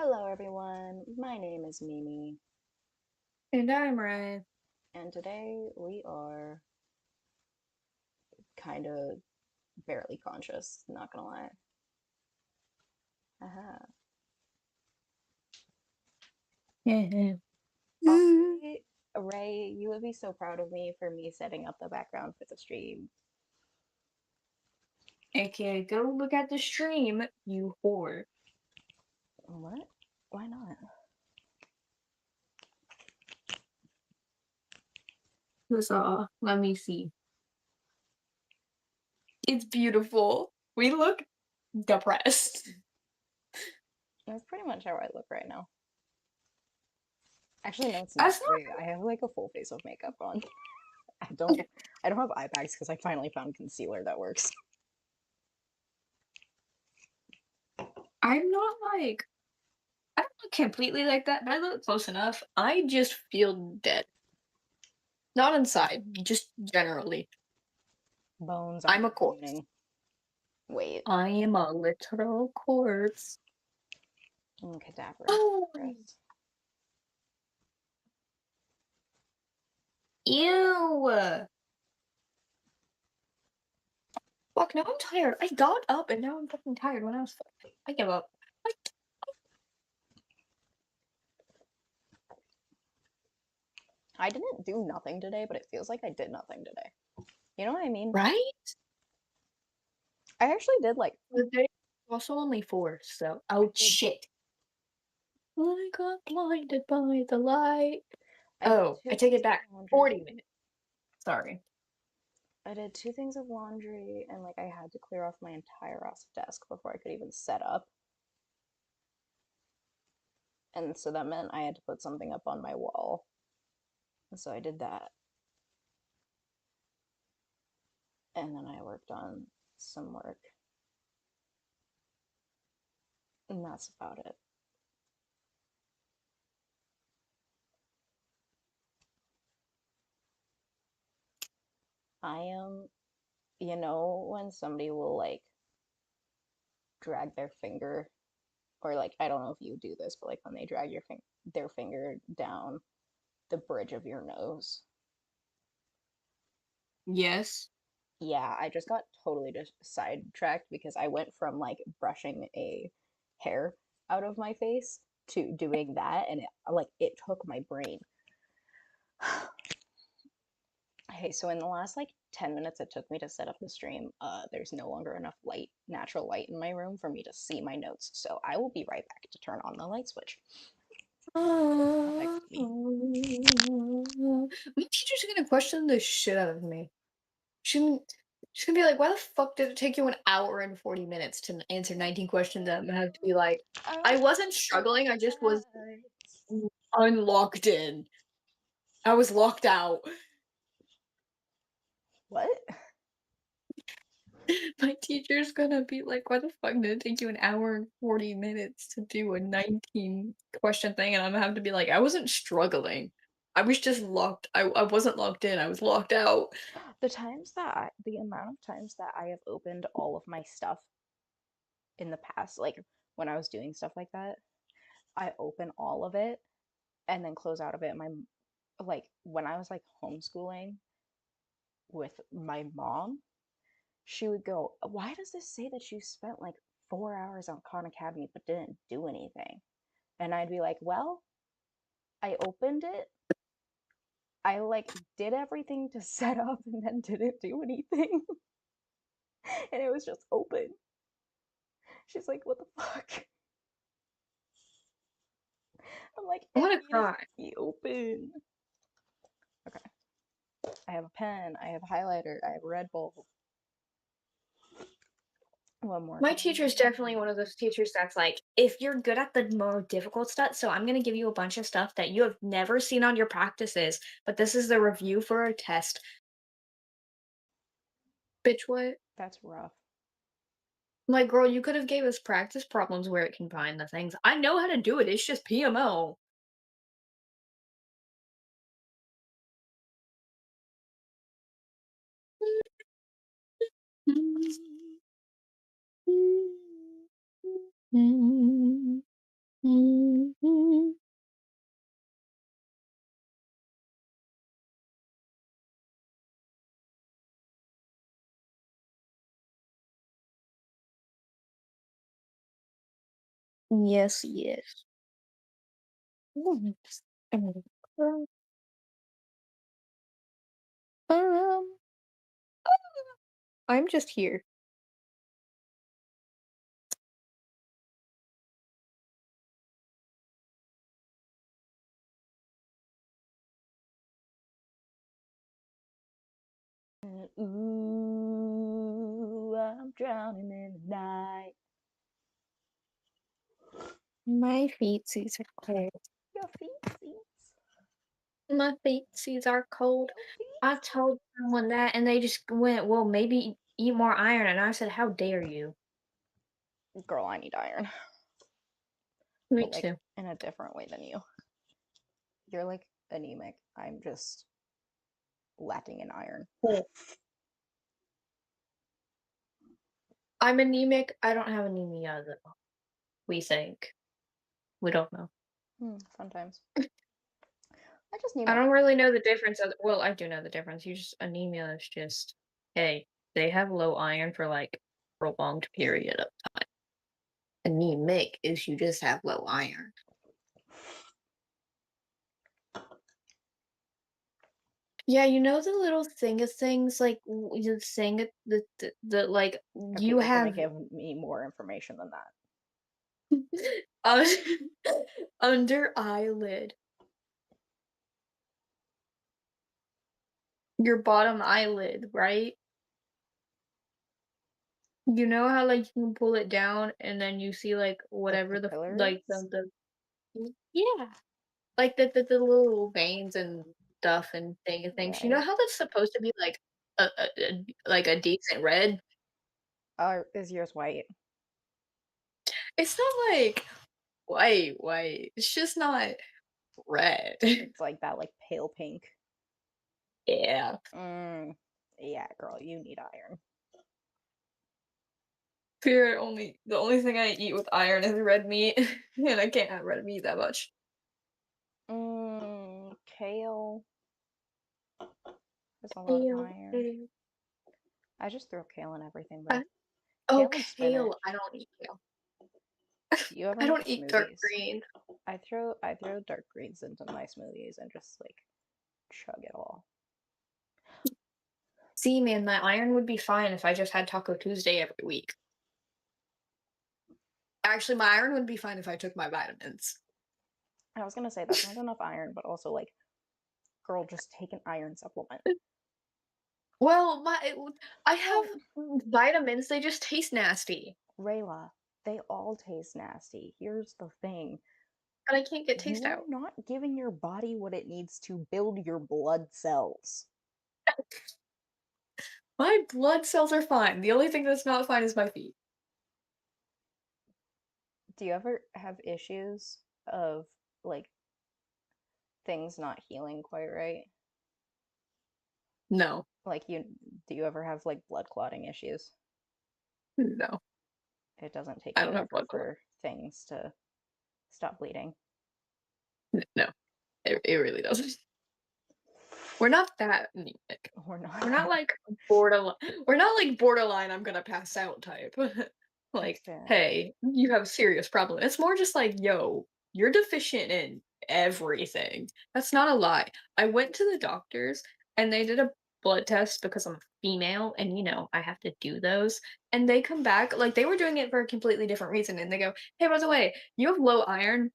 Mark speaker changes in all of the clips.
Speaker 1: Hello, everyone. My name is Mimi,
Speaker 2: And I'm right.
Speaker 1: and today we are kind of barely conscious, not gonna lie. Haha.
Speaker 2: Yeah.
Speaker 1: Honestly, Ray, you would be so proud of me for me setting up the background for the stream.
Speaker 2: AKA, go look at the stream, you whore.
Speaker 1: What? Why not?
Speaker 2: Let me see. It's beautiful. We look depressed.
Speaker 1: That's pretty much how I look right now. Actually, no, it's not.
Speaker 2: That's not.
Speaker 1: Wait, I have like a full face of makeup on. I don't. I don't have eye bags because I finally found concealer that works.
Speaker 2: I'm not like. I don't look completely like that, but I look close enough. I just feel dead. Not inside, just generally.
Speaker 1: Bones are
Speaker 2: I'm a corpse.
Speaker 1: complaining. Wait,
Speaker 2: I am a literal corpse.
Speaker 1: cadaverous.
Speaker 2: Oh,
Speaker 1: Gross.
Speaker 2: ew. Fuck, now I'm tired. I got up and now I'm fucking tired when I was. I give up. Like,
Speaker 1: I didn't do nothing today, but it feels like I did nothing today. You know what I mean?
Speaker 2: right?
Speaker 1: I actually did like
Speaker 2: The day also only 4, so
Speaker 1: I
Speaker 2: oh
Speaker 1: did
Speaker 2: shit. I got blinded by the light.
Speaker 1: I did
Speaker 2: Oh, I
Speaker 1: two
Speaker 2: take
Speaker 1: things
Speaker 2: it
Speaker 1: of
Speaker 2: back.
Speaker 1: laundry.
Speaker 2: 40 minutes. Sorry.
Speaker 1: I did two things of laundry and like I had to clear off my entire ass desk before I could even set up. And so that meant I had to put something up on my wall. And so I did that. And then I worked on some work. And that's about it. I am, when somebody will like drag their finger, or like, I don't know if you do this, but like when they drag their finger down the bridge of your nose.
Speaker 2: Yes.
Speaker 1: Yeah, I just got totally just sidetracked because I went from like brushing a hair out of my face to doing that, and it took my brain. Okay, so in the last like 10 minutes it took me to set up the stream, there's no longer enough light, natural light in my room for me to see my notes. So I will be right back to turn on the light switch. Come back
Speaker 2: My
Speaker 1: to me.
Speaker 2: teacher's gonna question the shit out of me. She she's gonna be like, "Why the fuck did it take you an hour and 40 minutes to answer 19 questions?" I'm gonna have to be like, "I wasn't struggling. I just was unlocked in. I was locked out."
Speaker 1: What?
Speaker 2: My teacher's gonna be like, "Why the fuck did it take you an hour and 40 minutes to do a 19 question thing?" And I'm gonna have to be like, "I wasn't struggling. I was just locked. I wasn't locked in. I was locked out."
Speaker 1: The amount of times that I have opened all of my stuff in the past, like when I was doing stuff like that, I open all of it and then close out of it. Like when I was like homeschooling with my mom, she would go, "Why does this say that you spent like 4 hours on Khan Academy but didn't do anything?" And I'd be like, "Well, I opened it. I like did everything to set up and then didn't do anything." And it was just open. She's like, "What the fuck?" I'm like,
Speaker 2: I
Speaker 1: "It
Speaker 2: wanna
Speaker 1: needed
Speaker 2: cry.
Speaker 1: to be open." Okay. I have a pen, I have a highlighter, I have a Red Bull. What more
Speaker 2: My
Speaker 1: could I
Speaker 2: teacher is
Speaker 1: need?
Speaker 2: definitely one of those teachers that's like, if you're good at the more difficult stuff, so I'm gonna give you a bunch of stuff that you have never seen on your practices, but this is the review for a test. Bitch, what?
Speaker 1: That's rough.
Speaker 2: Like, girl, you could have gave us practice problems where it can find the things. I know how to do it. It's just PMO. Mhm. Yes, yes. Mhm. Um, um, I'm just here.
Speaker 1: Ooh, I'm drowning in the night.
Speaker 2: My feetsies are cold.
Speaker 1: Your feetsies.
Speaker 2: My feetsies are cold.
Speaker 1: Your
Speaker 2: I
Speaker 1: feetsies.
Speaker 2: told someone that, and they just went, "Well, maybe eat more iron." And I said, "How dare you?"
Speaker 1: Girl, I need iron.
Speaker 2: Me
Speaker 1: But like
Speaker 2: too.
Speaker 1: in a different way than you. You're like anemic. I'm just lacking in iron.
Speaker 2: Cool. I'm anemic. I don't have anemia though. We think. We don't know.
Speaker 1: Fun times. I just need
Speaker 2: I
Speaker 1: more
Speaker 2: don't really
Speaker 1: iron.
Speaker 2: know the difference. Well, I do know the difference. You just anemia is just, hey, they have low iron for like prolonged period of time. Anemic is you just have low iron. Yeah, you know the little thing of things like the thing the like
Speaker 1: Okay,
Speaker 2: you
Speaker 1: you're gonna
Speaker 2: have
Speaker 1: give me more information than that.
Speaker 2: uh, under eyelid, your bottom eyelid, right? You know how like you can pull it down and then you see like
Speaker 1: The
Speaker 2: whatever
Speaker 1: capillaries?
Speaker 2: the yeah. Like the little veins and stuff and things. You know
Speaker 1: Right.
Speaker 2: how that's supposed to be like like a decent red?
Speaker 1: Is yours white?
Speaker 2: It's not like white. It's just not red.
Speaker 1: It's like that, like pale pink.
Speaker 2: Yeah.
Speaker 1: Mm, yeah, girl, you need iron.
Speaker 2: Fear only the only thing I eat with iron is red meat, and I can't have red meat that much.
Speaker 1: Kale. There's a lot of
Speaker 2: Kale,
Speaker 1: iron.
Speaker 2: kale.
Speaker 1: I just throw kale in everything
Speaker 2: Uh,
Speaker 1: though.
Speaker 2: oh,
Speaker 1: Kale and
Speaker 2: kale.
Speaker 1: spinach.
Speaker 2: I don't eat kale.
Speaker 1: Do you ever
Speaker 2: I
Speaker 1: make
Speaker 2: don't eat dark
Speaker 1: smoothies?
Speaker 2: green.
Speaker 1: I throw dark greens into my smoothies and just like chug it all.
Speaker 2: See, man, my iron would be fine if I just had Taco Tuesday every week. Actually, my iron would be fine if I took my vitamins.
Speaker 1: I was gonna say that's not enough iron, but also like, girl, just take an iron supplement.
Speaker 2: Well, I have
Speaker 1: No,
Speaker 2: vitamins, they just taste nasty,
Speaker 1: Rayla, they all taste nasty. Here's the thing.
Speaker 2: and I can't get
Speaker 1: You
Speaker 2: taste
Speaker 1: are
Speaker 2: out.
Speaker 1: not giving your body what it needs to build your blood cells.
Speaker 2: My blood cells are fine. The only thing that's not fine is my feet.
Speaker 1: Do you ever have issues of like things not healing quite right?
Speaker 2: No,
Speaker 1: Like do you ever have like blood clotting issues?
Speaker 2: no,
Speaker 1: It doesn't take
Speaker 2: I don't have
Speaker 1: forever
Speaker 2: blood clot.
Speaker 1: for things to stop bleeding.
Speaker 2: No, it really doesn't. We're not that anemic.
Speaker 1: We're not
Speaker 2: We're not
Speaker 1: that.
Speaker 2: like borderline. We're not like borderline. I'm gonna pass out type.
Speaker 1: That's
Speaker 2: Like,
Speaker 1: fair.
Speaker 2: hey, you have a serious problem. It's more just like, yo, you're deficient in everything. That's not a lie. I went to the doctors and they did a blood test because I'm female and I have to do those. And they come back like they were doing it for a completely different reason. And they go, hey, by the way, you have low iron,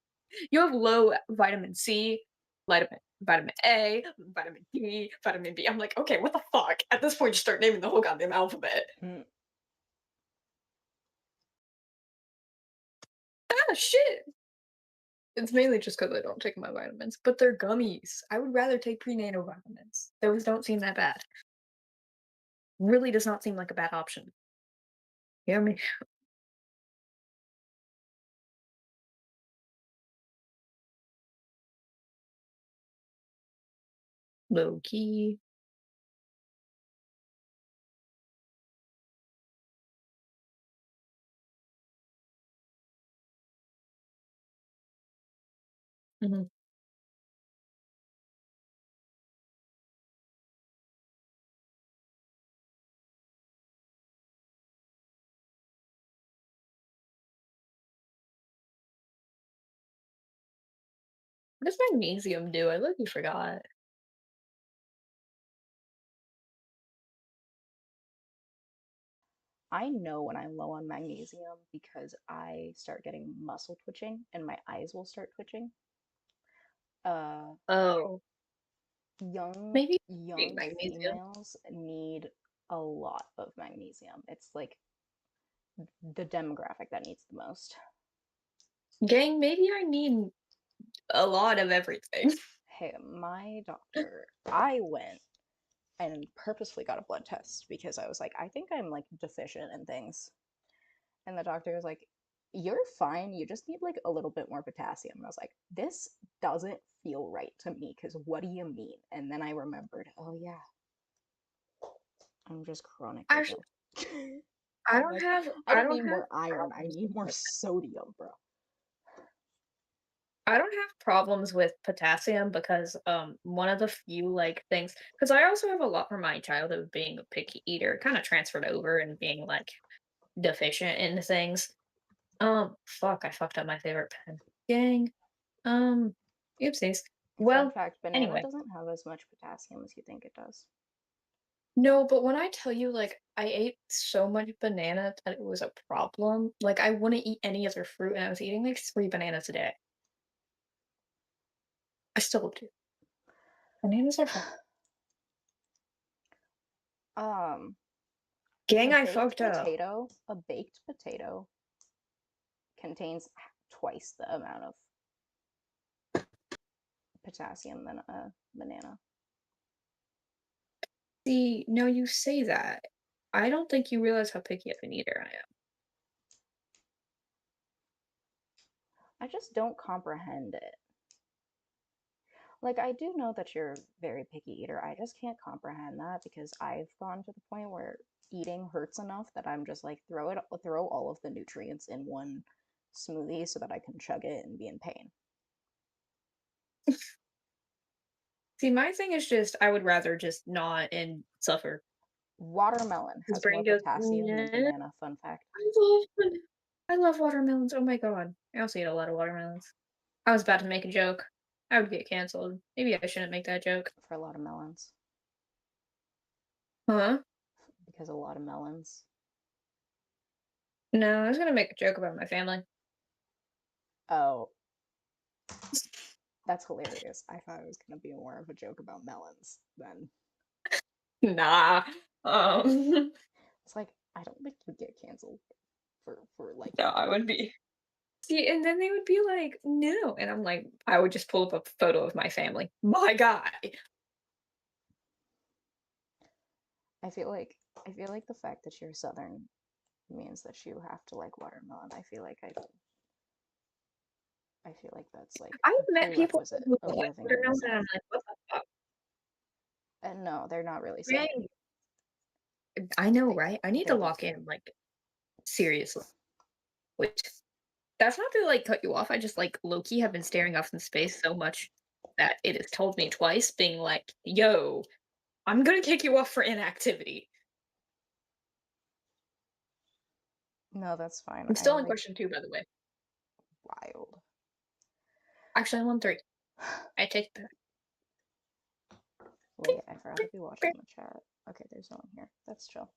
Speaker 2: you have low vitamin C, vitamin A, vitamin D, vitamin B. I'm like, okay, what the fuck? At this point, just start naming the whole goddamn alphabet.
Speaker 1: Mm.
Speaker 2: Ah, shit. It's mainly just because I don't take my vitamins, but they're gummies. I would rather take prenatal vitamins. Those don't seem that bad. Really does not seem like a bad option. You hear me? Low key. Mhm. What does magnesium do? I literally forgot.
Speaker 1: I know when I'm low on magnesium because I start getting muscle twitching and my eyes will start twitching. Uh,
Speaker 2: Oh,
Speaker 1: young
Speaker 2: maybe
Speaker 1: young
Speaker 2: magnesium.
Speaker 1: females need a lot of magnesium. It's like the demographic that needs the most.
Speaker 2: Gang, maybe I need a lot of everything.
Speaker 1: Hey, my doctor, I went and purposefully got a blood test because I was like, I think I'm like deficient in things. And the doctor was like, you're fine. You just need like a little bit more potassium. And I was like, this doesn't feel right to me because what do you mean? And then I remembered, oh yeah, I'm just chronically
Speaker 2: Actually,
Speaker 1: low. I'm like, I
Speaker 2: I
Speaker 1: don't
Speaker 2: don't
Speaker 1: need
Speaker 2: have
Speaker 1: more iron. I
Speaker 2: problems with
Speaker 1: need more
Speaker 2: it.
Speaker 1: sodium, bro.
Speaker 2: I don't have problems with potassium because, one of the few, like, things, because I also have a lot from my childhood of being a picky eater, kinda transferred over and being, like, deficient in things. Fuck, I fucked up my favorite pen. Dang. Um, oopsies.
Speaker 1: Fun
Speaker 2: Well,
Speaker 1: fact, banana
Speaker 2: anyway.
Speaker 1: doesn't have as much potassium as you think it does.
Speaker 2: No, but when I tell you, like, I ate so much banana that it was a problem, like, I wouldn't eat any other fruit, and I was eating, like, 3 bananas a day. I still do. Bananas are fun.
Speaker 1: Um,
Speaker 2: Gang, I fucked up.
Speaker 1: a baked potato contains twice the amount of potassium than a banana.
Speaker 2: See, no, you say that. I don't think you realize how picky of an eater I am.
Speaker 1: I just don't comprehend it. Like, I do know that you're a very picky eater. I just can't comprehend that because I've gone to the point where eating hurts enough that I'm just like throw all of the nutrients in one smoothie so that I can chug it and be in pain.
Speaker 2: See, my thing is just I would rather just not and suffer.
Speaker 1: Watermelon
Speaker 2: His
Speaker 1: has more
Speaker 2: brain goes,
Speaker 1: potassium than
Speaker 2: "Nah,
Speaker 1: banana, fun fact.
Speaker 2: I love watermelons. Oh my god. I also eat a lot of watermelons." I was about to make a joke. I would get canceled. Maybe I shouldn't make that joke.
Speaker 1: For a lot of melons.
Speaker 2: Huh?
Speaker 1: Because a lot of melons.
Speaker 2: No, I was gonna make a joke about my family.
Speaker 1: Oh, that's hilarious. I thought it was gonna be more of a joke about melons than
Speaker 2: Nah. Um,
Speaker 1: it's like I don't think you'd get canceled for
Speaker 2: no,
Speaker 1: liking
Speaker 2: I would
Speaker 1: melons.
Speaker 2: be. See, and then they would be like, "No," and I'm like, I would just pull up a photo of my family. My guy.
Speaker 1: I feel like the fact that you're southern means that you have to like watermelon. I feel like that's like
Speaker 2: I've
Speaker 1: a
Speaker 2: met people
Speaker 1: prerequisite
Speaker 2: who
Speaker 1: of
Speaker 2: don't like
Speaker 1: living in the
Speaker 2: watermelon, and I'm
Speaker 1: South.
Speaker 2: like, "What the fuck,
Speaker 1: And no, they're not really southern.
Speaker 2: man?" I know,
Speaker 1: They
Speaker 2: right? I need to
Speaker 1: they just
Speaker 2: lock in, like, seriously. Which that's not to, like, cut you off, I just, like, low key have been staring off in space so much that it has told me twice, being like, "Yo, I'm gonna kick you off for inactivity."
Speaker 1: no, that's fine.
Speaker 2: I'm
Speaker 1: I
Speaker 2: still on
Speaker 1: like
Speaker 2: question 2, by the way.
Speaker 1: wild.
Speaker 2: Actually, I'm on 3. I take it back.
Speaker 1: Wait, I forgot to be watching the chat. Okay, there's no one here. That's chill.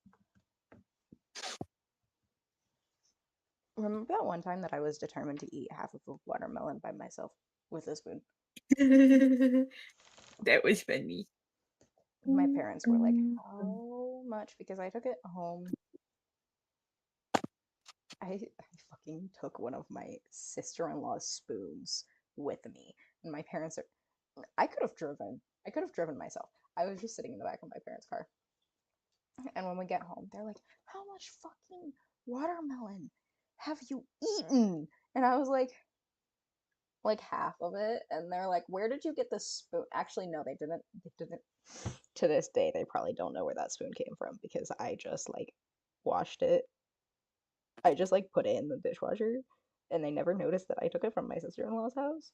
Speaker 1: Remember that one time that I was determined to eat half of a watermelon by myself with a spoon?
Speaker 2: That was funny.
Speaker 1: My parents were like, "How much?" Because I took it home. I fucking took one of my sister-in-law's spoons with me, and my parents are. I could have driven. I could have driven myself. I was just sitting in the back of my parents' car, and when we get home, they're like, "How much fucking watermelon have you eaten?" And I was like half of it, and they're like, "Where did you get this spoon?" Actually, no, they didn't. They didn't. To this day, they probably don't know where that spoon came from because I just like washed it. I just like put it in the dishwasher, and they never noticed that I took it from my sister-in-law's house.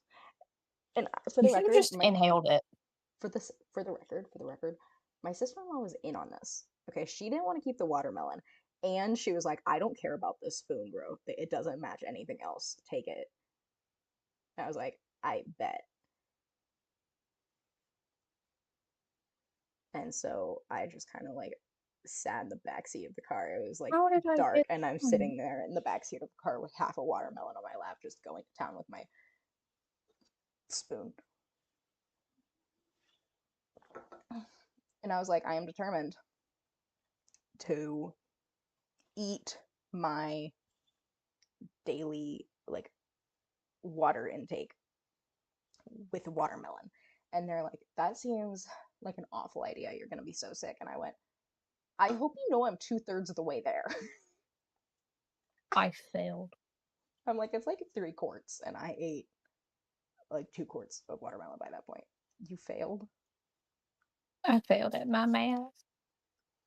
Speaker 1: And
Speaker 2: You should have just inhaled it.
Speaker 1: for the record, my sister-in-law was in on this. Okay, she didn't want to keep the watermelon, and she was like, "I don't care about this spoon, bro. It doesn't match anything else. Take it." And I was like, "I bet." And so I just kind of like sat in the back seat of the car. It was like
Speaker 2: How did I
Speaker 1: dark,
Speaker 2: get
Speaker 1: and I'm
Speaker 2: hmm.
Speaker 1: sitting there in the back seat of the car with half a watermelon on my lap, just going to town with my spoon. And I was like, I am determined to eat my daily like water intake with watermelon. And they're like, that seems like an awful idea. You're gonna be so sick. And I went, I hope you know I'm 2/3 of the way there.
Speaker 2: I failed.
Speaker 1: I'm like, it's like 3 quarts, and I ate like 2 quarts of watermelon by that point. You failed?
Speaker 2: I failed at my math.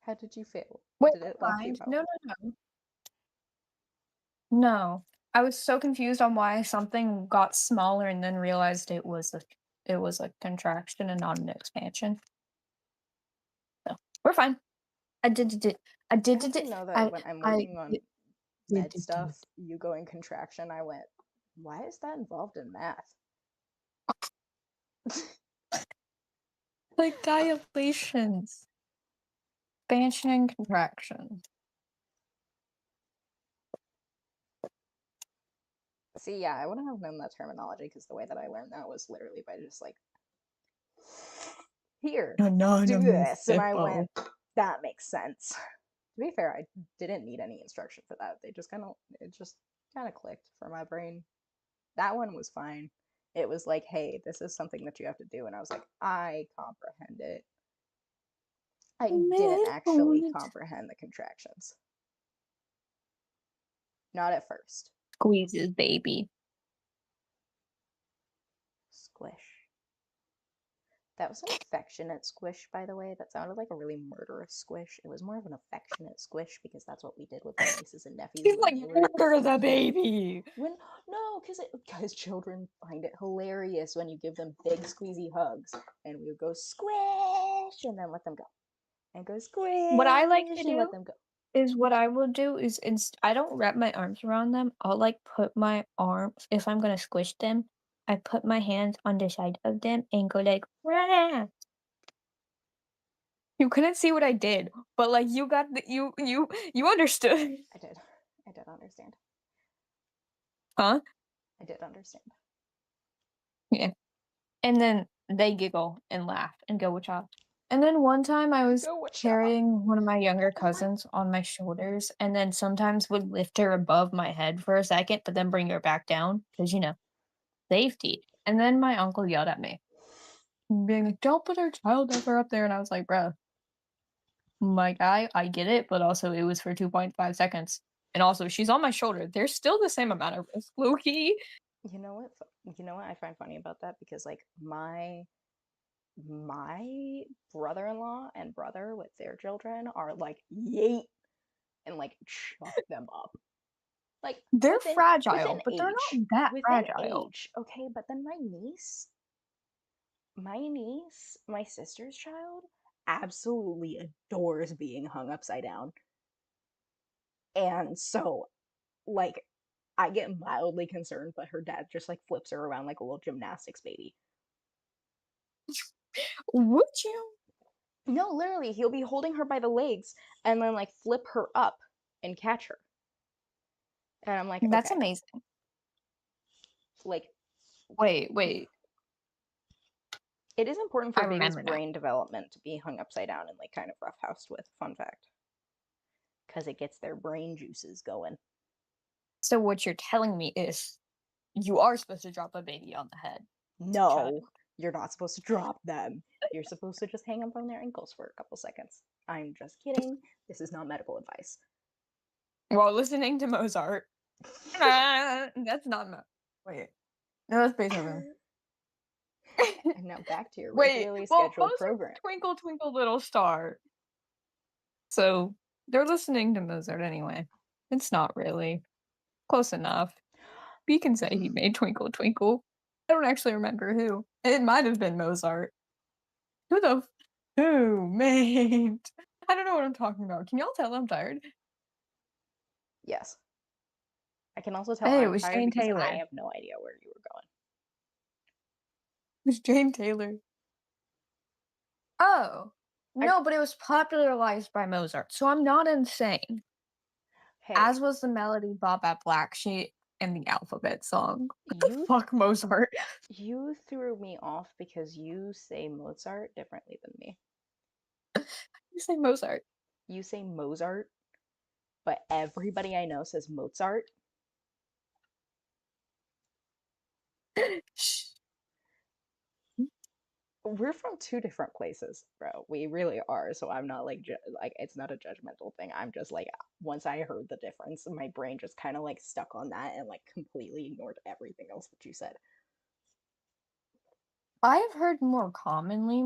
Speaker 1: How did you fail?
Speaker 2: Wait,
Speaker 1: Did it lock you
Speaker 2: mind.
Speaker 1: out?
Speaker 2: No, no, no. No. I was so confused on why something got smaller and then realized it was a contraction and not an expansion. So we're fine. I did it. I
Speaker 1: I
Speaker 2: did
Speaker 1: hope you
Speaker 2: it.
Speaker 1: know that
Speaker 2: I
Speaker 1: when I'm
Speaker 2: I
Speaker 1: working on
Speaker 2: did
Speaker 1: med
Speaker 2: it.
Speaker 1: stuff, you go in contraction. I went, why is that involved in math?
Speaker 2: Like dilations, expansion and contraction.
Speaker 1: See, yeah, I wouldn't have known that terminology because the way that I learned that was literally by just like, here, do
Speaker 2: Anonymous
Speaker 1: this. And I went,
Speaker 2: hippo.
Speaker 1: that makes sense. To be fair, I didn't need any instruction for that. It just kind of clicked for my brain. That one was fine. It was like, hey, this is something that you have to do. And I was like, I comprehend it. I didn't actually
Speaker 2: Midpoint.
Speaker 1: comprehend the contractions. Not at first.
Speaker 2: Squeezes, baby.
Speaker 1: Squish. That was an affectionate squish, by the way. That sounded like a really murderous squish. It was more of an affectionate squish because that's what we did with my nieces and nephews
Speaker 2: He's
Speaker 1: when
Speaker 2: like,
Speaker 1: they were
Speaker 2: murder the baby.
Speaker 1: when no, because children find it hilarious when you give them big squeezy hugs, and we would go squish and then let them go, and go
Speaker 2: What I like to
Speaker 1: squish and let
Speaker 2: do
Speaker 1: them go.
Speaker 2: is what I will do is I don't wrap my arms around them. I'll like put my arms if I'm gonna squish them, I put my hands on the side of them and go like, "Rah!" You couldn't see what I did, but like you got the you understood.
Speaker 1: I did. I did understand.
Speaker 2: Huh?
Speaker 1: I did understand.
Speaker 2: Yeah. And then they giggle and laugh and go, "Whatcha?" And then one time I was
Speaker 1: Go watch out.
Speaker 2: carrying one of my younger cousins on my shoulders and then sometimes would lift her above my head for a second, but then bring her back down because, safety. And then my uncle yelled at me, being like, "Don't put our child ever up there." And I was like, "Bro, my guy, I get it, but also it was for 2.5 seconds. And also, she's on my shoulder. There's still the same amount of risk, Loki."
Speaker 1: You know what? You know what I find funny about that, because like my brother-in-law and brother with their children are like yeet and like chuck them up. Like
Speaker 2: They're
Speaker 1: within
Speaker 2: fragile,
Speaker 1: within
Speaker 2: but they're
Speaker 1: age.
Speaker 2: not that
Speaker 1: Within
Speaker 2: fragile.
Speaker 1: age. Okay, but then my sister's child absolutely adores being hung upside down. And so like I get mildly concerned, but her dad just like flips her around like a little gymnastics baby.
Speaker 2: Would you?
Speaker 1: No, literally, he'll be holding her by the legs and then like flip her up and catch her. And I'm like,
Speaker 2: That's
Speaker 1: okay,
Speaker 2: amazing.
Speaker 1: like
Speaker 2: Wait.
Speaker 1: it is important for
Speaker 2: I
Speaker 1: a baby's
Speaker 2: remember now.
Speaker 1: brain development to be hung upside down and like kind of roughhoused with. Fun fact, because it gets their brain juices going.
Speaker 2: So what you're telling me is you are supposed to drop a baby on the head. Child.
Speaker 1: No, you're not supposed to drop them. You're supposed to just hang them from their ankles for a couple seconds. I'm just kidding. This is not medical advice.
Speaker 2: While listening to Mozart. That's not wait. No, that's Beethoven.
Speaker 1: And now back to your
Speaker 2: Wait,
Speaker 1: regularly
Speaker 2: well,
Speaker 1: scheduled
Speaker 2: Mozart's
Speaker 1: program.
Speaker 2: Twinkle Twinkle Little Star. So they're listening to Mozart anyway. It's not really close enough. You can say he made Twinkle Twinkle. I don't actually remember who. It might have been Mozart. Who the f who, mate? I don't know what I'm talking about. Can y'all tell I'm tired?
Speaker 1: Yes. I can also tell
Speaker 2: Hey, it
Speaker 1: I'm
Speaker 2: was
Speaker 1: tired
Speaker 2: Jane
Speaker 1: because I
Speaker 2: Taylor.
Speaker 1: have no idea where you were going.
Speaker 2: It was Jane Taylor. Oh.
Speaker 1: I
Speaker 2: No, but it was popularized by Mozart, so I'm not insane.
Speaker 1: Hey,
Speaker 2: As was the melody Bob at Black Sheep and the alphabet song. What the
Speaker 1: you
Speaker 2: fuck, Mozart?
Speaker 1: you threw me off because you say Mozart differently than me.
Speaker 2: You say Mozart.
Speaker 1: You say Mozart, but everybody I know says Mozart.
Speaker 2: Shh.
Speaker 1: We're from two different places, bro. We really are. So I'm not like like it's not a judgmental thing. I'm just like once I heard the difference, my brain just kind of like stuck on that and like completely ignored everything else that you said.
Speaker 2: I have heard more commonly,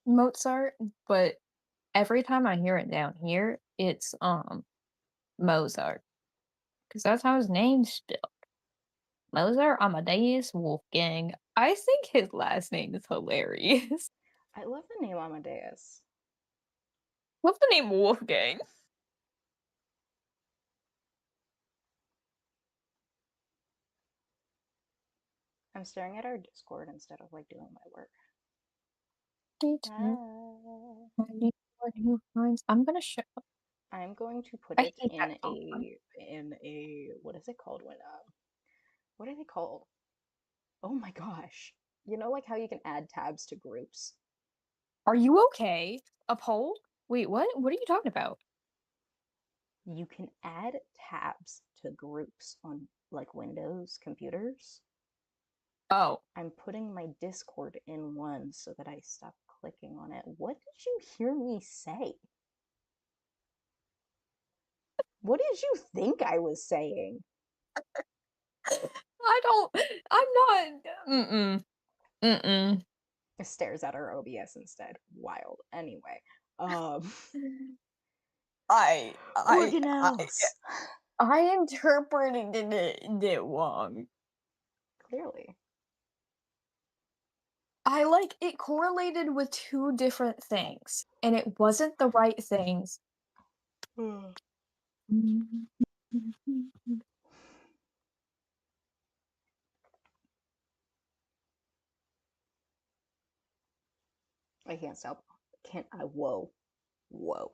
Speaker 2: Mozart, but every time I hear it down here, it's, Mozart, because that's how his name's spelled. Mozart Amadeus Wolfgang. I think his last name is hilarious.
Speaker 1: I love the name Amadeus.
Speaker 2: What's the name Wolfgang?
Speaker 1: I'm staring at our Discord instead of like doing my work. Ah.
Speaker 2: I'm gonna show
Speaker 1: I'm going to put
Speaker 2: I
Speaker 1: it
Speaker 2: hate that
Speaker 1: in
Speaker 2: song.
Speaker 1: a what is it called when what are they called? Oh my gosh. You know like how you can add tabs to groups?
Speaker 2: Are you okay? A poll? Wait, what? What are you talking about?
Speaker 1: You can add tabs to groups on like Windows computers.
Speaker 2: Oh,
Speaker 1: I'm putting my Discord in one so that I stop clicking on it. What did you hear me say? What did you think I was saying?
Speaker 2: I don't I'm not mm-mm, mm-mm.
Speaker 1: Stares at her OBS instead. Wild. Anyway, um,
Speaker 2: I I I
Speaker 1: organelles.
Speaker 2: I interpreted it wrong.
Speaker 1: Clearly.
Speaker 2: I like it correlated with two different things, and it wasn't the right things.
Speaker 1: I can't stop. Can't I? Whoa, whoa.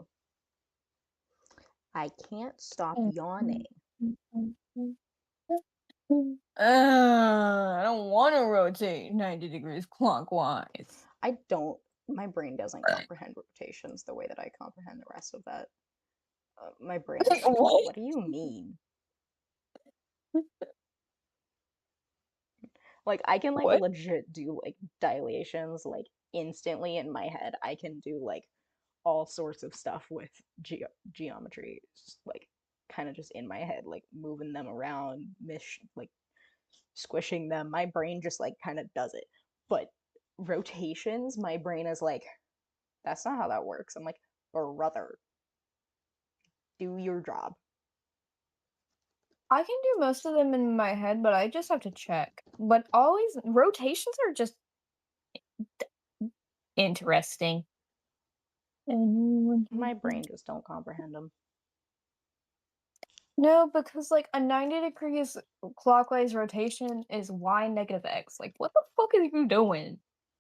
Speaker 1: I can't stop yawning.
Speaker 2: I don't want to rotate 90 degrees clockwise.
Speaker 1: I don't. My brain doesn't comprehend rotations the way that I comprehend the rest of that. My brain is
Speaker 2: Wait,
Speaker 1: like,
Speaker 2: what?
Speaker 1: what do you mean? Like, I can like
Speaker 2: What?
Speaker 1: legit do like dilations like instantly in my head. I can do like all sorts of stuff with geometry, just like kind of just in my head, like moving them around, like squishing them. My brain just like kind of does it. But rotations, my brain is like, that's not how that works. I'm like, brother, do your job.
Speaker 2: I can do most of them in my head, but I just have to check. But always rotations are just interesting. Anyone
Speaker 1: My brain just don't comprehend them.
Speaker 2: No, because like a 90 degrees clockwise rotation is y negative x. Like, what the fuck are you doing?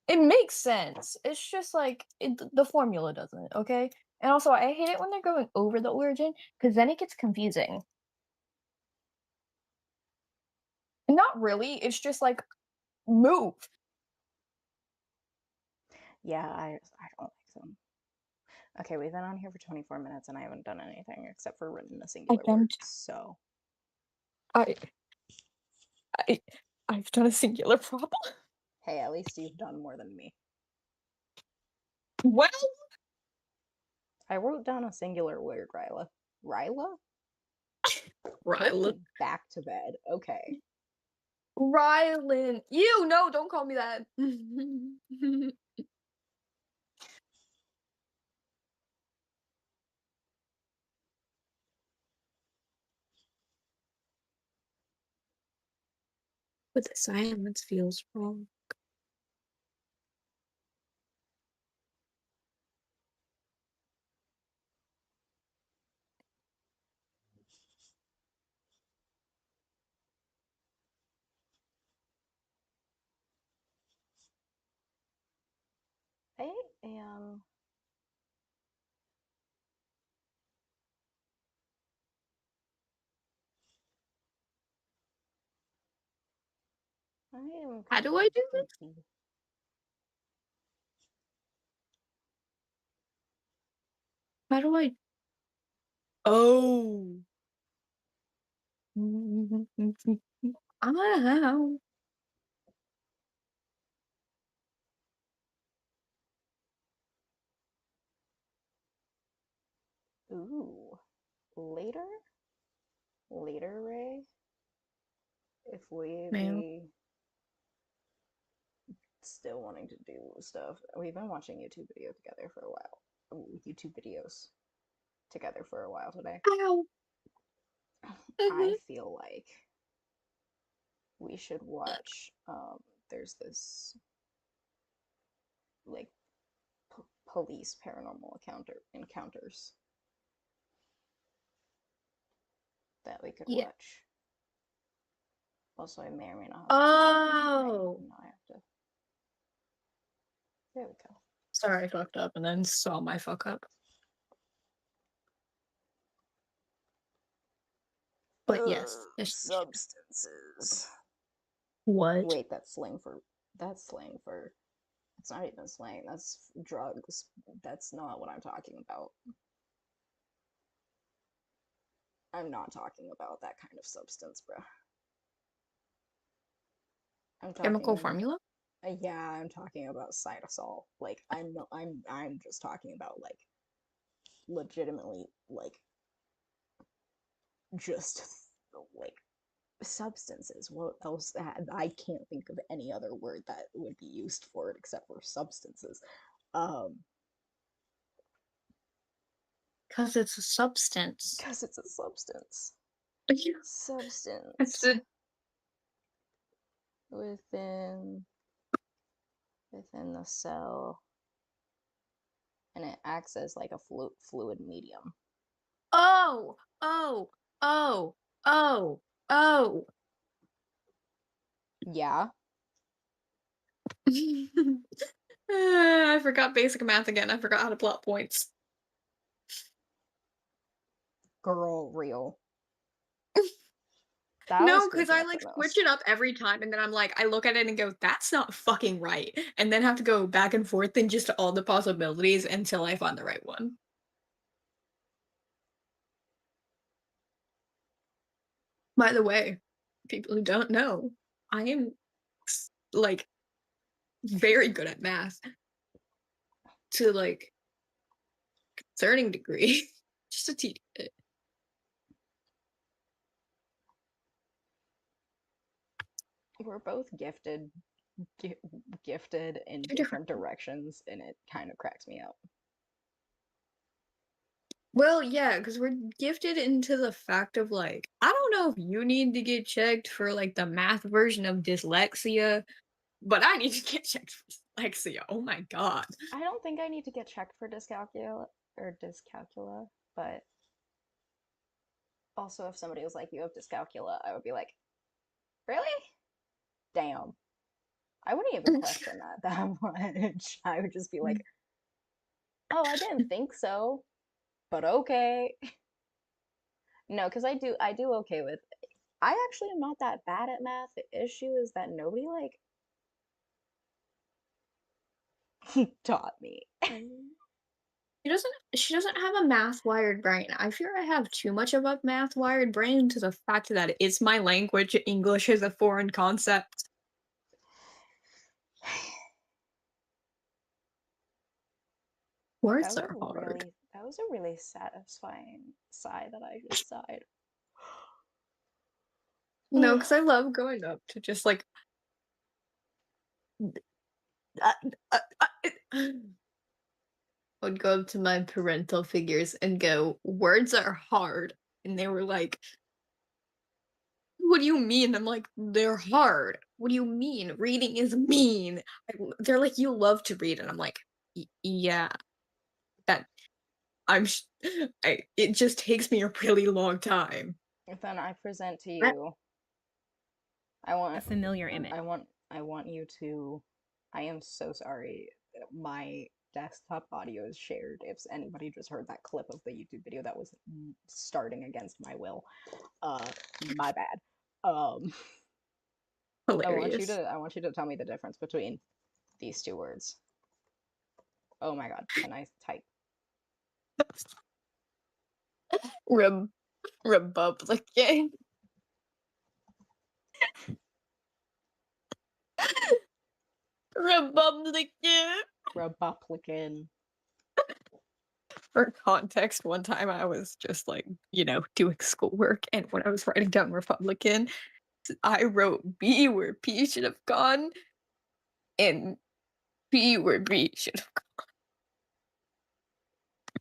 Speaker 2: It makes sense. It's just like the formula doesn't, okay? And also, I hate it when they're going over the origin because then it gets confusing. Not really. It's just like move.
Speaker 1: Yeah, I don't like them. Okay, we've been on here for 24 minutes and I haven't done anything except for written a
Speaker 2: I
Speaker 1: singular word.
Speaker 2: don't.
Speaker 1: So,
Speaker 2: I. I. I've done a singular problem.
Speaker 1: hey, at least you've done more than me.
Speaker 2: Well,
Speaker 1: I wrote down a singular word, Ryla. Ryla? Put
Speaker 2: Rylan.
Speaker 1: me back to bed. Okay.
Speaker 2: Rylan. You no, don't call me that. But the silence feels wrong.
Speaker 1: I am I am
Speaker 2: How do I do this?
Speaker 1: confused.
Speaker 2: How do I Oh. Ow.
Speaker 1: Ooh. Later? Later, Ray? If we
Speaker 2: Man.
Speaker 1: be still wanting to do stuff. We've been watching YouTube video together for a while. YouTube videos together for a while today.
Speaker 2: Ow.
Speaker 1: I feel like we should watch there's this like police paranormal encounters that we could
Speaker 2: Yeah.
Speaker 1: watch. Also, I may or may not have some coffee in my
Speaker 2: Oh.
Speaker 1: now I have to there we go.
Speaker 2: Sorry, I fucked up and then saw my fuck up. But yes,
Speaker 1: Substances.
Speaker 2: what?
Speaker 1: Wait, that's slang for it's not even slang, that's drugs. That's not what I'm talking about. I'm not talking about that kind of substance, bro. I'm
Speaker 2: Chemical
Speaker 1: talking
Speaker 2: formula?
Speaker 1: yeah, I'm talking about cytosol. Like I'm just talking about like legitimately like just like substances. What else? I can't think of any other word that would be used for it except for substances. Um,
Speaker 2: Because it's a substance.
Speaker 1: because it's a substance.
Speaker 2: It's
Speaker 1: Substance
Speaker 2: a
Speaker 1: within within the cell, and it acts as like a fluid medium.
Speaker 2: oh, oh, oh, oh, oh.
Speaker 1: Yeah,
Speaker 2: I forgot basic math again. I forgot how to plot points.
Speaker 1: girl, real. That was
Speaker 2: No, because
Speaker 1: freaking
Speaker 2: I
Speaker 1: up the
Speaker 2: like switch
Speaker 1: most.
Speaker 2: it up every time, and then I'm like, I look at it and go, "That's not fucking right," and then have to go back and forth in just all the possibilities until I find the right one. By the way, people who don't know, I am like very good at math to like concerning degree, just a teeny bit.
Speaker 1: We're both gi- gifted in
Speaker 2: Two different.
Speaker 1: different directions, and it kind of cracks me up.
Speaker 2: Well, yeah, because we're gifted into the fact of like, I don't know if you need to get checked for like the math version of dyslexia, but I need to get checked for dyslexia. Oh my god.
Speaker 1: I don't think I need to get checked for dyscalculia, but also if somebody was like, "You have dyscalculia," I would be like, "Really? Damn." I wouldn't even question that much. I would just be like, "Oh, I didn't think so, but okay." No, because I do okay with. I actually am not that bad at math. The issue is that nobody like taught me.
Speaker 2: She doesn't have a math wired brain. I fear I have too much of a math wired brain to the fact that it's my language. English is a foreign concept. Words are hard.
Speaker 1: That was a really satisfying sigh that I just sighed.
Speaker 2: No, because I love going up to just like uh, uh, uh, would go up to my parental figures and go, "Words are hard," and they were like, "What do you mean?" I'm like, "They're hard." "What do you mean? Reading is mean." They're like, "You love to read," and I'm like, Yeah, that I'm sh I it just takes me a really long time."
Speaker 1: Then I present to
Speaker 2: I
Speaker 1: you. I
Speaker 3: A
Speaker 1: want,
Speaker 3: familiar image.
Speaker 1: I want you to. I am so sorry. My desktop audio is shared. If anybody just heard that clip of the YouTube video that was starting against my will, uh, my bad. Um,
Speaker 2: Hilarious.
Speaker 1: I want you to tell me the difference between these two words. Oh my god, can I type?
Speaker 2: Reb Republican. Republican.
Speaker 1: Republican.
Speaker 2: For context, one time I was just, like, doing schoolwork, and when I was writing down Republican, I wrote B where P should have gone, and B where B should have gone.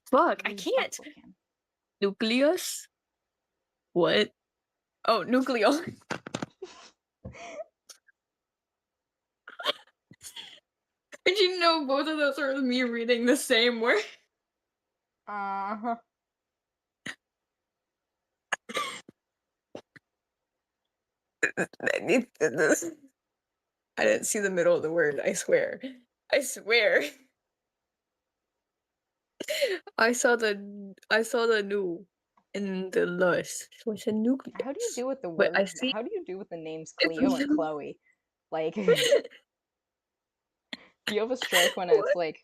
Speaker 2: Fuck, I can't.
Speaker 1: Republican.
Speaker 2: Nucleus? What? Oh, nucleon. Did you know both of those are me reading the same word?
Speaker 1: Uh-huh.
Speaker 2: I didn't see the middle of the word, I swear. I swear. I saw the new in the lust. So it's a
Speaker 1: How do you
Speaker 2: nucleus.
Speaker 1: do with the
Speaker 2: But I
Speaker 1: word?
Speaker 2: see
Speaker 1: How do you do with the names
Speaker 2: it's
Speaker 1: Cleo and Chloe? Like, do you have a stroke when it's
Speaker 2: what?
Speaker 1: like,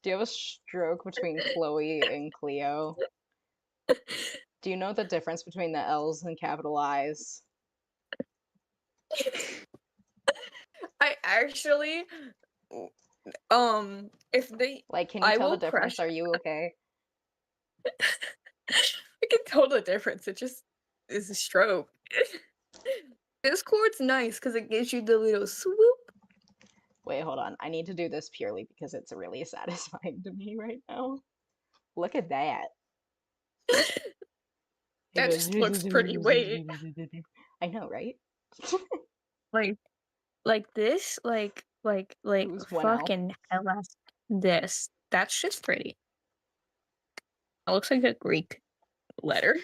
Speaker 1: do you have a stroke between Chloe and Cleo? Do you know the difference between the L's and capital I's?
Speaker 2: I actually if they
Speaker 1: Like, can you
Speaker 2: I
Speaker 1: tell the
Speaker 2: will
Speaker 1: difference?
Speaker 2: crash.
Speaker 1: Are you okay?
Speaker 2: I can tell the difference. It just is a stroke. Discord's nice because it gives you the little swoop.
Speaker 1: Wait, hold on. I need to do this purely because it's really satisfying to me right now. Look at that. It
Speaker 2: That
Speaker 1: goes.
Speaker 2: just looks pretty. Wait,
Speaker 1: I know, right?
Speaker 2: like this,
Speaker 1: Who's one L?
Speaker 2: fucking hell ass this. That's just pretty. It looks like a Greek letter.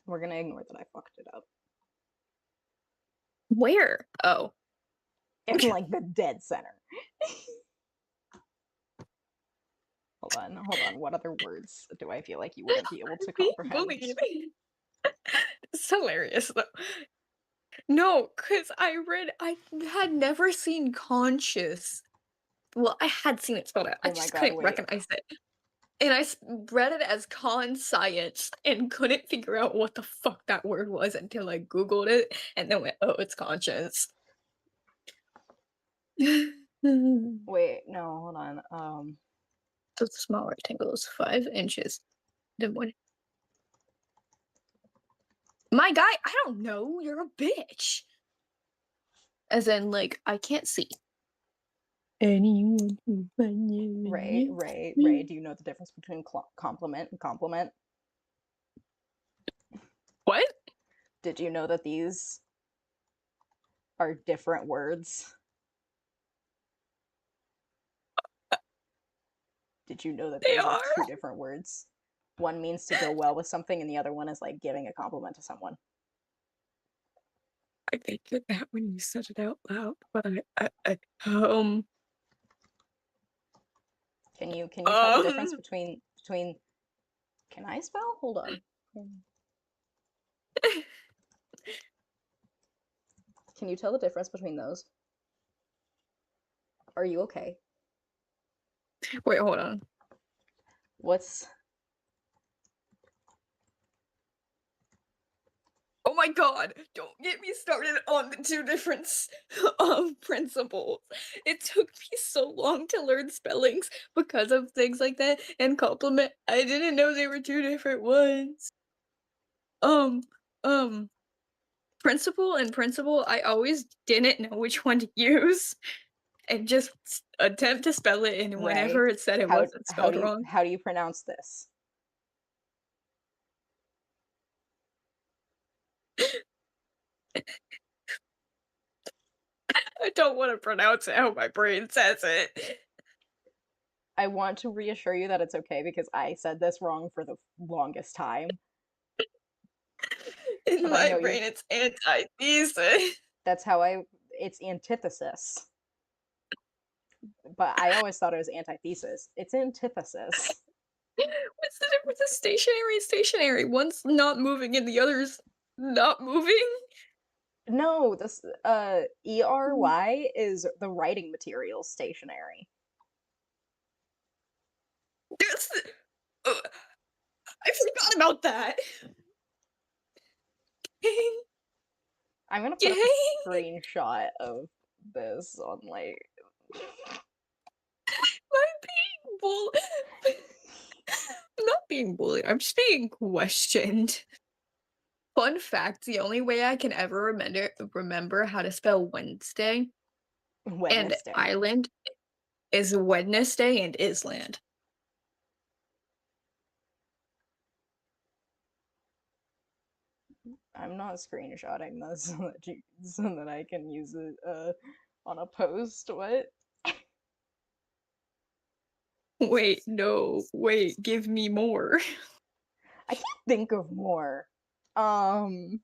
Speaker 1: We're gonna ignore that I fucked it up.
Speaker 2: Where? Oh,
Speaker 1: In like the dead center. Hold on. What other words do I feel like you wouldn't be able to
Speaker 2: being
Speaker 1: comprehend?
Speaker 2: bullied. It's hilarious though. No, because I had never seen conscious. Well, I had seen it spelled out. I
Speaker 1: Oh my
Speaker 2: just
Speaker 1: god,
Speaker 2: couldn't
Speaker 1: wait.
Speaker 2: recognize it. And read it as con science and couldn't figure out what the fuck that word was until I Googled it and then went, oh, it's conscience. So
Speaker 1: Wait, no, hold on.
Speaker 2: the small rectangle is 5 inches. Then what? My guy, I don't know. You're a bitch. As in, like, I can't see. Anyone who
Speaker 1: Ray, do you know the difference between compliment and compliment?
Speaker 2: What?
Speaker 1: Did you know that these are different words? Did you know that
Speaker 2: They
Speaker 1: those are
Speaker 2: are?
Speaker 1: two different words? One means to go well with something, and the other one is like giving a compliment to someone.
Speaker 2: I figured that when you said it out loud, but um,
Speaker 1: Can you tell the difference
Speaker 2: um,
Speaker 1: between can I spell? Hold on. Can you tell the difference between those? Are you okay?
Speaker 2: wait, hold on.
Speaker 1: What's
Speaker 2: Oh my god, don't get me started on the two different principles. It took me so long to learn spellings because of things like that and compliment. I didn't know they were two different ones. Um, um, principal and principal, I always didn't know which one to use and just attempt to spell it, and
Speaker 1: Ray?
Speaker 2: whenever it said it wasn't spelled wrong,
Speaker 1: How do you pronounce this?
Speaker 2: I don't wanna pronounce it how my brain says it.
Speaker 1: I want to reassure you that it's okay because I said this wrong for the longest time,
Speaker 2: In
Speaker 1: but I
Speaker 2: my
Speaker 1: know you're
Speaker 2: brain, it's antithesis.
Speaker 1: that's how I it's antithesis. But I always thought it was antithesis. It's antithesis.
Speaker 2: What's the difference of stationary and stationary? One's not moving and the other's not moving?
Speaker 1: No, this
Speaker 2: Mm.
Speaker 1: ERY is the writing material stationary.
Speaker 2: That's the I forgot about that. Dang,
Speaker 1: I'm gonna put up a
Speaker 2: dang.
Speaker 1: screenshot of this on like
Speaker 2: I'm being bull I'm not being bullied, I'm just being questioned. Fun fact, the only way I can ever remember how to spell Wednesday and
Speaker 1: Wednesday.
Speaker 2: island is Wednesday and Island.
Speaker 1: I'm not screenshotting this so that I can use it on a post. What?
Speaker 2: Wait, no, wait, give me more.
Speaker 1: I can't think of more. Um,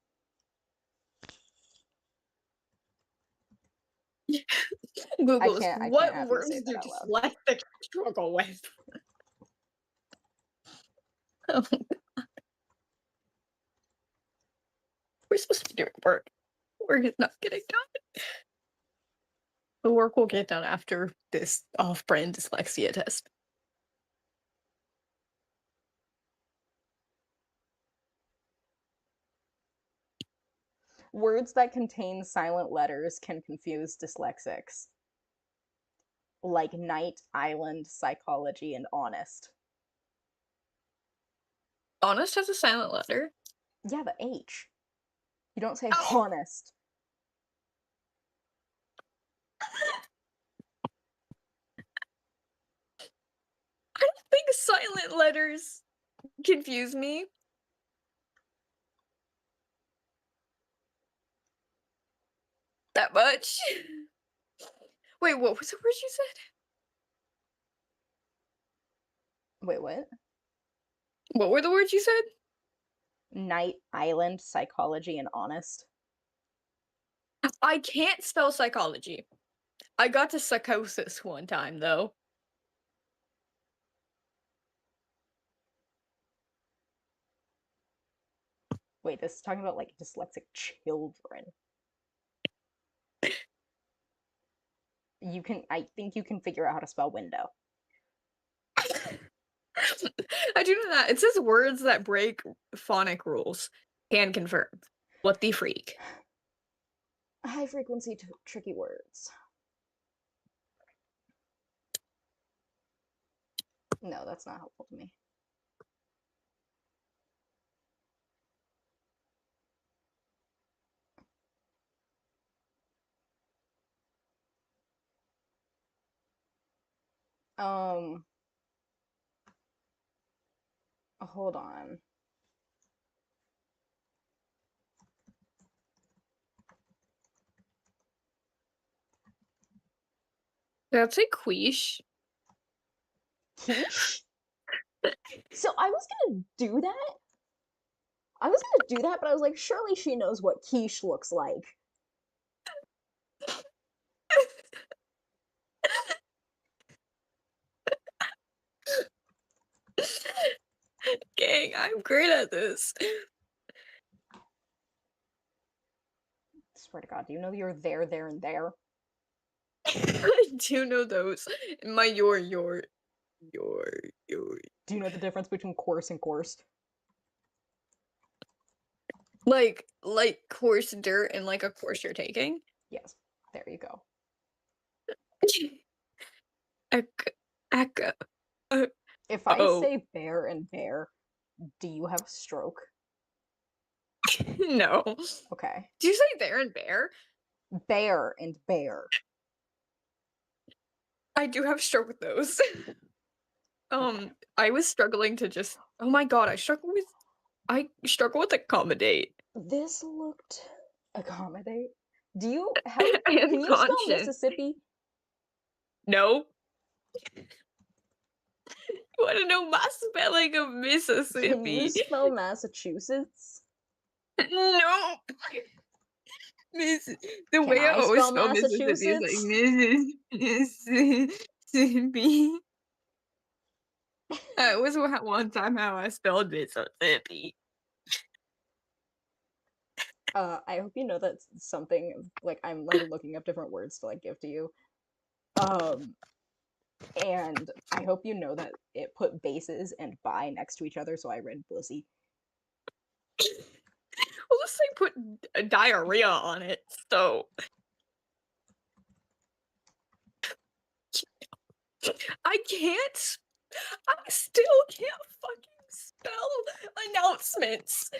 Speaker 2: Google's
Speaker 1: I can't
Speaker 2: what
Speaker 1: have you say
Speaker 2: words
Speaker 1: that
Speaker 2: do
Speaker 1: out loud.
Speaker 2: dyslexics struggle with? Oh, we're supposed to be doing work. Work is not getting done. The work will get done after this off-brand dyslexia test.
Speaker 1: Words that contain silent letters can confuse dyslexics, like night, island, psychology, and honest.
Speaker 2: Honest has a silent letter.
Speaker 1: Yeah, the H. You don't say
Speaker 2: Oh,
Speaker 1: honest.
Speaker 2: I don't think silent letters confuse me that much. Wait, what was the word you said?
Speaker 1: Wait, what?
Speaker 2: What were the words you said?
Speaker 1: Night, island, psychology, and honest.
Speaker 2: I can't spell psychology. I got to psychosis one time though.
Speaker 1: Wait, this is talking about like dyslexic children. I think you can figure out how to spell window.
Speaker 2: I do know that. It says words that break phonic rules. Can confirm. What the freak?
Speaker 1: High frequency tricky words. No, that's not helpful to me. Um, hold on.
Speaker 2: That's a quiche.
Speaker 1: Quiche? So I was gonna do that. I was gonna do that, but I was like, surely she knows what quiche looks like.
Speaker 2: Gang, I'm great at this.
Speaker 1: Swear to God, do you know you're there, there, and there?
Speaker 2: I do know those. My your your
Speaker 1: Do you know the difference between course and coursed?
Speaker 2: like coarse dirt and like a course you're taking.
Speaker 1: Yes, there you go.
Speaker 2: Ec- Echo. Uh,
Speaker 1: If I
Speaker 2: oh
Speaker 1: say bear and bear, do you have a stroke?
Speaker 2: no.
Speaker 1: Okay.
Speaker 2: Do you say there and bear?
Speaker 1: Bear and bear.
Speaker 2: I do have stroke with those.
Speaker 1: Okay.
Speaker 2: I was struggling to just oh my god, I struggle with accommodate.
Speaker 1: This looked. Accommodate? Do you how can
Speaker 2: and
Speaker 1: you spell
Speaker 2: conscience.
Speaker 1: Mississippi?
Speaker 2: No. You wanna know my spelling of
Speaker 1: Can you
Speaker 2: Mississippi?
Speaker 1: spell Massachusetts?
Speaker 2: No. Miss the
Speaker 1: Can
Speaker 2: way I
Speaker 1: I
Speaker 2: always
Speaker 1: spell
Speaker 2: spell Mississippi is like
Speaker 1: Massachusetts?
Speaker 2: Mississippi. It was one time how I spelled Mississippi.
Speaker 1: I hope you know that's something like I'm like looking up different words to like give to you. Um, and I hope you know that it put bases and by next to each other, so I read bussy.
Speaker 2: Well, let's say put diarrhea on it, so I can't I still can't fucking spell announcements.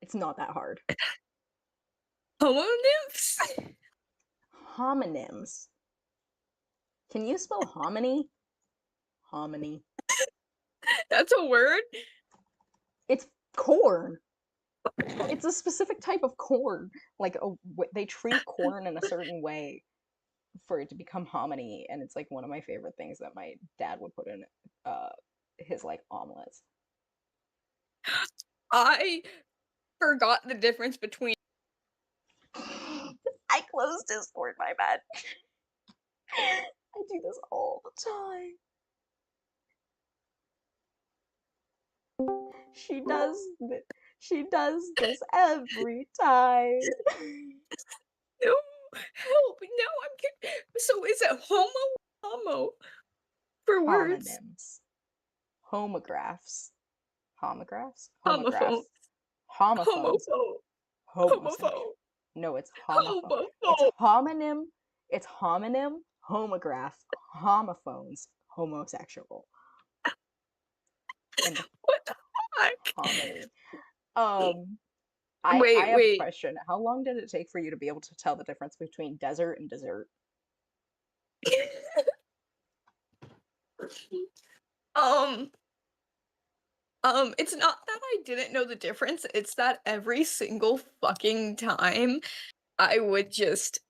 Speaker 1: It's not that hard.
Speaker 2: Homonyms?
Speaker 1: Homonyms. Can you spell hominy? Hominy.
Speaker 2: That's a word?
Speaker 1: It's corn. It's a specific type of corn. Like they treat corn in a certain way for it to become hominy, and it's like one of my favorite things that my dad would put in uh his like omelets.
Speaker 2: I forgot the difference between
Speaker 1: I closed Discord, my bad. I do this all the time. She does she does this every time.
Speaker 2: no, help, now I'm so is it homo for words?
Speaker 1: Homonyms. Homographs. Homographs?
Speaker 2: Homophone,
Speaker 1: Homographs. Homophones.
Speaker 2: homophobe,
Speaker 1: Homosexual.
Speaker 2: homophobe,
Speaker 1: No, it's homophone. It's
Speaker 2: homophobe.
Speaker 1: homonym. It's homonym, homograph, homophones, homosexual, and
Speaker 2: What the fuck?
Speaker 1: hominy. Um, I
Speaker 2: Wait,
Speaker 1: have a
Speaker 2: wait.
Speaker 1: question. How long did it take for you to be able to tell the difference between desert and dessert?
Speaker 2: Um, it's not that I didn't know the difference, it's that every single fucking time I would just,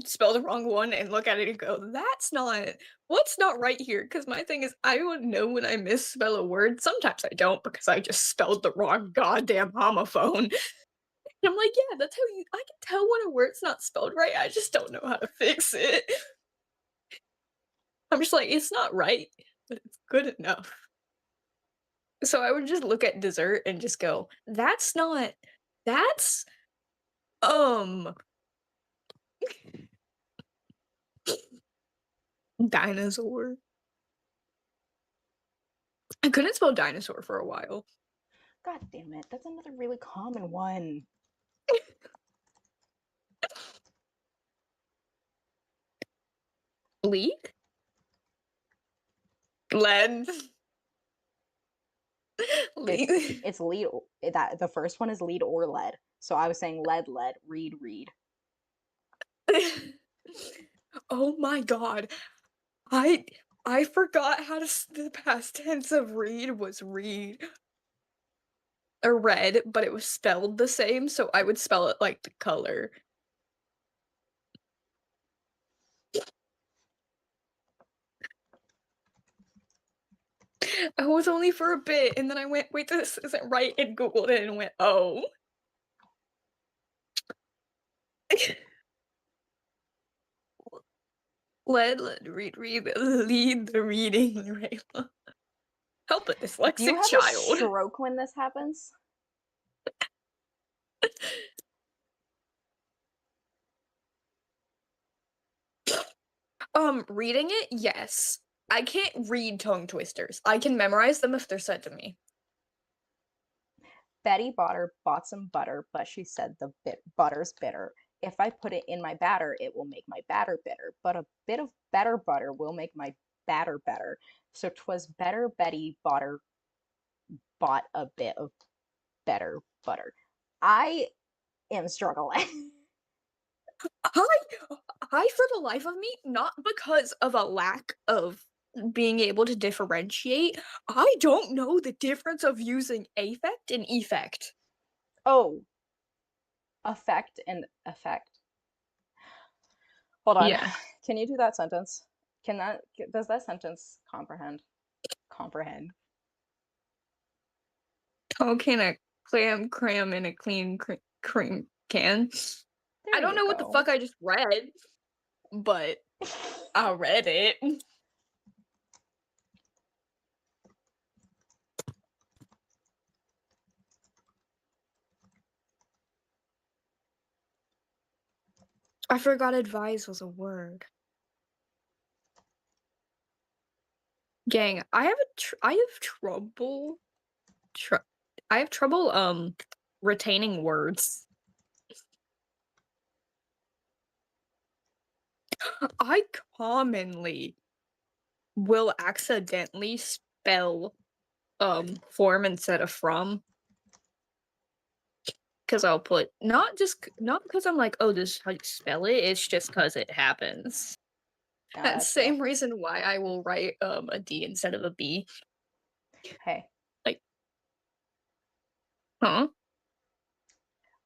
Speaker 2: spell the wrong one and look at it and go, "That's not what's not right here?" Because my thing is I would know when I misspell a word, sometimes I don't because I just spelled the wrong goddamn homophone. And I'm like, "Yeah, that's how you I can tell when a word's not spelled right, I just don't know how to fix it." I'm just like, "It's not right, but it's good enough." So I would just look at dessert and just go, "That's not that's, um, dinosaur." I couldn't spell dinosaur for a while.
Speaker 1: God damn it. That's another really common one.
Speaker 2: Lead? Lead.
Speaker 1: It's
Speaker 2: Lead.
Speaker 1: it's lead that the first one is lead or lead. So I was saying lead, read, read.
Speaker 2: Oh my god. I I forgot how to the past tense of read was read or red, but it was spelled the same, so I would spell it like the color. I was only for a bit, and then I went, "Wait, this isn't right," and Googled it and went, "Oh." Lead, read, lead the reading, Rayla. Help a
Speaker 1: Do you
Speaker 2: dyslexic
Speaker 1: have a
Speaker 2: child.
Speaker 1: stroke when this happens?
Speaker 2: Reading it, yes. I can't read tongue twisters. I can memorize them if they're said to me.
Speaker 1: Betty bought some butter, but she said the butter's bitter. If I put it in my batter, it will make my batter bitter. But a bit of better butter will make my batter better. So 'twas better Betty bought a bit of better butter. I am struggling.
Speaker 2: I I for the life of me, not because of a lack of being able to differentiate. I don't know the difference of using affect and effect.
Speaker 1: Oh, affect and effect. Hold on.
Speaker 2: Yeah.
Speaker 1: Can you do that sentence? Can that does that sentence comprehend? Comprehend.
Speaker 2: How can a clam cram in a clean cream can? I
Speaker 1: There
Speaker 2: don't
Speaker 1: you
Speaker 2: know what the
Speaker 1: go.
Speaker 2: fuck I just read, but I read it. I forgot advise was a word. Gang, I have trouble tr- I have trouble retaining words. I commonly will accidentally spell form instead of from because I'll put not because I'm like, oh, this is how you spell it. It's just because it happens. That
Speaker 1: Gotcha.
Speaker 2: same reason why I will write a D instead of a B.
Speaker 1: Hey,
Speaker 2: Like, huh?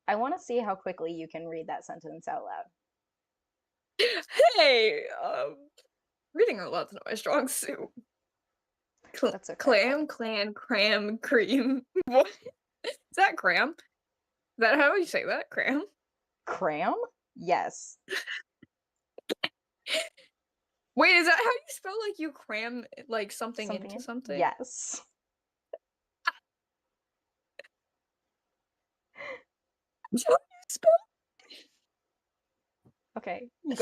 Speaker 1: I want to see how quickly you can read that sentence out loud.
Speaker 2: Hey, reading out loud's not my strong suit.
Speaker 1: That's okay.
Speaker 2: Clam, clan, cram, cream. What? Is that cram? Is that how you say that? Cram?
Speaker 1: Cram? Yes.
Speaker 2: Wait, is that how you spell like you cram like something
Speaker 1: Something
Speaker 2: into
Speaker 1: in?
Speaker 2: something?
Speaker 1: Yes.
Speaker 2: Is that how you spell?
Speaker 1: Okay, you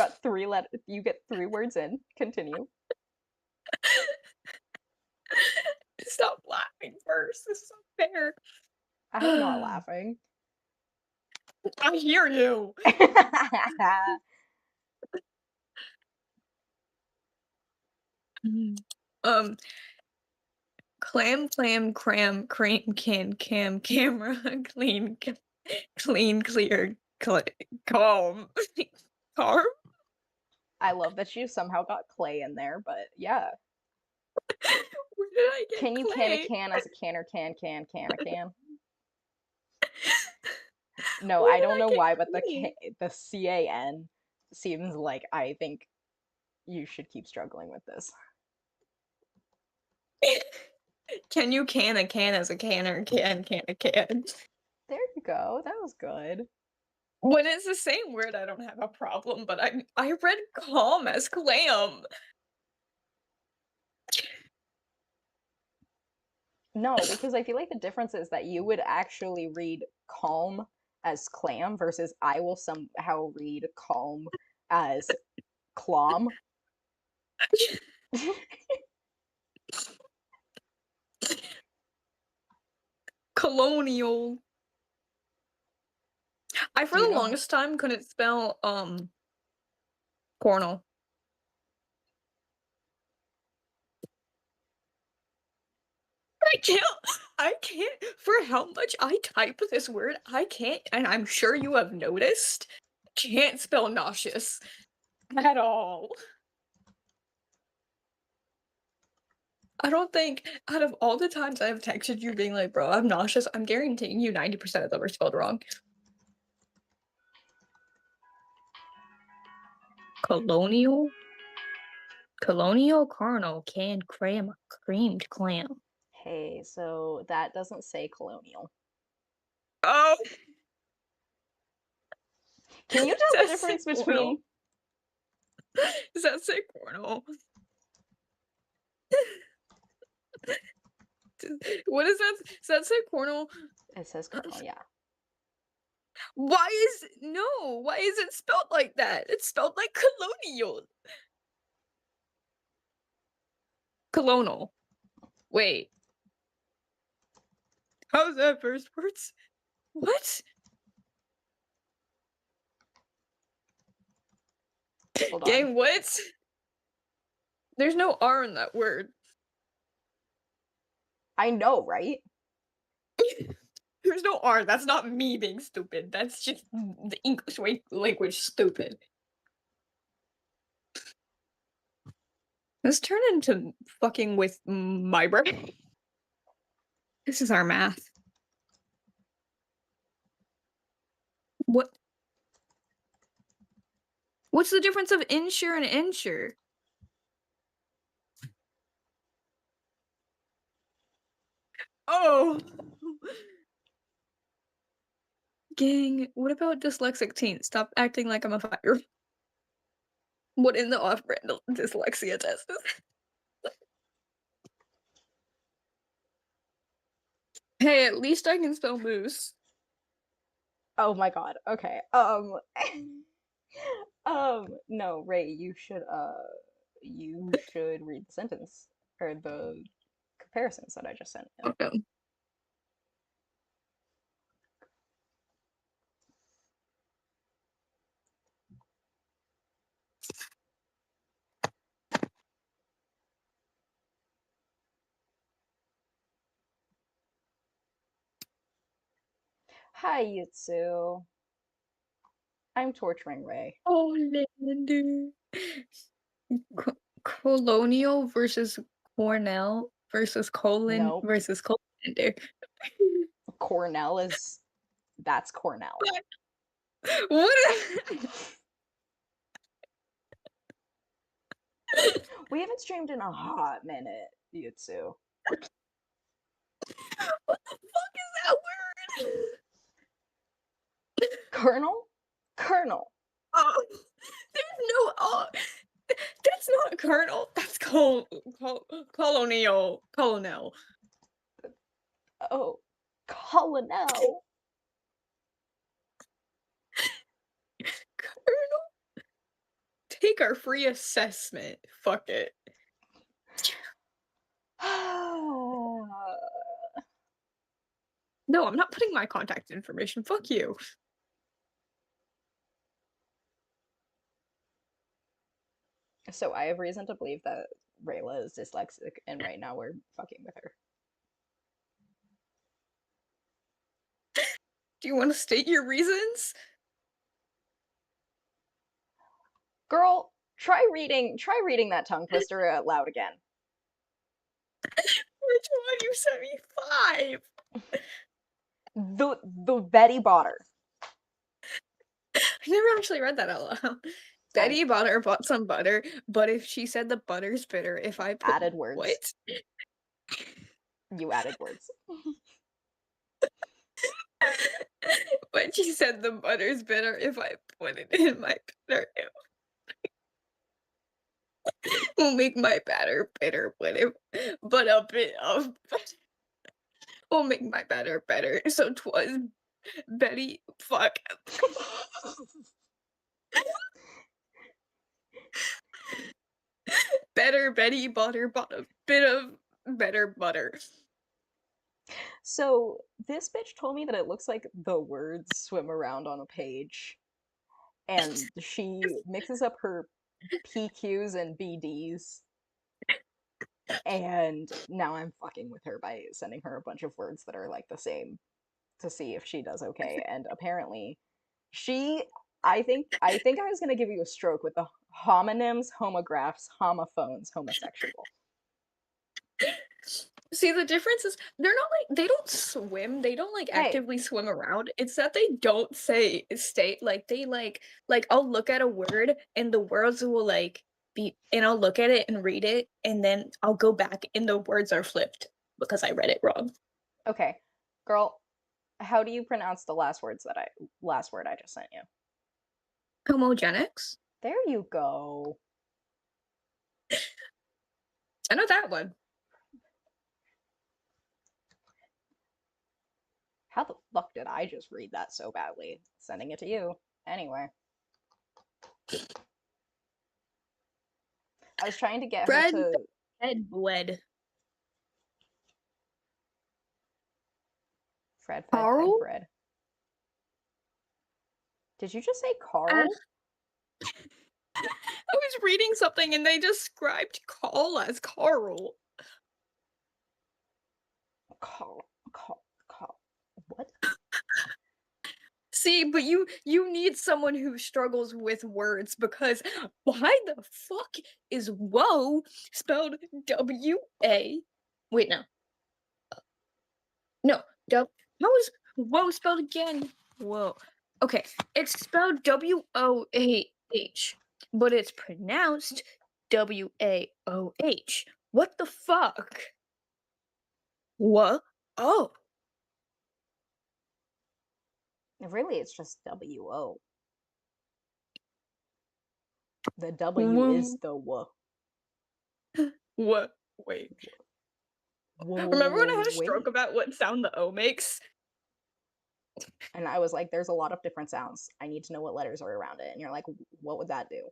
Speaker 1: get 3 words in. Continue.
Speaker 2: Stop laughing first. This is unfair.
Speaker 1: I'm not laughing.
Speaker 2: I hear you. Mm. Um, clam, cram, cream, camera, clean, clear, calm, calm.
Speaker 1: I love that you somehow got clay in there, but yeah.
Speaker 2: Where did I get
Speaker 1: Can you can a
Speaker 2: clay?
Speaker 1: can as a canner can a can? No,
Speaker 2: Where
Speaker 1: I
Speaker 2: did
Speaker 1: don't
Speaker 2: I
Speaker 1: know
Speaker 2: get
Speaker 1: why, but
Speaker 2: clay?
Speaker 1: the can seems like I think you should keep struggling with this.
Speaker 2: Can you can a can as a canner? Can a can.
Speaker 1: There you go. That was good.
Speaker 2: When it's the same word, I don't have a problem, but I read calm as clam.
Speaker 1: No, because I feel like the difference is that you would actually read calm as clam versus I will somehow read calm as clom.
Speaker 2: Colonial. I for
Speaker 1: Do you
Speaker 2: the
Speaker 1: know?
Speaker 2: longest time couldn't spell cornel. I can't I can't for how much I type this word, I can't, and I'm sure you have noticed, can't spell nauseous at all. I don't think out of all the times I've texted you being like, "Bro, I'm nauseous," I'm guaranteeing you 90% of them are spelled wrong. Colonial? Colonial caramel canned cram creamed clam.
Speaker 1: Hey, so that doesn't say colonial.
Speaker 2: Oh,
Speaker 1: Can you tell the
Speaker 2: that's sick
Speaker 1: difference
Speaker 2: cornel.
Speaker 1: between
Speaker 2: Is that sick cornel? What is that? Is that sick cornel?
Speaker 1: it says cornel, yeah.
Speaker 2: Why is it spelled like that? It's spelled like colonial. Colonel. Wait. How's that first words? What?
Speaker 1: Hold on.
Speaker 2: Gang, what? There's no R in that word.
Speaker 1: I know, right?
Speaker 2: There's no R. That's not me being stupid. That's just the English language stupid. This turned into fucking with my brain. This is our math. What what's the difference of insure and insure? Oh. Gang, what about dyslexic teen? Stop acting like I'm a 5-year-old. What in the off-brand dyslexia test is? Hey, at least I can spell moose.
Speaker 1: Oh my God. Okay. No, Ray, you should read the sentence or the comparisons that I just sent you.
Speaker 2: Okay.
Speaker 1: Hi, Yutsu. I'm torturing Ray.
Speaker 2: Oh, Lander. Colonial versus Cornell versus colon
Speaker 1: Nope.
Speaker 2: versus colander.
Speaker 1: Cornell that's Cornell.
Speaker 2: What?
Speaker 1: We haven't streamed in a hot minute, Yutsu.
Speaker 2: What the fuck is that word?
Speaker 1: Colonel? Colonel.
Speaker 2: Oh, there's no that's not colonel. That's colonial colonel.
Speaker 1: Oh, colonel.
Speaker 2: Colonel. Take our free assessment. Fuck it. No, I'm not putting my contact information. Fuck you.
Speaker 1: So I have reason to believe that Rayla is dyslexic, and right now we're fucking with her.
Speaker 2: Do you want to state your reasons?
Speaker 1: Girl, try reading that tongue twister out loud again.
Speaker 2: Which one? You sent me 5.
Speaker 1: The Betty Botter.
Speaker 2: I never actually read that out loud.
Speaker 1: I
Speaker 2: Betty Butter bought some butter, but if she said the butter's bitter, if I put
Speaker 1: added words.
Speaker 2: what?
Speaker 1: You added words.
Speaker 2: But she said the butter's bitter if I put it in my batter. It will make my batter bitter, but a bit of will make my batter better. So 'twas Betty fuck. Better Betty butter bought a bit of better butter.
Speaker 1: So this bitch told me that it looks like the words swim around on a page, and she mixes up her PQs and BDs, and now I'm fucking with her by sending her a bunch of words that are like the same to see if she does okay. And apparently, she, I think I was gonna give you a stroke with the homonyms, homographs, homophones, homosexual.
Speaker 2: See, the difference is they're not like they don't swim, they don't like
Speaker 1: Hey,
Speaker 2: actively swim around. It's that they don't say state like they like I'll look at a word and the words will like be and I'll look at it and read it and then I'll go back and the words are flipped because I read it wrong.
Speaker 1: okay, girl, how do you pronounce the last word I just sent you?
Speaker 2: Homogenics?
Speaker 1: There you go.
Speaker 2: I know that one.
Speaker 1: How the fuck did I just read that so badly? Sending it to you. Anyway, I was trying to get her
Speaker 2: Fred
Speaker 1: to
Speaker 2: Fed bled.
Speaker 1: Fred, Fed, Fed,
Speaker 2: Carl?
Speaker 1: Fred. Did you just say
Speaker 2: Ah,
Speaker 1: Carl?
Speaker 2: I was reading something and they described Carl as Carl.
Speaker 1: Carl, Carl, Carl. What?
Speaker 2: See, but you need someone who struggles with words because why the fuck is woe spelled W-A wait, no. No, how is woe spelled again? Whoa. Okay, it's spelled W-O-A-H, but it's pronounced W-A-O-H. What the fuck? What? Oh.
Speaker 1: Really, it's just W-O. The W is
Speaker 2: Woo.
Speaker 1: the W.
Speaker 2: What? Wait. Remember when I
Speaker 1: Whoa,
Speaker 2: had a stroke
Speaker 1: wait.
Speaker 2: about what sound the O makes?
Speaker 1: And I was like, there's a lot of different sounds. I need to know what letters are around it. And you're like, what would that do?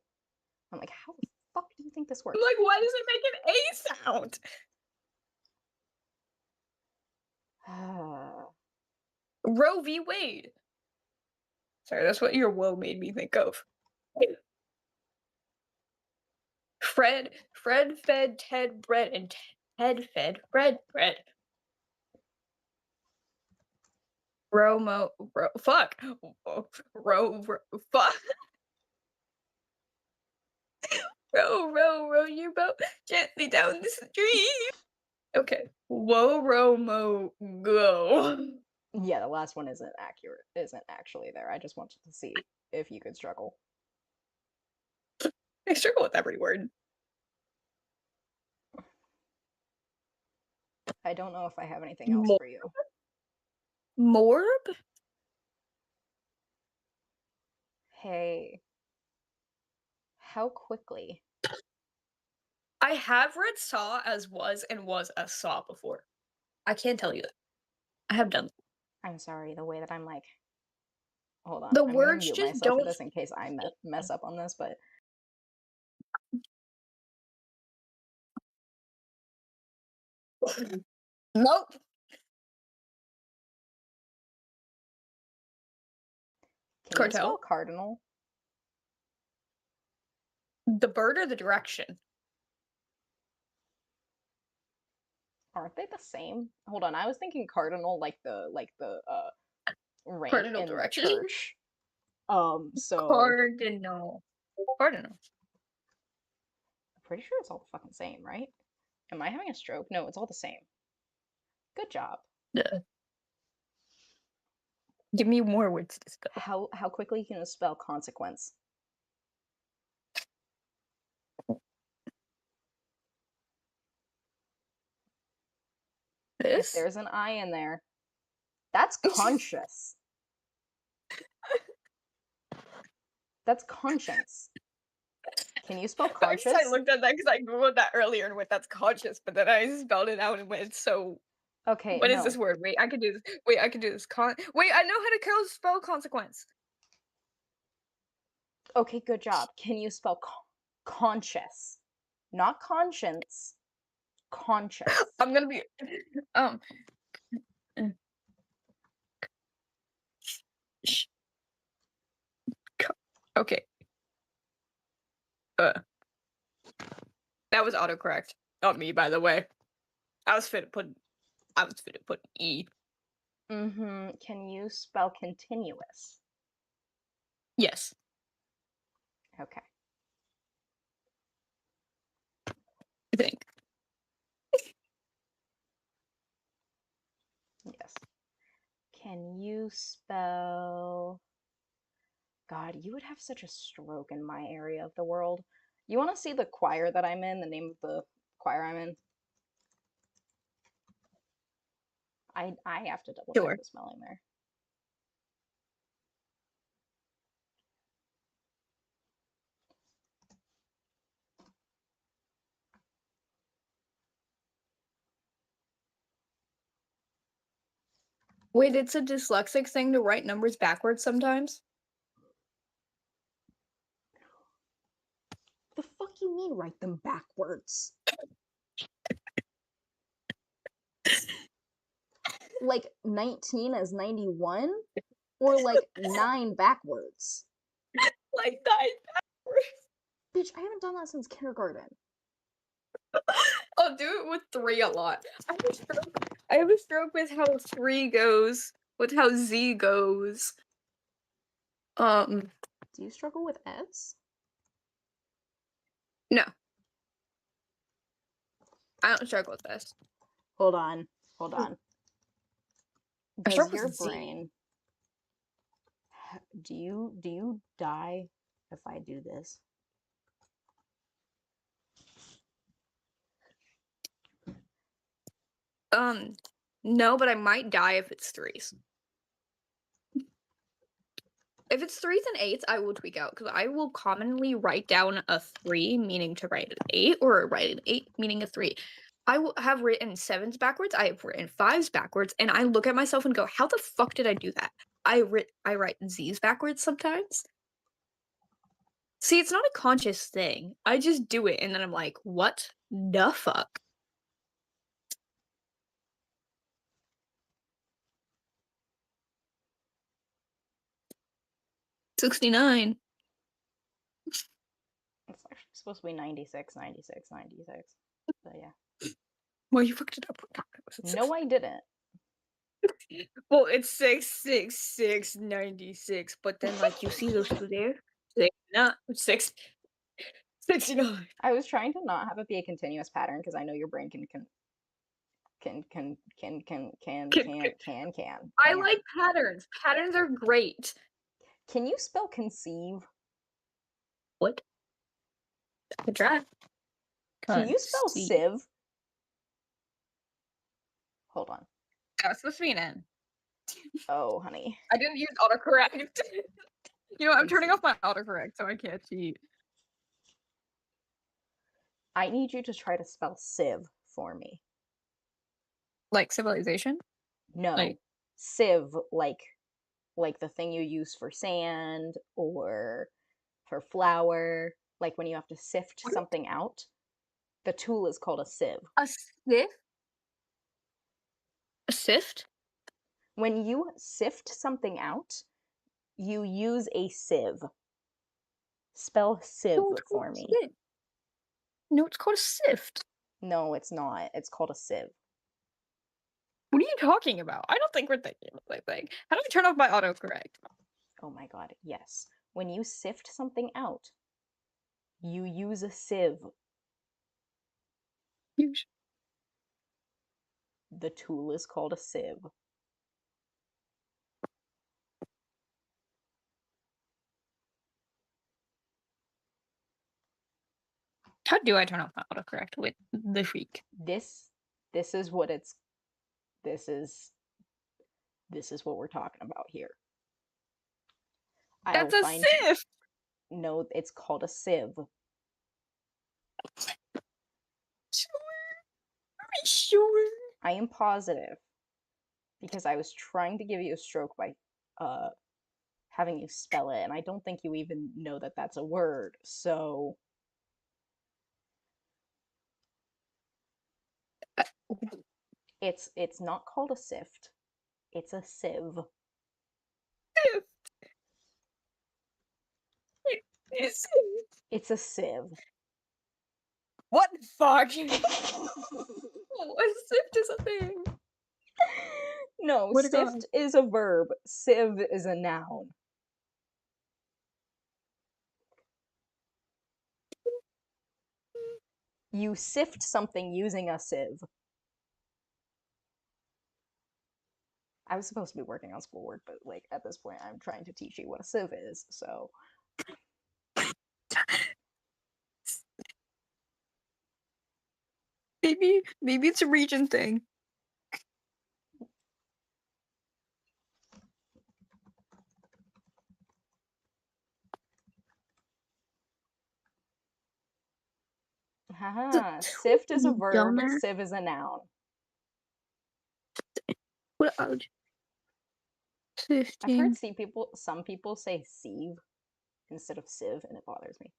Speaker 1: I'm like, how the fuck do you think this
Speaker 2: I'm
Speaker 1: works?
Speaker 2: like, why does it make an A sound? Roe v. Wade. Sorry, that's what your woe made me think of. Fred fed Ted bread, and Ted fed Fred bread. Fuck. Fuck. Row your boat gently down the stream. Okay. Whoa, Romo, go.
Speaker 1: Yeah, the last one isn't accurate, isn't actually there. I just wanted to see if you could struggle.
Speaker 2: I struggle with every word.
Speaker 1: I don't know if I have anything else
Speaker 2: Mor-
Speaker 1: for you.
Speaker 2: Morb?
Speaker 1: Hey, how quickly?
Speaker 2: I have read Saw as was and was as Saw before. I can tell you that. I have done.
Speaker 1: I'm sorry, the way that I'm like, hold on,
Speaker 2: The
Speaker 1: I'm gonna
Speaker 2: words
Speaker 1: mute
Speaker 2: just
Speaker 1: myself for
Speaker 2: don't.
Speaker 1: this in case I mess up on this, but
Speaker 2: Nope.
Speaker 1: can you spell
Speaker 2: Cartel.
Speaker 1: cardinal?
Speaker 2: The bird or the direction?
Speaker 1: Aren't they the same? Hold on, I was thinking cardinal like the rank
Speaker 2: Cardinal
Speaker 1: in the
Speaker 2: direction.
Speaker 1: church. So
Speaker 2: Cardinal. Cardinal.
Speaker 1: I'm pretty sure it's all the fucking same, right? Am I having a stroke? No, it's all the same. Good job.
Speaker 2: Yeah. Give me more words to spell.
Speaker 1: How quickly can you spell consequence? If
Speaker 2: This?
Speaker 1: there's an I in there, that's conscious. That's conscience. Can you spell
Speaker 2: I just I
Speaker 1: conscious?
Speaker 2: looked at that because I googled that earlier and went, "That's conscious," but then I spelled it out and went, "So
Speaker 1: Okay,
Speaker 2: what is this
Speaker 1: no.
Speaker 2: word? Wait, I can do this. Wait, I can do this. Wait, I know how to spell consequence.
Speaker 1: Okay, good job. Can you spell conscious? Not conscience, conscious.
Speaker 2: I'm gonna be um. mm, sh- Okay. Uh, that was autocorrect. Not me, by the way. I was fit to put. I was fit to put E.
Speaker 1: Mm-hmm. Can you spell continuous?
Speaker 2: Yes.
Speaker 1: Okay.
Speaker 2: I think.
Speaker 1: Yes. Can you spell... God, you would have such a stroke in my area of the world. You want to see the choir that I'm in, the name of the choir I'm in? I have to double check
Speaker 2: Sure.
Speaker 1: the spelling there.
Speaker 2: Wait, it's a dyslexic thing to write numbers backwards sometimes.
Speaker 1: The fuck you mean write them backwards? Like 19 as 91? Or like 9 backwards?
Speaker 2: Like that.
Speaker 1: Bitch, I haven't done that since kindergarten.
Speaker 2: I'll do it with 3 a lot. I have a stroke with how 3 goes, with how Z goes. Um,
Speaker 1: Do you struggle with S?
Speaker 2: no, I don't struggle with this.
Speaker 1: Hold on. Hold on.
Speaker 2: I
Speaker 1: Does
Speaker 2: struggle
Speaker 1: your
Speaker 2: with Z.
Speaker 1: brain do you die if I do this?
Speaker 2: Um, no, but I might die if it's threes. If it's threes and eights, I will tweak out because I will commonly write down a three, meaning to write an eight, or write an eight, meaning a three. I will have written sevens backwards. I have written fives backwards, and I look at myself and go, "How the fuck did I do that?" I write Z's backwards sometimes. See, it's not a conscious thing. I just do it, and then I'm like, "What the fuck?" 69.
Speaker 1: It's actually supposed to be 96, 96, 96. But yeah.
Speaker 2: Well, you fucked it up.
Speaker 1: No, I didn't.
Speaker 2: Well, it's 66696, but then like you see those two there, six, not six, 69.
Speaker 1: I was trying to not have it be a continuous pattern because I know your brain
Speaker 2: I
Speaker 1: can.
Speaker 2: like patterns. Patterns are great.
Speaker 1: Can you spell conceive?
Speaker 2: What? Good try.
Speaker 1: Can you spell
Speaker 2: Conceive.
Speaker 1: sieve? Hold on.
Speaker 2: That was supposed to be an N.
Speaker 1: Oh, honey.
Speaker 2: I didn't use autocorrect. I'm turning
Speaker 1: Conceive.
Speaker 2: off my autocorrect, so I can't cheat.
Speaker 1: I need you to try to spell sieve for me.
Speaker 2: Like civilization?
Speaker 1: No,
Speaker 2: Like,
Speaker 1: sieve like the thing you use for sand or for flour, like when you have to sift
Speaker 2: what?
Speaker 1: something out. The tool is called a sieve.
Speaker 2: A sift? A sift?
Speaker 1: When you sift something out, you use a sieve. Spell sieve
Speaker 2: No, it's called
Speaker 1: for
Speaker 2: a
Speaker 1: me.
Speaker 2: sift. No, it's called a sift.
Speaker 1: No, it's not. It's called a sieve.
Speaker 2: What are you talking about? I don't think we're thinking the same thing. How do I turn off my autocorrect?
Speaker 1: Oh my god, yes. When you sift something out, you use a sieve.
Speaker 2: Use-
Speaker 1: The tool is called a sieve.
Speaker 2: How do I turn off my autocorrect with the freak?
Speaker 1: This this is what it's this is this is what we're talking about here. I'll
Speaker 2: That's a
Speaker 1: find you.
Speaker 2: sift.
Speaker 1: No, it's called a sieve.
Speaker 2: Sure. Are you sure?
Speaker 1: I am positive because I was trying to give you a stroke by uh having you spell it, and I don't think you even know that that's a word. So it's not called a sift. It's a sieve.
Speaker 2: Sift. It's
Speaker 1: It's a sieve.
Speaker 2: what the fuck? Oh, a sift is a thing.
Speaker 1: No,
Speaker 2: What a god.
Speaker 1: sift is a verb. Sieve is a noun. You sift something using a sieve. I was supposed to be working on schoolwork, but like at this point, I'm trying to teach you what a sieve is. So
Speaker 2: Maybe it's a region thing.
Speaker 1: haha, sift is a
Speaker 2: You
Speaker 1: verb,
Speaker 2: dumbass.
Speaker 1: sieve is a noun.
Speaker 2: What
Speaker 1: I've heard
Speaker 2: 15.
Speaker 1: some people say sieve instead of sieve, and it bothers me.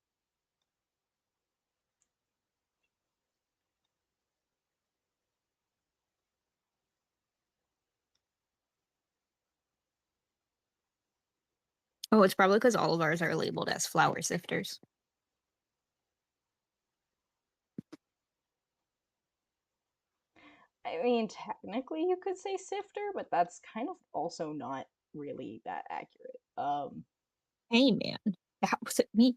Speaker 2: Oh, it's probably because all of ours are labeled as flour sifters.
Speaker 1: I mean, technically you could say sifter, but that's kind of also not really that accurate.
Speaker 2: Hey, man, that was it me.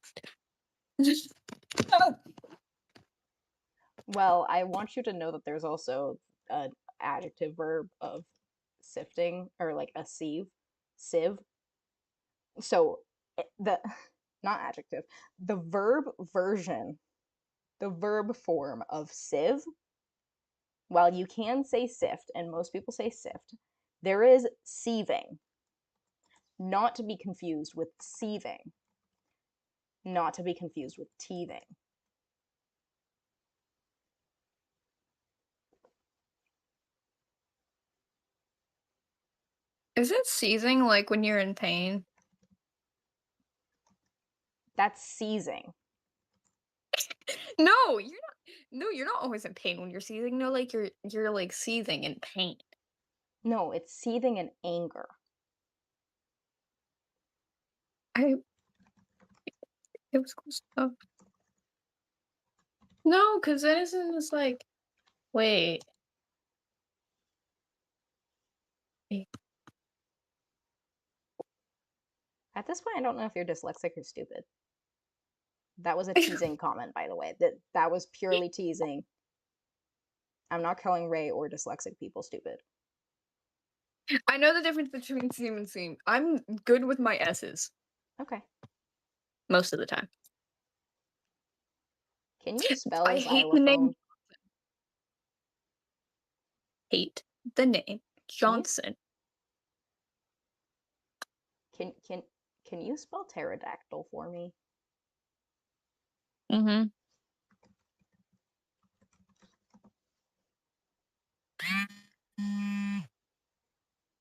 Speaker 2: Oh,
Speaker 1: Well, I want you to know that there's also an adjective verb of sifting or like a sieve. So the not adjective, the verb version, the verb form of sieve, while you can say sift and most people say sift, there is sieving, not to be confused with sieving, not to be confused with teething.
Speaker 2: is it seizing like when you're in pain?
Speaker 1: That's seizing.
Speaker 2: No, you're not. No, you're not always in pain when you're seizing. No, like you're like seizing in pain.
Speaker 1: No, it's seething in anger.
Speaker 2: I it was close enough. No, because innocent is like, wait, wait.
Speaker 1: At this point, I don't know if you're dyslexic or stupid. That was a teasing comment, by the way. That was purely teasing. I'm not calling Ray or dyslexic people stupid.
Speaker 2: I know the difference between seam and seam. I'm good with my S's
Speaker 1: Okay.
Speaker 2: most of the time.
Speaker 1: Can you spell
Speaker 2: I hate the name.
Speaker 1: xylophone?
Speaker 2: Hate the name
Speaker 1: Can you
Speaker 2: Johnson.
Speaker 1: can can can you spell pterodactyl for me?
Speaker 2: Mm-hmm.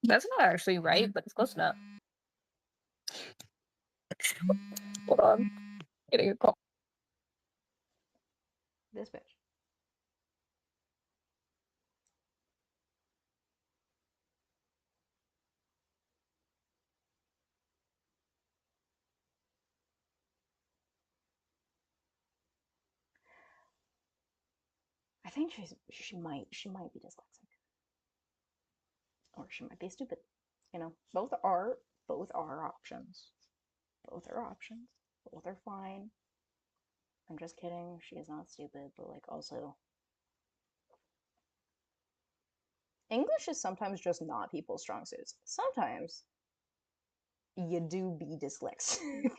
Speaker 2: That's not actually right, but it's close enough. Hold on, getting a call.
Speaker 1: This bitch. I think she might be dyslexic or she might be stupid. Both are options. Both are options. Both are fine. I'm just kidding. She is not stupid, but like also English is sometimes just not people's strong suits. Sometimes you do be dyslexic.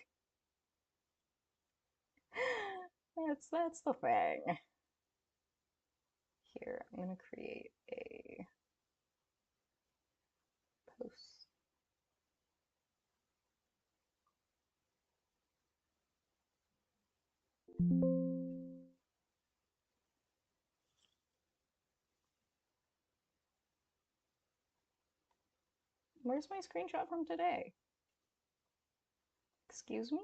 Speaker 1: That's the thing. Here, I'm gonna create a post. Where's my screenshot from today? Excuse me?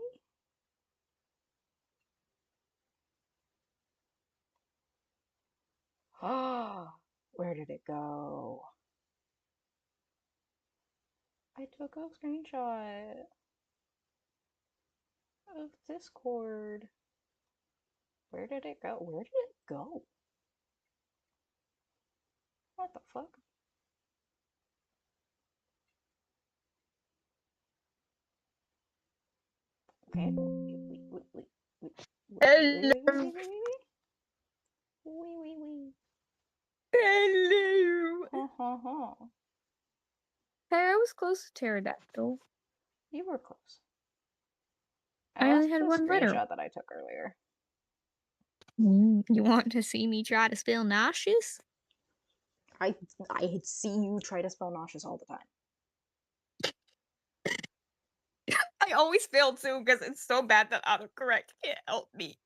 Speaker 1: Ah, where did it go? I took a screenshot of Discord. Where did it go? Where did it go? What the fuck? Okay. Wait, wait, wait, wait, wait, wait, wait, wait, wait,
Speaker 2: Hello,
Speaker 1: wait, wait, wait. Wee wee wee.
Speaker 2: hello.
Speaker 1: Ha ha ha.
Speaker 2: Hey, I was close to pterodactyl.
Speaker 1: You were close. I
Speaker 2: I only
Speaker 1: lost
Speaker 2: had
Speaker 1: the
Speaker 2: one letter.
Speaker 1: screenshot that I took earlier.
Speaker 2: You want to see me try to spell nauseous?
Speaker 1: I I see you try to spell nauseous all the time.
Speaker 2: I always fail too because it's so bad that autocorrect can't help me.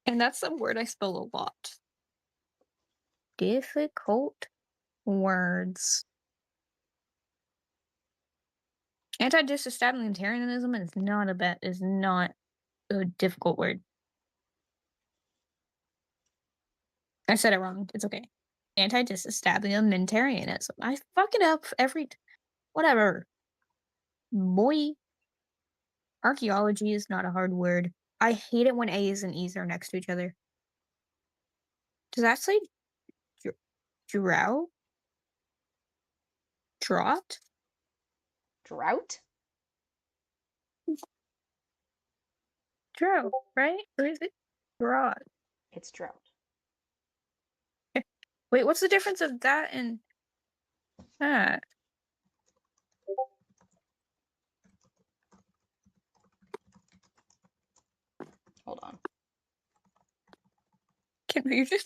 Speaker 2: And that's a word I spell a lot. Difficult words. Anti-disestablishmentarianism is not a difficult word. I said it wrong. It's okay. Anti-disestablishmentarianism. I fuck it up whatever. Boy, archaeology is not a hard word. I hate it when A's and E's are next to each other. Does that say drow? Drought?
Speaker 1: Drought?
Speaker 2: Drought, right? Or is it drought?
Speaker 1: It's drought.
Speaker 2: Wait, what's the difference of that and that?
Speaker 1: Hold on.
Speaker 2: Confusion?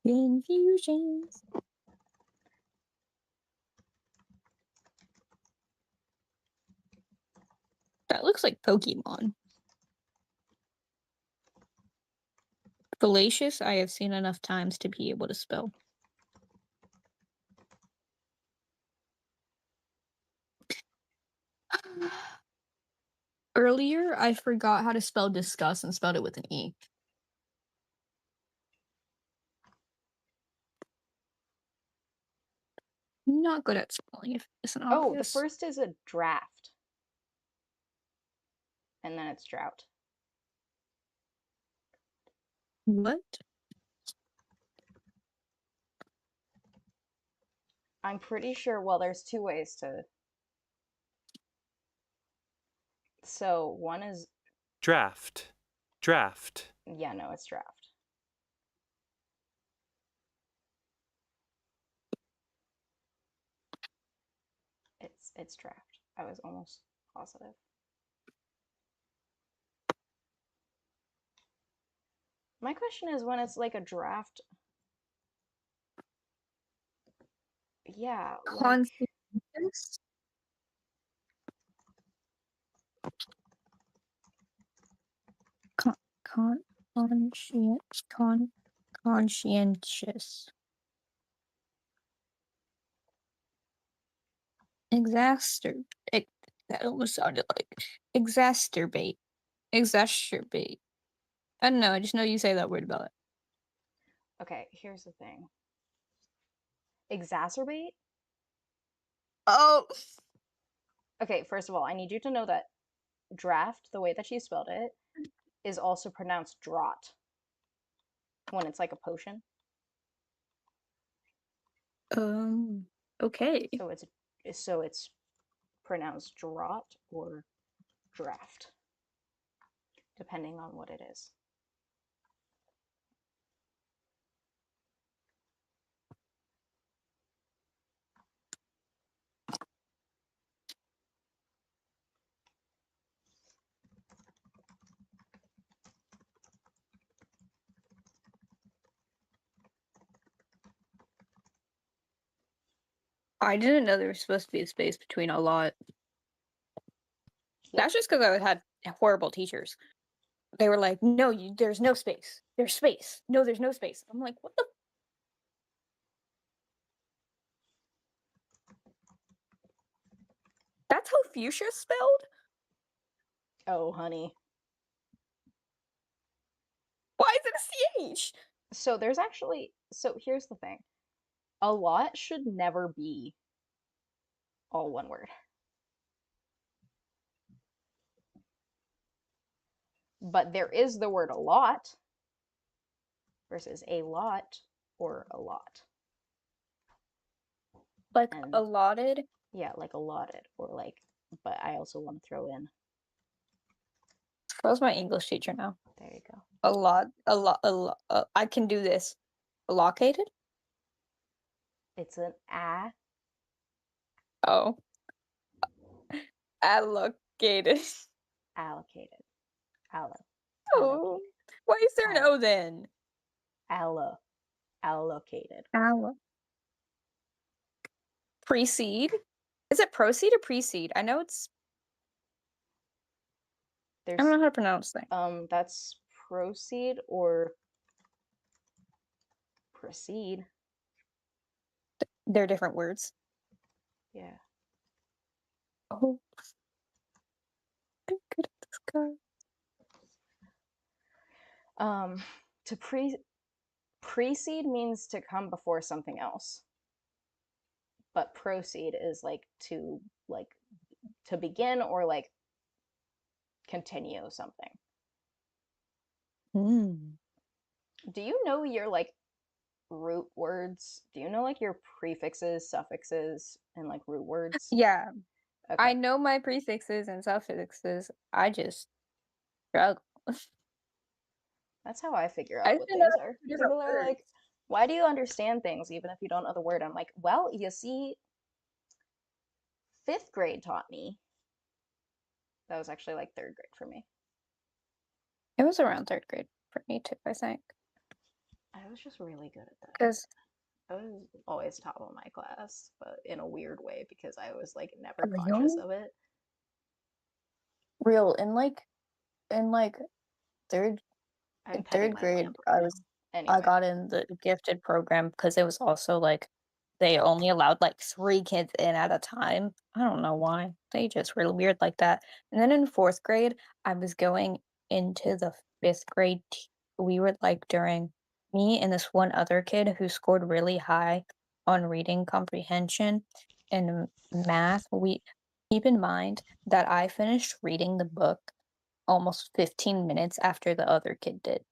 Speaker 2: Confusions. That looks like Pokemon. Fallacious, I have seen enough times to be able to spell. Earlier, I forgot how to spell disgust and spelled it with an E. Not good at spelling if it isn't
Speaker 1: Oh, the
Speaker 2: obvious.
Speaker 1: first is a draft, and then it's drought.
Speaker 2: What?
Speaker 1: I'm pretty sure, well, there's two ways to. So one is,
Speaker 3: Draft. Draft.
Speaker 1: yeah, no, it's draft. It's draft. I was almost positive. My question is when it's like a draft. Yeah, like
Speaker 2: Conscientious? Con, conscientious. Exacerbate. That almost sounded like exacerbate. Exacerbate. I don't know. I just know you say that word about it.
Speaker 1: okay, here's the thing. Exacerbate?
Speaker 2: Oh,
Speaker 1: Okay, first of all, I need you to know that draft, the way that she spelled it, is also pronounced draught when it's like a potion.
Speaker 2: um. Okay.
Speaker 1: So it's pronounced draught or draft, depending on what it is.
Speaker 2: I didn't know there was supposed to be a space between a lot.
Speaker 1: Yep.
Speaker 2: That's just because I had horrible teachers. They were like, "No, there's no space. There's space. No, there's no space." I'm like, "What the?" That's how fuchsia spelled?
Speaker 1: Oh, honey.
Speaker 2: Why is it a ch?
Speaker 1: So there's actually, so here's the thing. A lot should never be all one word. But there is the word a lot versus a lot or a lot.
Speaker 2: Like
Speaker 1: And
Speaker 2: allotted.
Speaker 1: yeah, like allotted or like, but I also want to throw in,
Speaker 2: That was my English teacher now.
Speaker 1: there you go.
Speaker 2: I can do this. Allocated?
Speaker 1: It's an a,
Speaker 2: Oh, allocated.
Speaker 1: allocated, allo,
Speaker 2: Oh,
Speaker 1: allocated,
Speaker 2: why is there an
Speaker 1: allo,
Speaker 2: O then?
Speaker 1: allo, allocated.
Speaker 2: Allo. Precede? Is it proceed or precede? I know it's. I don't
Speaker 1: There's
Speaker 2: know how to pronounce things.
Speaker 1: that's proceed or proceed.
Speaker 2: They're different words.
Speaker 1: Yeah.
Speaker 2: Oh, I'm good at this guy.
Speaker 1: Um, to precede means to come before something else, but proceed is like to begin or like continue something.
Speaker 2: Hmm.
Speaker 1: Do you know your like root words? Do you know like your prefixes, suffixes, and like root words?
Speaker 2: Yeah,
Speaker 1: Okay.
Speaker 2: I know my prefixes and suffixes. I just struggle.
Speaker 1: That's how I figure
Speaker 2: I
Speaker 1: out what
Speaker 2: didn't know
Speaker 1: things
Speaker 2: there
Speaker 1: are.
Speaker 2: were 2 different
Speaker 1: People are
Speaker 2: words.
Speaker 1: like, why do you understand things even if you don't know the word? I'm like, well, you see, fifth grade taught me. That was actually like third grade for me.
Speaker 2: It was around 3rd grade for me too, I think.
Speaker 1: I was just really good at that shit.
Speaker 2: Because
Speaker 1: I was always top of my class, but in a weird way because I was like never conscious
Speaker 2: real,
Speaker 1: of it.
Speaker 2: real in 3rd
Speaker 1: I'm
Speaker 2: in
Speaker 1: petting
Speaker 2: 3rd
Speaker 1: my lamp
Speaker 2: grade,
Speaker 1: right now.
Speaker 2: I
Speaker 1: Anyway,
Speaker 2: got in the gifted program because it was also, like, they only allowed, like, 3 kids in at a time. I don't know why. They just were weird like that. And then in 4th grade, I was going into the 5th grade t we were, like, during me and this one other kid who scored really high on reading comprehension and math, we keep in mind that I finished reading the book almost 15 minutes after the other kid did.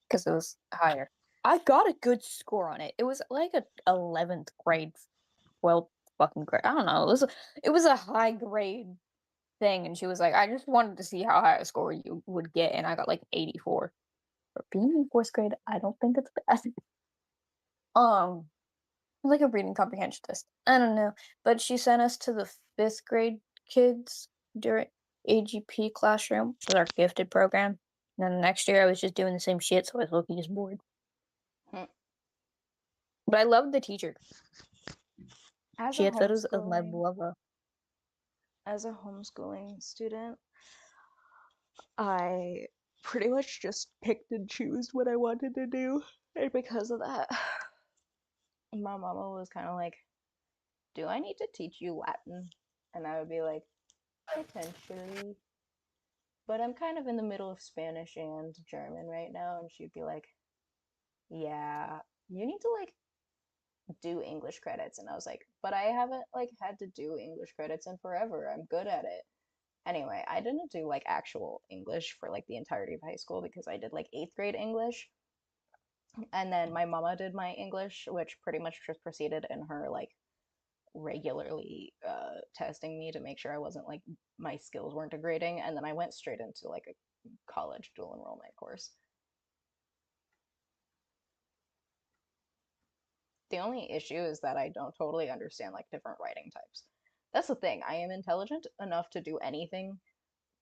Speaker 2: 'Cause it was higher. I got a good score on it. It was like a 11th grade, 12th fucking grade. I don't know. It was a high grade thing, and she was like, "I just wanted to see how high a score you would get," and I got like 84. For being in 4th grade, I don't think it's bad. Um, like a reading comprehension test. I don't know, but she sent us to the 5th grade kids during AGP classroom, which is our gifted program. And then the next year, I was just doing the same shit, so I was low-key just bored.
Speaker 1: hmm.
Speaker 2: But I loved the teacher.
Speaker 1: as a
Speaker 2: She had photos of my
Speaker 1: homeschooling
Speaker 2: brother.
Speaker 1: as a homeschooling student, I pretty much just picked and choose what I wanted to do. And because of that, my mama was kind of like, do I need to teach you Latin? And I would be like, potentially. But I'm kind of in the middle of Spanish and German right now. And she'd be like, yeah, you need to like do English credits. And I was like, but I haven't like had to do English credits in forever. I'm good at it. Anyway, I didn't do like actual English for like the entirety of high school because I did like eighth grade English. And then my mama did my English, which pretty much just proceeded in her like regularly testing me to make sure I wasn't like my skills weren't degrading, and then I went straight into like a college dual enrollment course. The only issue is that I don't totally understand like different writing types. That's the thing. I am intelligent enough to do anything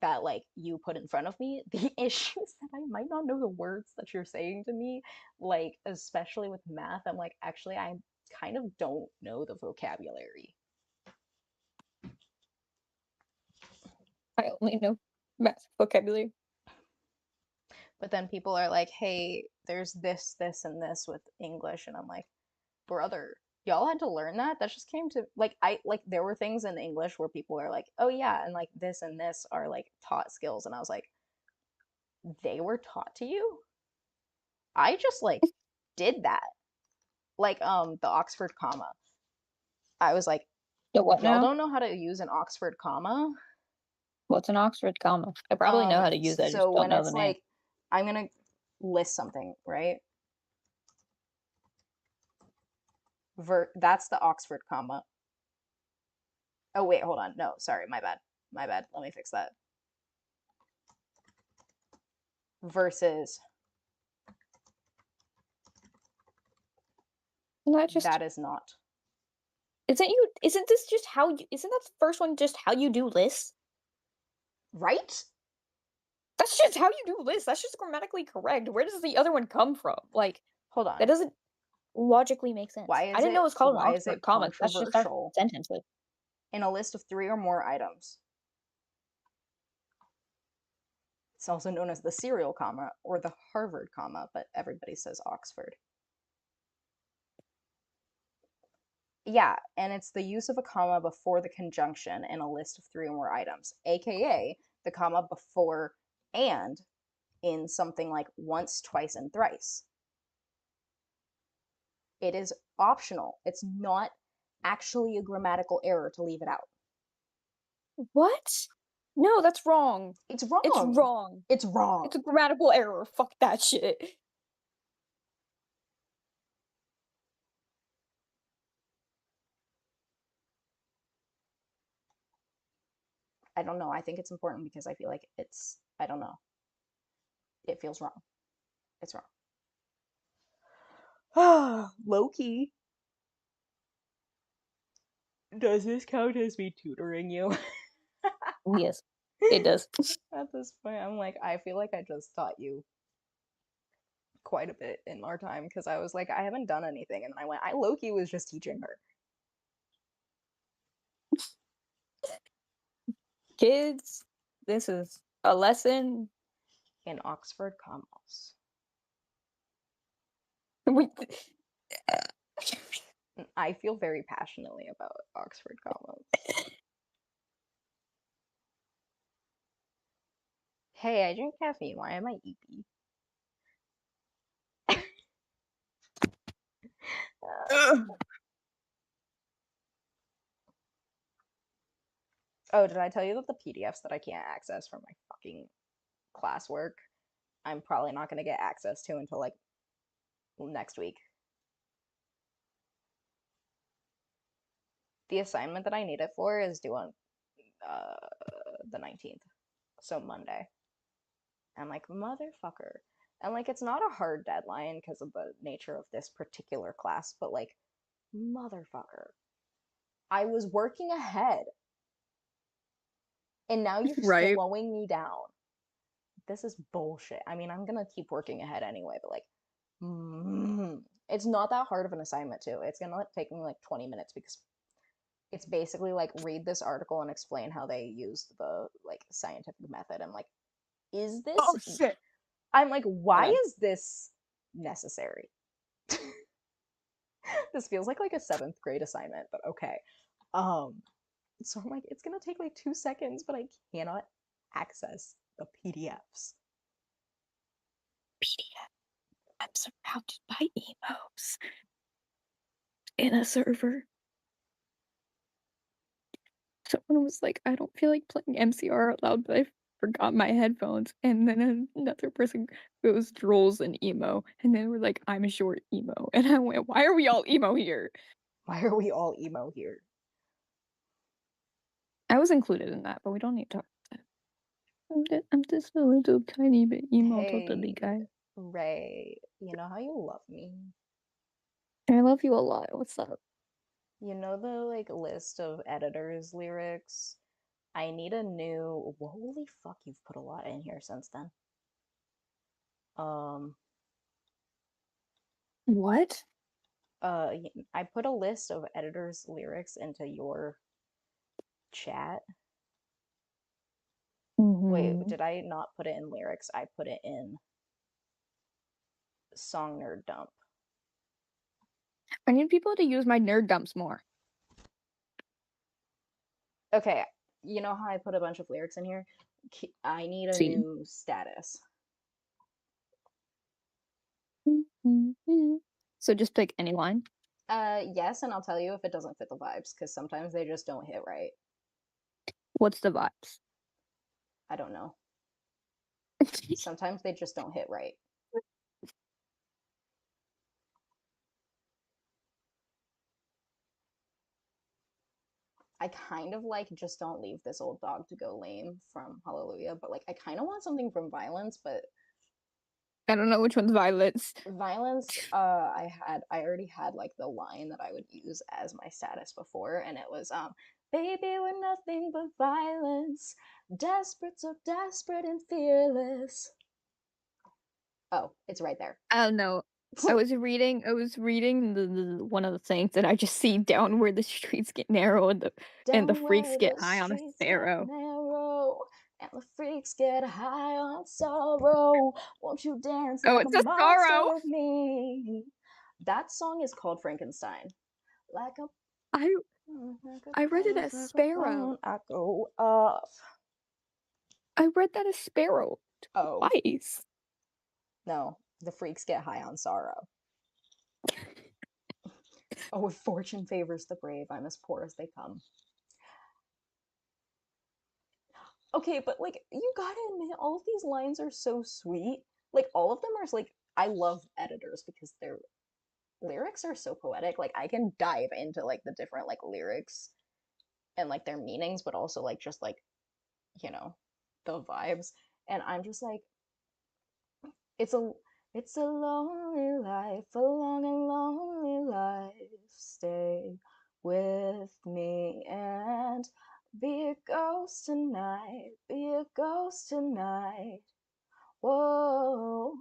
Speaker 1: that like you put in front of me. The issue is that I might not know the words that you're saying to me, like especially with math. I'm like, actually, I kind of don't know the vocabulary.
Speaker 2: I only know math vocabulary.
Speaker 1: But then people are like, hey, there's this, this, and this with English. And I'm like, brother, y'all had to learn that? That just came to like, I like, there were things in English where people are like, oh yeah, and like this and this are like taught skills. And I was like, they were taught to you? I just like did that. Like, the Oxford comma. I was like,
Speaker 2: The what
Speaker 1: y'all
Speaker 2: now?
Speaker 1: don't know how to use an Oxford comma?
Speaker 2: What's an Oxford comma? I probably know how to use it, I just
Speaker 1: So
Speaker 2: don't
Speaker 1: when
Speaker 2: know the
Speaker 1: it's
Speaker 2: name.
Speaker 1: like, I'm gonna list something, right? That's the Oxford comma. Oh wait, hold on. No, sorry, my bad. My bad. Let me fix that. Versus
Speaker 2: Isn't that just
Speaker 1: that is not.
Speaker 2: isn't this just how you isn't that the first one just how you do lists?
Speaker 1: Right?
Speaker 2: That's just how you do lists. That's just grammatically correct. Where does the other one come from? Like,
Speaker 1: Hold
Speaker 2: that
Speaker 1: on.
Speaker 2: doesn't logically make sense. I didn't know it was called an
Speaker 1: Why is it
Speaker 2: Oxford comma. That's just our
Speaker 1: controversial
Speaker 2: sentence.
Speaker 1: in a list of three or more items? It's also known as the serial comma or the Harvard comma, but everybody says Oxford. Yeah, and it's the use of a comma before the conjunction in a list of three or more items, aka the comma before and in something like once, twice, and thrice. It is optional. It's not actually a grammatical error to leave it out.
Speaker 2: What? No, that's wrong.
Speaker 1: It's
Speaker 2: It's
Speaker 1: wrong.
Speaker 2: wrong.
Speaker 1: It's
Speaker 2: It's
Speaker 1: wrong.
Speaker 2: a grammatical error. Fuck that shit.
Speaker 1: I don't know. I think it's important because I feel like it's, I don't know. It feels wrong. It's wrong. Low key. Does this count as me tutoring you?
Speaker 2: Yes, it does.
Speaker 1: At this point, I'm like, I feel like I just taught you quite a bit in our time because I was like, I haven't done anything. And I went, I low key was just teaching her.
Speaker 2: Kids, this is a lesson.
Speaker 1: In Oxford Commerce.
Speaker 2: We,
Speaker 1: I feel very passionately about Oxford Commerce. Hey, I drink caffeine. Why am I eepy? Oh, did I tell you that the PDFs that I can't access from my fucking classwork, I'm probably not going to get access to until like next week? The assignment that I need it for is due on uh, the 19th, so Monday. I'm like, motherfucker. And like, it's not a hard deadline because of the nature of this particular class, but like, motherfucker. I was working ahead and now you're
Speaker 2: right.
Speaker 1: slowing me down. This is bullshit. I mean, I'm gonna keep working ahead anyway, but like, it's not that hard of an assignment too. It's gonna take me like 20 minutes because it's basically like read this article and explain how they used the like scientific method. I'm like, is this?
Speaker 2: Oh shit.
Speaker 1: I'm like, why
Speaker 2: Okay.
Speaker 1: is this necessary? This feels like a seventh grade assignment, but okay. Um, so I'm like, it's gonna take like 2 seconds, but I cannot access the PDFs.
Speaker 2: PDF. I'm surrounded by emos in a server. Someone was like, I don't feel like playing MCR out loud, but I forgot my headphones. And then another person goes drools and emo. And then we're like, I'm a short emo. And I went, why are we all emo here?
Speaker 1: Why are we all emo here?
Speaker 2: I was included in that, but we don't need to talk about that. I'm just a little tiny bit emo totally
Speaker 1: Hey,
Speaker 2: guy.
Speaker 1: Ray, you know how you love me?
Speaker 2: I love you a lot. What's up?
Speaker 1: You know the like list of editors' lyrics? I need a new. Holy fuck, you've put a lot in here since then. Um,
Speaker 2: What?
Speaker 1: I put a list of editors' lyrics into your chat. Wait,
Speaker 2: Mm-hmm.
Speaker 1: did I not put it in lyrics? I put it in song nerd dump.
Speaker 2: I need people to use my nerd dumps more.
Speaker 1: Okay, you know how I put a bunch of lyrics in here? I need a
Speaker 2: See.
Speaker 1: new status.
Speaker 2: So just pick any line.
Speaker 1: Yes, and I'll tell you if it doesn't fit the vibes, because sometimes they just don't hit right.
Speaker 2: What's the vibes?
Speaker 1: I don't know. Sometimes they just don't hit right. I kind of like just don't leave this old dog to go lame from Hallelujah, but like I kind of want something from Violence, but
Speaker 2: I don't know which one's violence.
Speaker 1: Violence, I already had like the line that I would use as my status before, and it was baby we're nothing but violence, desperate, so desperate and fearless. Oh, it's right there.
Speaker 2: I don't know. I was reading the one of the things and I just see down where the streets get narrow and the
Speaker 1: Down
Speaker 2: freaks
Speaker 1: where
Speaker 2: get
Speaker 1: the
Speaker 2: high on a
Speaker 1: streets get
Speaker 2: sparrow.
Speaker 1: narrow and the freaks get high on sorrow. Won't you dance
Speaker 2: Oh,
Speaker 1: like a
Speaker 2: it's a
Speaker 1: monster
Speaker 2: sorrow.
Speaker 1: with me? That song is called Frankenstein. Like a
Speaker 2: I
Speaker 1: like a
Speaker 2: I read it
Speaker 1: button,
Speaker 2: as
Speaker 1: like a
Speaker 2: sparrow.
Speaker 1: phone, I go off.
Speaker 2: I read that as sparrow
Speaker 1: Oh
Speaker 2: twice.
Speaker 1: no, the freaks get high on sorrow. Oh, if fortune favors the brave, I'm as poor as they come. Okay, but like you gotta admit, all of these lines are so sweet. Like all of them are like I love editors because their lyrics are so poetic. Like I can dive into like the different like lyrics and like their meanings, but also like just like you know, the vibes. And I'm just like, it's a it's a lonely life, a long and lonely life. Stay with me and be a ghost tonight, be a ghost tonight. Whoa,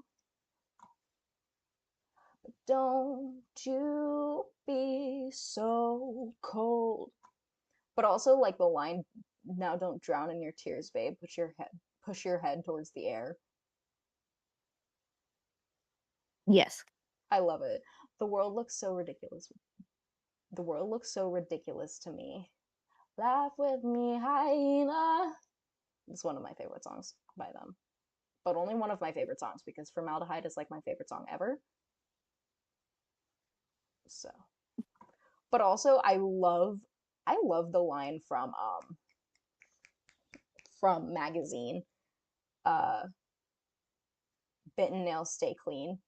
Speaker 1: don't you be so cold. But also like the line, now don't drown in your tears, babe. Push your head towards the air.
Speaker 2: Yes.
Speaker 1: I love it. The world looks so ridiculous. The world looks so ridiculous to me. Laugh with me, hyena. It's one of my favorite songs by them. But only one of my favorite songs because Formaldehyde is like my favorite song ever. So, but also I love the line from Magazine, uh bitten nails stay clean.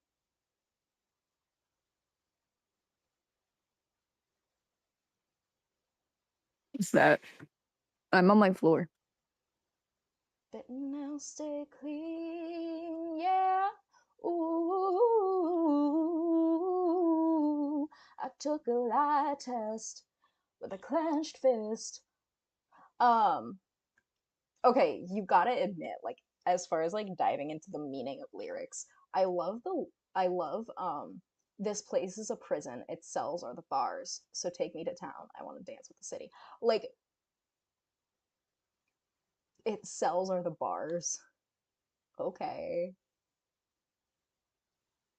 Speaker 2: What's that? I'm on my floor.
Speaker 1: Bitten nails stay clean, yeah. Ooh, I took a lie test with a clenched fist. Um, okay, you gotta admit, like, as far as like diving into the meaning of lyrics, I love this place is a prison, its cells are the bars, so take me to town, I want to dance with the city. Like, its cells are the bars. Okay.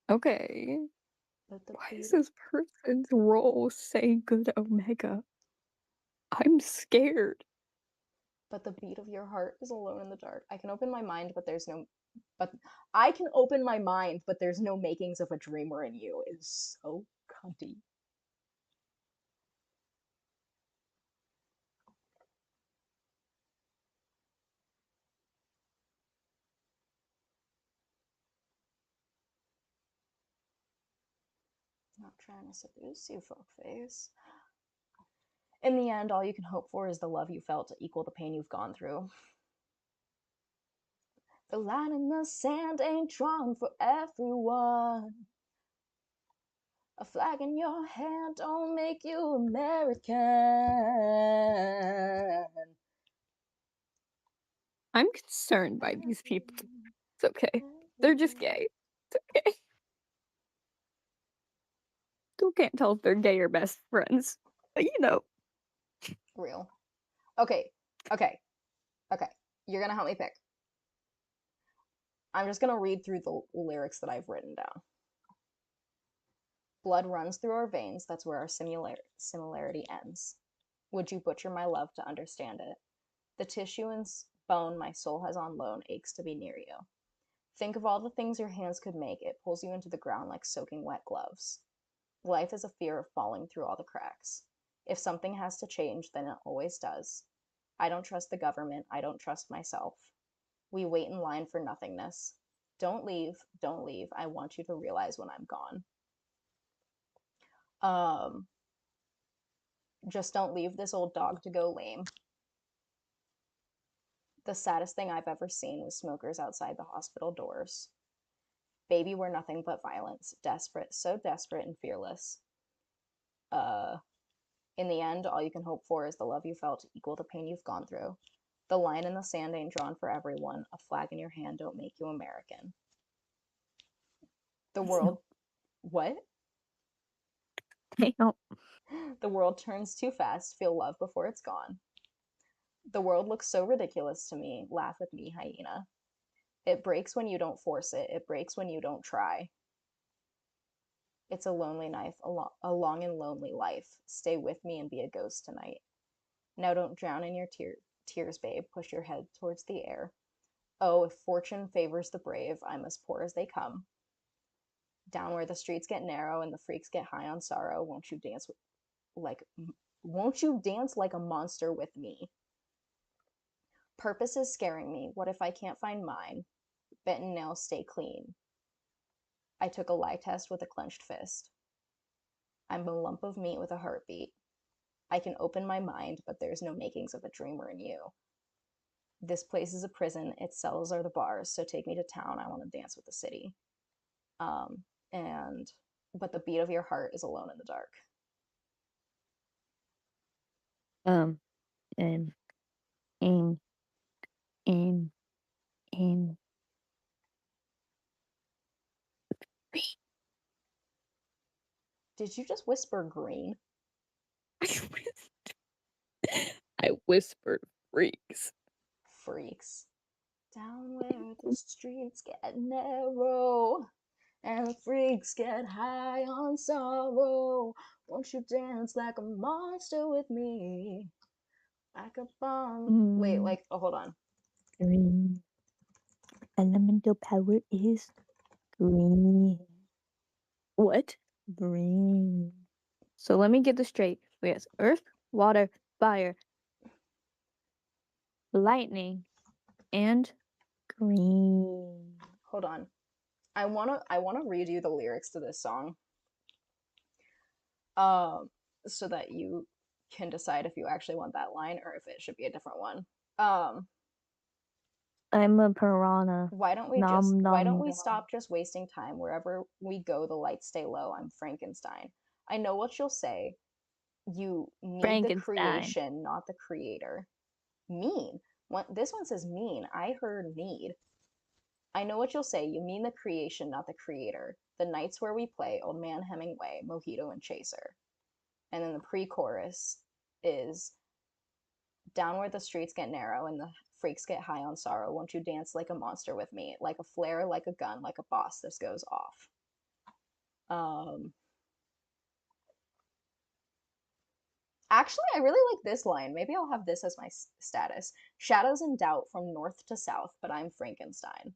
Speaker 2: Okay.
Speaker 1: But the
Speaker 2: Why is
Speaker 1: beat of
Speaker 2: this person's role say good Omega? I'm scared.
Speaker 1: but the beat of your heart is alone in the dark. I can open my mind, but I can open my mind, but there's no makings of a dreamer in you is so cunty. Not trying to seduce you, folk face. In the end, all you can hope for is the love you felt to equal the pain you've gone through. The line in the sand ain't drawn for everyone. A flag in your hand don't make you American.
Speaker 2: I'm concerned by these people. It's okay. They're just gay. It's okay. Still can't tell if they're gay or best friends. But you know.
Speaker 1: Real. Okay, okay, okay. You're gonna help me pick. I'm just gonna read through the lyrics that I've written down. Blood runs through our veins, that's where our similarity ends. Would you butcher my love to understand it? The tissue and bone my soul has on loan aches to be near you. Think of all the things your hands could make, it pulls you into the ground like soaking wet gloves. Life is a fear of falling through all the cracks. If something has to change, then it always does. I don't trust the government, I don't trust myself. We wait in line for nothingness. Don't leave, don't leave. I want you to realize when I'm gone. Um, just don't leave this old dog to go lame. The saddest thing I've ever seen was smokers outside the hospital doors. Baby, we're nothing but violence. Desperate, so desperate and fearless. Uh, in the end, all you can hope for is the love you felt to equal the pain you've gone through. The line in the sand ain't drawn for everyone. A flag in your hand don't make you American. The world, what?
Speaker 2: Damn.
Speaker 1: The world turns too fast. Feel love before it's gone. The world looks so ridiculous to me. Laugh with me, hyena. It breaks when you don't force it. It breaks when you don't try. It's a lonely knife, a long and lonely life. Stay with me and be a ghost tonight. Now don't drown in your tears, babe. Push your head towards the air. Oh, if fortune favors the brave, I'm as poor as they come. Down where the streets get narrow and the freaks get high on sorrow, like won't you dance like a monster with me? Purpose is scaring me. What if I can't find mine? Bitten nails stay clean. I took a lie test with a clenched fist. I'm a lump of meat with a heartbeat. I can open my mind, but there's no makings of a dreamer in you. This place is a prison. Its cells are the bars. So take me to town. I want to dance with the city. Um, and but the beat of your heart is alone in the dark.
Speaker 2: Um, and, and, and, and.
Speaker 1: Did you just whisper green?
Speaker 2: I whispered freaks.
Speaker 1: Freaks. Down where the streets get narrow and the freaks get high on sorrow. Won't you dance like a monster with me? Like a bomb. Wait, like, oh, hold on.
Speaker 2: Green. Elemental power is green. What? Green. So let me get this straight. We have earth, water, fire, lightning, and green.
Speaker 1: Hold on. I wanna read you the lyrics to this song. Um, so that you can decide if you actually want that line or if it should be a different one. Um,
Speaker 2: I'm a piranha. Nom
Speaker 1: why
Speaker 2: nom
Speaker 1: don't we
Speaker 2: nom.
Speaker 1: stop just wasting time? Wherever we go, the lights stay low. I'm Frankenstein. I know what you'll say. You need the
Speaker 2: Frankenstein.
Speaker 1: creation, not the creator. Mean. This one says mean. I heard need. I know what you'll say. You mean the creation, not the creator. The nights where we play, Old Man Hemingway, Mojito and Chaser. And then the pre-chorus is down where the streets get narrow and the freaks get high on sorrow. Won't you dance like a monster with me? Like a flare, like a gun, like a boss. This goes off. Um, Actually, I really like this line. Maybe I'll have this as my status. Shadows in doubt from north to south, but I'm Frankenstein.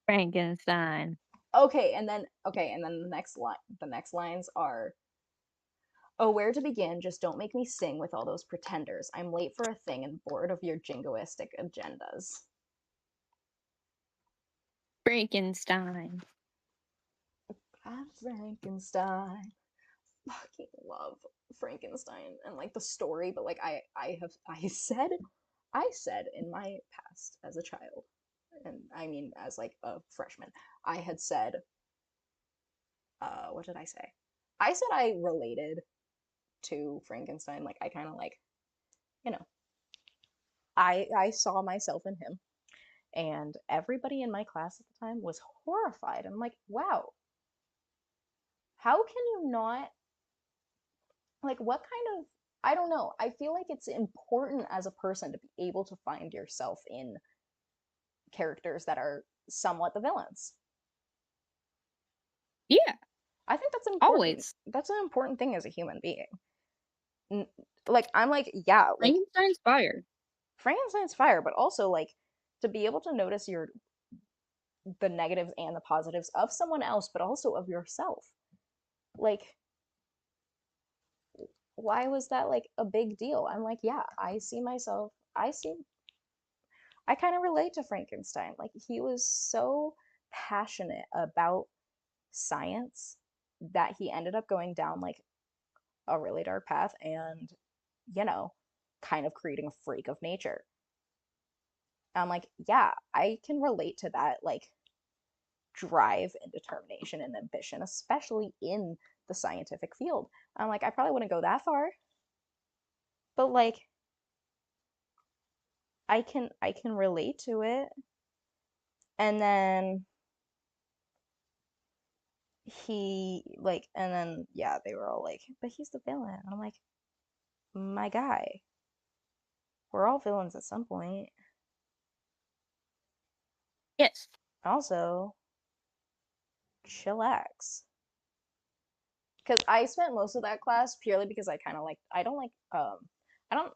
Speaker 2: Frankenstein.
Speaker 1: Okay, and then the next lines are, oh, where to begin? Just don't make me sing with all those pretenders. I'm late for a thing and bored of your jingoistic agendas.
Speaker 2: Frankenstein.
Speaker 1: I'm Frankenstein. Fucking love Frankenstein and like the story, but like I said in my past as a child, and I mean as like a freshman, I had said, what did I say? I said I related to Frankenstein. Like I kind of like, you know, I saw myself in him, and everybody in my class at the time was horrified. I'm like, wow, how can you not, like, what kind of, I don't know. I feel like it's important as a person to be able to find yourself in characters that are somewhat the villains.
Speaker 2: Yeah,
Speaker 1: I think that's important.
Speaker 2: always.
Speaker 1: That's an important thing as a human being. Like I'm like, yeah, like
Speaker 2: Frankenstein's fire.
Speaker 1: Frankenstein's fire, but also like to be able to notice the negatives and the positives of someone else, but also of yourself. Like, why was that like a big deal? I'm like, yeah, I kind of relate to Frankenstein. Like he was so passionate about science that he ended up going down like a really dark path and, you know, kind of creating a freak of nature. I'm like, yeah, I can relate to that like drive and determination and ambition, especially in the scientific field. I'm like, I probably wouldn't go that far, but like I can relate to it. And then and then yeah, they were all like, but he's the villain. I'm like, my guy, we're all villains at some point.
Speaker 2: Yes.
Speaker 1: Also, chillax. Because I spent most of that class purely because I kind of like, I don't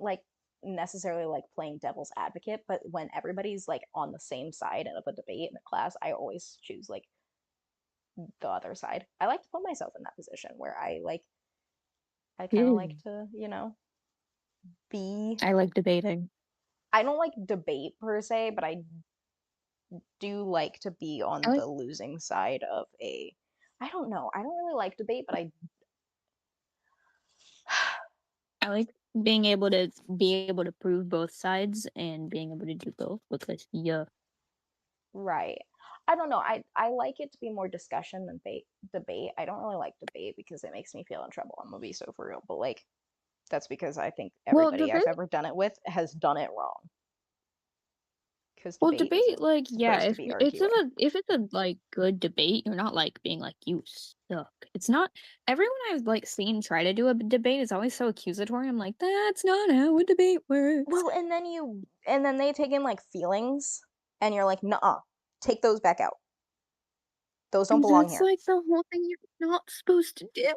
Speaker 1: like necessarily like playing devil's advocate, but when everybody's like on the same side of a debate in a class, I always choose like the other side. I like to put myself in that position where I kind of like
Speaker 2: Mm.
Speaker 1: to, be.
Speaker 2: I like debating.
Speaker 1: I don't like debate per se, but I do like to be
Speaker 2: I
Speaker 1: on
Speaker 2: like
Speaker 1: the losing side of a. I don't know. I don't really like debate, but I
Speaker 2: I like being able to prove both sides and being able to do both because yeah.
Speaker 1: Right. I don't know. I like it to be more discussion than debate. I don't really like debate because it makes me feel in trouble. I'm gonna be so for real, but like that's because I think
Speaker 2: Well,
Speaker 1: everybody I've
Speaker 2: debate
Speaker 1: ever done it with has done it wrong. Because
Speaker 2: well,
Speaker 1: debate
Speaker 2: debate,
Speaker 1: isn't
Speaker 2: like, yeah,
Speaker 1: supposed to be arguing.
Speaker 2: if it's a, like, good debate, you're not, like, being like, "You suck." It's not everyone I've, like, seen try to do a debate is always so accusatory, I'm like, "That's not how a debate works."
Speaker 1: Well, and then they take in like feelings, and you're like, "Nuh-uh, take those back out. Those don't
Speaker 2: And
Speaker 1: belong
Speaker 2: that's,
Speaker 1: here."
Speaker 2: like, the whole thing you're not supposed to do.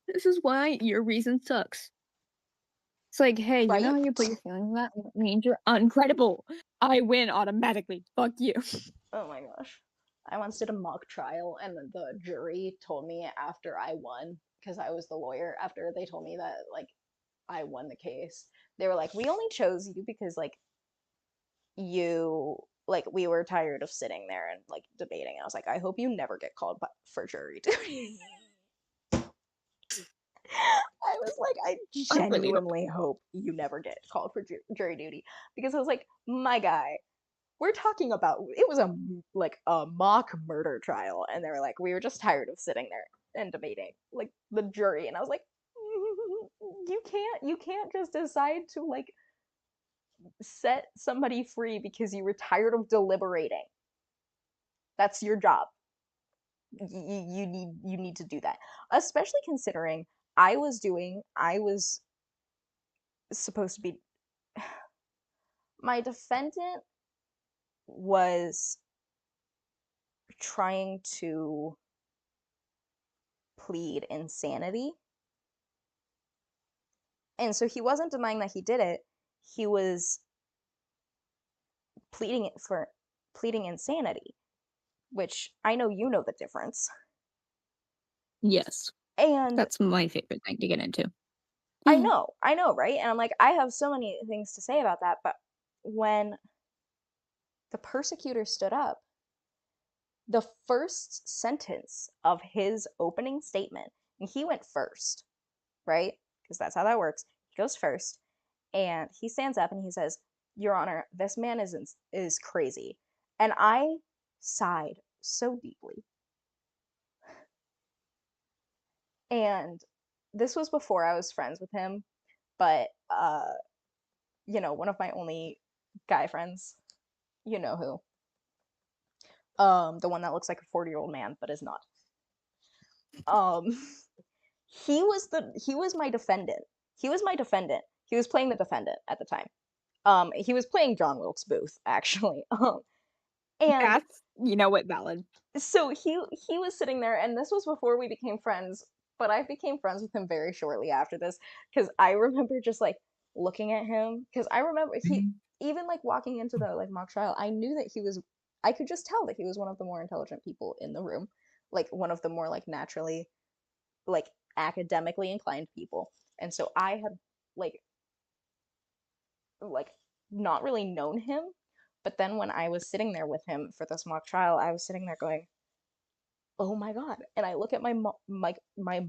Speaker 2: This is why your reason sucks. It's like, "Hey, you know
Speaker 1: Right?
Speaker 2: how you put your feelings in that? It means you're uncredible. I win automatically. Fuck you."
Speaker 1: Oh my gosh. I once did a mock trial, and the jury told me after I won, because I was the lawyer, after they told me that like I won the case, they were like, "We only chose you because like you like we were tired of sitting there and like debating." I was like, "I hope you never get called for jury duty." I was like, I
Speaker 2: I really hope
Speaker 1: genuinely hope you never get called for jury duty, because I was like, my guy, we're talking about it was a like a mock murder trial, and they were like, we were just tired of sitting there and debating like the jury, and I was like, you can't just decide to like set somebody free because you were tired of deliberating. That's your job. You need to do that, especially considering I was supposed to be my defendant was trying to plead insanity. And so he wasn't denying that he did it. He was pleading it for pleading insanity, which I know you know the difference.
Speaker 2: yes.
Speaker 1: And
Speaker 2: That's my favorite thing to get into.
Speaker 1: I know, right? And I'm like, I have so many things to say about that, but when the persecutor stood up, the first sentence of his opening statement, and he went first, right? Because that's how that works. He goes first, and he stands up and he says, "Your Honor, this man is crazy." And I sighed so deeply. And this was before I was friends with him, but one of my only guy friends, you know who, the one that looks like a 40-year-old man but is not. Um, he was my defendant. He was my defendant. He was playing the defendant at the time. He was playing John Wilkes Booth actually. And
Speaker 2: That's you know what, valid.
Speaker 1: so he was sitting there, and this was before we became friends, but I became friends with him very shortly after this, because I remember just like looking at him, because I remember he even like walking into the like mock trial, I knew that I could just tell that he was one of the more intelligent people in the room, like one of the more like naturally like academically inclined people. And so I had like like not really known him, but then when I was sitting there with him for this mock trial, I was sitting there going, "Oh my god!" And I look at my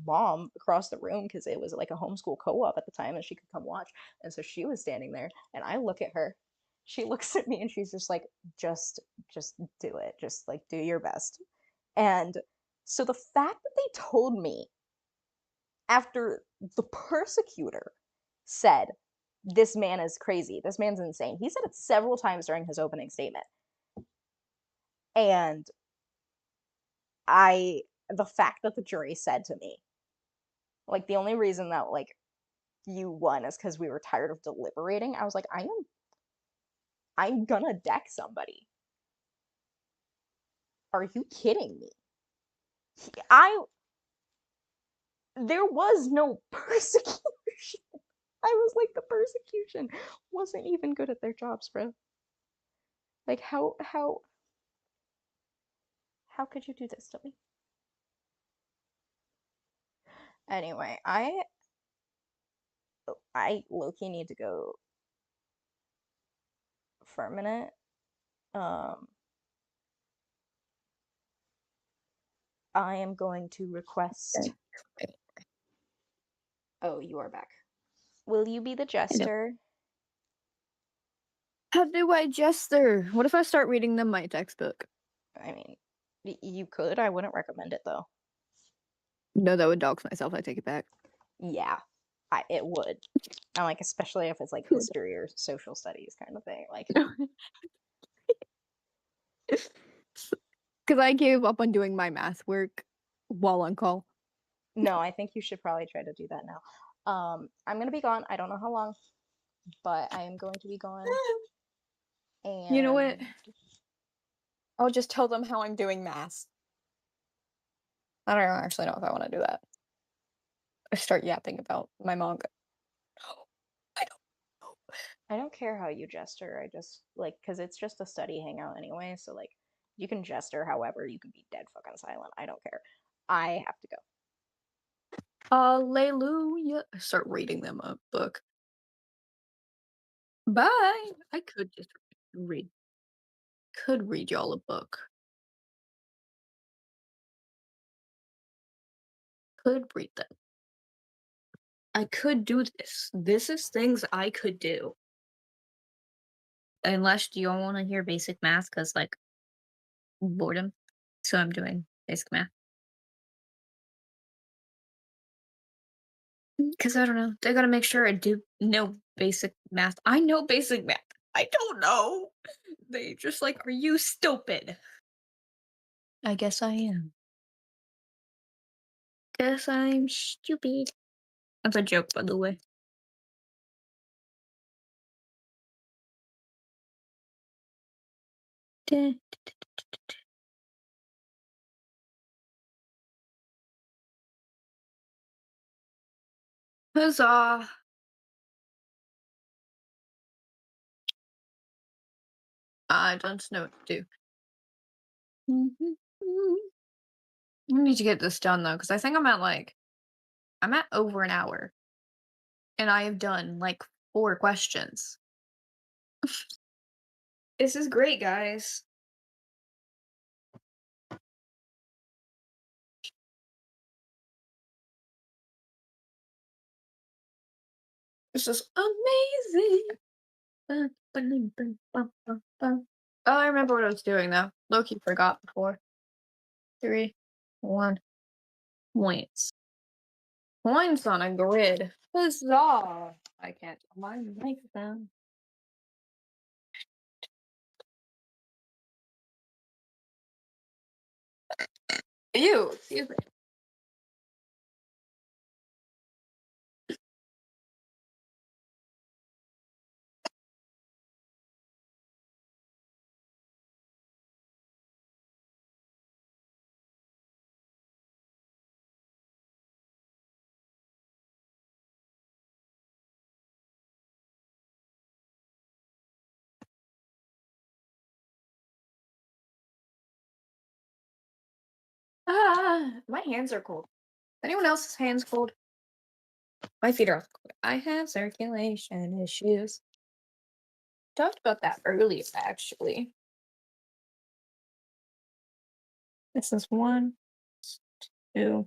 Speaker 1: mom across the room, because it was like a homeschool co-op at the time, and she could come watch. And so she was standing there, and I look at her. She looks at me, and she's just like, just do it. Just like do your best." And so the fact that they told me after the persecutor said, "This man is crazy. This man's insane." He said it several times during his opening statement. And the fact that the jury said to me, like, the only reason that like you won is because we were tired of deliberating. I was like, I'm gonna deck somebody. Are you kidding me? I There was no persecution. I was like, the persecution wasn't even good at their jobs, bro. Like, how could you do this to me? Anyway, I low-key need to go for a minute. Um, I am going to request. Oh, you are back. Will you be the
Speaker 2: I know.
Speaker 1: jester?
Speaker 2: How do I gesture? What if I start reading them my textbook?
Speaker 1: I mean, you could. I wouldn't recommend it though.
Speaker 2: No, that would dox myself. I take it back.
Speaker 1: Yeah, it would. And like especially if it's like history or social studies kind of thing. Like,
Speaker 2: Because I gave up on doing my math work while on call.
Speaker 1: no, I think you should probably try to do that now. I'm gonna be gone. I don't know how long, but I am going to be gone.
Speaker 2: You know what?
Speaker 1: And
Speaker 2: I'll just tell them how I'm doing math. I don't actually know if I want to do that. I start yapping about my manga. I don't know.
Speaker 1: I don't care how you gesture. I just like because it's just a study hangout anyway. So like, you can gesture however. You can be dead fucking silent. I don't care. I have to go.
Speaker 2: Hallelujah. I start reading them a book. Bye. I could just read. Could read y'all a book. Could read them. I could do this. This is things I could do. Unless you all want to hear basic math, because like boredom. So I'm doing basic math. Because I don't know. They gotta make sure I do know basic math. I know basic math. I don't know. They just like, are you stupid? I guess I am. Guess I'm stupid. That's a joke, by the way. Deh. Huzzah! I don't know what to do. I need to get this done though, because I think I'm at over an hour, and I have done like 4 questions. This is great, guys. This is amazing. Oh, I remember what I was doing now. Loki forgot before. 3, 1. Points. Points on a grid. Huzzah! I can't tell my microphone. Ew, excuse me. My hands are cold. Anyone else's hands cold? My feet are also cold. I have circulation issues. Talked about that earlier, actually. This is 1, 2.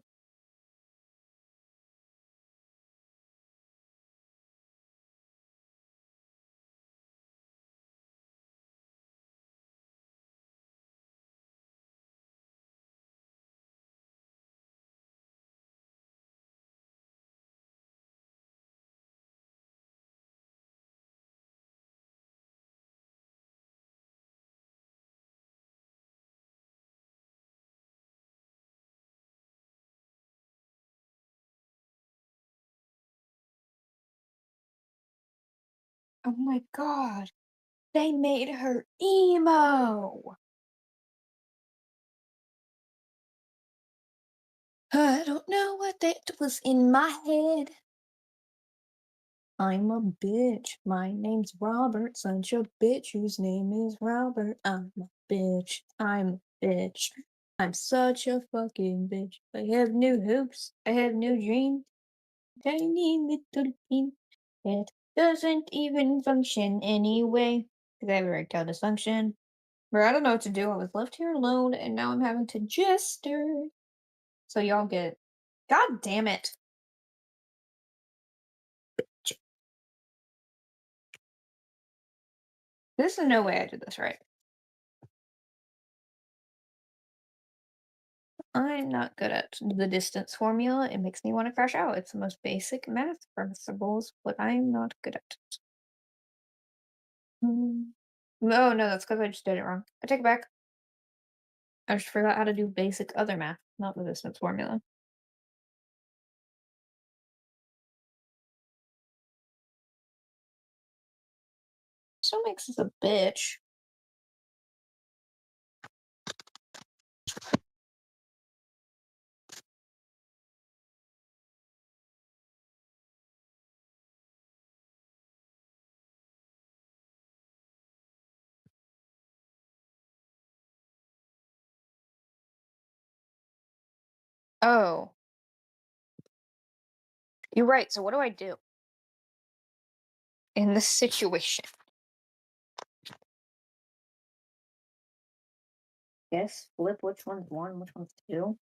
Speaker 2: Oh my god. They made her emo. I don't know what that was in my head. I'm a bitch. My name's Robert. Such a bitch whose name is Robert. I'm a bitch. I'm a bitch. I'm such a fucking bitch. I have no hopes. I have no dreams. Tiny little thing that doesn't even function anyway. Because I have erectile dysfunction. Or I don't know what to do. I was left here alone and now I'm having to jester. So y'all get. God damn it. This is no way I did this right. I'm not good at the distance formula. It makes me want to crash out. It's the most basic math principles, but I'm not good at it. No, no, that's because I just did it wrong. I take it back. I just forgot how to do basic other math, not the distance formula. Still makes us a bitch. Oh, you're right. So what do I do in this situation? Guess flip which one's one, which one's two.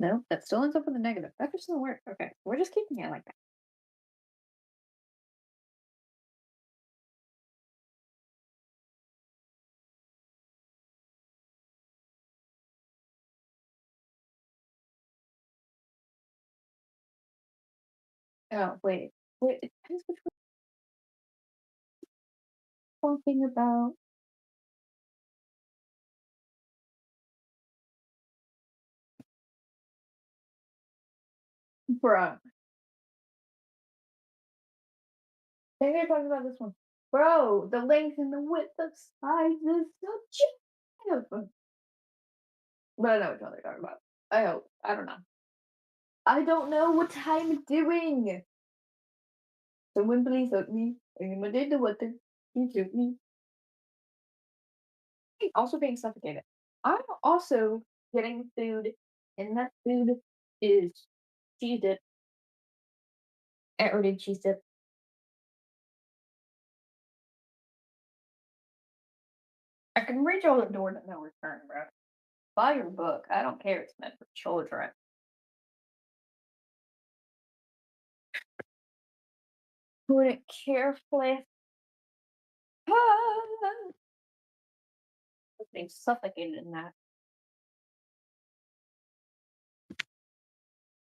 Speaker 2: No, that still ends up with a negative. That just doesn't work. Okay, we're just keeping it like that. Oh, wait. Wait, it depends which one we're talking about. Bruh. Maybe you're talking about this one. Bro, the length and the width of size is subjective. But I know which one they're talking about. I hope. I don't know. I don't know what I'm doing. Someone please help me. I'm in the water. Please help me. Also being suffocated. I'm also getting food, and that food is cheese dip. Already cheese dip. I can reach all the door to no return, bro. Buy your book. I don't care. It's meant for children. Put it carefully. Ah, being suffocated in that.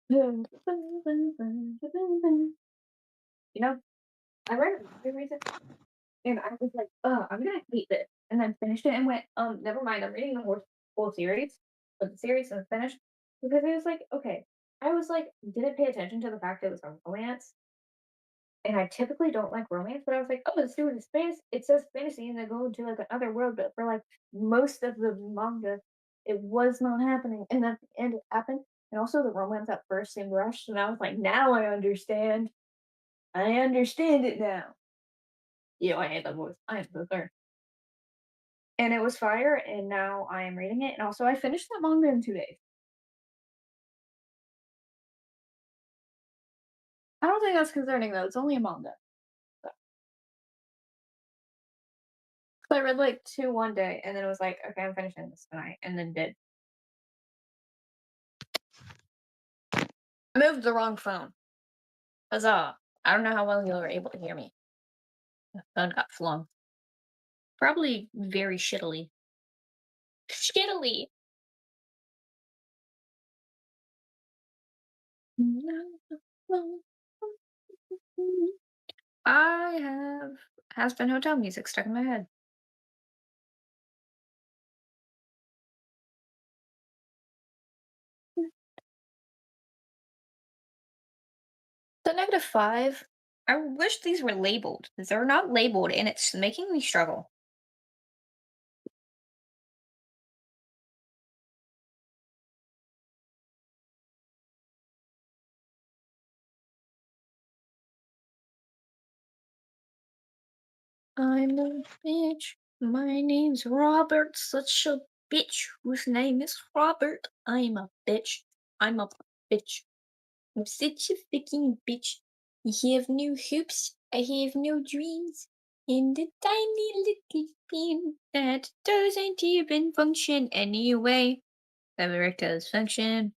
Speaker 2: You know, I read a movie recently, and I was like, "Oh, I'm gonna hate this," and then finished it and went, never mind. I'm reading the whole series, but the series is finished because it was like, okay. I was like, didn't pay attention to the fact it was a romance, and I typically don't like romance, but I was like, oh, let's do it in space. It says fantasy, and they go into like another world, but for like most of the manga, it was not happening, and at the end, it happened. And also, the romance at first seemed rushed, and I was like, now I understand. I understand it now. Yo, I hate that voice. I am so sorry. And it was fire, and now I am reading it. And also, I finished that manga in 2 days. I don't think that's concerning though. It's only a manga. So. So I read like two one day, and then it was like, okay, I'm finishing this tonight, and then did. I moved the wrong phone. Huzzah! I don't know how well you were able to hear me. The phone got flung. Probably very shittily. Shittily. I have has been hotel music stuck in my head. The -5. I wish these were labeled. They're not labeled, and it's making me struggle. I'm a bitch. My name's Robert, such a bitch whose name is Robert. I'm a bitch. I'm a bitch. I'm such a fucking bitch. I have no hopes. I have no dreams. And a tiny little bean that doesn't even function anyway. Erectile function.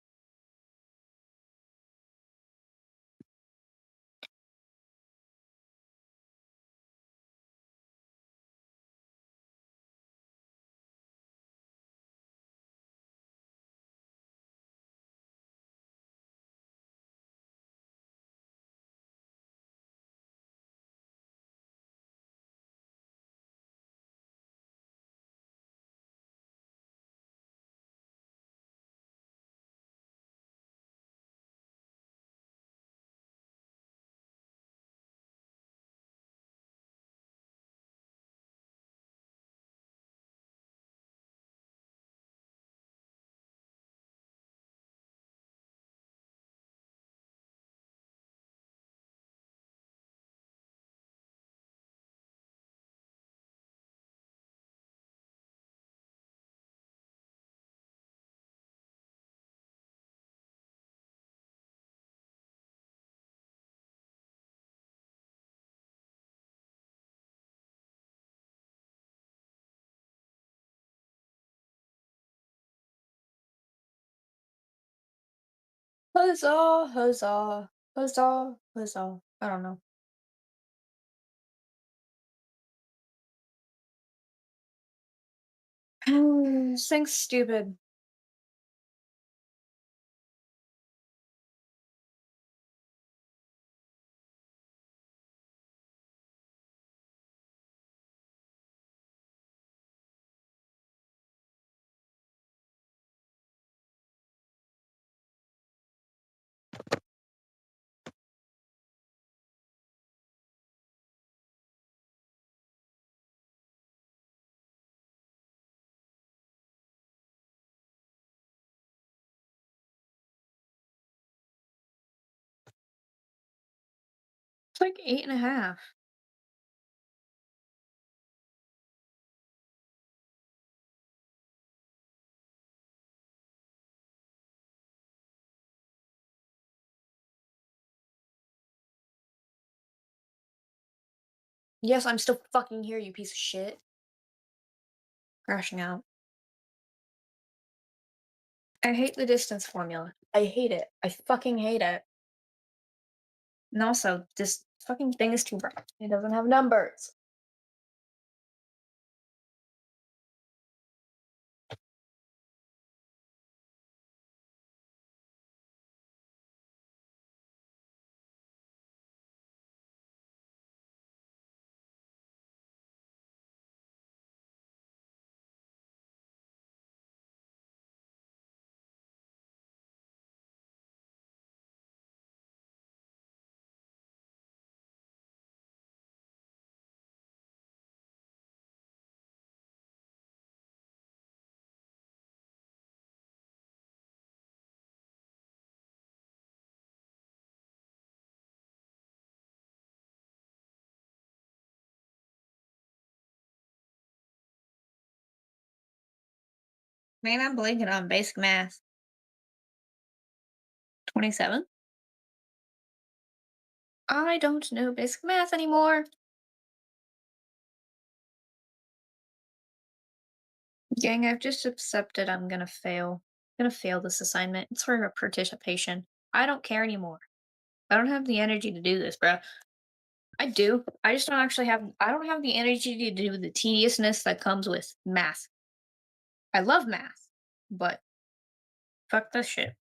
Speaker 2: Huzzah, huzzah, huzzah, huzzah. I don't know. Sing stupid. It's like 8.5. Yes, I'm still fucking here, you piece of shit. Crashing out. I hate the distance formula. I hate it. I fucking hate it. And also, this fucking thing is too bright. It doesn't have numbers. Man, I'm blanking on basic math. 27? I don't know basic math anymore. Gang, I've just accepted I'm gonna fail. I'm gonna fail this assignment. It's for participation. I don't care anymore. I don't have the energy to do this, bro. I do. I just don't actually have. I don't have the energy to do the tediousness that comes with math. I love math, but fuck this shit.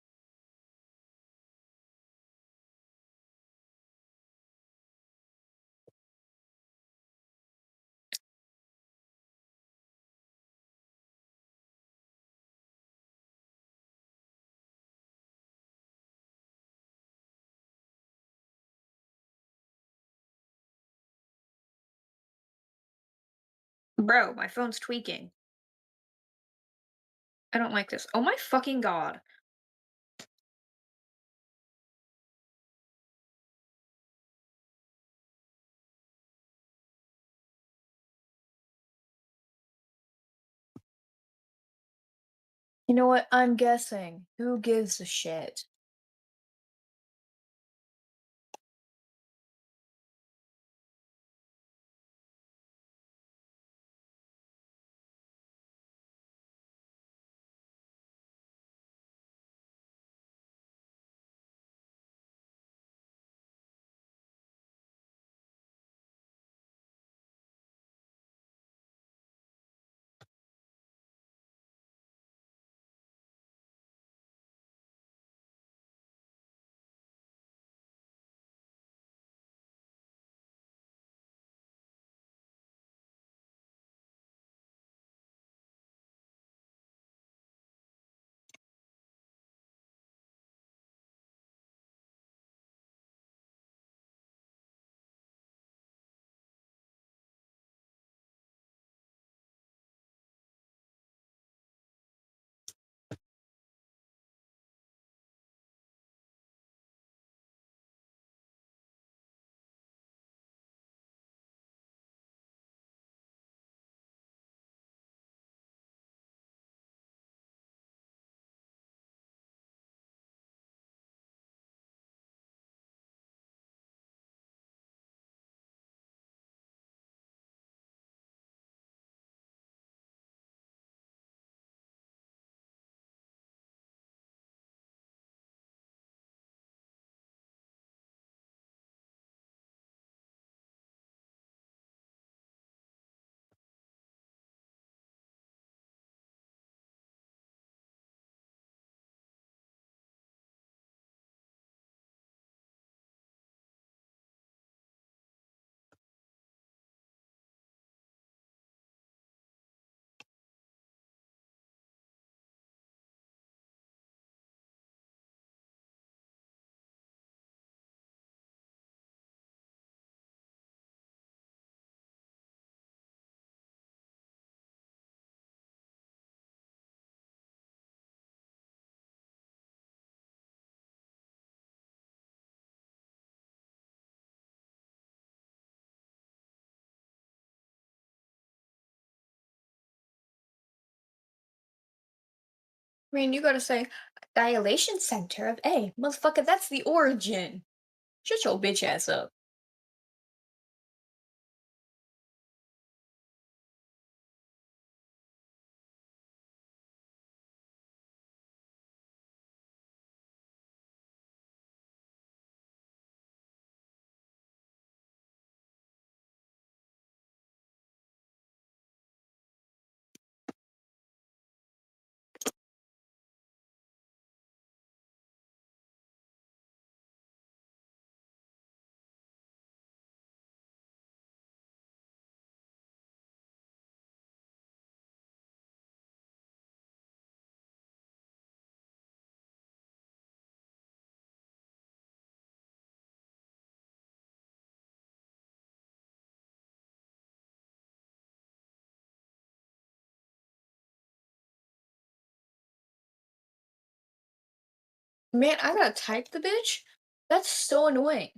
Speaker 2: Bro, my phone's tweaking. I don't like this. Oh my fucking god. You know what? I'm guessing. Who gives a shit? I mean, you gotta say, dilation center of A. Motherfucker, that's the origin. Shut your bitch ass up. Man, I gotta type the bitch? That's so annoying.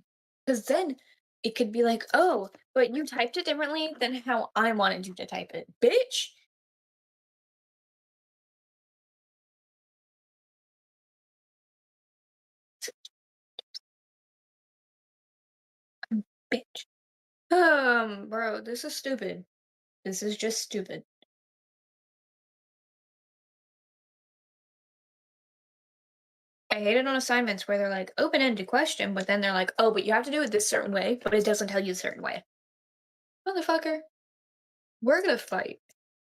Speaker 2: Because then it could be like, oh, but you typed it differently than how I wanted you to type it. Bitch! Bitch. Bro, this is stupid. This is just stupid. I hate it on assignments where they're like, open-ended question, but then they're like, oh, but you have to do it this certain way, but it doesn't tell you a certain way. Motherfucker, we're gonna fight.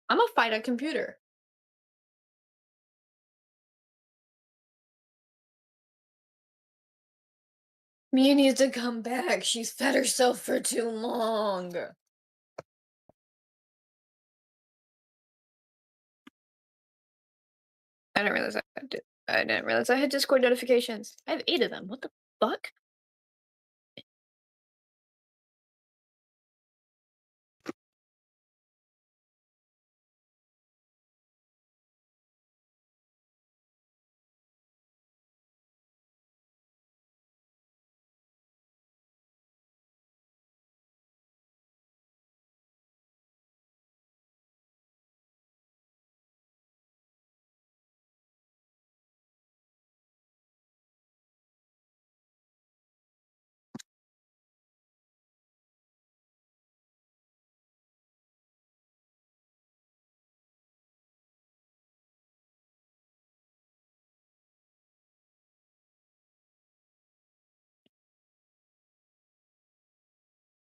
Speaker 2: I'm gonna fight a computer. Mia needs to come back. She's fed herself for too long. I didn't realize I didn't realize I had Discord notifications. I have 8 of them. What the fuck?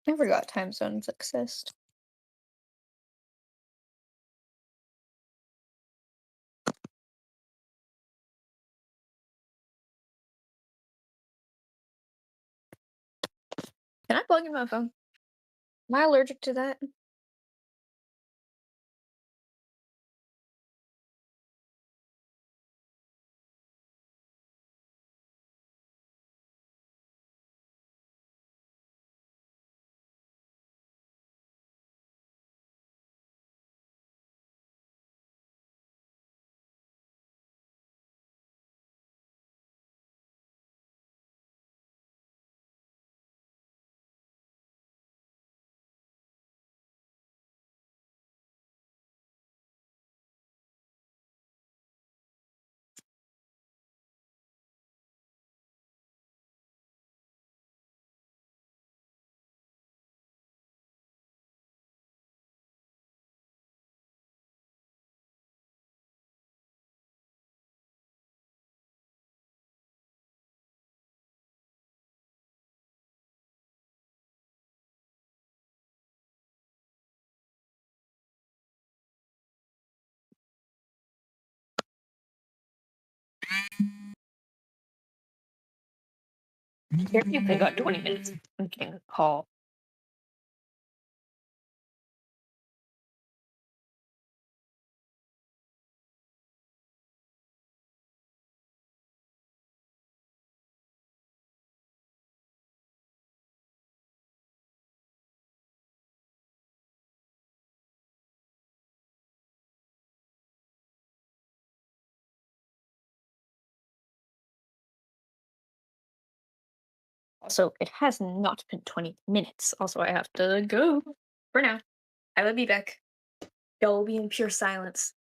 Speaker 2: I forgot time zones exist. Can I plug in my phone? Am I allergic to that? Here you they got 20 minutes. I'm getting a call. Also, it has not been 20 minutes. Also, I have to go for now. I will be back. Y'all will be in pure silence.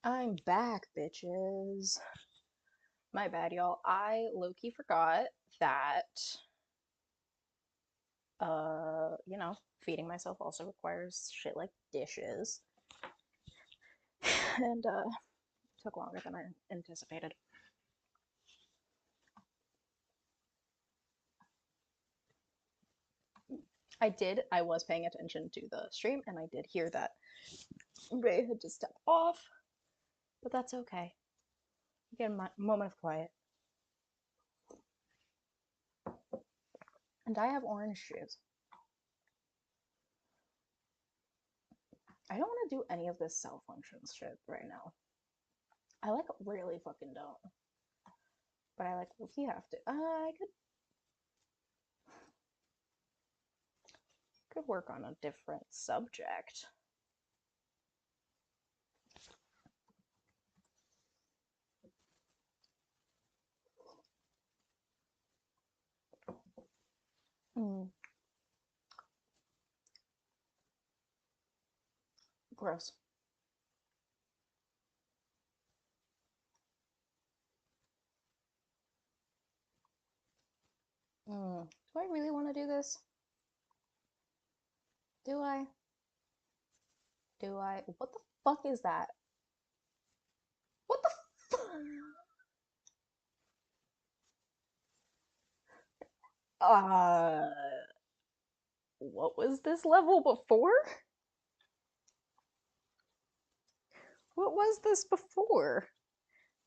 Speaker 1: I'm back, bitches. My bad, y'all. I low-key forgot that, feeding myself also requires shit like dishes. And, took longer than I anticipated. I was paying attention to the stream, and I did hear that Ray had just stepped off, but that's okay. Get a moment of quiet. And I have orange shoes. I don't want to do any of this self-functions shit right now. I like really fucking don't. But I like, if you have to, I could work on a different subject. Mm, gross. Do I really want to do this? Do I? Do I? What the fuck is that? What the fuck? What was this level before? What was this before?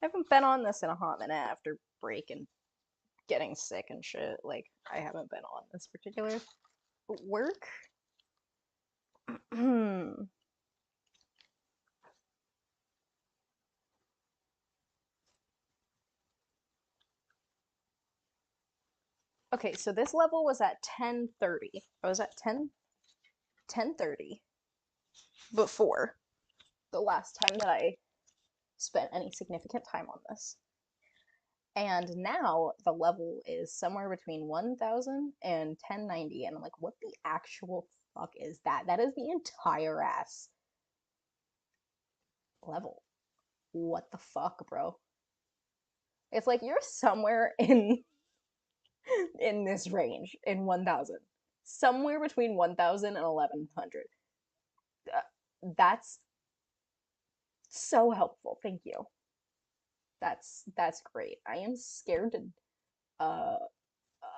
Speaker 1: I haven't been on this in a hot minute after break and getting sick and shit. Like, I haven't been on this particular work. Okay, so this level was at 10:30. I was at 10:30 before the last time that I spent any significant time on this. And now the level is somewhere between 1000 and 1090. And I'm like, what the actual fuck is that? That is the entire ass level. What the fuck, bro? It's like you're somewhere in this range in 1000. Somewhere between 1000 and 1100. That's so helpful. Thank you. That's great. I am scared to uh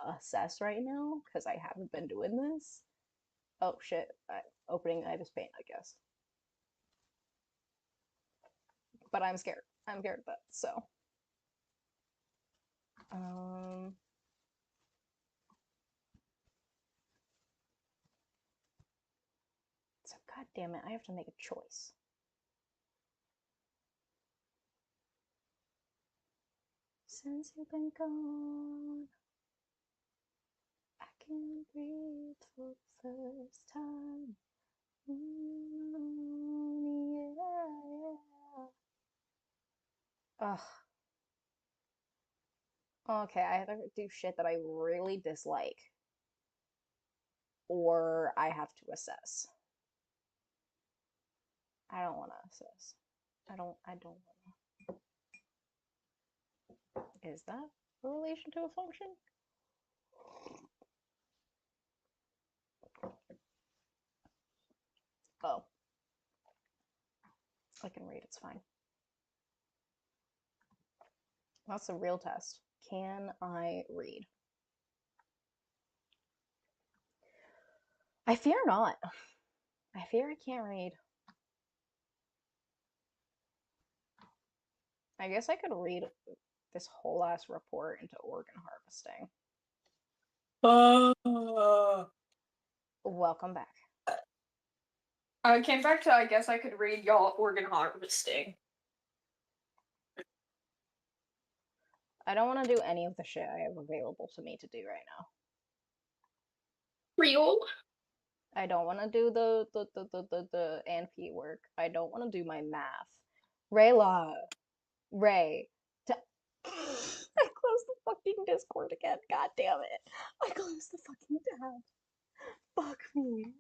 Speaker 1: assess right now because I haven't been doing this. Oh shit! Opening Ibis Paint, I guess. But I'm scared. I'm scared of that. So, um, so god damn it, I have to make a choice. Since you've been gone, I can breathe for the first time. Ugh. Okay, I have to do shit that I really dislike, or I have to assess. I don't want to assess. I don't want to. Is that a relation to a function? Oh, I can read, it's fine. That's a real test. Can I read? I fear not. I fear I can't read. I guess I could read this whole ass report into organ harvesting. Welcome back.
Speaker 2: I came back to, I guess I could read y'all organ harvesting.
Speaker 1: I don't want to do any of the shit I have available to me to do right now.
Speaker 2: Real?
Speaker 1: I don't want to do the ANP work. I don't want to do my math. Rayla, Ray, I closed the fucking Discord again. God damn it! I closed the fucking tab. Fuck me.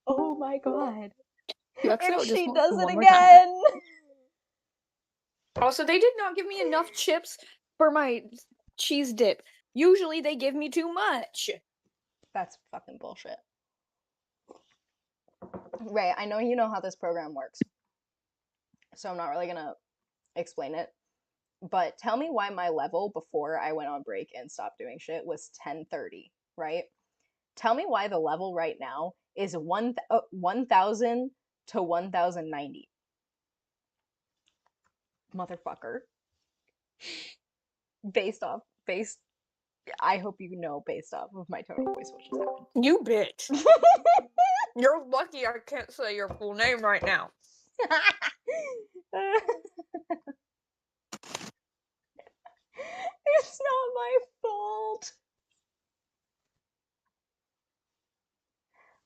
Speaker 1: Oh my god.
Speaker 2: You actually
Speaker 1: If she
Speaker 2: just
Speaker 1: does it
Speaker 2: one more time.
Speaker 1: again.
Speaker 2: Also, they did not give me enough chips for my cheese dip. Usually they give me too much.
Speaker 1: That's fucking bullshit. Ray, I know you know how this program works, so I'm not really gonna explain it. But tell me why my level before I went on break and stopped doing shit was 1030, right? Tell me why the level right now is 1000 to 1090. Motherfucker. Based, I hope you know based off of my tone of voice what just happened.
Speaker 2: You bitch. You're lucky I can't say your full name right now.
Speaker 1: It's not my fault.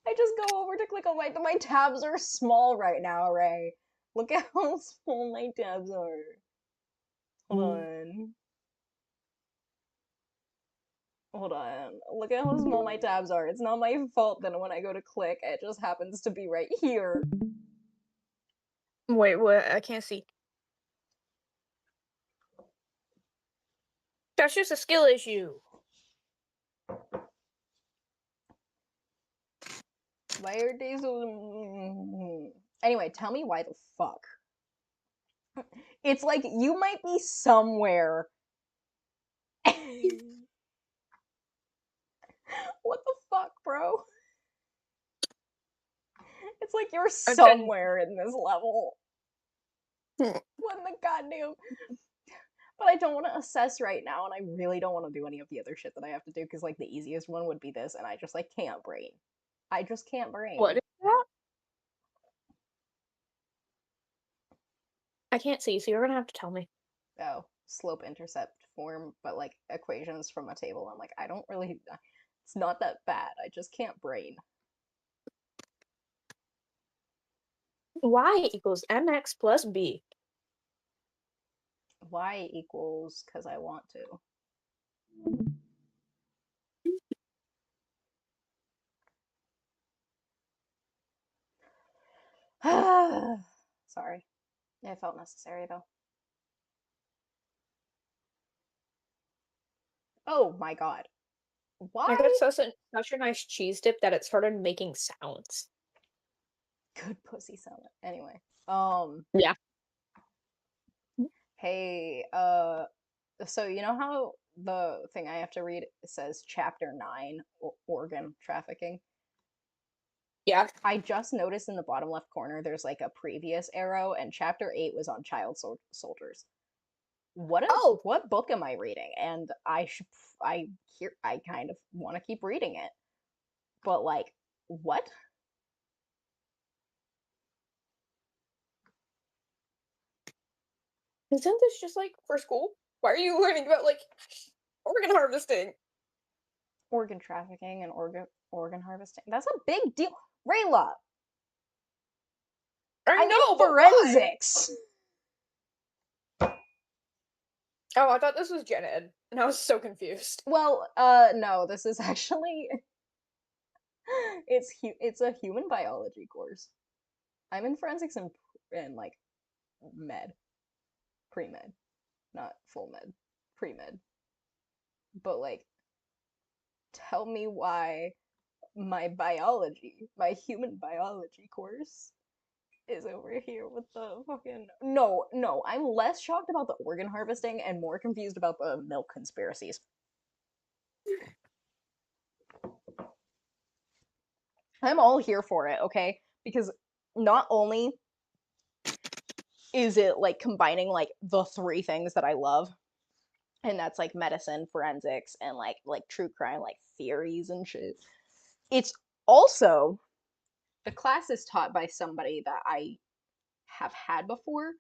Speaker 1: I just go over to click on my tabs are small right now, Ray. Look at how small my tabs are. Hold on. Hold on. Look at how small my tabs are. It's not my fault then when I go to click, it just happens to be right here.
Speaker 2: Wait, what? I can't see. That's just a skill issue.
Speaker 1: Why are they so... Anyway, tell me why the fuck. It's like you might be somewhere. What the fuck, bro? It's like you're somewhere in this level. What in the goddamn... But I don't want to assess right now, and I really don't want to do any of the other shit that I have to do, because, like, the easiest one would be this, and I just, like, can't brain. I just can't brain.
Speaker 2: What is that? I can't see, so you're gonna have to tell me.
Speaker 1: Oh, slope-intercept form, but, like, equations from a table. I'm like, I don't really... It's not that bad. I just can't brain.
Speaker 2: Y equals mx plus b.
Speaker 1: Y equals because I want to. Sorry. It felt necessary, though. Oh my god.
Speaker 2: I
Speaker 1: Why?
Speaker 2: got such a nice cheese dip that it started making sounds.
Speaker 1: Good pussy sound. Anyway.
Speaker 2: Yeah.
Speaker 1: Hey, so you know how the thing I have to read says chapter 9, organ trafficking?
Speaker 2: Yeah.
Speaker 1: I just noticed in the bottom left corner there's like a previous arrow, and chapter 8 was on child soldiers.
Speaker 2: Oh,
Speaker 1: What book am I reading? And I kind of want to keep reading it. But like, what?
Speaker 2: isn't this just like for school? Why are you learning about like organ harvesting?
Speaker 1: Organ trafficking and organ harvesting. That's a big deal. Rayla,
Speaker 2: I
Speaker 1: I'm in
Speaker 2: know, but why?
Speaker 1: forensics.
Speaker 2: Oh, I thought this was gen ed, and I was so confused.
Speaker 1: Well, no, this is actually it's a human biology course. I'm in forensics and like med, pre-med, not full med, pre-med. But like, tell me why my human biology course is over here with the fucking no, I'm less shocked about the organ harvesting and more confused about the milk conspiracies. I'm all here for it, okay? Because not only is it like combining like the three things that I love, and that's like medicine, forensics, and like true crime, like theories and shit. It's also the class is taught by somebody that I have had before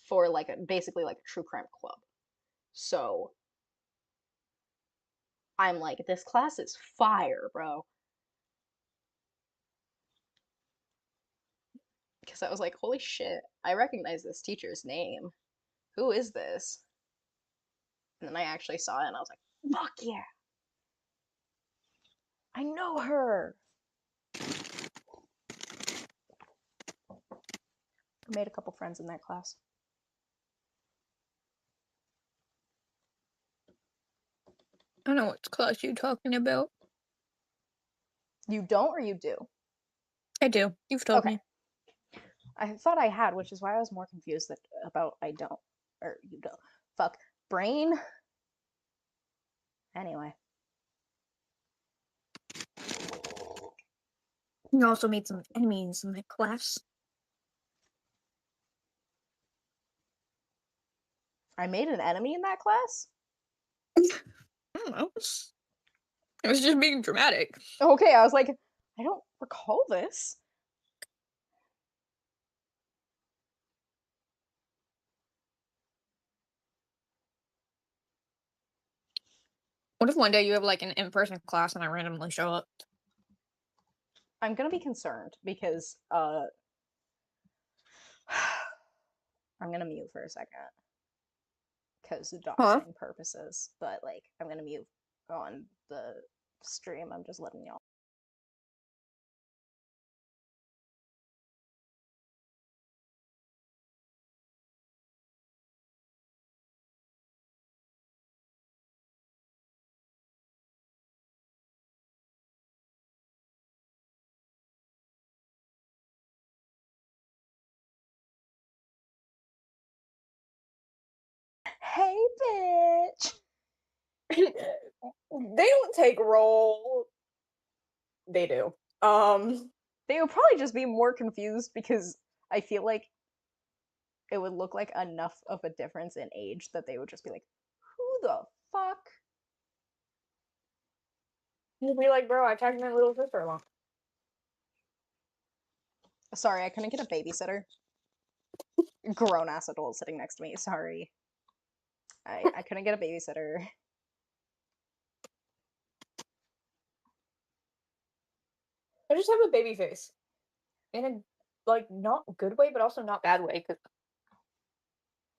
Speaker 1: for like basically like a true crime club. So I'm like, this class is fire, bro. Because I was like, holy shit, I recognize this teacher's name. Who is this? And then I actually saw it and I was like, fuck yeah. I know her. I made a couple friends in that class.
Speaker 2: I don't know what class you're talking about.
Speaker 1: You don't or you do?
Speaker 2: I do. You've told
Speaker 1: Okay.
Speaker 2: me.
Speaker 1: I thought I had, which is why I was more confused about I don't or you don't. Fuck. Brain. Anyway.
Speaker 2: You also made some enemies in my class.
Speaker 1: I made an enemy in that class?
Speaker 2: I don't know. It was just being dramatic.
Speaker 1: Okay, I was like, I don't recall this.
Speaker 2: What if one day you have like an in-person class and I randomly show up?
Speaker 1: I'm gonna be concerned because I'm gonna mute for a second because of
Speaker 2: Huh?
Speaker 1: doxing purposes, but like I'm gonna mute on the stream. I'm just letting y'all. Hey, bitch.
Speaker 2: They don't take roll. They do.
Speaker 1: They would probably just be more confused because I feel like it would look like enough of a difference in age that they would just be like, who the fuck?
Speaker 2: You'll be like, bro, I tagged my little sister along.
Speaker 1: Sorry, I couldn't get a babysitter. Grown ass adult sitting next to me. Sorry. I couldn't get a babysitter.
Speaker 2: I just have a baby face. In a like not good way, but also not bad way, because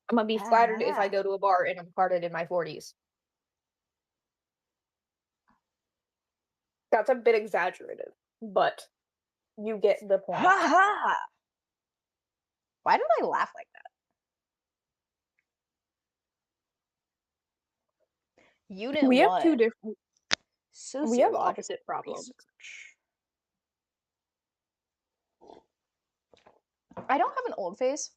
Speaker 2: I'm gonna be flattered if I
Speaker 1: Ah.
Speaker 2: go to a bar and I'm carded in my 40s. That's a bit exaggerated, but you get the point.
Speaker 1: Ha ha! Why did I laugh like that? Unit
Speaker 2: We have
Speaker 1: 1.
Speaker 2: two different. We have
Speaker 1: Sociological
Speaker 2: opposite problems.
Speaker 1: research. I don't have an old face.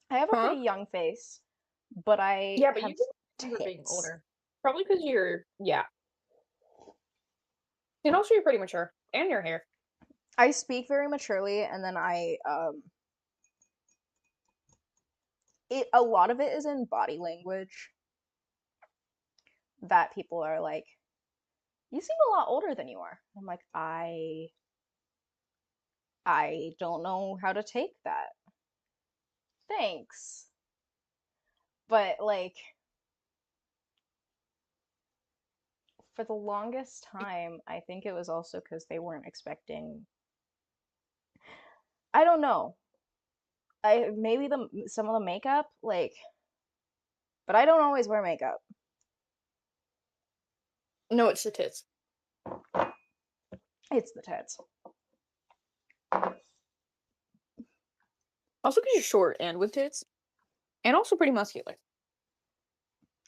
Speaker 1: I have a
Speaker 2: Huh?
Speaker 1: pretty young face, but I
Speaker 2: Yeah, but
Speaker 1: have
Speaker 2: you're being
Speaker 1: tits.
Speaker 2: older. Probably because yeah. And also you're pretty mature. And your hair.
Speaker 1: I speak very maturely, and then a lot of it is in body language that people are like, you seem a lot older than you are. I'm like, I don't know how to take that. Thanks. But like for the longest time, I think it was also because they weren't expecting. I don't know. I maybe some of the makeup, like, but I don't always wear makeup.
Speaker 2: No, it's the tits.
Speaker 1: It's the tits.
Speaker 2: Also because you're short and with tits. And also pretty muscular.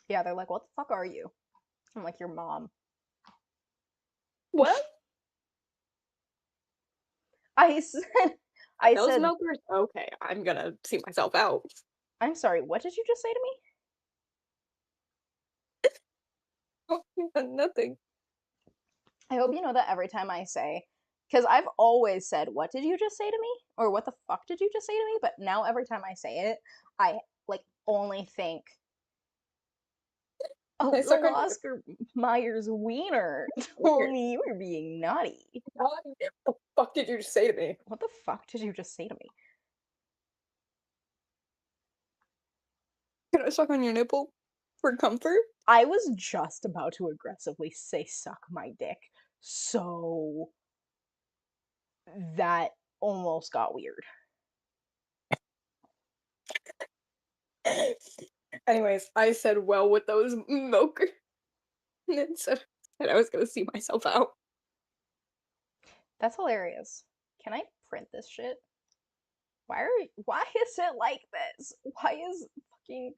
Speaker 1: Yeah, they're like, what the fuck are you? I'm like, your mom.
Speaker 2: What?
Speaker 1: I said, I
Speaker 2: Those
Speaker 1: said,
Speaker 2: milkers? Okay, I'm gonna see myself out.
Speaker 1: I'm sorry. What did you just say to me?
Speaker 2: Nothing.
Speaker 1: I hope you know that every time I say, because I've always said, what did you just say to me? Or what the fuck did you just say to me? But now every time I say it, I like only think, oh,
Speaker 2: I suck
Speaker 1: little
Speaker 2: on your
Speaker 1: Oscar Myers wiener told
Speaker 2: finger.
Speaker 1: me you were being naughty.
Speaker 2: What the fuck did you just say to me?
Speaker 1: What the fuck did you just say to me?
Speaker 2: Can I suck on your nipple for comfort?
Speaker 1: I was just about to aggressively say, suck my dick. So that almost got weird.
Speaker 2: Anyways, I said, well, with those milkers, and then said that I was gonna see myself out.
Speaker 1: That's hilarious. Can I print this shit? Why is it like this? Why is fucking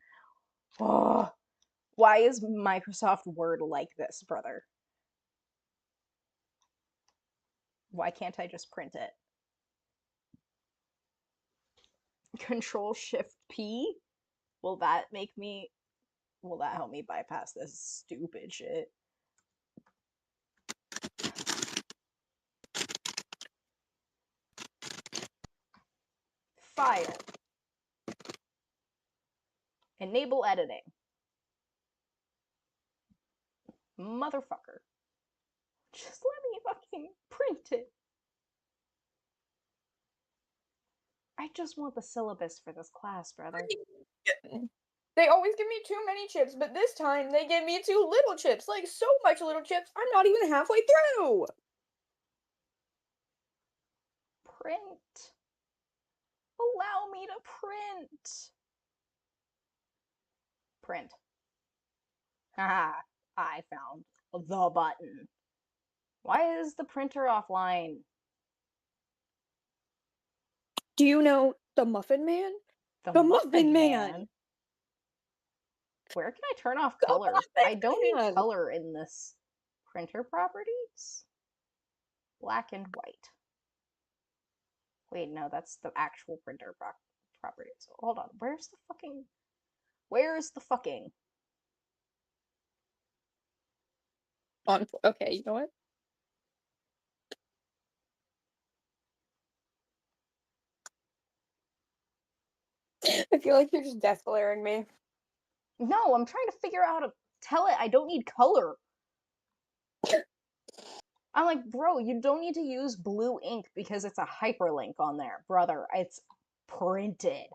Speaker 1: Why is Microsoft Word like this, brother? Why can't I just print it? Control Shift P? Will that help me bypass this stupid shit? File. Enable editing. Motherfucker. Just let me fucking print it. I just want the syllabus for this class, brother.
Speaker 2: They always give me too many chips, but this time they give me too little chips. Like, so much little chips, I'm not even halfway through.
Speaker 1: Print. Allow me to print. Print. Haha, I found the button. Why is the printer offline?
Speaker 2: Do you know the Muffin Man?
Speaker 1: The Muffin
Speaker 2: Man!
Speaker 1: Man? Where can I turn off
Speaker 2: The
Speaker 1: color? I
Speaker 2: Muffin
Speaker 1: don't need
Speaker 2: Man!
Speaker 1: color in this printer properties. Black and white. Wait, no, that's the actual printer properties. Hold on, where's the fucking... Where's the fucking...
Speaker 2: Okay, you know what? I feel like you're just death glaring me.
Speaker 1: No, I'm trying to figure out how to tell it I don't need color. I'm like, bro, you don't need to use blue ink because it's a hyperlink on there. Brother, it's printed.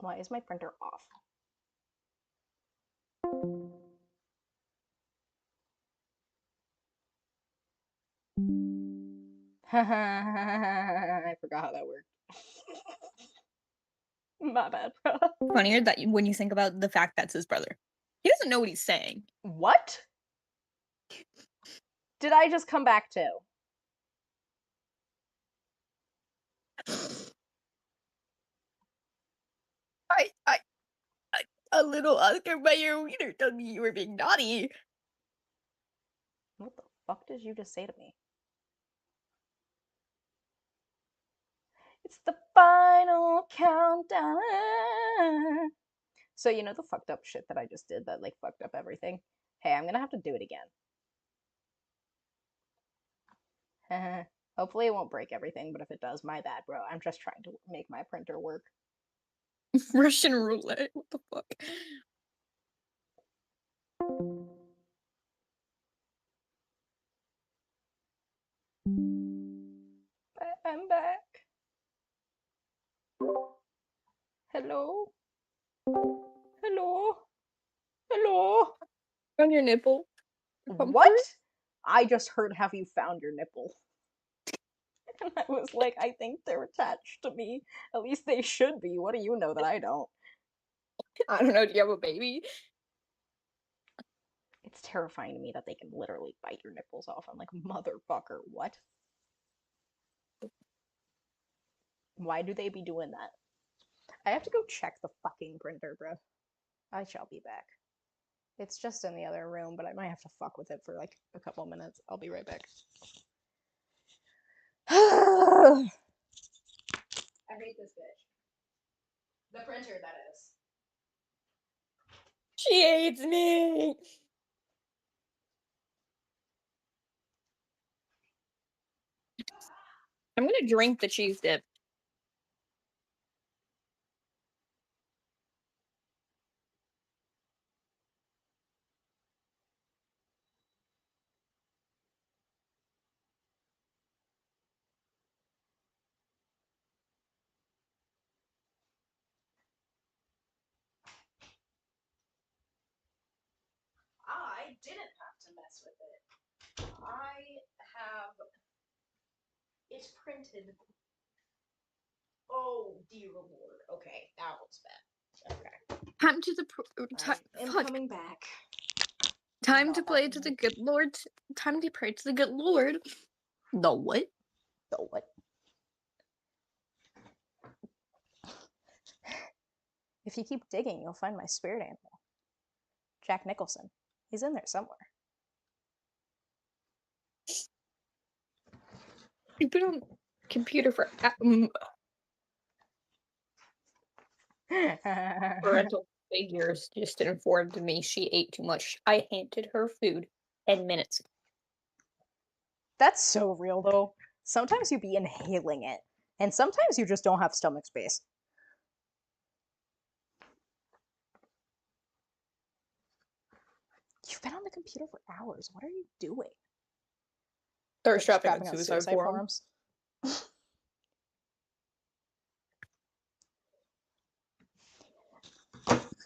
Speaker 1: Why is my printer off? I forgot how that worked. My bad, bro.
Speaker 2: Funnier that when you think about the fact that's his brother. He doesn't know what he's saying.
Speaker 1: What? Did I just come back to?
Speaker 2: I a little Oscar Mayer wiener told me you were being naughty.
Speaker 1: What the fuck did you just say to me? It's the final countdown. So you know the fucked up shit that I just did that like fucked up everything? Hey, I'm gonna have to do it again. Hopefully it won't break everything, but if it does, my bad, bro. I'm just trying to make my printer work.
Speaker 2: Russian roulette. What the fuck?
Speaker 1: I'm back. Hello? Hello? Hello?
Speaker 2: On your nipple.
Speaker 1: What? I just heard, have you found your nipple? And I was like, I think they're attached to me. At least they should be. What do you know that I don't?
Speaker 2: I don't know. Do you have a baby?
Speaker 1: It's terrifying to me that they can literally bite your nipples off. I'm like, motherfucker, what? Why do they be doing that? I have to go check the fucking printer, bro. I shall be back. It's just in the other room, but I might have to fuck with it for like a couple minutes. I'll be right back. I hate this bitch. The printer, that is.
Speaker 2: She hates me. I'm gonna drink the cheese dip.
Speaker 1: I didn't have to mess with it. I have it printed. Oh dear lord. Okay, that was bad. Okay.
Speaker 2: Time to the
Speaker 1: I'm
Speaker 2: fuck.
Speaker 1: coming back.
Speaker 2: Time to play to the good Lord. Time to pray to the good Lord. The what?
Speaker 1: The what? If you keep digging, you'll find my spirit animal. Jack Nicholson. He's in there somewhere.
Speaker 2: You've been on computer for parental figures just informed me she ate too much. I handed her food 10 minutes.
Speaker 1: That's so real, though. Sometimes you be inhaling it, and sometimes you just don't have stomach space. You've been on the computer for hours. What are you doing?
Speaker 2: Thirst
Speaker 1: Thirst
Speaker 2: trapping on
Speaker 1: trapping on
Speaker 2: suicide
Speaker 1: suicide
Speaker 2: forum.
Speaker 1: forums.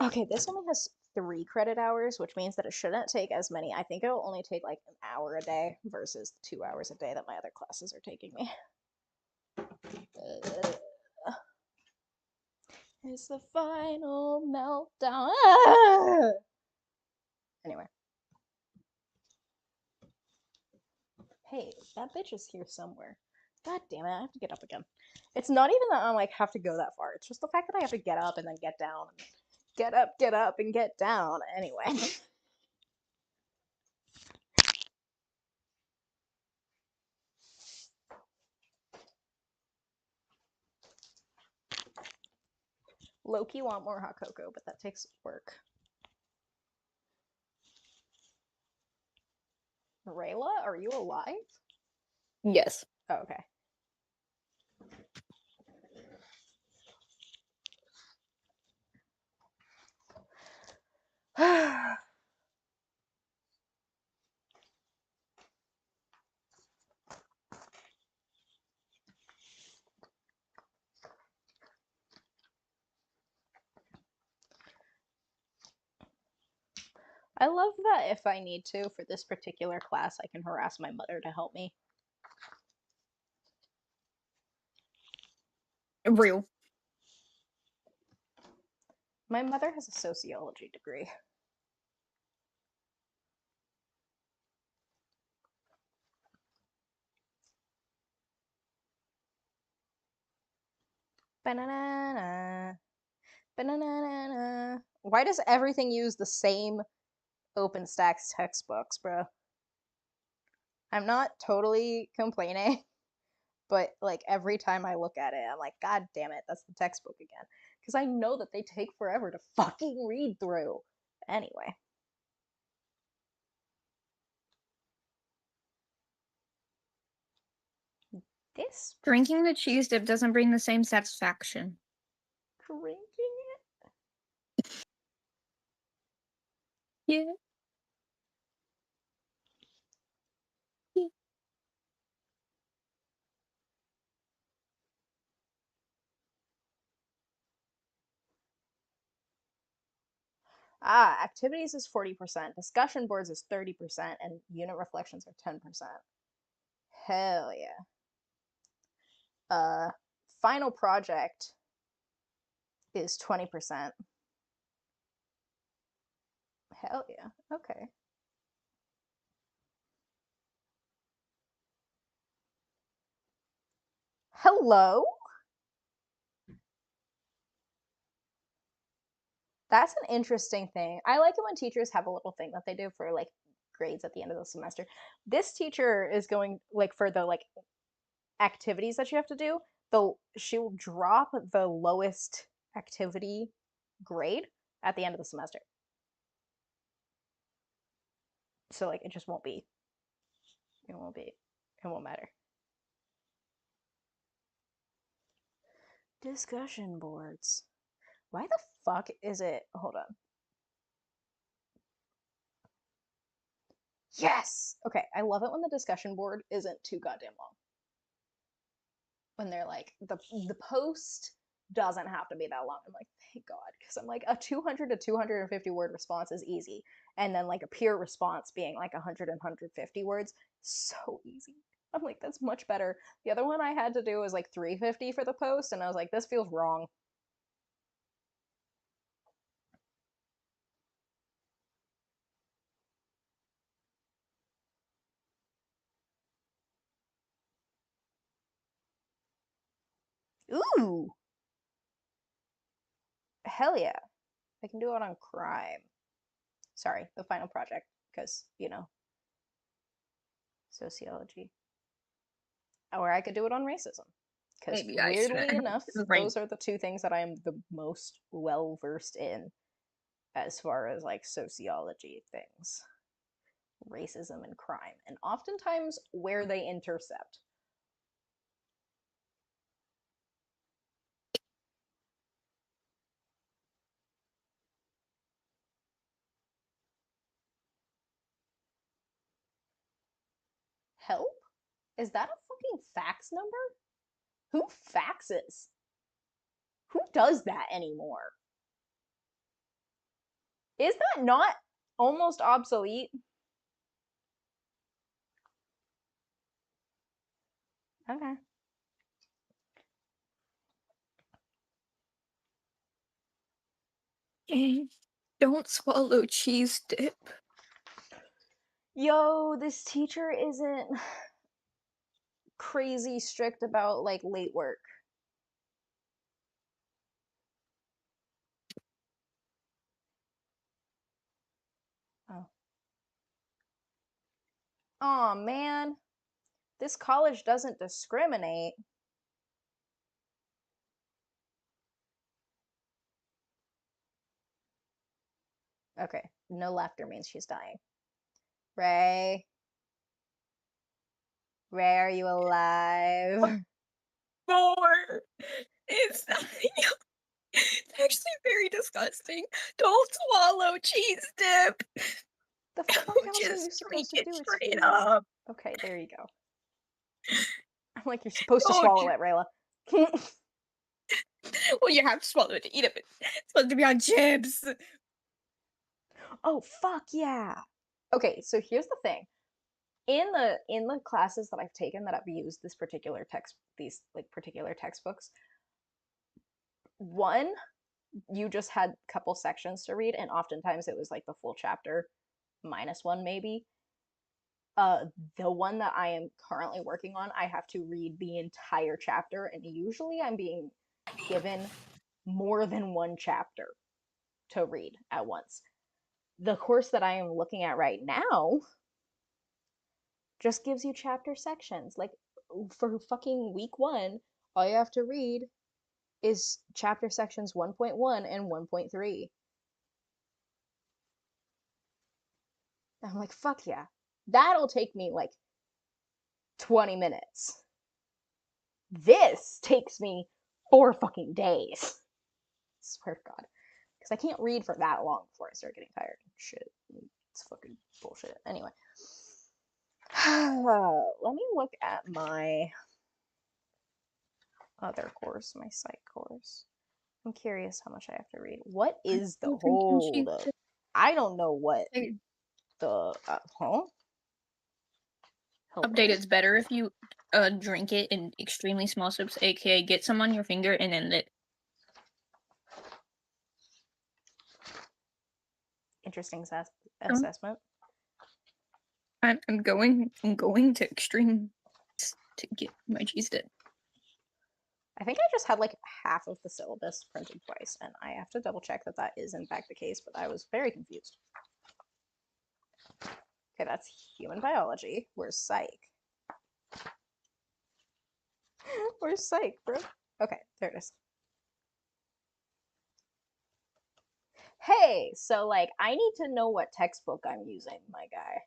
Speaker 1: Okay, this only has 3 credit hours, which means that it shouldn't take as many. I think it'll only take like an hour a day versus the 2 hours a day that my other classes are taking me. It's the final meltdown. Ah! Anyway. Hey, that bitch is here somewhere. God damn it, I have to get up again. It's not even that I'm like have to go that far. It's just the fact that I have to get up and then get down. Get up, and get down. Anyway. Loki want more hot cocoa, but that takes work. Rayla, are you alive?
Speaker 2: Yes.
Speaker 1: Oh, okay. I love that if I need to, for this particular class, I can harass my mother to help me.
Speaker 2: Real.
Speaker 1: My mother has a sociology degree. Banana. Banana. Why does everything use the same OpenStax textbooks, bro? I'm not totally complaining, but like every time I look at it, I'm like, God damn it, that's the textbook again. Because I know that they take forever to fucking read through. Anyway. This
Speaker 4: Drinking the cheese dip doesn't bring the same satisfaction.
Speaker 1: drinking
Speaker 4: Yeah. Yeah.
Speaker 1: activities is 40%, discussion boards is 30%, and unit reflections are 10%. Hell yeah. Final project is 20%. Hell yeah. Okay. Hello? That's an interesting thing. I like it when teachers have a little thing that they do for like grades at the end of the semester. This teacher is going like for the like activities that you have to do, she will drop the lowest activity grade at the end of the semester. So like it just won't be. It won't be. It won't matter. Discussion boards. Why the fuck is it? Hold on. Yes. Okay, I love it when the discussion board isn't too goddamn long. When they're like the post doesn't have to be that long. I'm like, thank God, because I'm like a 200 to 250 word response is easy, and then like a peer response being like 100 and 150 words, so easy. I'm like, that's much better. The other one I had to do was like 350 for the post, and I was like, this feels wrong. Ooh. Hell yeah. I can do it on crime. Sorry, the final project, because, sociology. Or I could do it on racism. Because
Speaker 4: Maybe I shouldn't
Speaker 1: weirdly
Speaker 4: have
Speaker 1: enough,
Speaker 4: the brain.
Speaker 1: those are the two things that I am the most well versed in as far as like sociology things. Racism and crime. And oftentimes where they intercept. Help? Is that a fucking fax number? Who faxes? Who does that anymore? Is that not almost obsolete? Okay.
Speaker 4: Don't swallow cheese dip.
Speaker 1: Yo, this teacher isn't crazy strict about like late work. Oh. Aw, man. This college doesn't discriminate. Okay, no laughter means she's dying. Ray? Ray, are you alive?
Speaker 4: More. It's actually very disgusting. Don't swallow cheese dip.
Speaker 1: The fuck else are you
Speaker 4: Just drink
Speaker 1: supposed to
Speaker 4: it
Speaker 1: do? It's
Speaker 4: straight
Speaker 1: food.
Speaker 4: up.
Speaker 1: Okay, there you go. I'm like, you're supposed to
Speaker 4: Don't
Speaker 1: swallow it, Rayla.
Speaker 4: Well, you have to swallow it to eat it, but it's supposed to be on chips.
Speaker 1: Oh, fuck yeah. Okay, so here's the thing. In the classes that I've taken that I've used these like particular textbooks, one, you just had a couple sections to read, and oftentimes it was like the full chapter minus one maybe. The one that I am currently working on, I have to read the entire chapter, and usually I'm being given more than one chapter to read at once. The course that I am looking at right now just gives you chapter sections. Like for fucking week 1, all you have to read is chapter sections 1.1 and 1.3. I'm like, fuck yeah. That'll take me like 20 minutes. This takes me 4 fucking days. Swear to God. Because I can't read for that long before I start getting tired. Shit. It's fucking bullshit. Anyway. Let me look at my other course, my psych course. I'm curious how much I have to read. What is the
Speaker 4: I'm drinking
Speaker 1: hold
Speaker 4: cheese
Speaker 1: up?
Speaker 4: dip.
Speaker 1: I don't know what the huh? Hold
Speaker 4: Update,
Speaker 1: on.
Speaker 4: it's better if you drink it in extremely small sips, aka get some on your finger and then lit.
Speaker 1: Interesting
Speaker 4: Um,
Speaker 1: assessment.
Speaker 4: I'm going to extreme to get my cheese dip.
Speaker 1: I think I just had like half of the syllabus printed twice, and I have to double check that that is in fact the case, but I was very confused. Okay, that's human biology. Where's psych? Where's psych, bro? Okay, there it is. Hey, so like I need to know what textbook I'm using, my guy.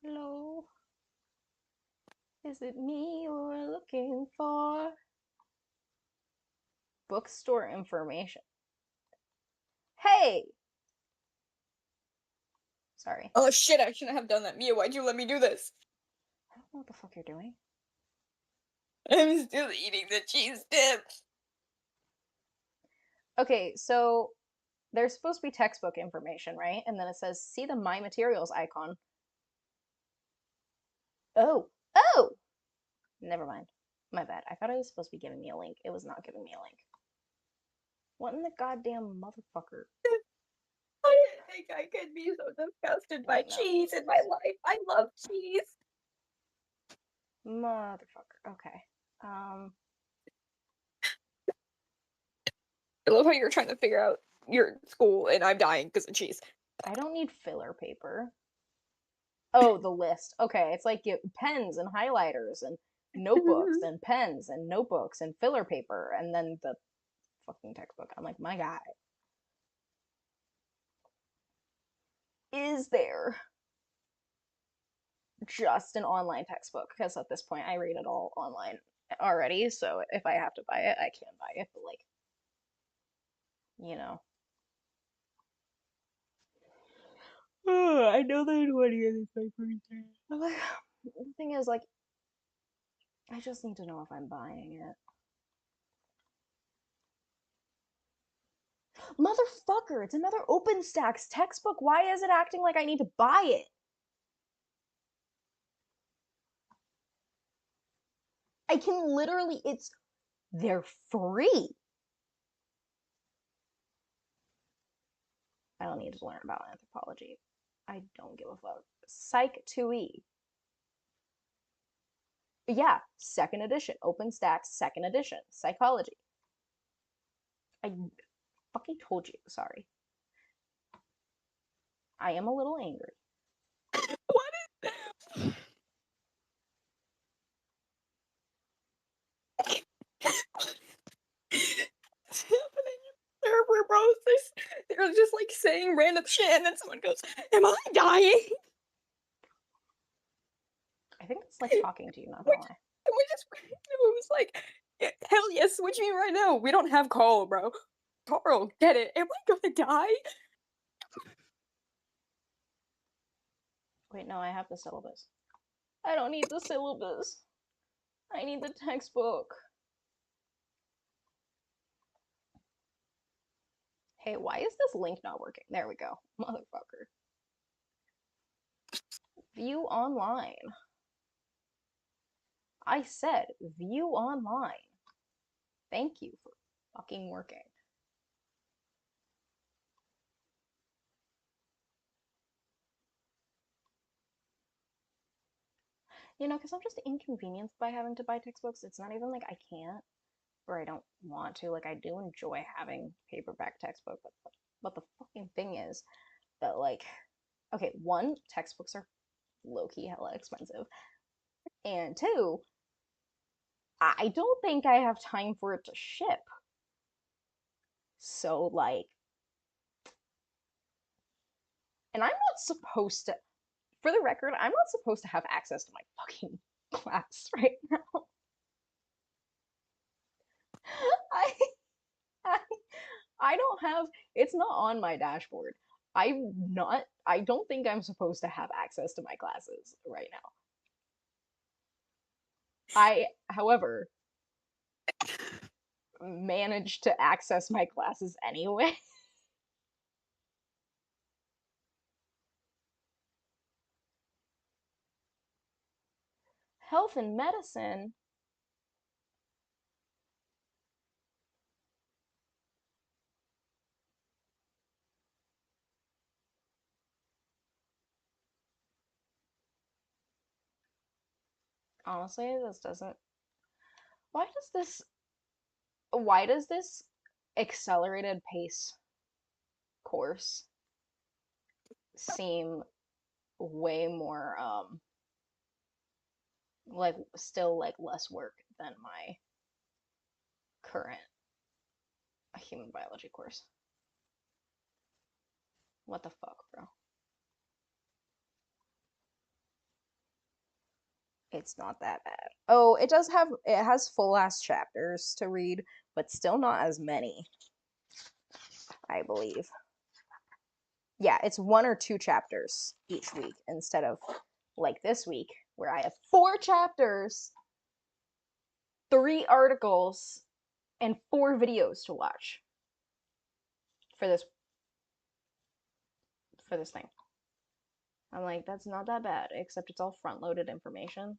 Speaker 1: Hello. Is it me you're looking for? Bookstore information. Hey! Sorry.
Speaker 4: Oh shit, I shouldn't have done that. Mia, why'd you let me do this?
Speaker 1: I don't know what the fuck you're doing.
Speaker 4: I'm still eating the cheese dip.
Speaker 1: Okay, so there's supposed to be textbook information, right? And then it says, see the My Materials icon. Oh! Oh! Never mind. My bad. I thought it was supposed to be giving me a link. It was not giving me a link. What in the goddamn motherfucker?
Speaker 4: I didn't think I could be so disgusted by
Speaker 1: No.
Speaker 4: cheese in my life. I love cheese.
Speaker 1: Motherfucker. Okay. Um,
Speaker 4: I love how you're trying to figure out your school and I'm dying because of cheese.
Speaker 1: I don't need filler paper. Oh, the list. Okay, it's like pens and highlighters and notebooks and pens and notebooks and filler paper and then the fucking textbook. I'm like, my God. Is there just an online textbook? Because at this point I read it all online already, so if I have to buy it, I can buy it, but like, you know. I know there's one here that's my first time. The thing is, like, I just need to know if I'm buying it. Motherfucker, it's another OpenStax textbook. Why is it acting like I need to buy it? I can literally, they're free. I don't need to learn about anthropology. I don't give a fuck. Psych 2E. But yeah, second edition. OpenStax, second edition. Psychology. I fucking told you. Sorry. I am a little angry.
Speaker 4: What is what's happening? We're both they're just like saying random shit and then someone goes, am I dying?
Speaker 1: I think it's like talking to you, not gonna lie.
Speaker 4: We just it was like hell yes, switch me right now. We don't have Carl, bro. Carl, get it. Am I gonna die?
Speaker 1: Wait, no, I have the syllabus. I don't need the syllabus. I need the textbook. Hey, why is this link not working? There we go. Motherfucker. View online. I said view online. Thank you for fucking working. You know, because I'm just inconvenienced by having to buy textbooks. It's not even like I can't or I don't want to. Like, I do enjoy having paperback textbook, but the fucking thing is that, like, okay, one, textbooks are low key hella expensive, and two, I don't think I have time for it to ship. So, like, and I'm not supposed to, for the record, I'm not supposed to have access to my fucking class right now. I, I, I don't have, it's not on my dashboard. I don't think I'm supposed to have access to my classes right now. However, managed to access my classes anyway. Health and medicine. Honestly, this doesn't. Why does this. Why does this accelerated pace course seem way more, like, still, like, less work than my current human biology course? What the fuck, bro? It's not that bad. Oh, it has full ass chapters to read, but still not as many, I believe. Yeah, it's one or two chapters each week instead of like this week where I have 4 chapters, 3 articles, and 4 videos to watch for this thing. I'm like, that's not that bad, except it's all front loaded information,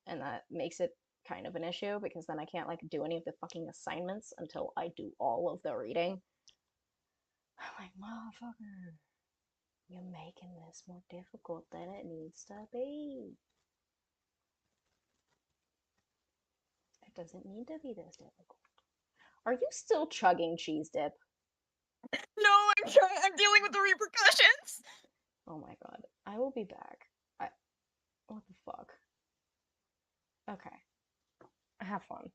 Speaker 1: and that makes it kind of an issue because then I can't like do any of the fucking assignments until I do all of the reading. I'm like, motherfucker, you're making this more difficult than it needs to be. doesn't need to be this difficult. Are you still chugging cheese dip?
Speaker 4: No, I'm trying. I'm dealing with the repercussions.
Speaker 1: Oh my god. I will be back. What the fuck? Okay. Have fun.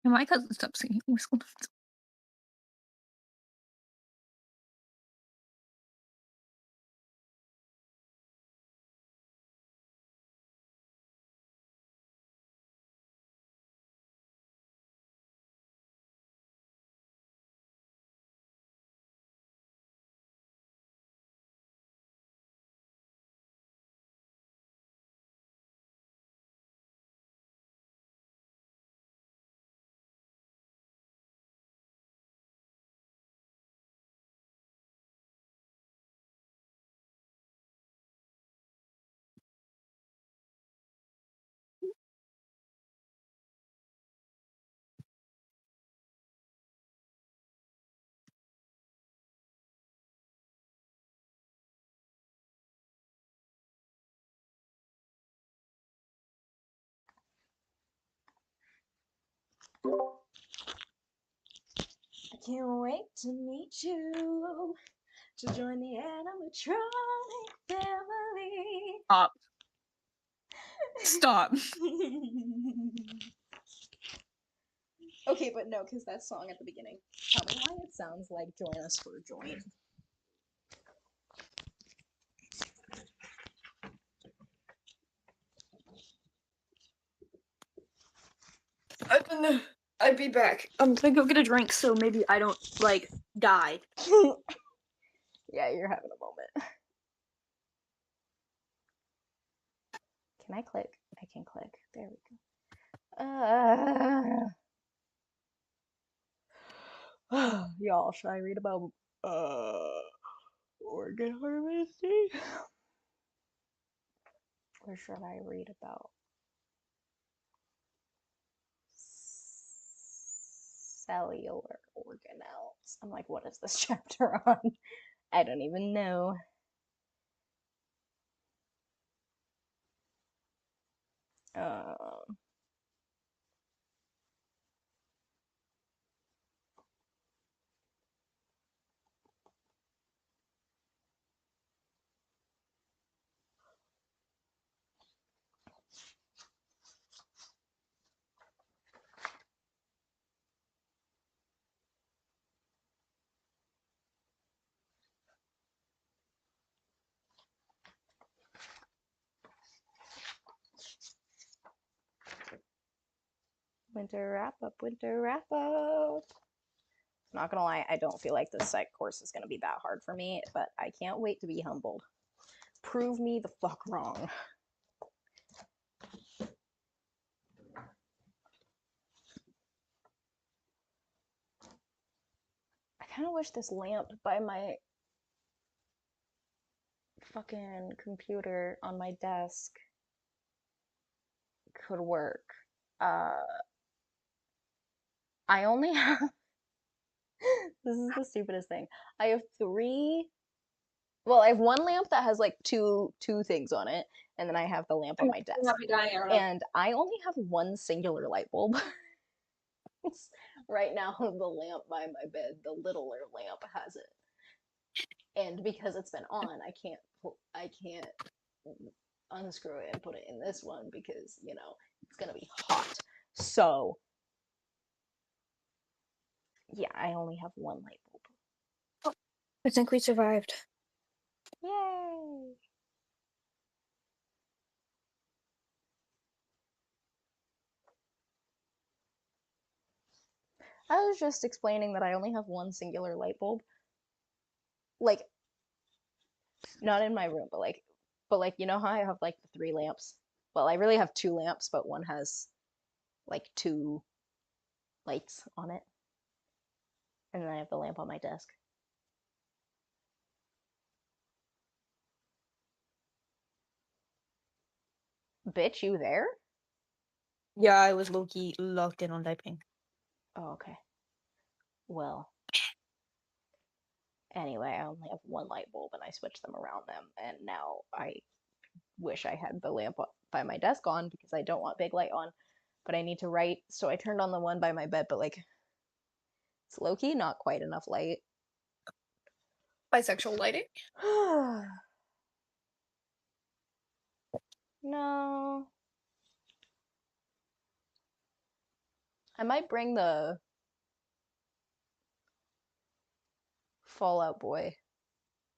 Speaker 4: And my cousin stopped singing Whistle Notes.
Speaker 1: I can't wait to meet you, to join the animatronic family.
Speaker 4: Stop. Stop.
Speaker 1: Okay, but no, because that song at the beginning. Tell me why it sounds like Join Us for a Joint.
Speaker 2: open. I'd be back. I'm gonna go get a drink, so maybe I don't like die.
Speaker 1: Yeah, you're having a moment. Can I click? I can click. There we go. Y'all, should I read about organ harvesting? Or should I read about cellular organelles? I'm like, what is this chapter on? I don't even know. Um, winter wrap up, winter wrap up. Not gonna lie, I don't feel like this psych course is gonna be that hard for me, but I can't wait to be humbled. Prove me the fuck wrong. I kind of wish this lamp by my fucking computer on my desk could work. Uh, I only have. This is the stupidest thing. I have three. Well, I have one lamp that has like two things on it, and then I have the lamp on my desk. And I only have one singular light bulb. Right now, the lamp by my bed, the littler lamp, has it. And because it's been on, I can't unscrew it and put it in this one because, you know, it's gonna be hot. So yeah, I only have one light bulb.
Speaker 2: I think we survived.
Speaker 1: Yay! I was just explaining that I only have one singular light bulb. Like, not in my room, but like, you know how I have like the three lamps? Well, I really have two lamps, but one has like two lights on it. And then I have the lamp on my desk. Bitch, you there?
Speaker 2: Yeah, I was low-key locked in on typing.
Speaker 1: Oh, okay. Well, anyway, I only have one light bulb and I switched them around them, and now I wish I had the lamp by my desk on because I don't want big light on, but I need to write, so I turned on the one by my bed, but like, it's low-key not quite enough light.
Speaker 2: Bisexual lighting?
Speaker 1: No. I might bring the Fallout Boy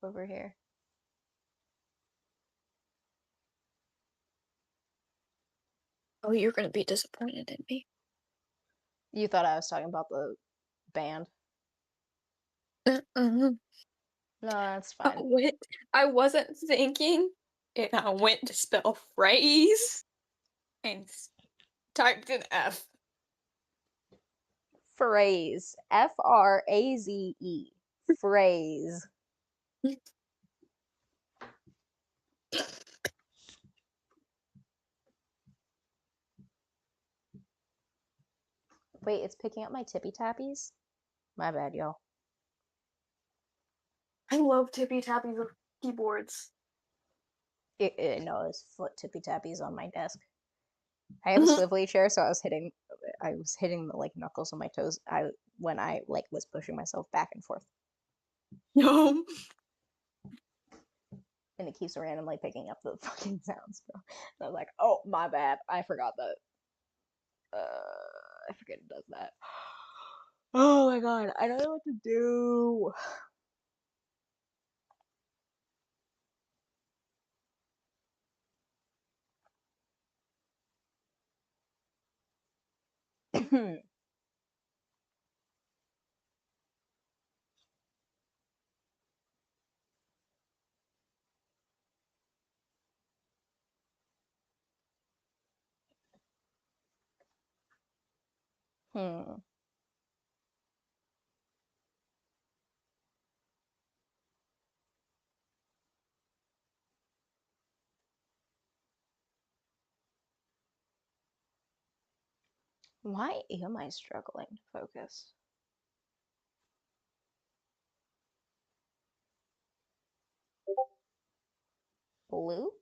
Speaker 1: over here.
Speaker 2: Oh, you're gonna be disappointed in me.
Speaker 1: You thought I was talking about the band?
Speaker 2: Uh-uh.
Speaker 1: No, that's fine.
Speaker 4: What? I wasn't thinking, and I went to spell phrase and typed an F.
Speaker 1: Phrase. Fraze. Phrase. Wait, it's picking up my tippy tappies? My bad, y'all.
Speaker 2: I love tippy tappies with keyboards.
Speaker 1: No, it's foot tippy tappies on my desk. I have a swivelly chair, so I was hitting the like knuckles of my toes. When I like was pushing myself back and forth,
Speaker 2: No.
Speaker 1: and it keeps randomly picking up the fucking sounds, bro. And I was like, oh my bad, I forgot that. I forget it does that. Oh my god, I don't know what to do. Hmm. Why am I struggling to focus? Loop?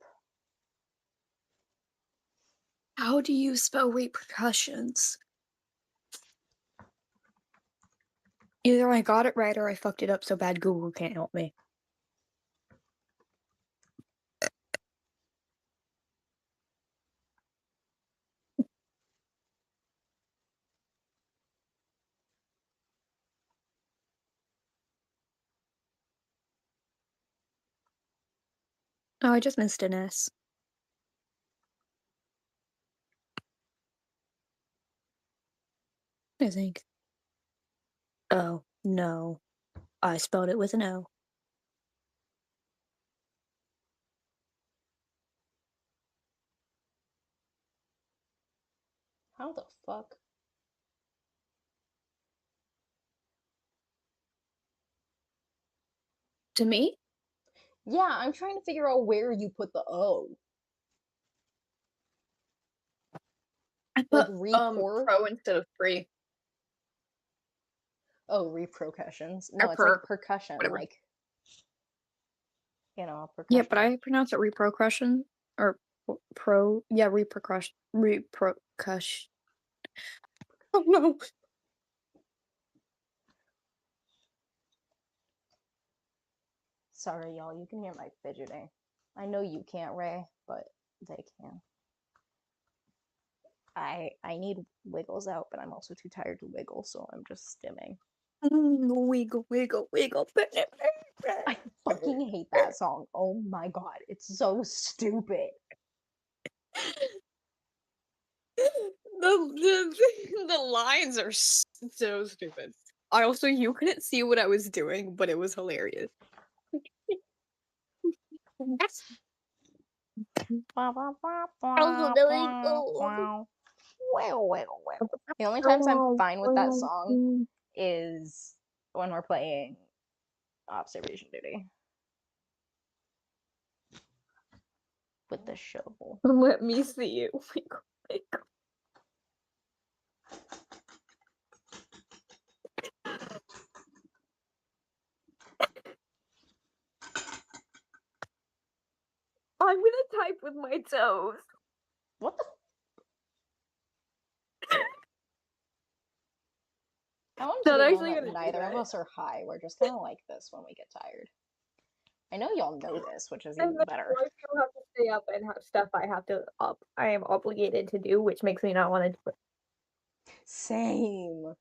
Speaker 2: How do you spell repercussions? Either I got it right or I fucked it up so bad Google can't help me. Oh, I just missed an S. I think. Oh, no. I spelled it with an O.
Speaker 1: How the fuck?
Speaker 2: To me?
Speaker 1: Yeah, I'm trying to figure out where you put the O.
Speaker 2: I
Speaker 1: Like
Speaker 2: put
Speaker 1: report?
Speaker 2: pro instead of free.
Speaker 1: Oh, repercussions.
Speaker 2: Or
Speaker 1: No, it's like
Speaker 2: per,
Speaker 1: percussion,
Speaker 2: whatever.
Speaker 1: like,
Speaker 2: Yeah, but
Speaker 1: percussion.
Speaker 2: I pronounce it repercussion. Or pro, yeah, repercussion. Repercussion. Oh no.
Speaker 1: Sorry, y'all, you can hear my fidgeting. I know you can't, Ray, but they can. I need wiggles out, but I'm also too tired to wiggle, so I'm just stimming.
Speaker 2: Wiggle, wiggle, wiggle.
Speaker 1: I fucking hate that song. Oh my god, it's so stupid.
Speaker 4: The lines are so stupid. I also, you couldn't see what I was doing, but it was hilarious.
Speaker 1: The only times I'm fine with that song is when we're playing observation duty with the shovel.
Speaker 4: Let me see you. Wiggle, wiggle. I'm gonna type with my toes.
Speaker 1: What the? I want it to
Speaker 4: Not
Speaker 1: be known
Speaker 4: actually
Speaker 1: that
Speaker 4: gonna do
Speaker 1: neither of
Speaker 4: that.
Speaker 1: us are high. We're just kind of like this when we get tired. I know y'all know this, which is
Speaker 4: And
Speaker 1: even
Speaker 4: then
Speaker 1: better.
Speaker 4: I still have to stay up and have stuff I have to up. I am obligated to do, which makes me not want to do it.
Speaker 1: Same.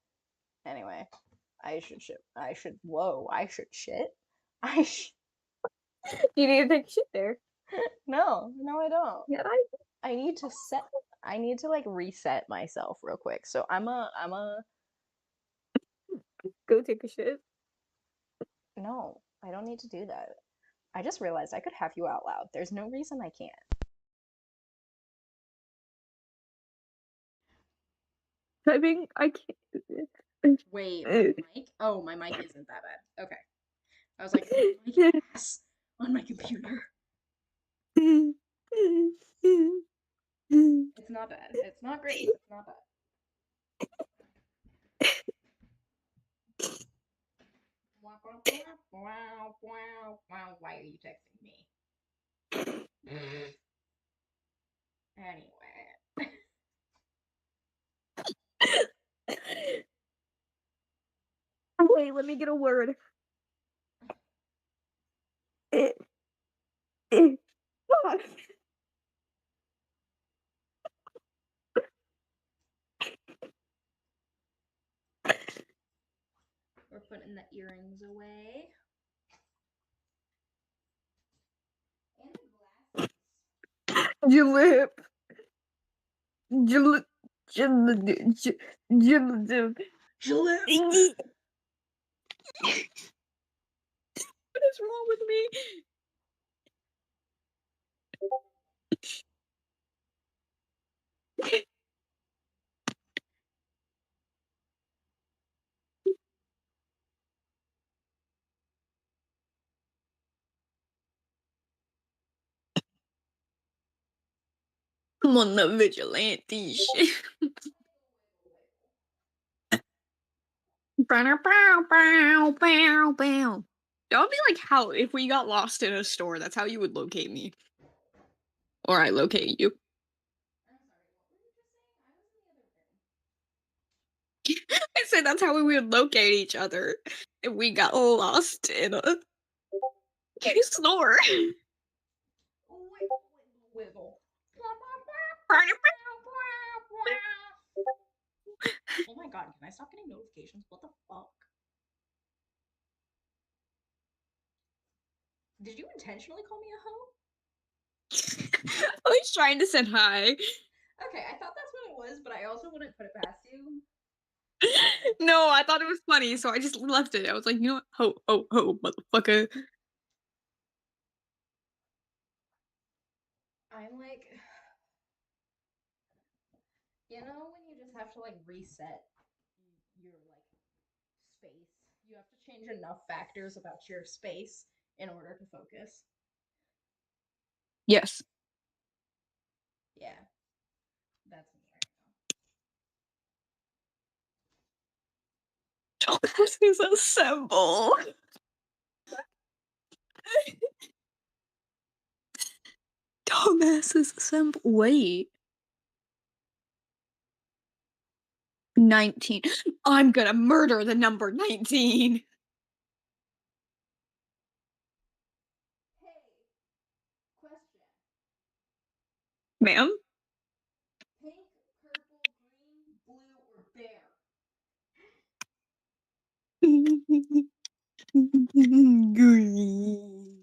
Speaker 1: Anyway, I should shit. I should. Whoa, I should shit. I sh.
Speaker 4: You need to take shit there.
Speaker 1: No, no, I don't.
Speaker 4: Yeah,
Speaker 1: I need to set. I need to like reset myself real quick. So I'm a.
Speaker 4: go take a shit.
Speaker 1: No, I don't need to do that. I just realized I could have you out loud. There's no reason I can't.
Speaker 4: I think I can't.
Speaker 1: Wait, my mic? Oh, my mic isn't that bad. Okay. I was like, my ass on my computer. It's not bad. It's not great, but it's not bad. Why are you texting me? Anyway.
Speaker 4: Wait, let me get a word. Fuck.
Speaker 1: We're putting the earrings away. And the glasses.
Speaker 4: Your lip. Your lip. What is wrong with me? I'm on the vigilante shit. Bow, bow, bow, bow, bow. That would be like how if we got lost in a store, that's how you would locate me. Or I locate you.
Speaker 1: I'm sorry, what were you just saying? I was in the other room.
Speaker 4: I said that's how we would locate each other if we got lost in a store.
Speaker 1: Wiggle, wiggle, wiggle. Oh my god, can I stop getting notifications? What the fuck? Did you intentionally call me a hoe?
Speaker 4: I was trying to send hi.
Speaker 1: Okay, I thought that's what it was, but I also wouldn't put it past you.
Speaker 4: No, I thought it was funny, so I just left it. I was like, you know what? Ho, ho, ho, motherfucker.
Speaker 1: I'm like, you know, when you just have to like reset your like space, you have to change enough factors about your space in order to focus.
Speaker 4: Yes.
Speaker 1: Yeah, that's me right
Speaker 4: Dumbasses assemble. Dumbasses assemble. Wait. 19. I'm gonna murder the number 19.
Speaker 1: now. Hey, question.
Speaker 4: Ma'am?
Speaker 1: Pink, purple, green, blue, or bear?
Speaker 4: Green.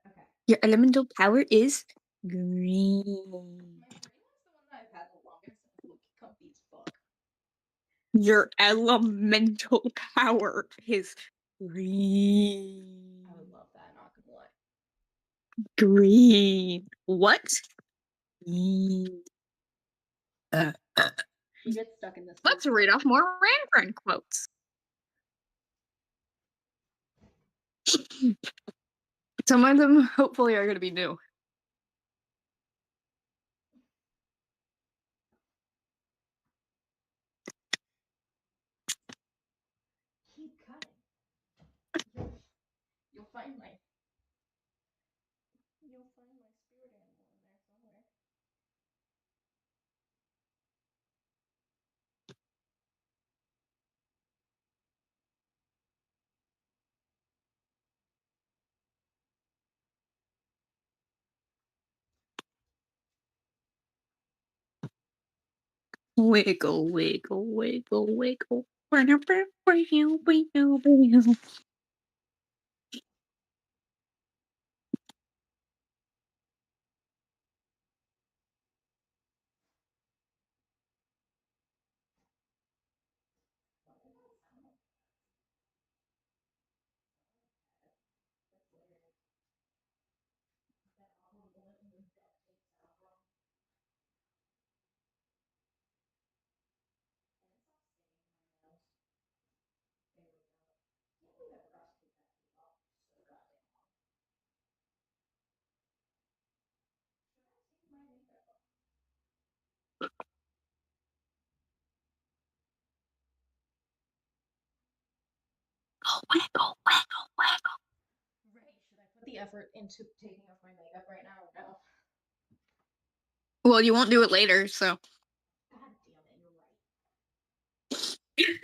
Speaker 1: Okay.
Speaker 4: Your elemental power is green.
Speaker 1: My green one's the one that I've had the longest and it's looking comfy as fuck.
Speaker 4: Your elemental power is green.
Speaker 1: I would love that, not gonna lie.
Speaker 4: Green. What? Green.
Speaker 1: Who gets stuck in this
Speaker 4: Let's
Speaker 1: loop?
Speaker 4: read off more Randgren quotes. Some of them hopefully are going to be new.
Speaker 1: Keep cutting. You'll find my spirit animal in there somewhere.
Speaker 4: Wiggle, wiggle, wiggle, wiggle. Wiggle, wiggle. Wiggle, wiggle, wiggle.
Speaker 1: Ray, should I put the effort into taking off my makeup right now or no?
Speaker 4: Well, you won't do it later, so.
Speaker 1: God damn it, you're right.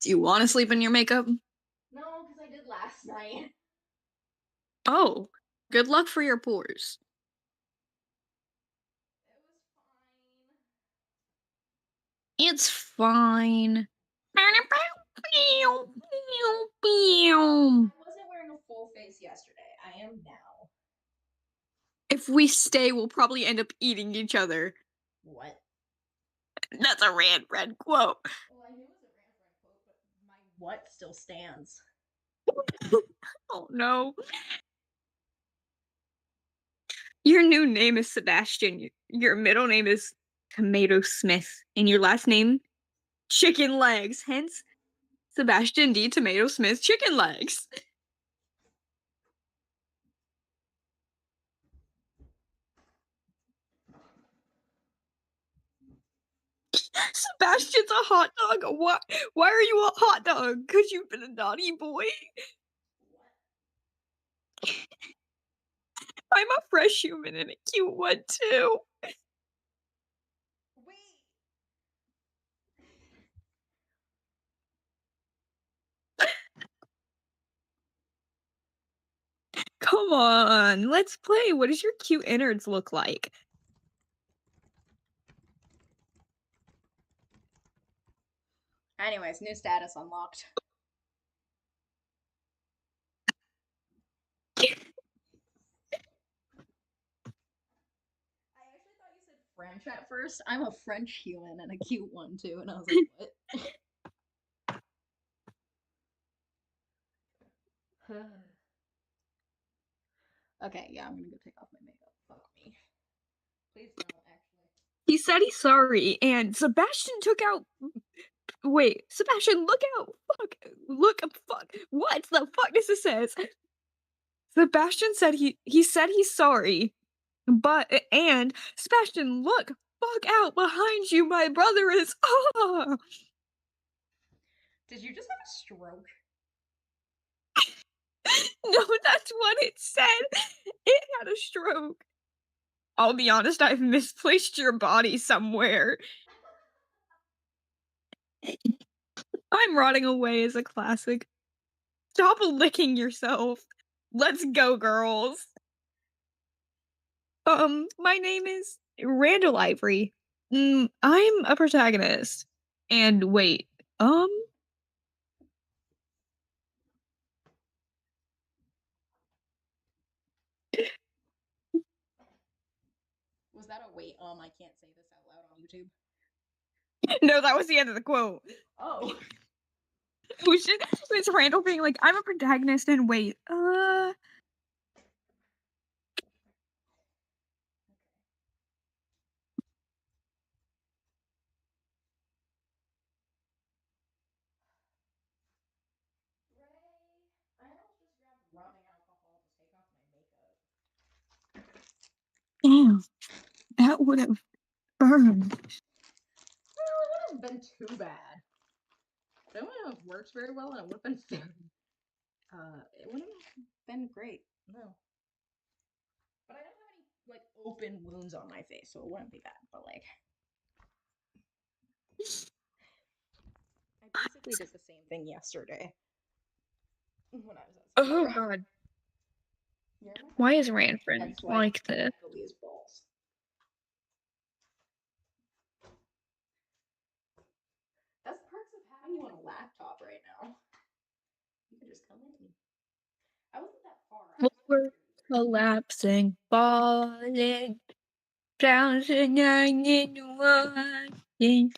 Speaker 4: Do you want to sleep in your makeup?
Speaker 1: No, because I did last night.
Speaker 4: Oh, good luck for your pores.
Speaker 1: It was fine.
Speaker 4: It's fine.
Speaker 1: I wasn't wearing a full face yesterday. I am now.
Speaker 4: If we stay, we'll probably end up eating each other.
Speaker 1: What?
Speaker 4: That's a Rand Friend quote.
Speaker 1: Well, I knew it was a Rand Friend quote, but my what still stands.
Speaker 4: Oh no. Your new name is Sebastian. Your middle name is Tomato Smith. And your last name, Chicken Legs. Hence, Sebastian D. Tomato Smith Chicken Legs. Sebastian's a hot dog. Why are you a hot dog? Because you've been a naughty boy? I'm a fresh human and a cute one too.
Speaker 1: Wait.
Speaker 4: Come on, let's play. What does your cute innards look like?
Speaker 1: Anyways, new status unlocked. I actually thought you said French at first. I'm a French human and a cute one too, and I was like, what? Okay, yeah, I'm gonna go take off my makeup. Fuck me. Please don't, actually.
Speaker 4: He said he's sorry, and Sebastian took out. Wait, Sebastian, look out! Fuck! What the fuck does this says? Sebastian said he said he's sorry, but and Sebastian, look, fuck out behind you! My brother is. Oh.
Speaker 1: Did you just have a stroke?
Speaker 4: No, that's what it said. It had a stroke. I'll be honest, I've misplaced your body somewhere. I'm rotting away as a classic. Stop licking yourself. Let's go, girls. My name is Randall Ivory. I'm a protagonist. And wait,
Speaker 1: Was that a wait? I can't say this out loud on YouTube.
Speaker 4: no, that was the end of the quote.
Speaker 1: Oh.
Speaker 4: It was Randall being like, I'm a protagonist and wait,
Speaker 1: I almost just grabbed rubbing alcohol to take off my makeup.
Speaker 4: damn, that would have burned.
Speaker 1: Well, it wouldn't have been too bad. It wouldn't have worked very well, and it would have been very. It wouldn't have been great. No. But I don't have any like open wounds on my face, so it wouldn't be bad. But like, I basically did the same thing yesterday when I was at
Speaker 4: Oh
Speaker 1: Sephora.
Speaker 4: god,
Speaker 1: You're my
Speaker 4: why is
Speaker 1: friend.
Speaker 4: Rand friends
Speaker 1: Hence why
Speaker 4: like this?
Speaker 1: Louise balls. That's the perks of having you on a laptop right now. You can just come in. I wasn't that far. I was
Speaker 4: We're collapsing, falling, bouncing on in watching.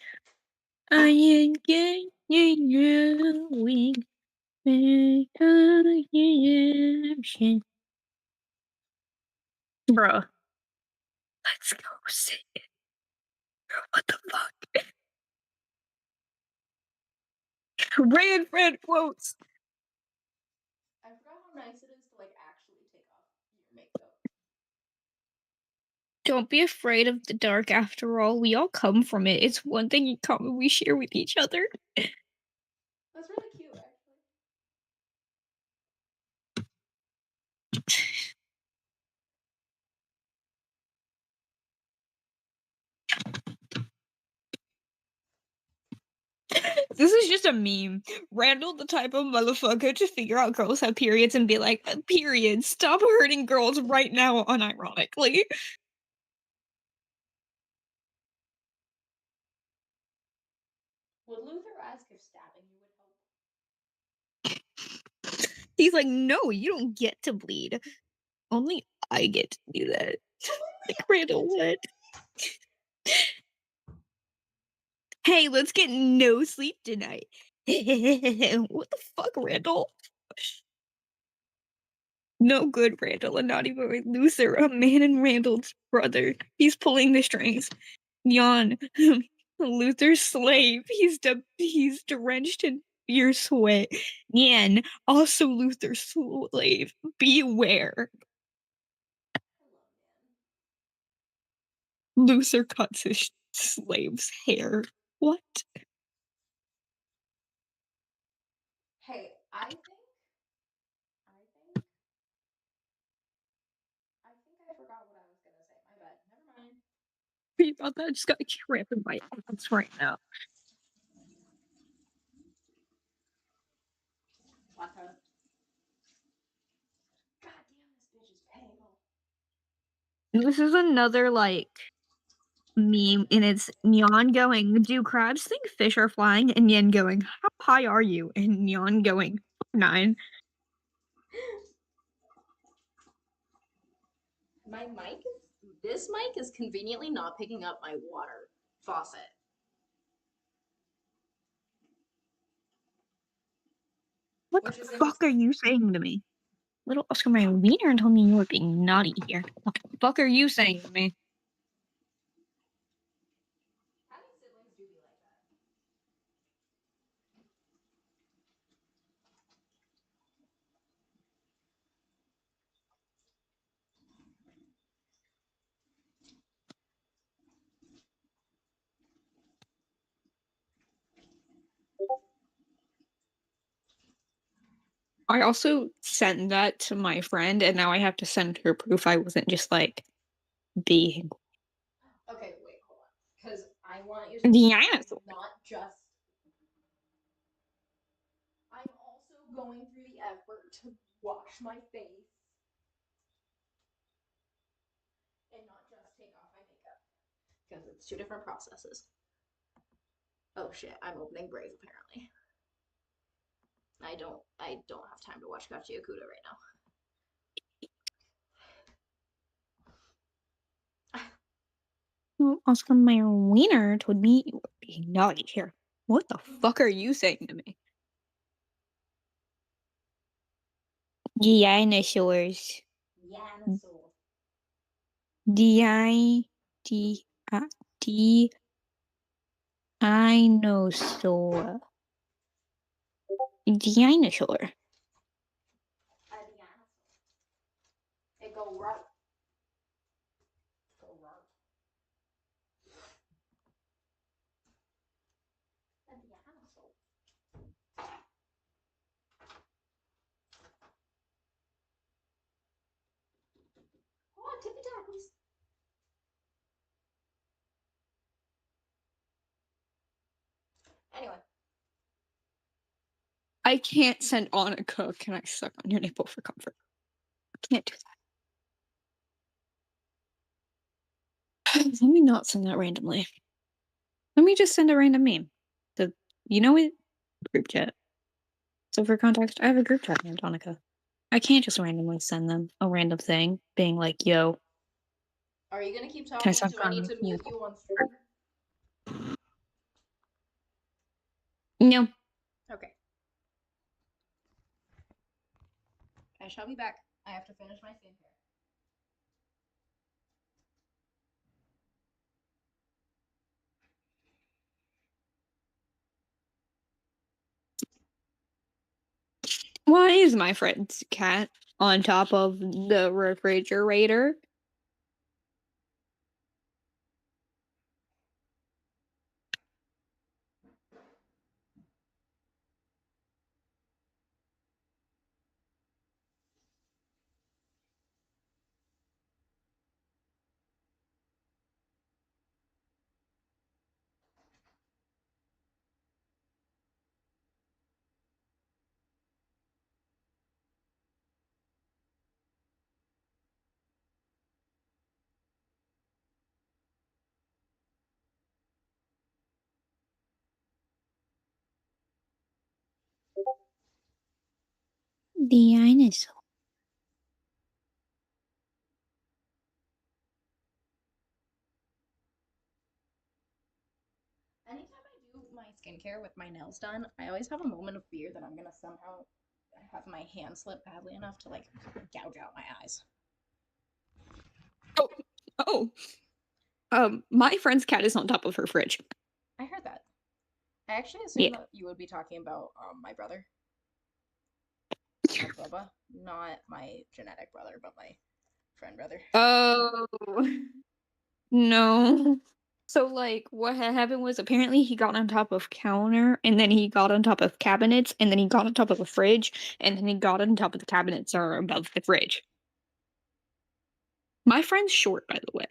Speaker 4: I am getting growing. Bruh, let's go sing it. What the fuck? Rand Fred quotes.
Speaker 1: I forgot how nice it is to like actually take off your makeup.
Speaker 4: Don't be afraid of the dark after all. We all come from it. It's one thing in common we share with each other.
Speaker 1: That's really cute, actually.
Speaker 4: This is just a meme. Randall, the type of motherfucker to figure out girls have periods and be like, period, stop hurting girls right now, unironically.
Speaker 1: Would Luther ask if stabbing you would help?
Speaker 4: He's like, no, you don't get to bleed. Only I get to do that. Like Randall would. Hey, let's get no sleep tonight. What the fuck, Randall? No good, Randall, and not even with Luther, a man and Randall's brother. He's pulling the strings. Yawn. Luther's slave. He's drenched in your sweat. Yan, also Luther's slave. Beware. Luther cuts his slave's hair. What?
Speaker 1: Hey, I think I forgot what I was gonna say. My bad. Never mind.
Speaker 4: Sorry about that. I just got cramp in my ass right now.
Speaker 1: What the? God damn, this bitch is pale.
Speaker 4: This is another like meme, and it's Nyan going, "Do crabs think fish are flying?" And Yen going, "How high are you?" And Nyan going, "9."
Speaker 1: This mic is conveniently not picking up my water faucet.
Speaker 4: What the fuck are you saying to me? Little Oscar Mayer Wiener told me you were being naughty here. What the fuck are you saying to me?
Speaker 1: Having siblings do be like that.
Speaker 4: I also sent that to my friend, and now I have to send her proof I wasn't just like being
Speaker 1: Okay, wait, hold on. Because I want you to
Speaker 4: the
Speaker 1: know I'm
Speaker 4: dinosaur.
Speaker 1: not just. I'm also going through the effort to wash my face and not just take off my makeup. Because it's two different processes. Oh shit, I'm opening Brave apparently. I don't have time to watch Gachi Okuda right now.
Speaker 4: Little Oscar Mayer Wiener told me you were being naughty here. What the fuck are you saying to me? Dinosaurs.
Speaker 1: Dinosaur.
Speaker 4: D D D dinosaur. Dinosaur.
Speaker 1: A dinosaur. It go right. Go right. A dinosaur. Hold on, tippy tappies. Anyway.
Speaker 4: I can't send on a cook. Can I suck on your nipple for comfort? I can't do that. Let me not send that randomly. Let me just send a random meme. The you know it group chat. So for context, I have a group chat named Donica. I can't just randomly send them a random thing, being like, "Yo,
Speaker 1: Are you gonna keep
Speaker 4: can I
Speaker 1: talking?
Speaker 4: suck
Speaker 1: Do I need
Speaker 4: on
Speaker 1: to
Speaker 4: your
Speaker 1: mute
Speaker 4: nipple?"
Speaker 1: you on stream?
Speaker 4: No.
Speaker 1: Okay. I shall be back. I have to finish my skincare.
Speaker 4: Why is my friend's cat on top of the refrigerator? The dinosaur.
Speaker 1: Anytime I skincare with my nails done, I always have a moment of fear that I'm gonna somehow have my hand slip badly enough to like gouge out my eyes.
Speaker 4: Oh, oh. My friend's cat is on top of her fridge.
Speaker 1: I heard that. I actually
Speaker 4: Yeah.
Speaker 1: assumed that you would be talking about my brother, Bubba, not my genetic brother, but my friend brother.
Speaker 4: Oh. No. So, like, what had happened was apparently he got on top of counter, and then he got on top of cabinets, and then he got on top of a fridge, and then he got on top of the cabinets or above the fridge. My friend's short, by the way.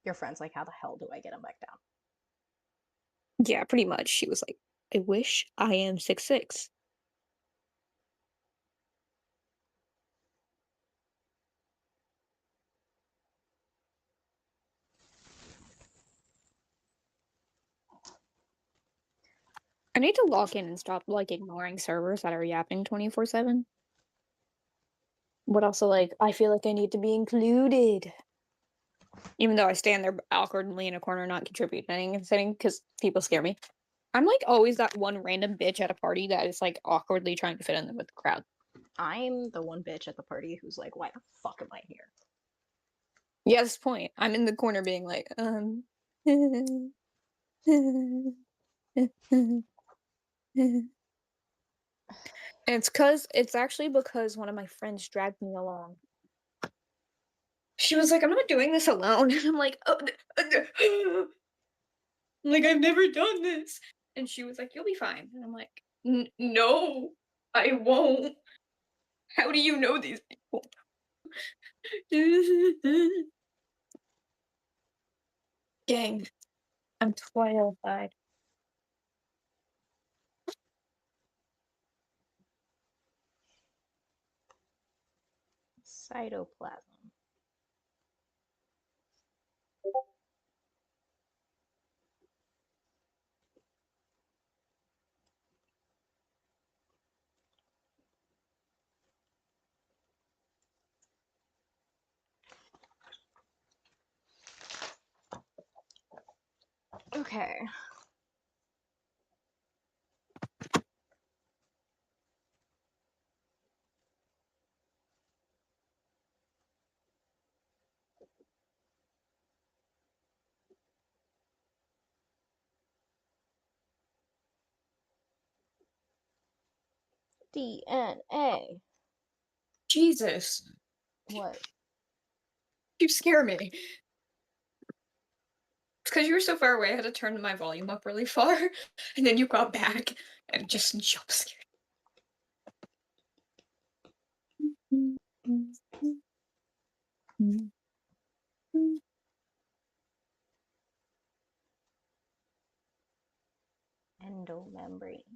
Speaker 1: Your friend's like, how the hell do I get him back down?
Speaker 4: Yeah, pretty much. She was like, I wish I am 6'6". I need to log in and stop like ignoring servers that are yapping 24/7. But also, like, I feel like I need to be included. Even though I stand there awkwardly in a corner, not contributing anything, because people scare me. I'm like always that one random bitch at a party that is like awkwardly trying to fit in with the crowd.
Speaker 1: I'm the one bitch at the party who's like, why the fuck am I here?
Speaker 4: Yeah, that's the point. I'm in the corner being like, And it's actually because one of my friends dragged me along. She was like, I'm not doing this alone. And I'm like, like, I've never done this. And she was like, you'll be fine. And I'm like, no, I won't. How do you know these people? Gang, I'm terrified.
Speaker 1: Cytoplasm. Okay. DNA.
Speaker 4: Jesus,
Speaker 1: What?
Speaker 4: you scare me. It's because you were so far away, I had to turn my volume up really far, and then you got back and just jump scared.
Speaker 1: Endomembrane.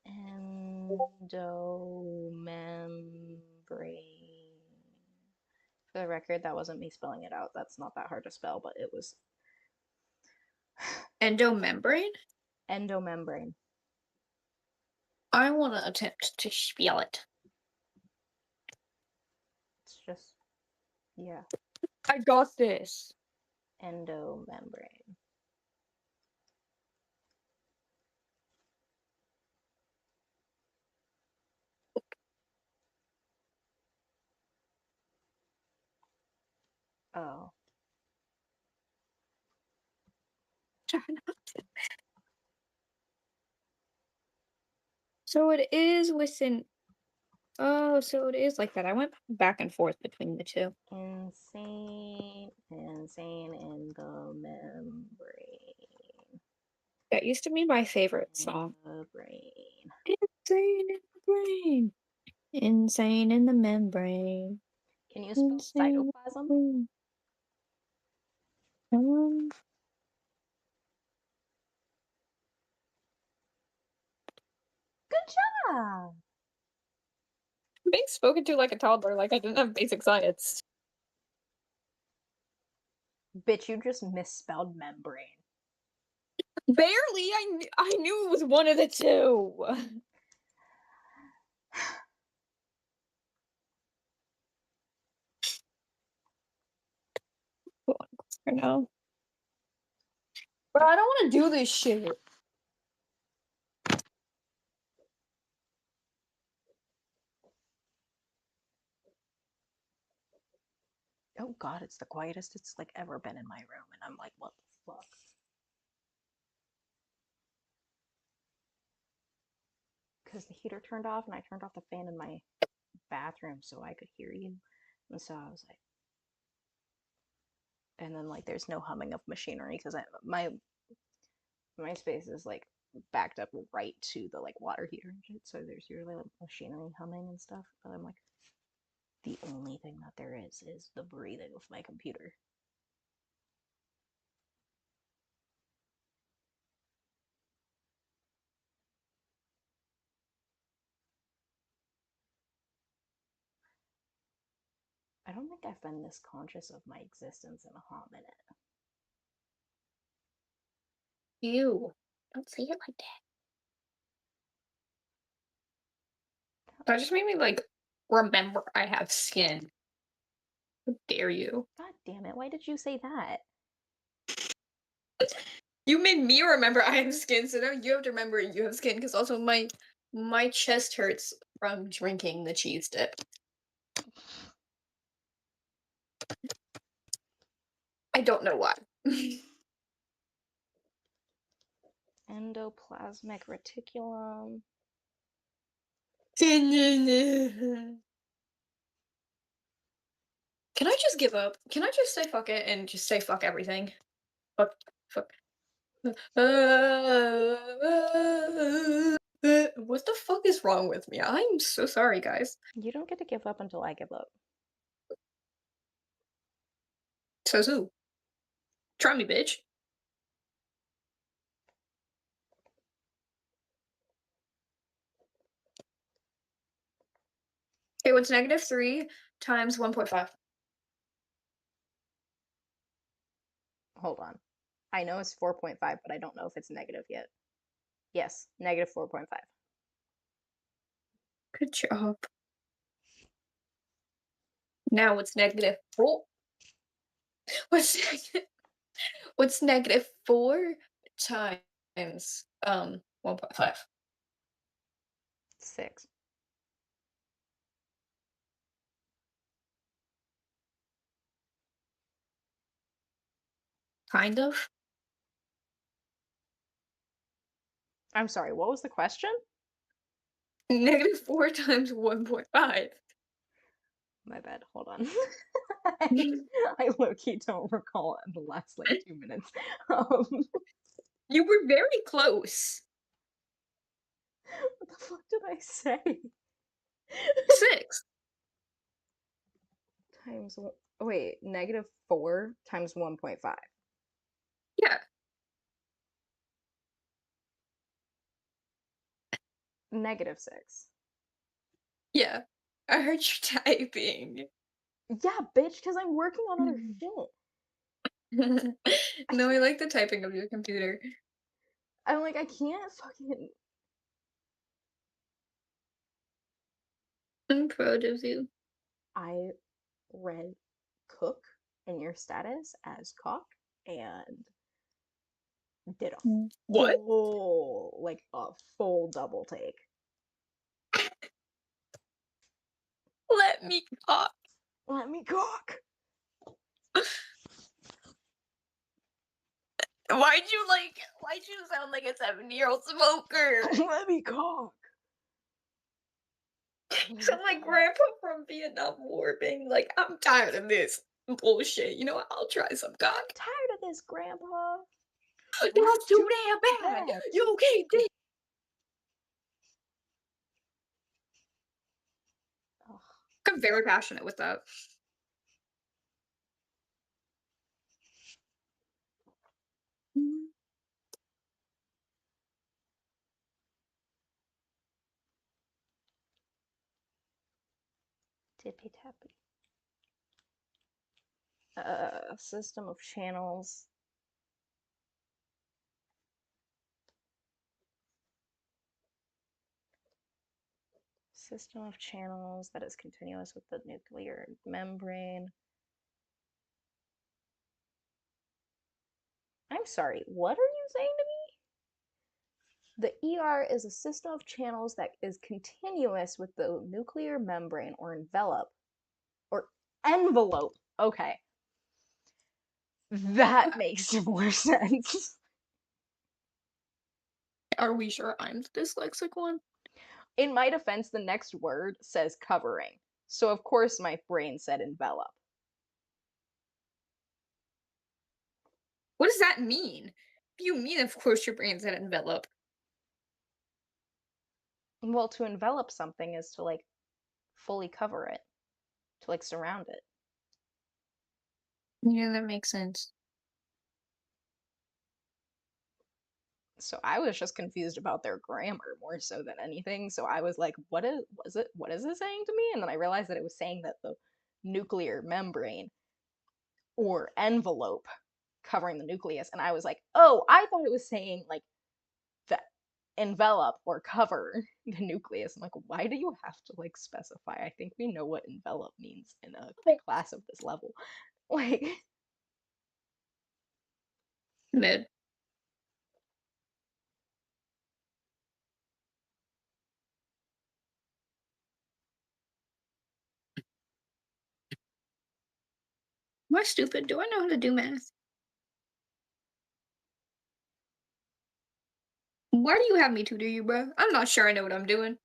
Speaker 1: Endomembrane. For the record, that wasn't me spelling it out. That's not that hard to spell, but it was
Speaker 4: Endomembrane?
Speaker 1: endomembrane.
Speaker 4: I want to attempt to spell it.
Speaker 1: It's just, yeah,
Speaker 4: I got this.
Speaker 1: endomembrane. Oh.
Speaker 4: So it is within. Oh, so it is like that. I went back and forth between the two.
Speaker 1: Insane in the membrane.
Speaker 4: That used to be my favorite
Speaker 1: In
Speaker 4: song.
Speaker 1: the brain.
Speaker 4: Insane in the brain. Insane in the membrane.
Speaker 1: Can you spell
Speaker 4: Insane.
Speaker 1: cytoplasm?
Speaker 4: In the brain.
Speaker 1: Good job.
Speaker 4: Being spoken to like a toddler, like I didn't have basic science.
Speaker 1: Bitch, you just misspelled membrane.
Speaker 4: Barely. I knew it was one of the two. For now. But I don't want to do this shit.
Speaker 1: Oh god, it's the quietest it's like ever been in my room, and I'm like, what the fuck? Because the heater turned off, and I turned off the fan in my bathroom so I could hear you. And so I was like, and then like there's no humming of machinery because my space is like backed up right to the like water heater and shit. So there's usually like machinery humming and stuff. But I'm like, the only thing that there is the breathing of my computer. I don't think I've been this conscious of my existence in a hot minute.
Speaker 2: Ew. Don't say it like that. That just made me like remember I have skin. How dare you?
Speaker 1: God damn it, why did you say that?
Speaker 2: You made me remember I have skin, so now you have to remember you have skin because also my chest hurts from drinking the cheese dip. I don't know why.
Speaker 1: Endoplasmic reticulum.
Speaker 2: Can I just give up? Can I just say fuck it and just say fuck everything? Fuck, fuck. What the fuck is wrong with me? I'm so sorry, guys.
Speaker 1: You don't get to give up until I give up.
Speaker 2: Says who? Try me, bitch. Okay, what's -3 times 1.5?
Speaker 1: Hold on. I know it's 4.5, but I don't know if it's negative yet. Yes, negative 4.5.
Speaker 2: Good job. Now what's -4? What's -4 times 1.5?
Speaker 1: 6.
Speaker 2: Kind of.
Speaker 1: I'm sorry, what was the question?
Speaker 2: -4 times 1.5.
Speaker 1: My bad, hold on. I low-key don't recall the last like 2 minutes. Um,
Speaker 2: You were very close.
Speaker 1: what the fuck did I say?
Speaker 2: 6.
Speaker 1: Times, wait, -4 times 1.5.
Speaker 2: Yeah.
Speaker 1: -6.
Speaker 2: Yeah. I heard you typing.
Speaker 1: Yeah, bitch, because I'm working on other shit. I
Speaker 2: No, I
Speaker 1: can't,
Speaker 2: like the typing of your computer.
Speaker 1: I'm like, I can't fucking.
Speaker 2: I'm proud of you.
Speaker 1: I read cook in your status as cock and did a
Speaker 2: What?
Speaker 1: a full double take.
Speaker 2: Let me talk.
Speaker 1: Let me cock.
Speaker 2: Why'd you sound like a 7-year-old smoker?
Speaker 1: Let me cock.
Speaker 2: Sound like grandpa from Vietnam War being like, I'm tired of this bullshit. You know what? I'll try some
Speaker 1: I'm
Speaker 2: cock.
Speaker 1: tired of this, Grandpa.
Speaker 2: That's too damn bad.
Speaker 1: Bad.
Speaker 2: You can't do.
Speaker 1: Ugh.
Speaker 2: I'm very passionate with that.
Speaker 1: Tippy tappy. System of channels. System of channels that is continuous with the nuclear membrane. I'm sorry, what are you saying to me? The ER is a system of channels that is continuous with the nuclear membrane or envelope. Or envelope. Okay. That makes more sense.
Speaker 2: Are we sure I'm the dyslexic one?
Speaker 1: In my defense, the next word says covering. So of course my brain said envelop.
Speaker 2: What does that mean? What do you mean, of course, your brain's an envelope?
Speaker 1: Well, to envelop something is to like fully cover it, to like surround it.
Speaker 2: Yeah, that makes sense.
Speaker 1: So I was just confused about their grammar more so than anything. So I was like, what is it saying to me? And then I realized that it was saying that the nuclear membrane or envelope covering the nucleus. And I was like, oh, I thought it was saying like the envelop or cover the nucleus. I'm like, why do you have to like specify? I think we know what envelop means in a class of this level. Like,
Speaker 2: Mid. Am I stupid? Do I know how to do math? Why do you have me tutor you, bro? I'm not sure I know what I'm doing.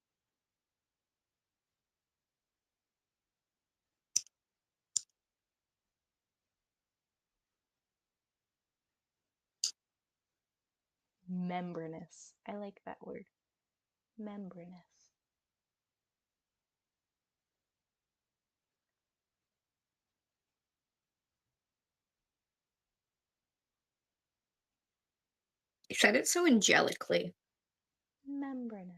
Speaker 1: membranous. I like that word. Membranous.
Speaker 2: You said it so angelically.
Speaker 1: Membranous.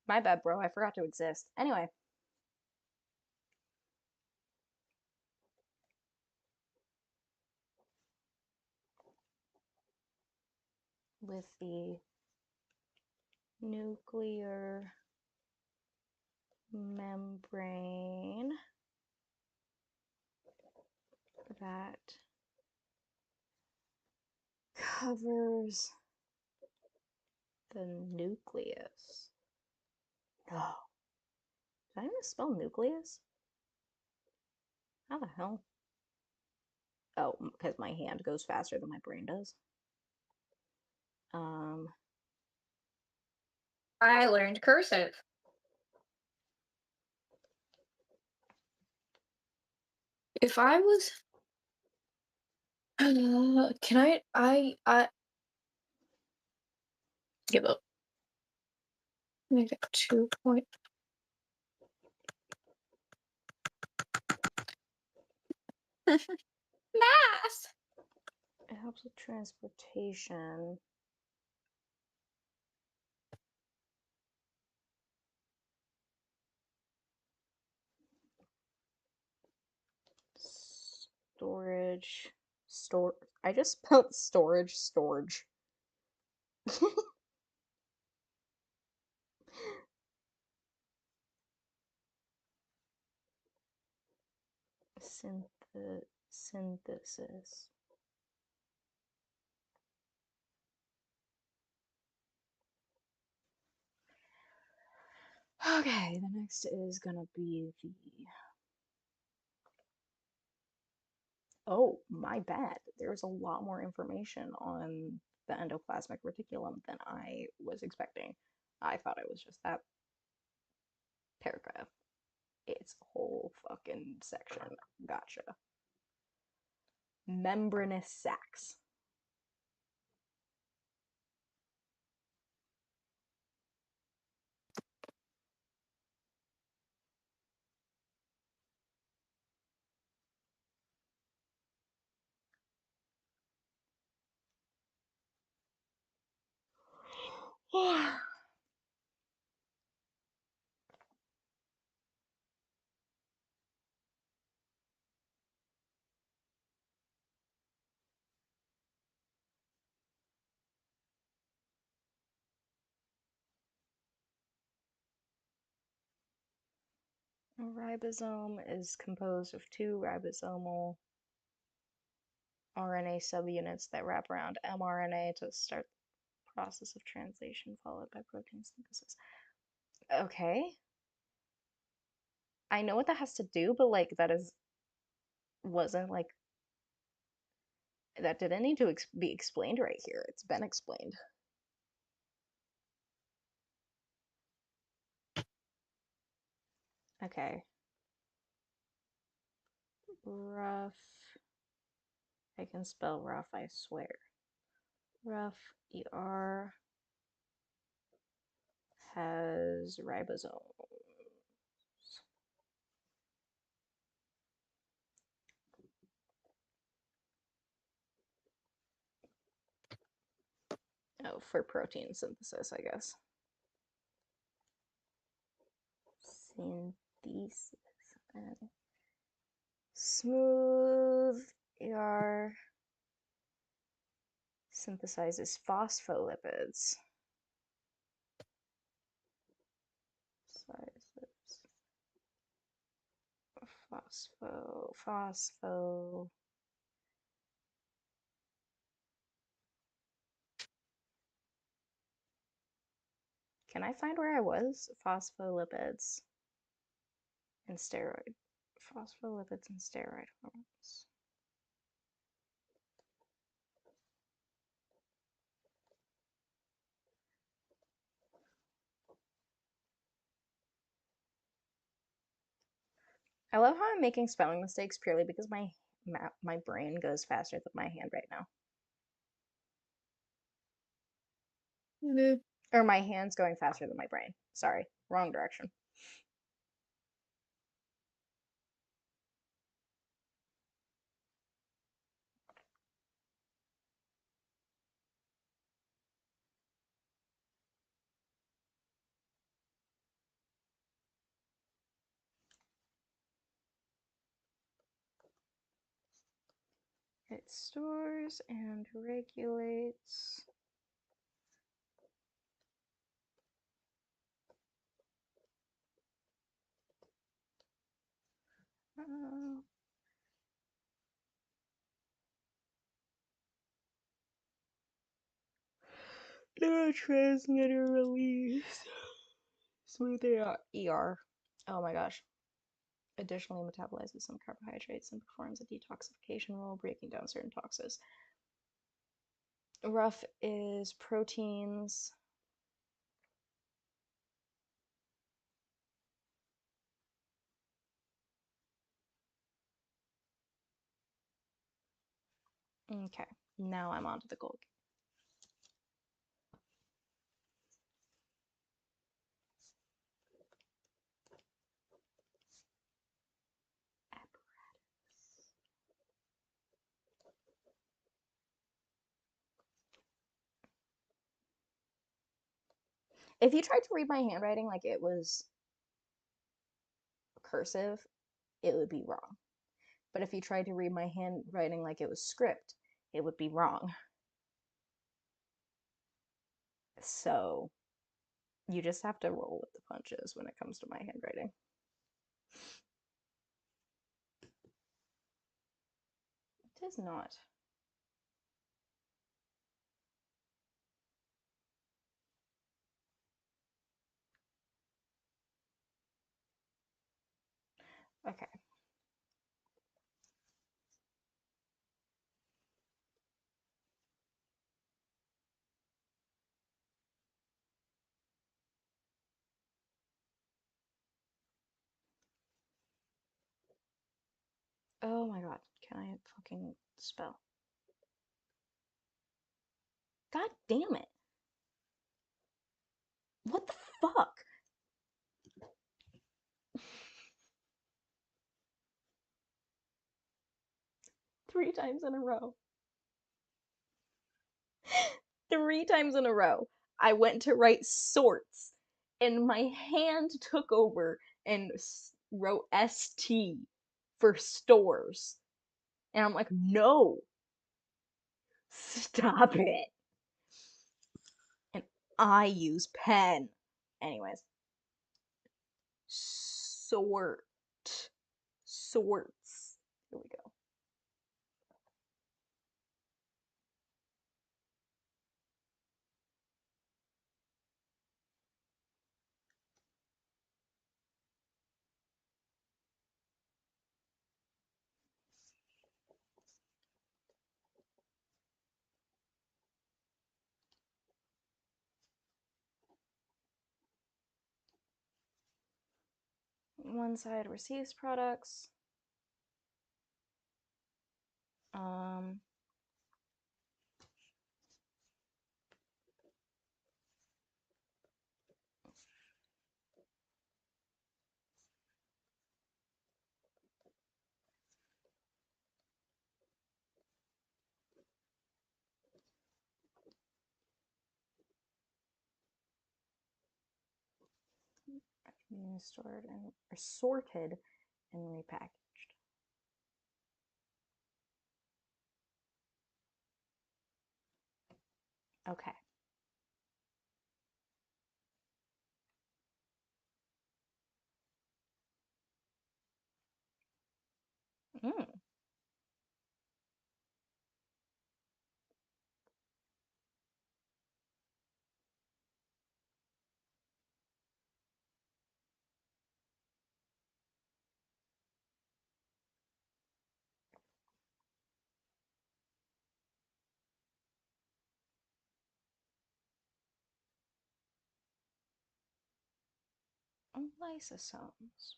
Speaker 1: My bad, bro. I forgot to exist. Anyway. With the nuclear membrane that covers the nucleus. Oh, did I misspell nucleus? How the hell? Oh, because my hand goes faster than my brain does.
Speaker 2: I learned cursive. If I was, can I give up. I got 2 point. Math.
Speaker 1: It helps with transportation. Storage. I just spelled storage. Synthesis. Okay, the next is gonna be the. Oh, my bad. there's a lot more information on the endoplasmic reticulum than I was expecting. I thought it was just that paragraph. It's a whole fucking section. Gotcha. Membranous sacs. A ribosome is composed of two ribosomal RNA subunits that wrap around mRNA to start the process of translation, followed by protein synthesis. Okay. I know what that has to do, but like wasn't like that didn't need to be explained right here. It's been explained. Okay. Rough. I can spell rough, I swear. Rough ER has ribosomes. Oh, for protein synthesis, I guess. Synthesis. And smooth ER synthesizes phospholipids. Sizes. Phospho. Can I find where I was? Phospholipids and steroid. Phospholipids and steroid hormones. I love how I'm making spelling mistakes purely because my brain goes faster than my hand right now. Or my hand's going faster than my brain. Sorry, wrong direction. It stores and regulates uh, neurotransmitter release. Smooth ER. Oh my gosh. Additionally metabolizes some carbohydrates and performs a detoxification role, breaking down certain toxins. Rough is proteins. Okay, now I'm onto the gold. If you tried to read my handwriting like it was cursive, it would be wrong. But if you tried to read my handwriting like it was script, it would be wrong. So you just have to roll with the punches when it comes to my handwriting. It is not. Okay. God, can I fucking spell? God damn it. What the fuck? Three times in a row. 3 times in a row. I went to write sorts, and my hand took over and wrote ST for stores. And I'm like, no, stop it. And I use pen. Anyways, sort. Sorts. Here we go. One side receives products. Um, stored and or sorted and repackaged. Okay. Mm. Lysosomes.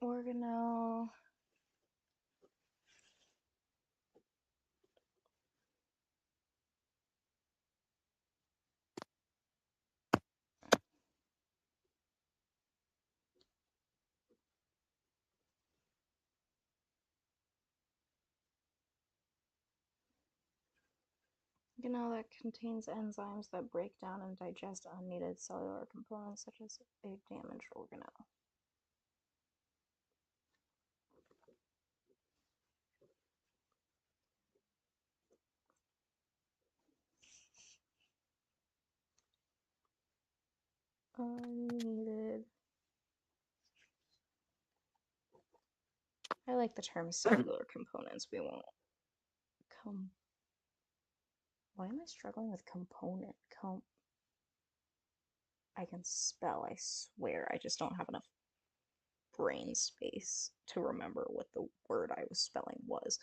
Speaker 1: Organelle. Organelle that contains enzymes that break down and digest unneeded cellular components such as a damaged organelle. Unneeded. I like the term cellular components. We won't come. Why am I struggling with component? I can spell, I swear. I just don't have enough brain space to remember what the word I was spelling was.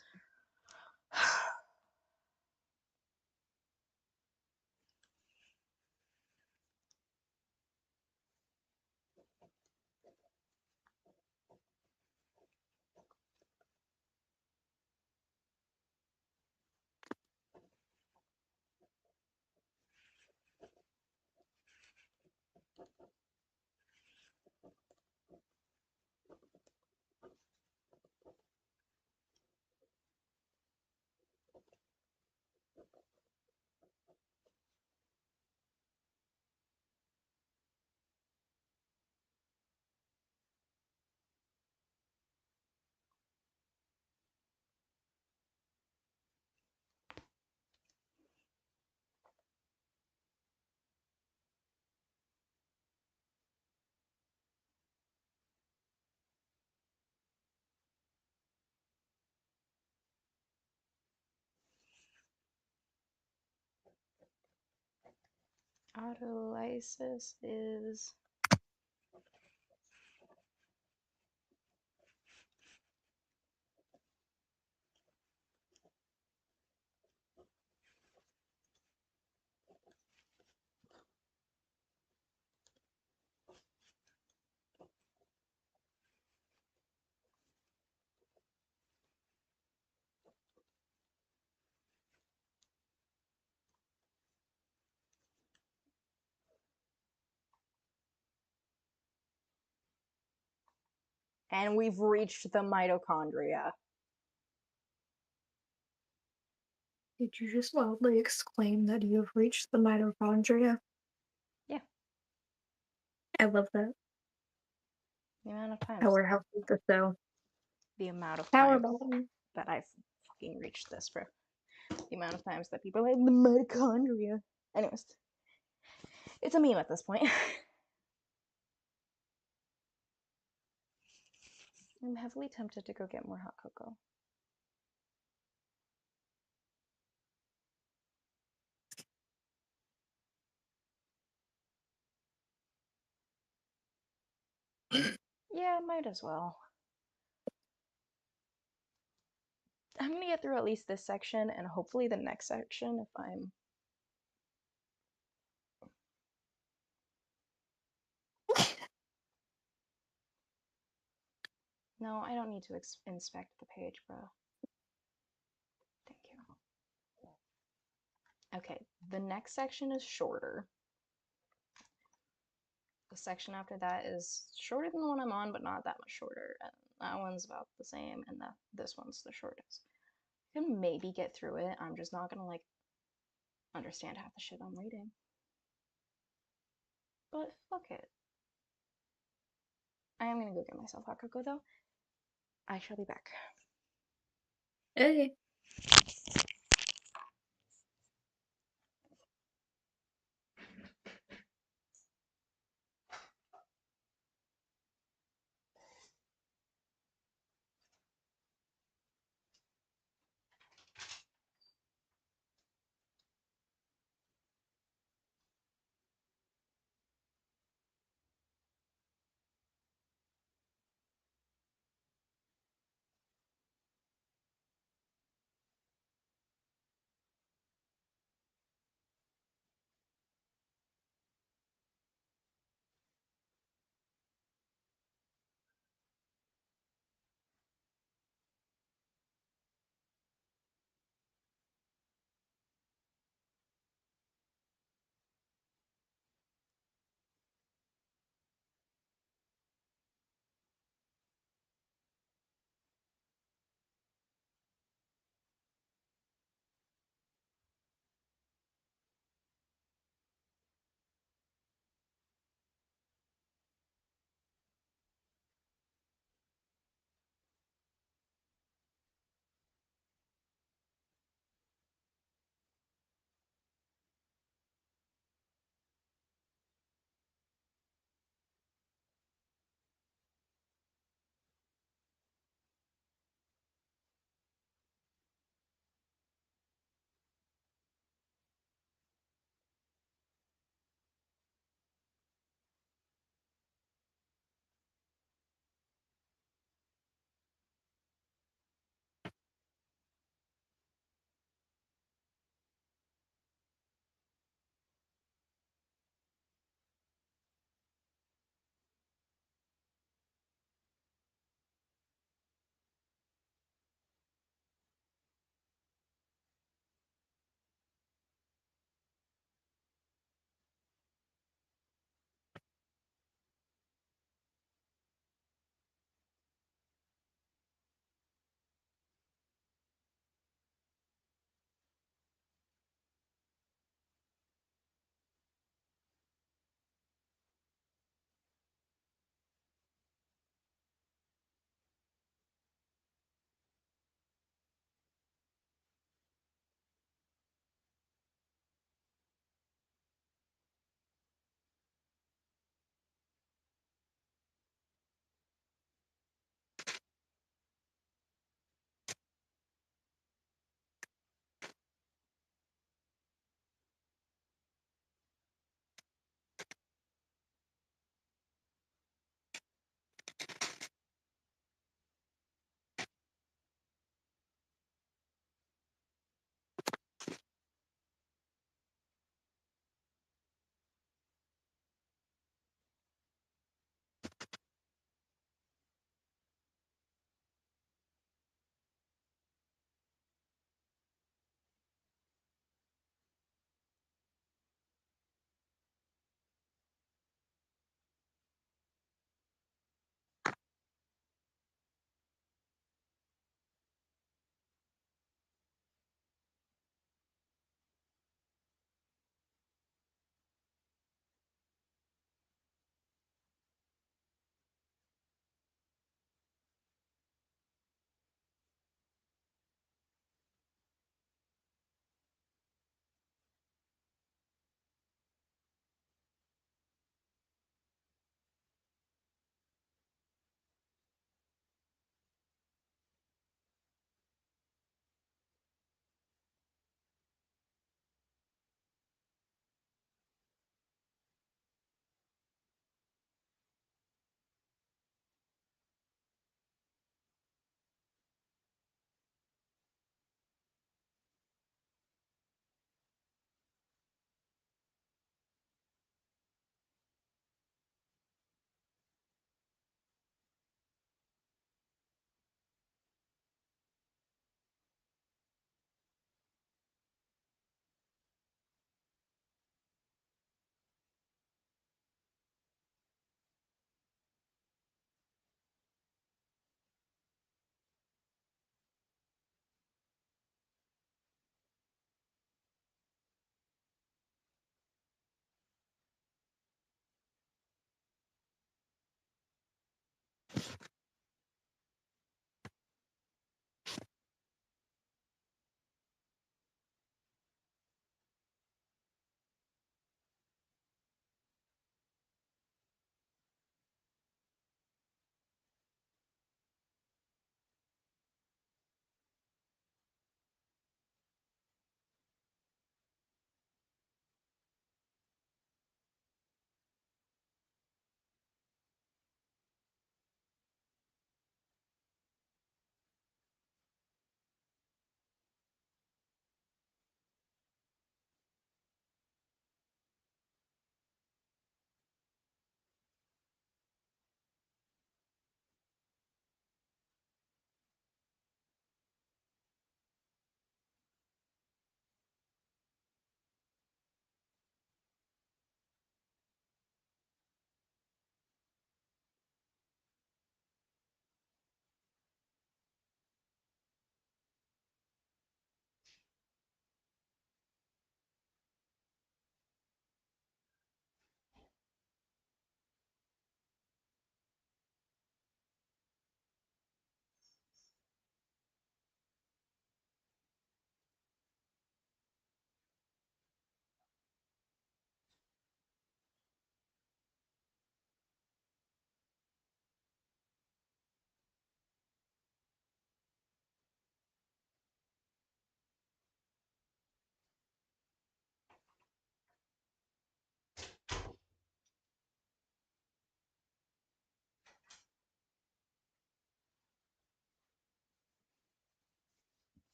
Speaker 1: Autolysis is and we've reached the mitochondria.
Speaker 2: Did you just loudly exclaim that you have reached the mitochondria?
Speaker 1: Yeah.
Speaker 2: I love that.
Speaker 1: The amount of times.
Speaker 2: Power house is the so.
Speaker 1: The amount of
Speaker 2: Power
Speaker 1: times
Speaker 2: button.
Speaker 1: that I've fucking reached this, bro. The amount of times that people are like, the mitochondria. Anyways, it's a meme at this point. I'm heavily tempted to go get more hot cocoa. Yeah, might as well. I'm gonna get through at least this section and hopefully the next section if I'm... No, I don't need to inspect the page, bro. Thank you. Okay, the next section is shorter. The section after that is shorter than the one I'm on, but not that much shorter. And that one's about the same, and this one's the shortest. I can maybe get through it. I'm just not gonna like understand half the shit I'm reading. But fuck it. I am gonna go get myself hot cocoa though. I shall be back.
Speaker 2: Okay.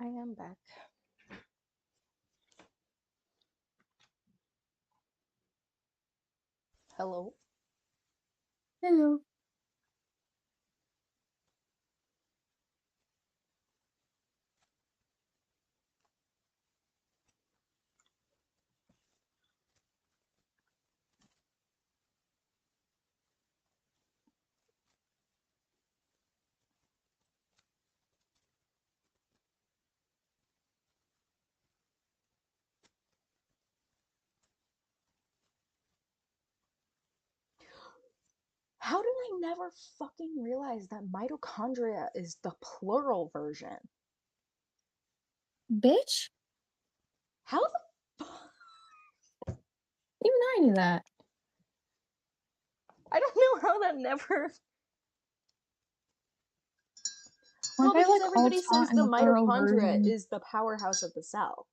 Speaker 1: I am back. Hello.
Speaker 2: Hello.
Speaker 1: How did I never fucking realize that mitochondria is the plural version?
Speaker 2: Bitch?
Speaker 1: How the fuck?
Speaker 2: Even I knew that.
Speaker 1: I don't know how that never.
Speaker 2: Aren't
Speaker 1: Well,
Speaker 2: they
Speaker 1: because
Speaker 2: like all
Speaker 1: everybody says
Speaker 2: taught in
Speaker 1: the
Speaker 2: the plural
Speaker 1: mitochondria
Speaker 2: version?
Speaker 1: is the powerhouse of the cell,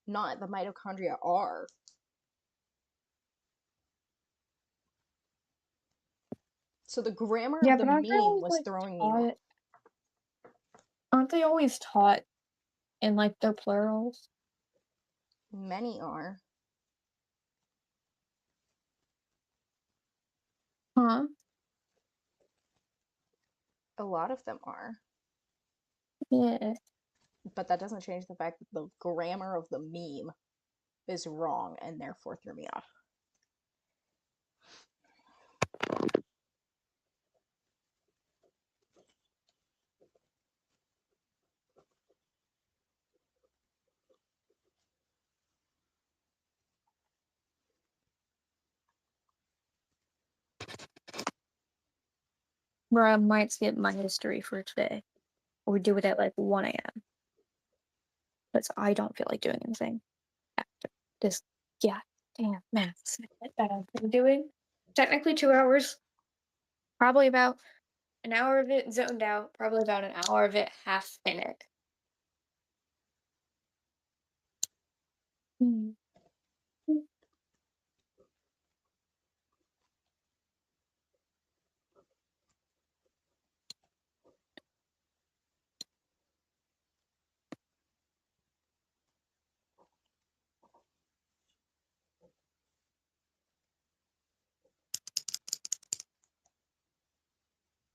Speaker 1: not the mitochondria are. So the grammar
Speaker 2: Yeah,
Speaker 1: of the
Speaker 2: but aren't they
Speaker 1: meme
Speaker 2: always
Speaker 1: was
Speaker 2: like
Speaker 1: throwing me off.
Speaker 2: taught? Aren't they always taught in like their plurals?
Speaker 1: Many are.
Speaker 2: Huh?
Speaker 1: A lot of them are.
Speaker 2: Yeah.
Speaker 1: But that doesn't change the fact that the grammar of the meme is wrong and therefore threw me off.
Speaker 2: Where I might skip my history for today. Or do it at like 1 a.m. Because I don't feel like doing anything after this. Yeah, damn math that I've been doing. Technically 2 hours. Probably about an hour of it zoned out. Probably about an hour of it half in it. Hmm.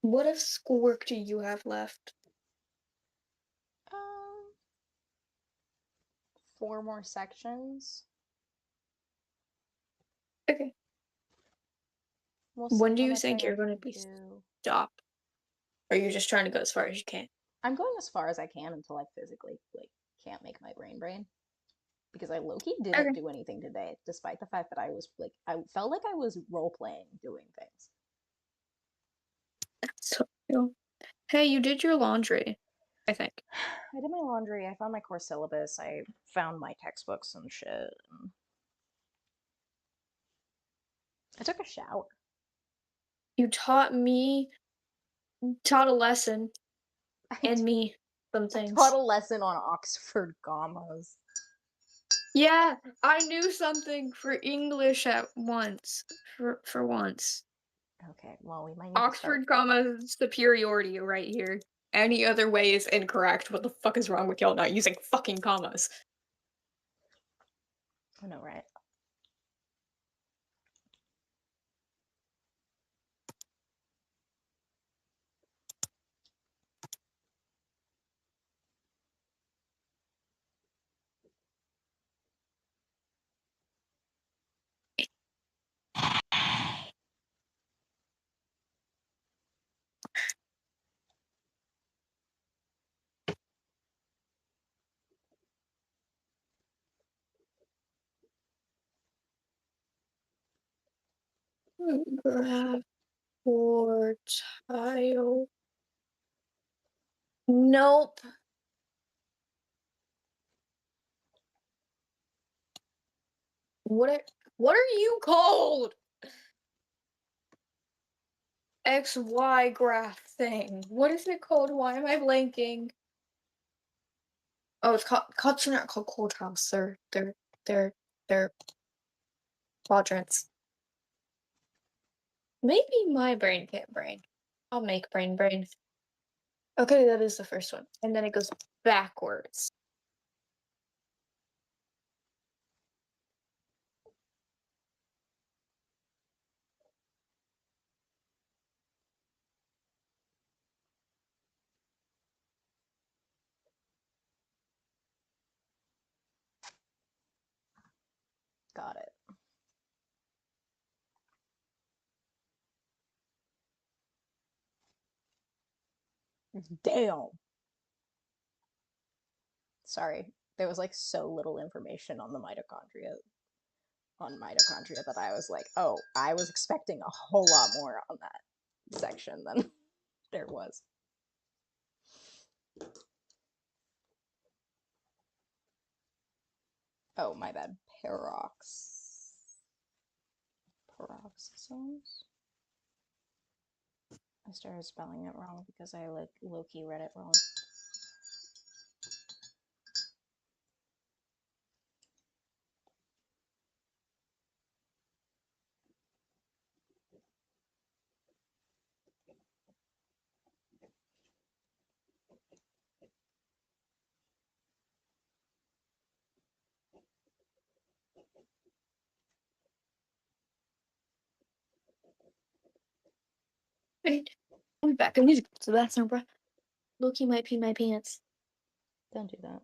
Speaker 2: What if schoolwork do you have left?
Speaker 1: Um, 4 more sections.
Speaker 2: Okay.
Speaker 1: We'll see
Speaker 2: When do
Speaker 1: how
Speaker 2: you
Speaker 1: much I
Speaker 2: think you're going to
Speaker 1: actually
Speaker 2: be
Speaker 1: do.
Speaker 2: stopped? Or are you just trying to go as far as you can?
Speaker 1: I'm going as far as I can until I physically can't make my brain because I low-key didn't
Speaker 2: Okay.
Speaker 1: do anything today, despite the fact that I felt like I was role playing doing things.
Speaker 2: So, hey, you did your laundry, I think.
Speaker 1: I did my laundry. I found my core syllabus. I found my textbooks and shit. And I took a shower.
Speaker 2: You taught a lesson, and me some
Speaker 1: I taught
Speaker 2: things.
Speaker 1: a lesson on Oxford commas.
Speaker 2: Yeah, I knew something for English at once. For once.
Speaker 1: Okay, well, we might need to start.
Speaker 2: Oxford comma superiority right here. Any other way is incorrect. What the fuck is wrong with y'all not using fucking commas?
Speaker 1: I know, right?
Speaker 2: Graph or tile. Nope. What are you called? XY graph thing. What is it called? Why am I blanking? Oh, it's called they're not called quartiles. They're quadrants. Maybe my brain can't brain. I'll make brain. Okay, that is the first one. And then it goes backwards.
Speaker 1: Got it. Damn. Sorry, there was like so little information on mitochondria that I was like, oh, I was expecting a whole lot more on that section than there was. Oh, my bad. Paroxysms? I started spelling it wrong because I like low-key read it wrong.
Speaker 2: Wait, I'll be back. I need to go to the bathroom, bro. Loki might pee my pants.
Speaker 1: Don't do that.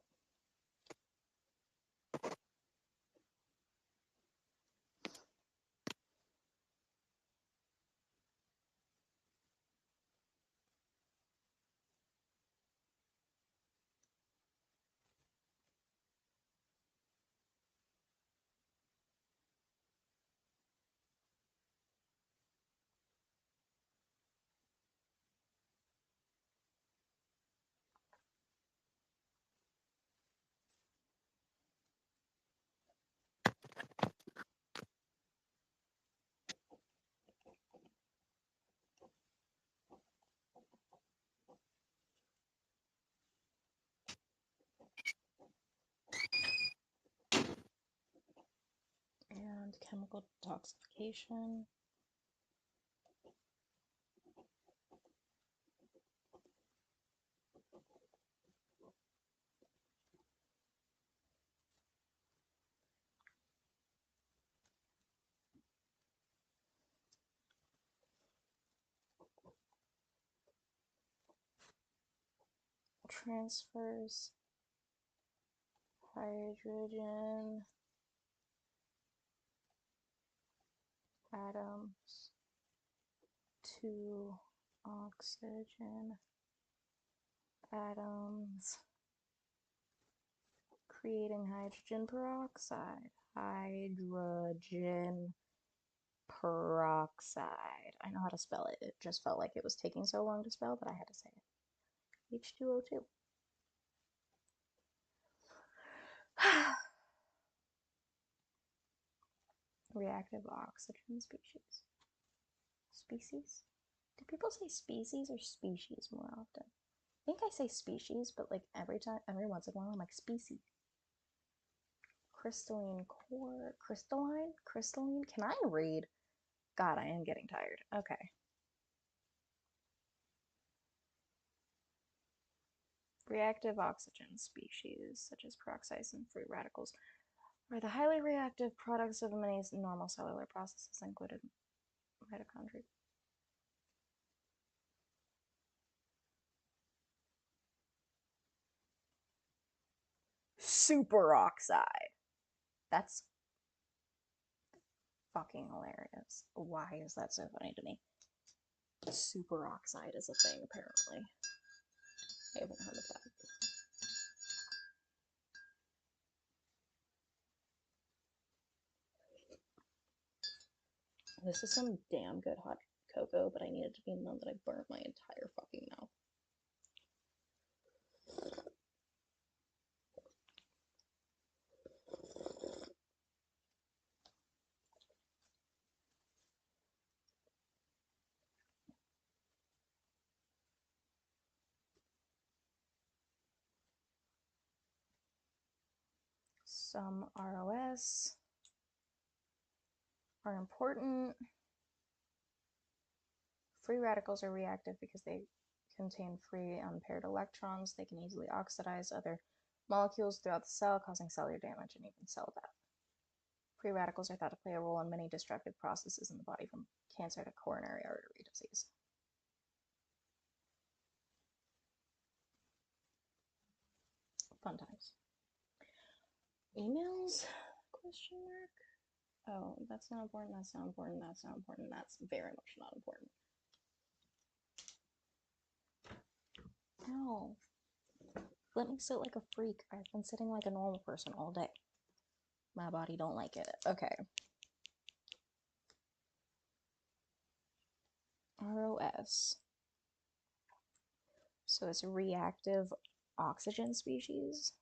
Speaker 1: And chemical detoxification. Transfers hydrogen atoms to oxygen atoms, creating hydrogen peroxide. Hydrogen peroxide. I know how to spell it. It just felt like it was taking so long to spell that I had to say it. H2O2. Reactive oxygen species. Species? Do people say species or species more often? I think I say species, but like every once in a while, I'm like species. Crystalline core. Crystalline? Can I read? God, I am getting tired. Okay. Reactive oxygen species, such as peroxides and free radicals, are the highly reactive products of many normal cellular processes, including mitochondria. Superoxide. That's fucking hilarious. Why is that so funny to me? Superoxide is a thing, apparently. I haven't heard of that. This is some damn good hot cocoa, but I need it to be known that I burnt my entire fucking mouth. Some ROS are important. Free radicals are reactive because they contain free unpaired electrons. They can easily oxidize other molecules throughout the cell, causing cellular damage and even cell death. Free radicals are thought to play a role in many destructive processes in the body, from cancer to coronary artery disease. Fun times. Emails? Question mark? Oh, that's not important, that's not important, that's not important, that's very much not important. No. Let me sit like a freak. I've been sitting like a normal person all day. My body don't like it. Okay. ROS. So it's a reactive oxygen species.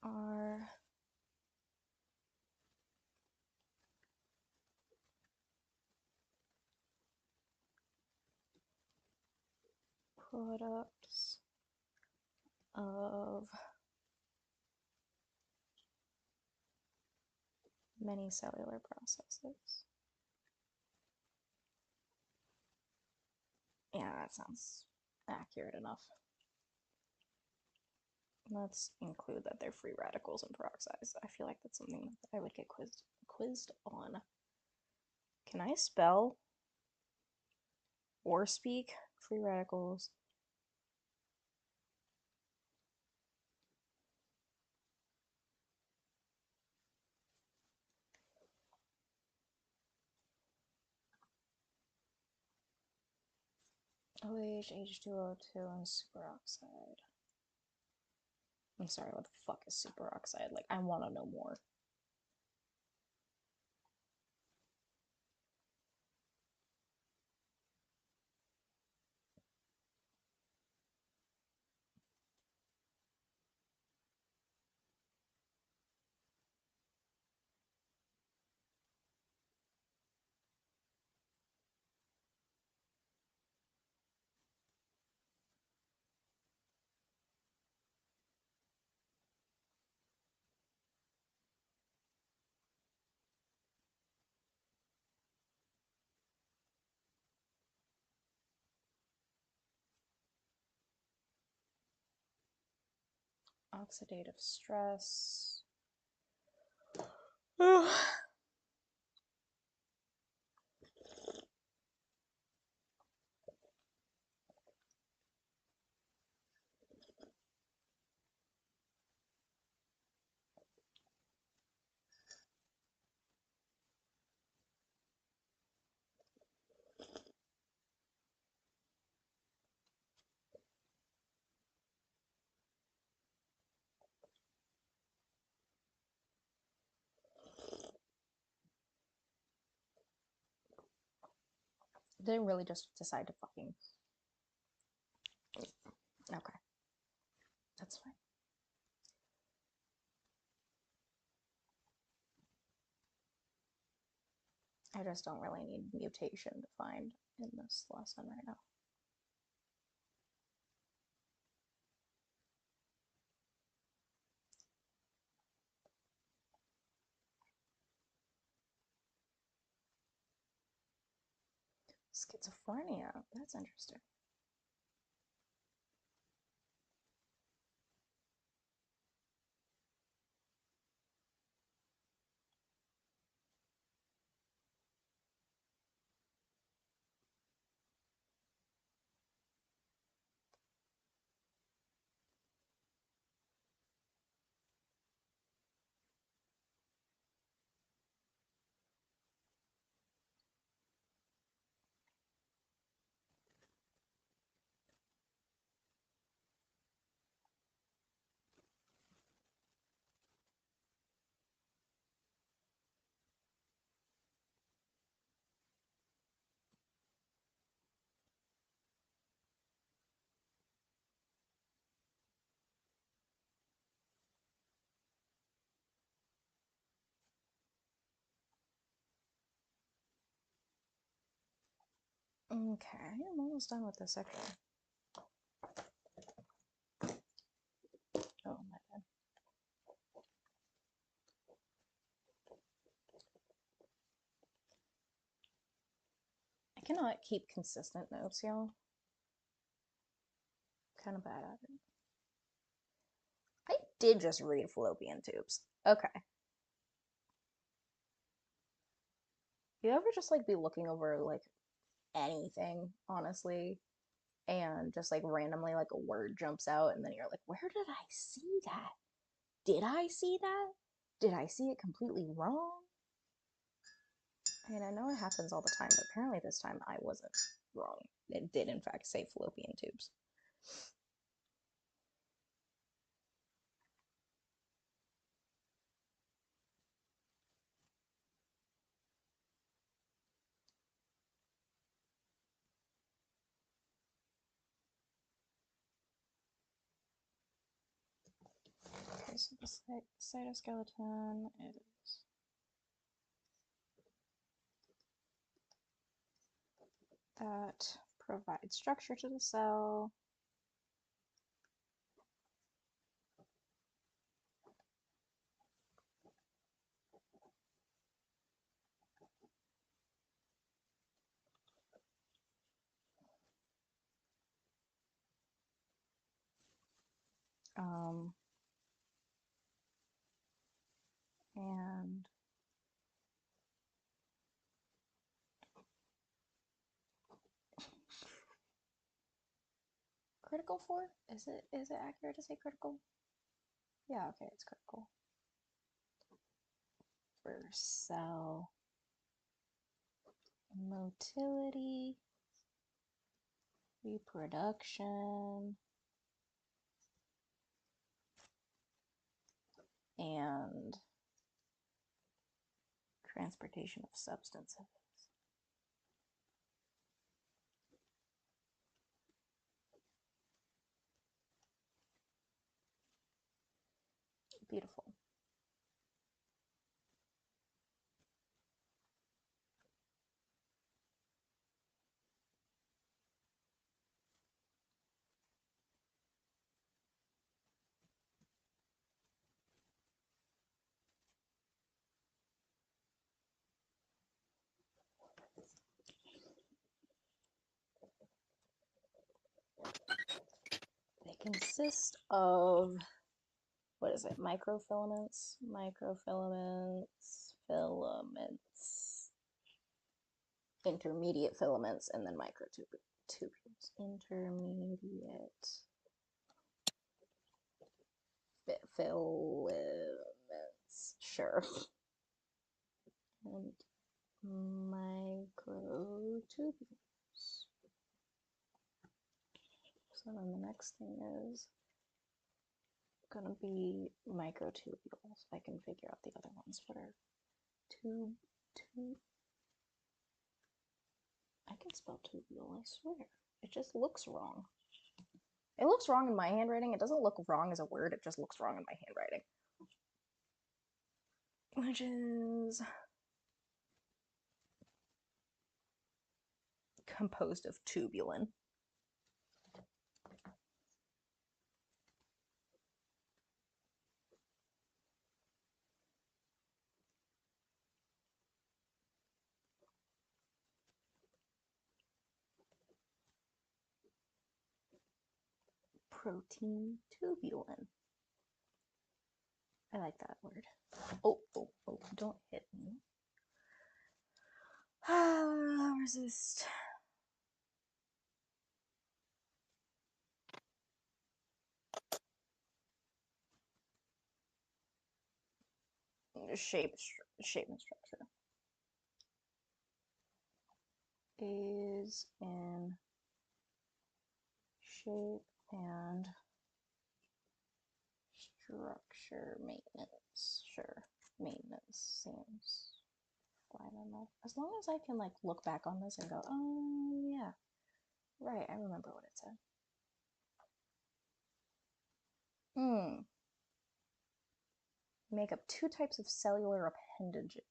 Speaker 1: Are products of many cellular processes. Yeah, that sounds accurate enough. Let's include that they're free radicals and peroxides. I feel like that's something that I would get quizzed on. Can I spell or speak free radicals? OH, H2O2, and superoxide. I'm sorry, what the fuck is superoxide? Like, I want to know more. Oxidative stress. Did I really just decide to fucking... Okay. That's fine. I just don't really need mutation to find in this lesson right now. Schizophrenia. That's interesting. Okay, I'm almost done with this section. Oh my god. I cannot keep consistent notes, y'all. Kind of bad at it. I did just read fallopian tubes. Okay. You ever just like be looking over like anything, honestly, and just like randomly like a word jumps out and then you're like, where did I see that? Did I see that? Did I see it completely wrong? I mean, I know it happens all the time, but apparently this time I wasn't wrong. It did in fact say fallopian tubes. Okay, so the cytoskeleton is that provides structure to the cell. And critical for? Is it accurate to say critical? Yeah, okay, it's critical. For cell motility, reproduction, and transportation of substances. Beautiful. They consist of, what is it, microfilaments, intermediate filaments, and then microtubules. Intermediate filaments, sure. And microtubules. So then the next thing is gonna be microtubules. I can figure out the other ones. What are tube? I can spell tubule, I swear. It just looks wrong. It looks wrong in my handwriting. It doesn't look wrong as a word. It just looks wrong in my handwriting. Which is composed of tubulin. Protein tubulin. I like that word. Oh, don't hit me. Resist. Shape and structure. Is in shape and structure maintenance. Sure. Maintenance seems fine enough. As long as I can like look back on this and go, oh yeah. Right, I remember what it said. Make up two types of cellular appendages.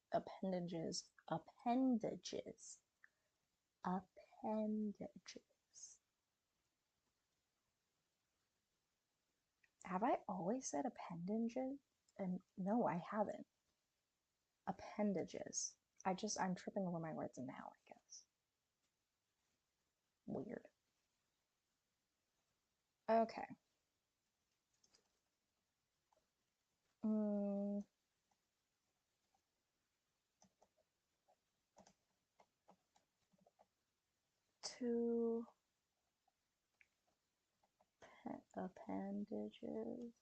Speaker 1: Have I always said appendages? And no, I haven't. Appendages. I'm tripping over my words now, I guess. Weird. Okay. To appendages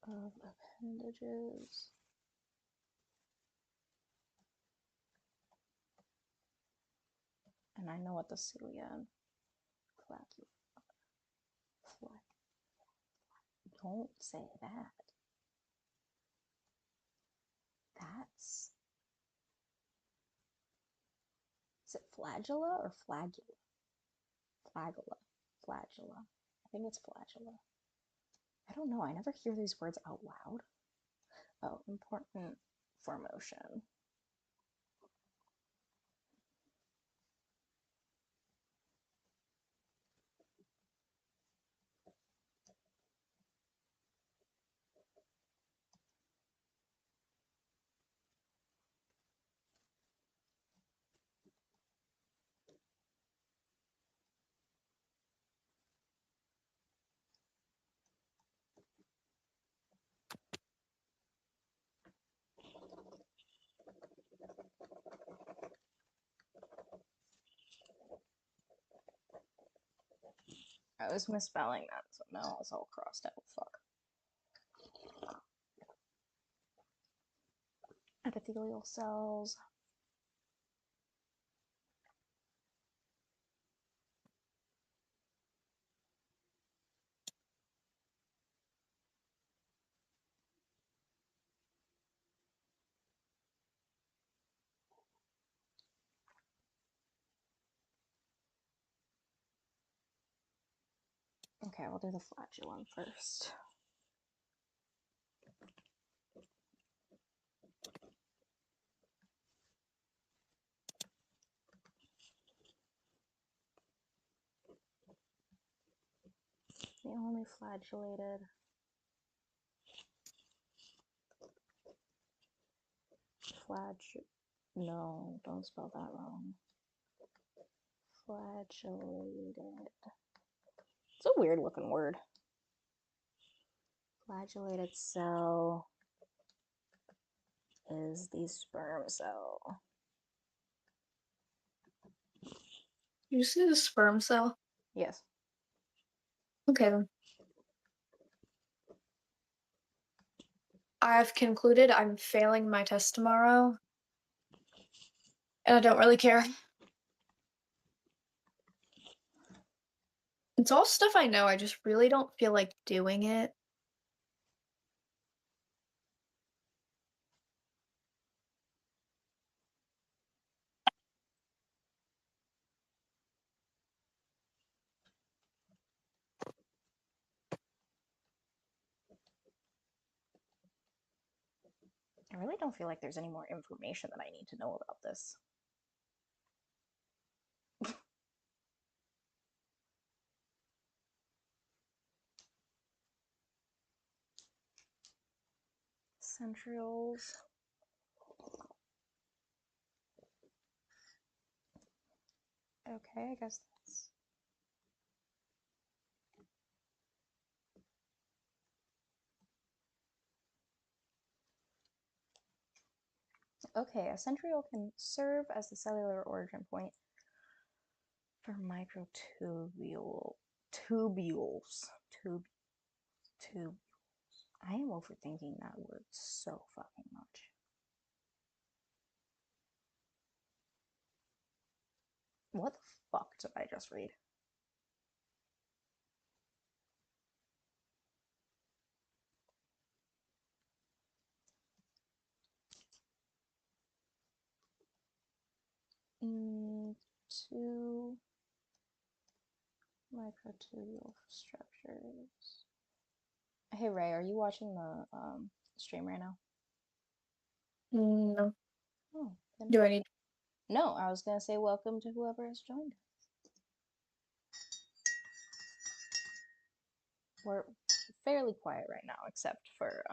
Speaker 1: of appendages. And I know what the cilia and flacula. Don't say that. That's. Is it flagella or flagula? Flagella. Flagella. I think it's flagella. I don't know. I never hear these words out loud. Oh, important for motion. I was misspelling that, so now it's all crossed out. Fuck. Epithelial cells. Okay, we'll do the flagellum first. The only flagellated no, don't spell that wrong. Flagellated. It's a weird looking word. Flagellated cell is the sperm cell.
Speaker 2: You see the sperm cell?
Speaker 1: Yes.
Speaker 2: Okay then. I've concluded I'm failing my test tomorrow. And I don't really care. It's all stuff I know, I just really don't feel like doing it.
Speaker 1: I really don't feel like there's any more information that I need to know about this. Centrioles. Okay, I guess that's. Okay, a centriole can serve as the cellular origin point for microtubules. Tubules. Tubules. I am overthinking that word so fucking much. What the fuck did I just read? Two microtubule structures. Hey Ray, are you watching the stream right now?
Speaker 2: No.
Speaker 1: Oh, then
Speaker 2: Do I need?
Speaker 1: no. I was gonna say welcome to whoever has joined. We're fairly quiet right now, except for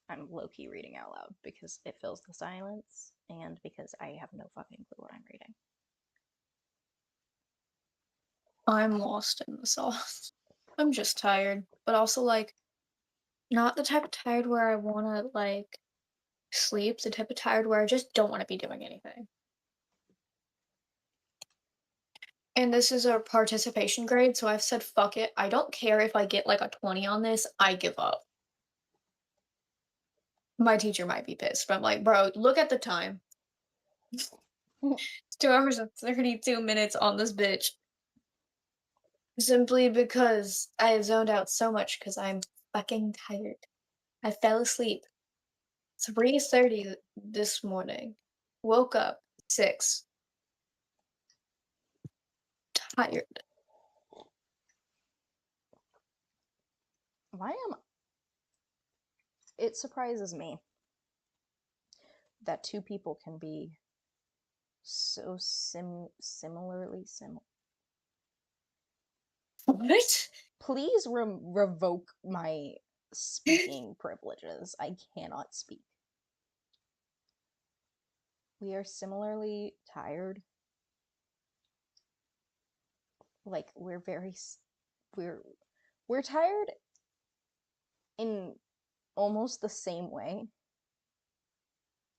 Speaker 1: I'm low-key reading out loud because it fills the silence and because I have no fucking clue what I'm reading.
Speaker 2: I'm lost in the sauce. I'm just tired, but also like not the type of tired where I want to like sleep, the type of tired where I just don't want to be doing anything. And this is a participation grade, so I've said fuck it. I don't care if I get like a 20 on this. I give up. My teacher might be pissed, but I'm like, bro, look at the time. It's 2 hours and 32 minutes on this bitch. Simply because I have zoned out so much because I'm fucking tired. I fell asleep 3:30 this morning. Woke up 6. Tired.
Speaker 1: Why am it surprises me that two people can be so similarly similar.
Speaker 2: What?
Speaker 1: Please revoke my speaking privileges. I cannot speak. We are similarly tired. Like we're we're tired in almost the same way.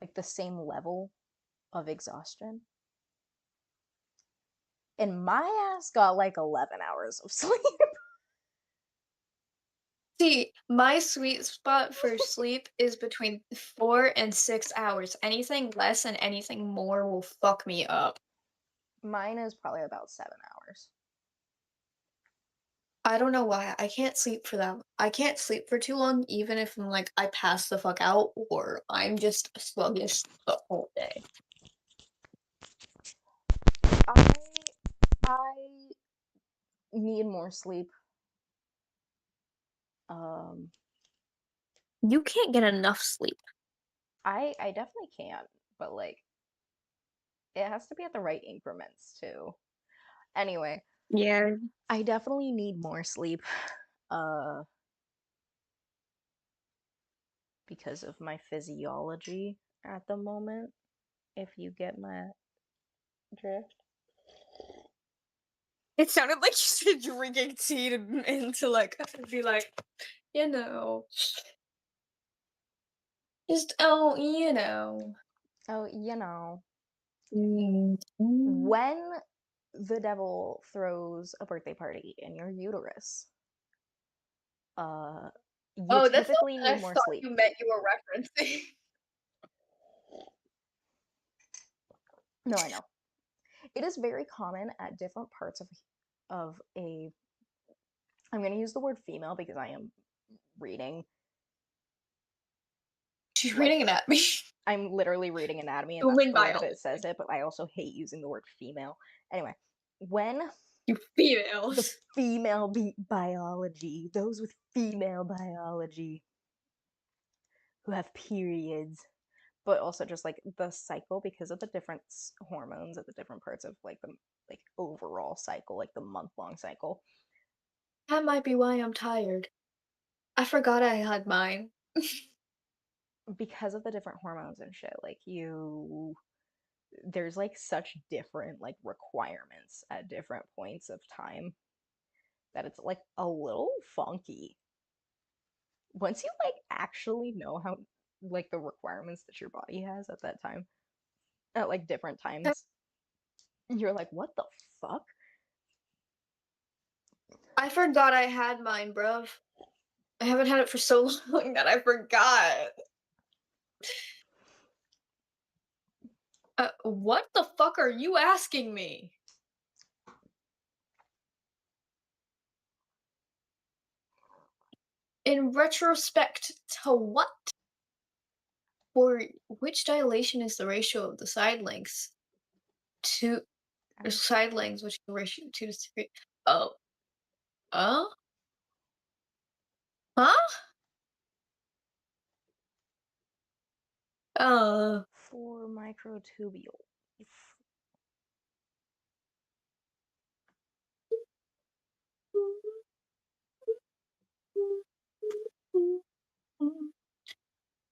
Speaker 1: Like the same level of exhaustion. And my ass got like 11 hours of sleep.
Speaker 2: See, my sweet spot for sleep is between 4 and 6 hours. Anything less and anything more will fuck me up.
Speaker 1: Mine is probably about 7 hours.
Speaker 2: I don't know why. I can't sleep for that. I can't sleep for too long, even if I'm like I pass the fuck out or I'm just sluggish the whole day.
Speaker 1: I need more sleep.
Speaker 2: You can't get enough sleep.
Speaker 1: I definitely can, but like it has to be at the right increments too. Anyway,
Speaker 4: Yeah.
Speaker 1: I definitely need more sleep uh because of my physiology at the moment, if you get my drift.
Speaker 4: It sounded like you said drinking tea to like be like,
Speaker 2: You know. Just oh, you know.
Speaker 1: Oh, you know,
Speaker 2: Mm.
Speaker 1: when the devil throws a birthday party in your uterus, uh you
Speaker 2: Oh, that's not
Speaker 1: typically
Speaker 2: what
Speaker 1: need
Speaker 2: I
Speaker 1: more
Speaker 2: thought
Speaker 1: sleep.
Speaker 2: you meant you were referencing.
Speaker 1: No, I know. It is very common at different parts of a I'm going to use the word female because I am reading
Speaker 2: She's
Speaker 1: like
Speaker 2: reading it at me.
Speaker 1: I'm literally reading anatomy and that's
Speaker 2: Human
Speaker 1: the word that
Speaker 2: biology.
Speaker 1: says it, but I also hate using the word female. Anyway, when
Speaker 2: You
Speaker 1: the
Speaker 2: females.
Speaker 1: female biology, those with female biology who have periods, but also just like the cycle because of the different hormones at the different parts of like the like overall cycle, like the month-long cycle.
Speaker 2: That might be why I'm tired. I forgot I had mine.
Speaker 1: Because of the different hormones and shit, like there's like such different like requirements at different points of time that it's like a little funky once you like actually know how like the requirements that your body has at that time at like different times. You're like, what the fuck?
Speaker 2: I forgot I had mine, bruv. I haven't had it for so long that I forgot. What the fuck are you asking me? In retrospect to what? For which dilation is the ratio of the side lengths to side lengths, which is the ratio 2 to 3? Oh. Huh? Huh? Uh.
Speaker 1: For microtubule.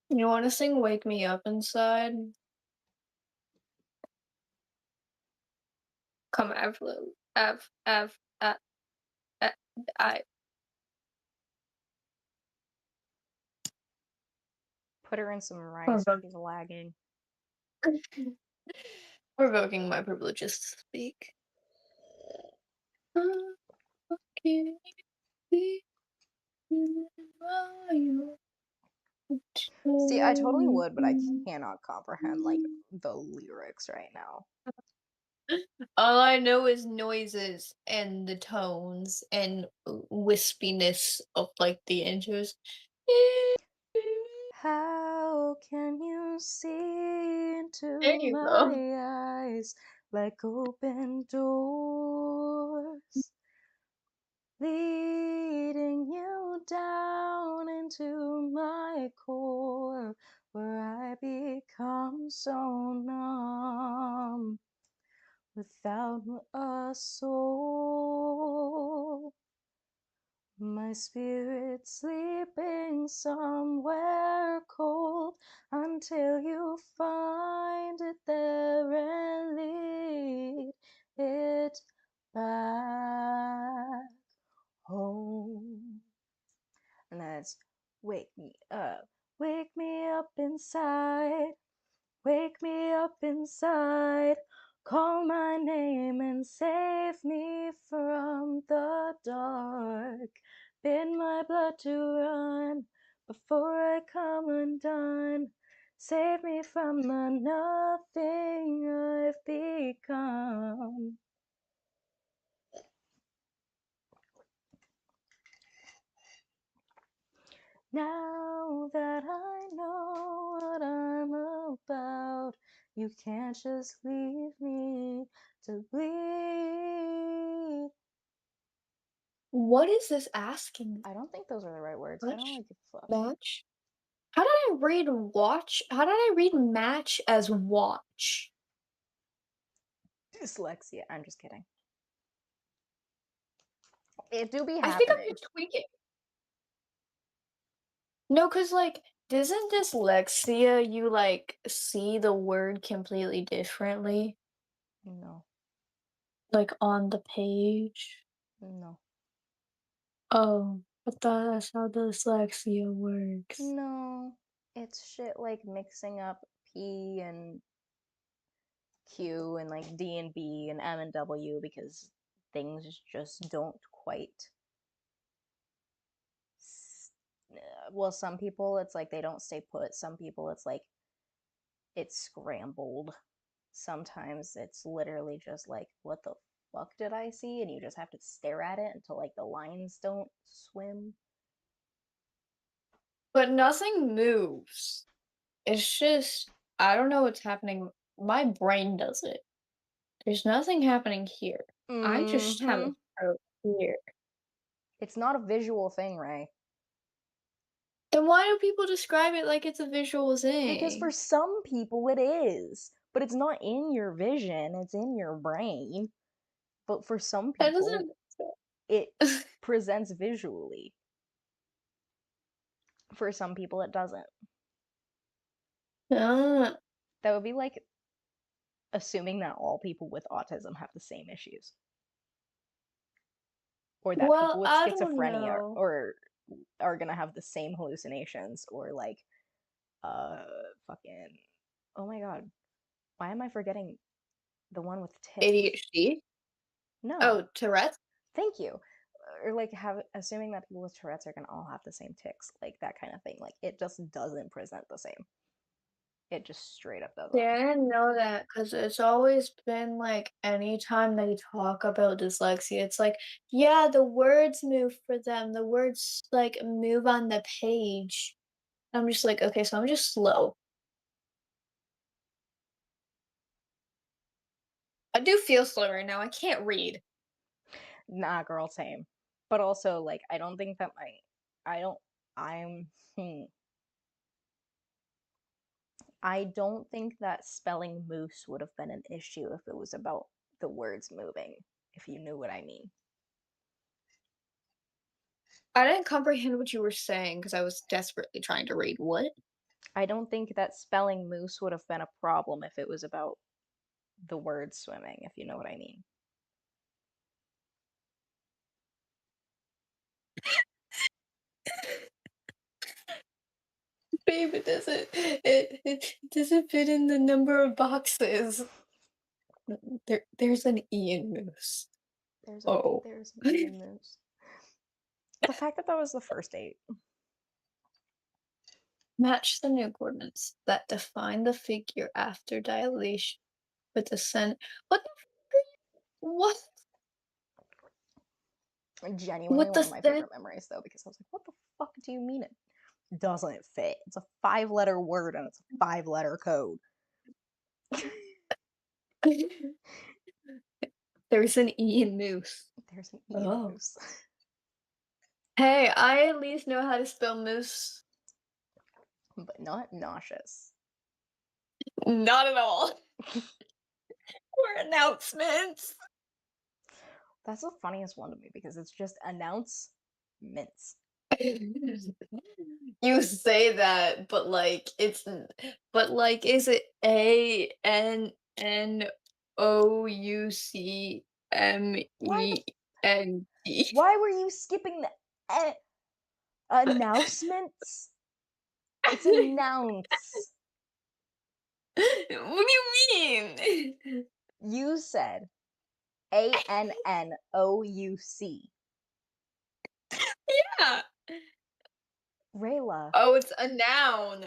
Speaker 2: You wanna sing "Wake Me Up Inside"? Come I
Speaker 1: Put her in some rice. She's lagging.
Speaker 2: revoking my privileges to speak. Can you see
Speaker 1: See, I totally would, but I cannot comprehend like the lyrics right now.
Speaker 2: All I know is noises and the tones and wispiness of like the intros.
Speaker 1: How can you see
Speaker 2: There
Speaker 1: into
Speaker 2: you go.
Speaker 1: my eyes like open doors, leading you down into my core, where I become so numb without a soul. My spirit sleeping somewhere cold until you find it there and lead it back home. And then it's wake me up inside. Wake me up inside, call my name and save me from the dark. Bid my blood to run before I come undone. Save me from the nothing I've become. Now that I know what I'm about, you can't just leave me to bleed.
Speaker 2: What is this asking?
Speaker 1: I don't think those are the right words. I don't
Speaker 2: Match?
Speaker 1: like give a fuck.
Speaker 2: Match? How did I read watch? How did I read match as watch?
Speaker 1: Dyslexia. I'm just kidding. It do be
Speaker 2: I think I'm
Speaker 1: happening.
Speaker 2: just tweaking. No, cause like, doesn't dyslexia you like see the word completely differently,
Speaker 1: No,
Speaker 2: like on the page?
Speaker 1: no,
Speaker 2: Oh, I thought that's how dyslexia works.
Speaker 1: no. It's shit like mixing up P and Q and like D and B and M and W because things just don't quite well, some people it's like they don't stay put. Some people it's like it's scrambled. Sometimes it's literally just like, what the fuck did I see? And you just have to stare at it until like the lines don't swim.
Speaker 2: But nothing moves. It's just I don't know what's happening. My brain does it. There's nothing happening here. I just have
Speaker 1: Mm-hmm.
Speaker 2: a stroke here.
Speaker 1: It's not a visual thing, Ray.
Speaker 2: Then why do people describe it like it's a visual
Speaker 1: Because for
Speaker 2: thing?
Speaker 1: some people it is. But it's not in your vision, it's in your brain. But for some
Speaker 2: That
Speaker 1: people,
Speaker 2: doesn't.
Speaker 1: it presents visually. For some people, it doesn't.
Speaker 2: Ah,
Speaker 1: That would be like assuming that all people with autism have the same issues, or that people
Speaker 2: well,
Speaker 1: with
Speaker 2: I don't
Speaker 1: schizophrenia
Speaker 2: know.
Speaker 1: or are gonna have the same hallucinations, or like uh fucking oh my god, why am I forgetting the one with ticks?
Speaker 2: ADHD? Oh,
Speaker 1: No,
Speaker 2: Tourette's?
Speaker 1: thank you. Or like have assuming that people with Tourette's are gonna all have the same ticks, like that kind of thing. Like it just doesn't present the same. It just straight up doesn't.
Speaker 2: Yeah, I didn't know that because it's always been like anytime they talk about dyslexia, it's like, yeah, the words move for them. The words like move on the page. I'm just like, okay, so I'm just slow. I do feel slow right now. I can't read.
Speaker 1: Nah, girl, same. But also, like, I don't think that I don't, I'm, I don't think that spelling moose would have been an issue if it was about the words moving, if you knew what I mean.
Speaker 2: I didn't comprehend what you were saying because I was desperately trying to read. What?
Speaker 1: I don't think that spelling moose would have been a problem if it was about the words swimming, if you know what I mean.
Speaker 2: Babe, it doesn't fit in the number of boxes. There's an E in moose. Oh.
Speaker 1: There's an E in moose. The fact that that was the first date.
Speaker 2: Match the new coordinates that define the figure after dilation with the center. What the what?
Speaker 1: Genuinely
Speaker 2: With
Speaker 1: one
Speaker 2: the
Speaker 1: of my
Speaker 2: center?
Speaker 1: favorite memories though, because I was like, what the fuck do you mean it doesn't fit? It's a 5-letter word and it's a 5-letter code.
Speaker 2: There's an E in moose.
Speaker 1: There's an E in
Speaker 2: Oh.
Speaker 1: moose.
Speaker 2: Hey, I at least know how to spell moose.
Speaker 1: But not nauseous.
Speaker 2: Not at all. Or announcements.
Speaker 1: That's the funniest one to me because it's just announce mints.
Speaker 2: You say that, but like but like is it
Speaker 1: Why
Speaker 2: ANNOUCMENT?
Speaker 1: why were you skipping the announcements? It's announce.
Speaker 2: What do you mean?
Speaker 1: You said ANNOUC.
Speaker 2: Yeah.
Speaker 1: Rayla,
Speaker 2: Oh, it's a noun.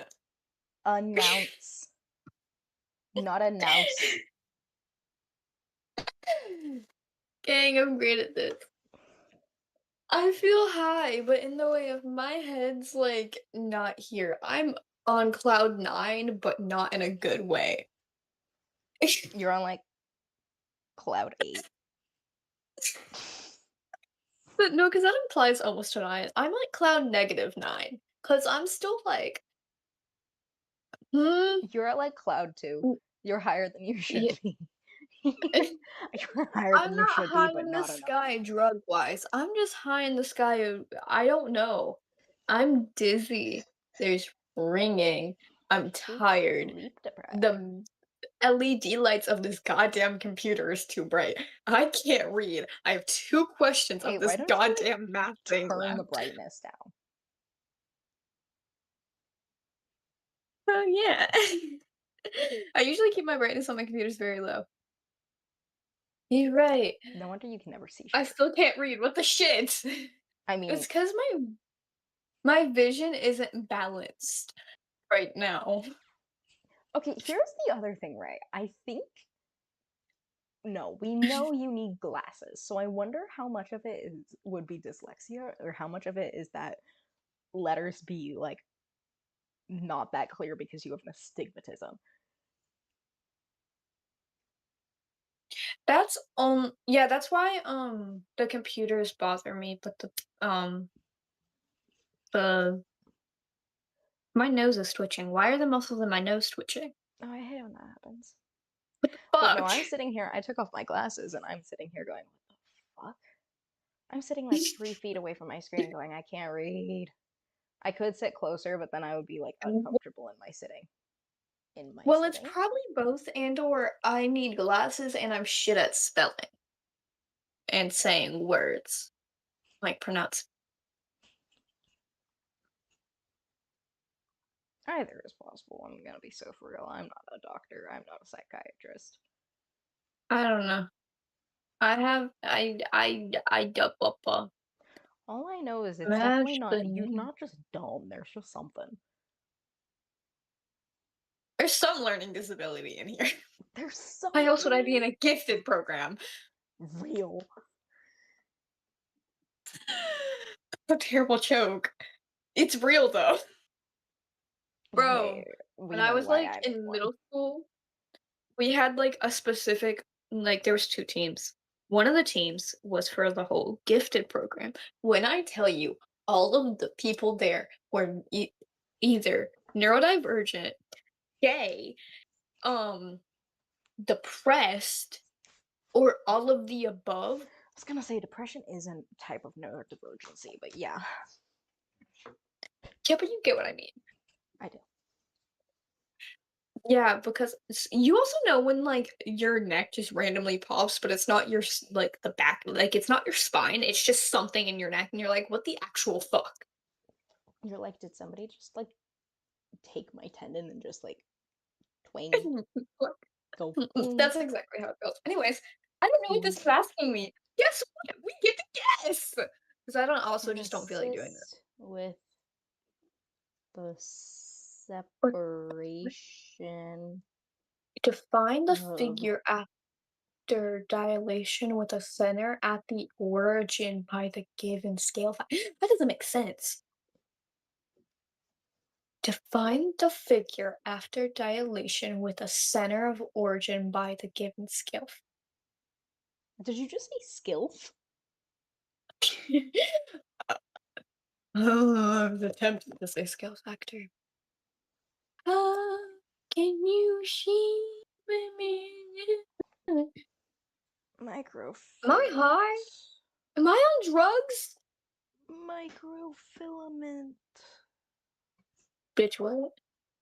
Speaker 1: announce. Not announce.
Speaker 2: Gang, I'm great at this. I feel high, but in the way of my head's like not here. I'm on cloud 9, but not in a good way.
Speaker 1: You're on like cloud 8.
Speaker 2: But no, because that implies almost a 9. I'm like cloud -9. Because I'm still like, hmm.
Speaker 1: You're at like cloud 2.
Speaker 2: Mm,
Speaker 1: You're higher than you should
Speaker 2: yeah.
Speaker 1: be. You're higher
Speaker 2: I'm
Speaker 1: than you
Speaker 2: not
Speaker 1: should be,
Speaker 2: high
Speaker 1: but
Speaker 2: in the
Speaker 1: not enough.
Speaker 2: sky drug wise. I'm just high in the sky of, I don't know. I'm dizzy. There's ringing. I'm
Speaker 1: Too
Speaker 2: tired.
Speaker 1: sleep deprived.
Speaker 2: The LED lights of this goddamn computer is too bright. I can't read. I have 2 questions
Speaker 1: Hey,
Speaker 2: of
Speaker 1: why
Speaker 2: this
Speaker 1: don't you like
Speaker 2: goddamn math thing
Speaker 1: turn the
Speaker 2: left.
Speaker 1: brightness down?
Speaker 2: Oh, yeah. I usually keep my brightness on my computers very low. You're right.
Speaker 1: No wonder you can never see
Speaker 2: I
Speaker 1: shit.
Speaker 2: still can't read. What the shit?
Speaker 1: I mean,
Speaker 2: It's because my vision isn't balanced right now.
Speaker 1: okay, here's the other thing, right? I think no, we know you need glasses. So I wonder how much of it would be dyslexia or how much of it is that letters be like not that clear because you have astigmatism.
Speaker 2: That's yeah, that's why the computers bother me, but the my nose is twitching. Why are the muscles in my nose twitching?
Speaker 1: Oh, I hate when that happens.
Speaker 2: What the
Speaker 1: But no,
Speaker 2: fuck?
Speaker 1: I'm sitting here. I took off my glasses and I'm sitting here going, what the fuck? I'm sitting like 3 feet away from my screen going, I can't read. I could sit closer, but then I would be like uncomfortable in my sitting.
Speaker 2: Well, it's probably both and or I need glasses and I'm shit at spelling and saying words. Like pronounce.
Speaker 1: Either is possible. I'm gonna be so for real. I'm not a doctor. I'm not a psychiatrist.
Speaker 2: I don't know. I
Speaker 1: All I know is it's definitely
Speaker 2: match
Speaker 1: not.
Speaker 2: the
Speaker 1: You're
Speaker 2: name.
Speaker 1: not just dumb. There's just something.
Speaker 2: There's some learning disability in here.
Speaker 1: There's some.
Speaker 2: Why else would I be in a gifted program?
Speaker 1: Real.
Speaker 2: A terrible joke. It's real though.
Speaker 1: Hey,
Speaker 2: Bro,
Speaker 1: we
Speaker 2: when I
Speaker 1: know
Speaker 2: was
Speaker 1: why
Speaker 2: like
Speaker 1: I made
Speaker 2: in
Speaker 1: one.
Speaker 2: middle school, we had like a specific like there was 2 teams. One of the teams was for the whole gifted program. When I tell you all of the people there were either neurodivergent, gay, um depressed, or all of the above.
Speaker 1: I was gonna say depression isn't a type of neurodivergency, but yeah,
Speaker 2: Yeah, but you get what I mean.
Speaker 1: I do.
Speaker 2: Yeah, because you also know when like your neck just randomly pops, but it's not your like the back, like it's not your spine. It's just something in your neck, and you're like, "What the actual fuck?"
Speaker 1: You're like, did somebody just like take my tendon and just like twang, go boom?
Speaker 2: That's exactly how it feels. Anyways, I don't know what this is asking me. Guess what? We get to guess. Because I just don't feel like doing that.
Speaker 1: Assist with the
Speaker 2: Or
Speaker 1: separation
Speaker 2: to find the
Speaker 1: of.
Speaker 2: figure after dilation with a center at the origin by the given scale. That doesn't make sense. To find the figure after dilation with a center of origin by the given scale.
Speaker 1: Did you just say skilf?
Speaker 2: Oh, I was attempting to say scale factor. Can you see me? Am I
Speaker 1: Microfilament.
Speaker 2: high? Am I on drugs?
Speaker 1: Microfilament.
Speaker 2: Bitch, what?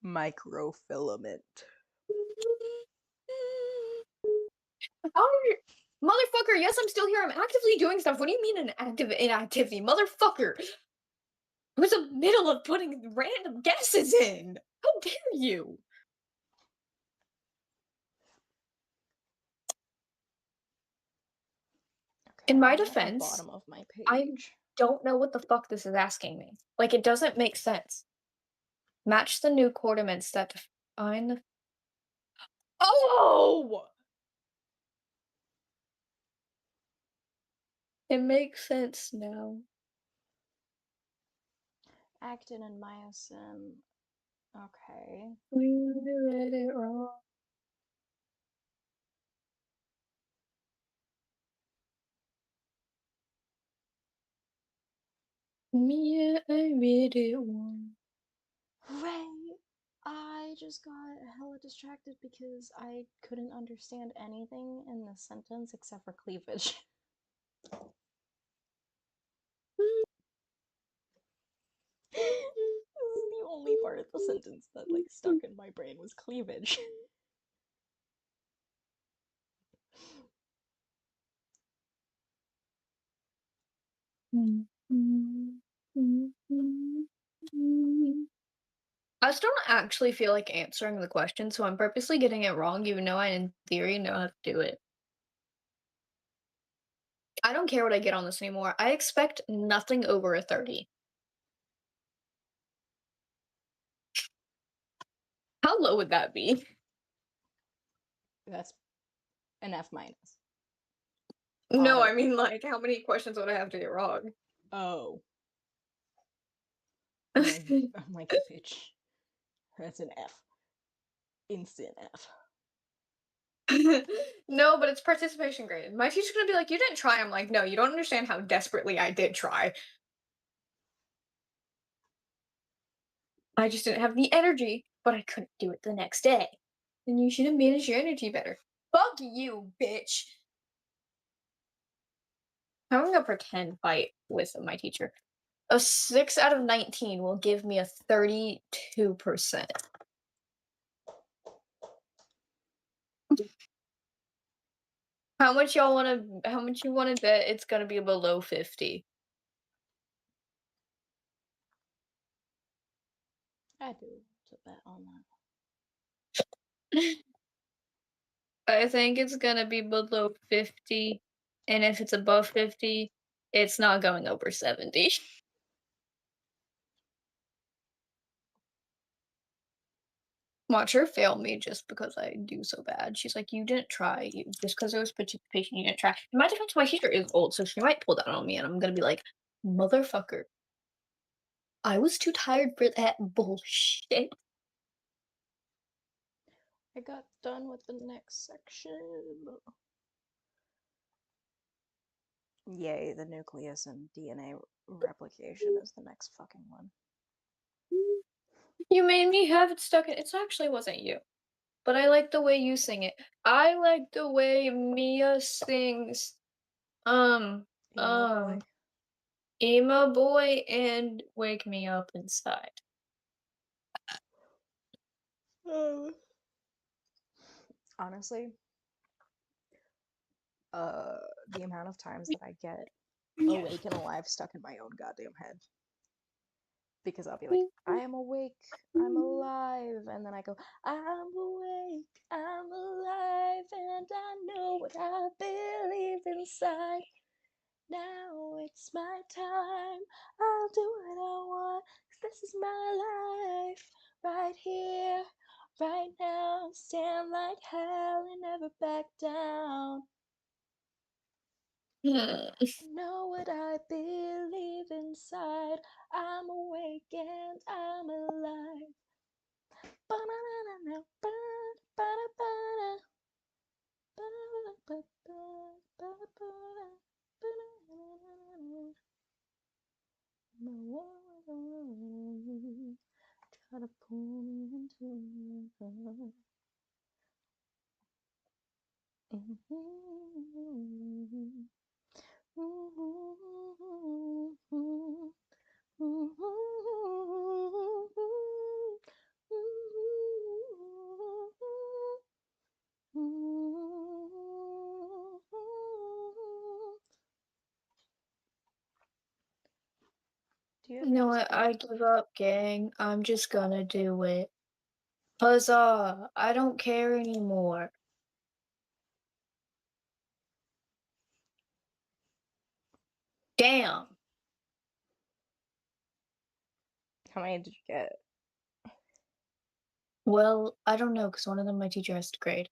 Speaker 1: Microfilament.
Speaker 2: Motherfucker, yes, I'm still here. I'm actively doing stuff. What do you mean an active inactivity? Motherfucker! I was in the middle of putting random guesses in. How dare you?
Speaker 1: Okay,
Speaker 2: In my
Speaker 1: I'm at the
Speaker 2: defense,
Speaker 1: bottom of my
Speaker 2: I
Speaker 1: page.
Speaker 2: don't know what the fuck this is asking me. Like, it doesn't make sense. Match the new coordinates that define the. Oh! It makes sense now.
Speaker 1: Actin and myosin. Okay.
Speaker 2: We read it wrong. Yeah, I read it wrong.
Speaker 1: Ray, I just got hella distracted because I couldn't understand anything in the sentence except for cleavage. This is the only part of the sentence that like stuck in my brain was cleavage.
Speaker 2: I still don't actually feel like answering the question, so I'm purposely getting it wrong, even though I, in theory, know how to do it. I don't care what I get on this anymore. I expect nothing over a 30. How low would that be?
Speaker 1: That's an F minus.
Speaker 2: No, I mean, like, how many questions would I have to get wrong?
Speaker 1: Oh. I'm like, bitch. That's an F. Instant F.
Speaker 2: No, but it's participation grade. My teacher's gonna be like, "You didn't try." I'm like, "No, you don't understand how desperately I did try. I just didn't have the energy, but I couldn't do it the next day. Then you should have managed your energy better. Fuck you, bitch." I'm having a pretend fight with my teacher. A 6 out of 19 will give me a 32%. How much y'all wanna how much you wanna bet it's gonna be below 50?
Speaker 1: I do to bet on
Speaker 2: I think it's gonna be below 50, and if it's above 50, it's not going over 70. Watch her fail me just because I do so bad. She's like, "You didn't try. You just because there was participation, you didn't try." In my defense, my teacher is old, so she might pull that on me, and I'm gonna be like, "Motherfucker, I was too tired for that bullshit."
Speaker 1: I got done with the next section. Yay, the nucleus and DNA replication is the next fucking one.
Speaker 2: You made me have it stuck in. It actually wasn't you, but I like the way you sing it. I like the way Mia sings. Um,
Speaker 1: Emo boy.
Speaker 2: Emo Boy and Wake Me Up Inside.
Speaker 1: Honestly, the amount of times that I get awake and alive stuck in my own goddamn head. Because I'll be like, I am awake, I'm alive, and then I go, I'm awake, I'm alive, and I know what I believe inside. Now it's my time. I'll do what I want, 'cause this is my life. Right here, right now. Stand like hell and never back down. Know what I believe inside. I'm awake and I'm alive. Ba-na-na-na-na, ba-da-ba-da. Try to pull me into your heart. Do you have
Speaker 2: You know
Speaker 1: any
Speaker 2: what? I
Speaker 1: experience?
Speaker 2: give up, gang. I'm just gonna do it. Huzzah! I don't care anymore. Damn.
Speaker 1: How many did you get?
Speaker 2: Well, I don't know, because one of them my teacher has to grade.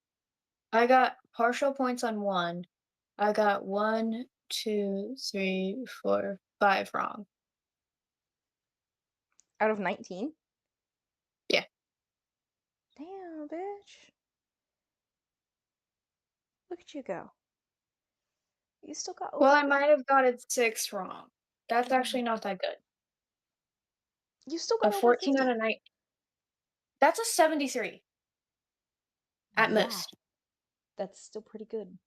Speaker 2: I got partial points on one. I got 1, 2, 3, 4, 5 wrong.
Speaker 1: Out of 19?
Speaker 2: Yeah.
Speaker 1: Damn, bitch. Look at you go. You still got
Speaker 2: Well,
Speaker 1: over
Speaker 2: I
Speaker 1: 50.
Speaker 2: might have got it 6 wrong. That's
Speaker 1: Mm.
Speaker 2: actually not that good.
Speaker 1: You still
Speaker 2: A
Speaker 1: got over
Speaker 2: 14 out
Speaker 1: 50.
Speaker 2: of 9. That's a 73 at
Speaker 1: Yeah,
Speaker 2: most.
Speaker 1: that's still pretty good.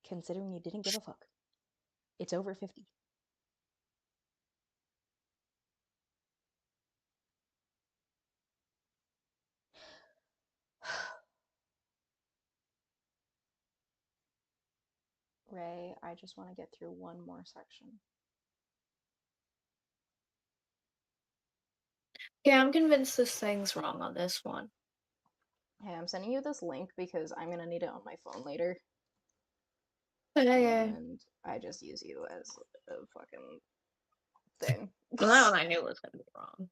Speaker 1: Considering you didn't give a fuck. It's over 50. Ray, I just want to get through one more section.
Speaker 2: Yeah, I'm convinced this thing's wrong on this one.
Speaker 1: Hey, I'm sending you this link because I'm gonna need it on my phone later.
Speaker 2: Okay.
Speaker 1: And I just use you as a fucking thing.
Speaker 2: Well, that one I knew was gonna be wrong.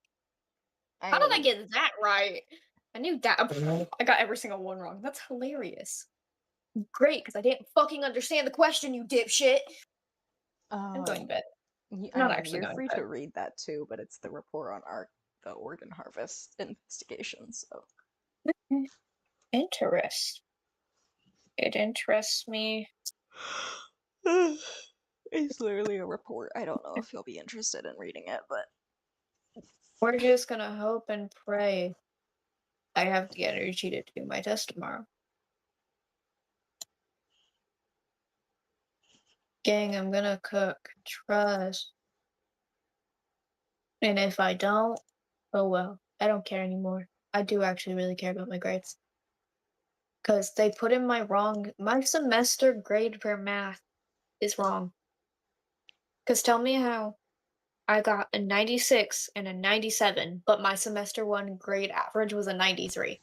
Speaker 1: I
Speaker 2: How did I
Speaker 1: mean,
Speaker 2: get that right? I knew that. I got every single one wrong. That's hilarious. Great, because I didn't fucking understand the question, you dipshit. I'm going to bed. I'm
Speaker 1: I
Speaker 2: not
Speaker 1: mean,
Speaker 2: actually
Speaker 1: you're
Speaker 2: going to
Speaker 1: free
Speaker 2: bed.
Speaker 1: to read that too, but it's the report on the organ harvest investigation. So
Speaker 2: Interest. It interests me.
Speaker 1: it's literally a report. I don't know if you'll be interested in reading it, but
Speaker 2: We're just gonna hope and pray. I have the energy to do my test tomorrow. Gang, I'm gonna cook. Trust. And if I don't, oh well. I don't care anymore. I do actually really care about my grades. Because they put in my semester grade for math is wrong. Because tell me how I got a 96 and a 97, but my semester one grade average was a 93.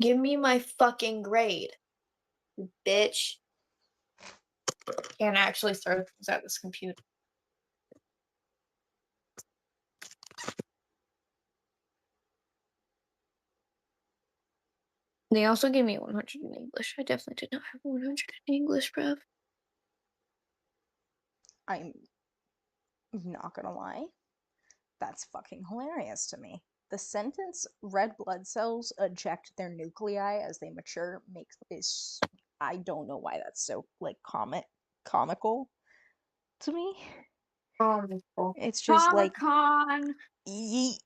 Speaker 2: Give me my fucking grade, bitch. Can't actually start at this computer. They also gave me 100 in English. I definitely did not have 100 in English, bruv.
Speaker 1: I'm not gonna lie, that's fucking hilarious to me. The sentence "red blood cells eject their nuclei as they mature" makes is I don't know why that's so like comical to me.
Speaker 2: Comical.
Speaker 1: It's just like
Speaker 2: Comic-Con!
Speaker 1: yeet.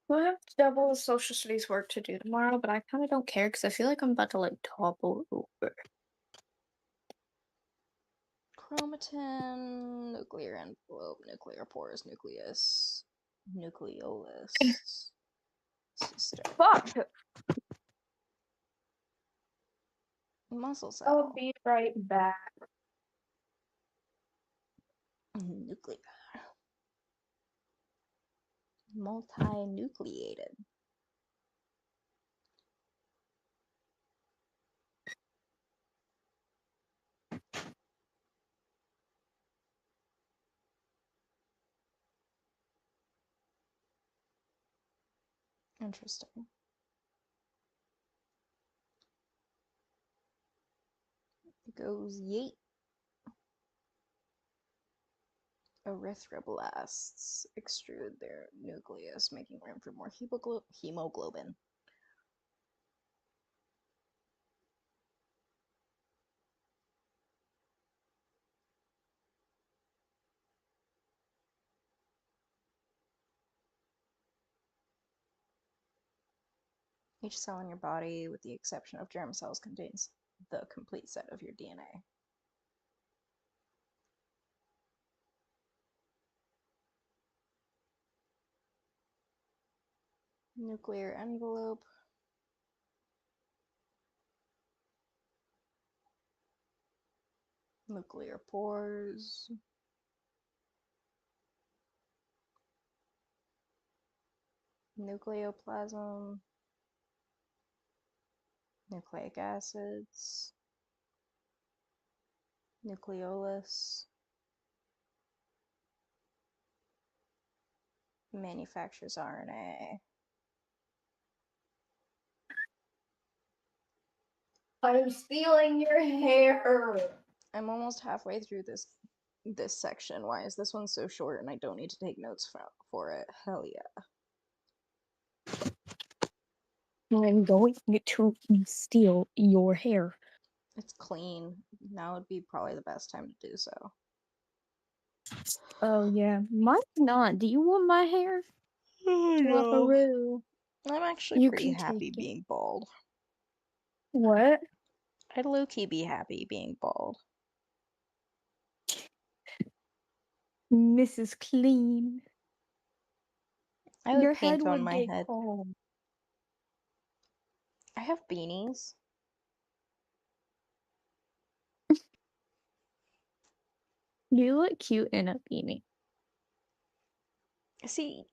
Speaker 2: Well, I have double the social studies work to do tomorrow, but I kind of don't care because I feel like I'm about to like topple over.
Speaker 1: Chromatin, nuclear envelope, nuclear pores, nucleus, nucleolus, sister,
Speaker 2: Fuck!
Speaker 1: muscle
Speaker 2: I'll
Speaker 1: cell,
Speaker 2: be right back.
Speaker 1: nuclear, multinucleated. Interesting. It goes yeet. Erythroblasts extrude their nucleus, making room for more hemoglobin. Each cell in your body, with the exception of germ cells, contains the complete set of your DNA. Nuclear envelope. Nuclear pores. Nucleoplasm. Nucleic acids. Nucleolus. Manufactures RNA.
Speaker 2: I'm stealing your hair.
Speaker 1: I'm almost halfway through this section. Why is this one so short and I don't need to take notes for it? Hell yeah.
Speaker 4: I'm going to steal your hair.
Speaker 1: It's clean. Now would be probably the best time to do so.
Speaker 4: Oh yeah, mine's not. Do you want my hair?
Speaker 1: No. I'm actually
Speaker 4: You
Speaker 1: pretty
Speaker 4: can
Speaker 1: happy
Speaker 4: take it.
Speaker 1: being bald.
Speaker 4: What?
Speaker 1: I'd low-key be happy being bald.
Speaker 4: Mrs. Clean.
Speaker 1: I
Speaker 4: Your
Speaker 1: would
Speaker 4: head
Speaker 1: paint on
Speaker 4: would
Speaker 1: my
Speaker 4: get
Speaker 1: head.
Speaker 4: cold.
Speaker 1: I have beanies.
Speaker 4: You look cute in a beanie.
Speaker 1: See,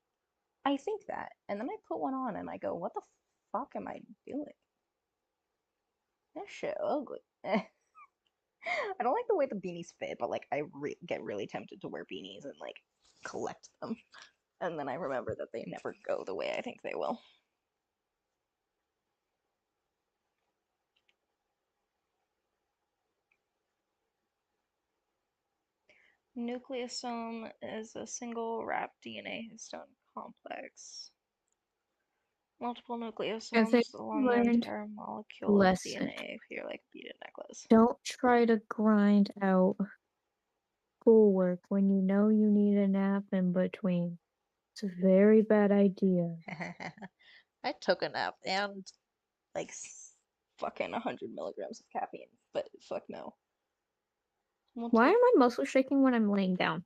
Speaker 1: I think that, and then I put one on and I go, what the fuck am I doing? That shit ugly. I don't like the way the beanies fit, but like I get really tempted to wear beanies and like collect them. And then I remember that they never go the way I think they will. Nucleosome is a single wrapped DNA histone complex. Multiple
Speaker 4: I think
Speaker 1: nucleosomes
Speaker 4: I
Speaker 1: along the
Speaker 4: learned
Speaker 1: entire molecule of
Speaker 4: lesson.
Speaker 1: DNA. You're like a beaded necklace.
Speaker 4: Don't try to grind out schoolwork when you know you need a nap in between. It's a very bad idea.
Speaker 1: I took a nap and like fucking 100 milligrams of caffeine, but fuck no.
Speaker 4: Why am I muscle shaking when I'm laying down?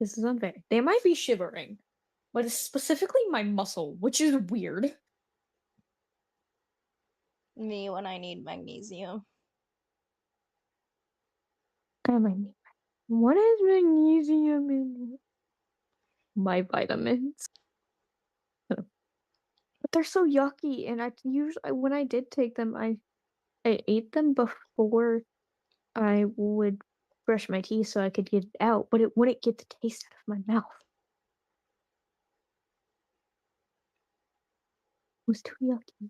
Speaker 4: This is unfair. They might be shivering, but it's specifically my muscle, which is weird.
Speaker 1: Me when I need magnesium.
Speaker 4: What is magnesium in it? My vitamins. But they're so yucky, and I usually when I did take them, I ate them before I would brush my teeth so I could get it out, but it wouldn't get the taste out of my mouth. It was too yucky.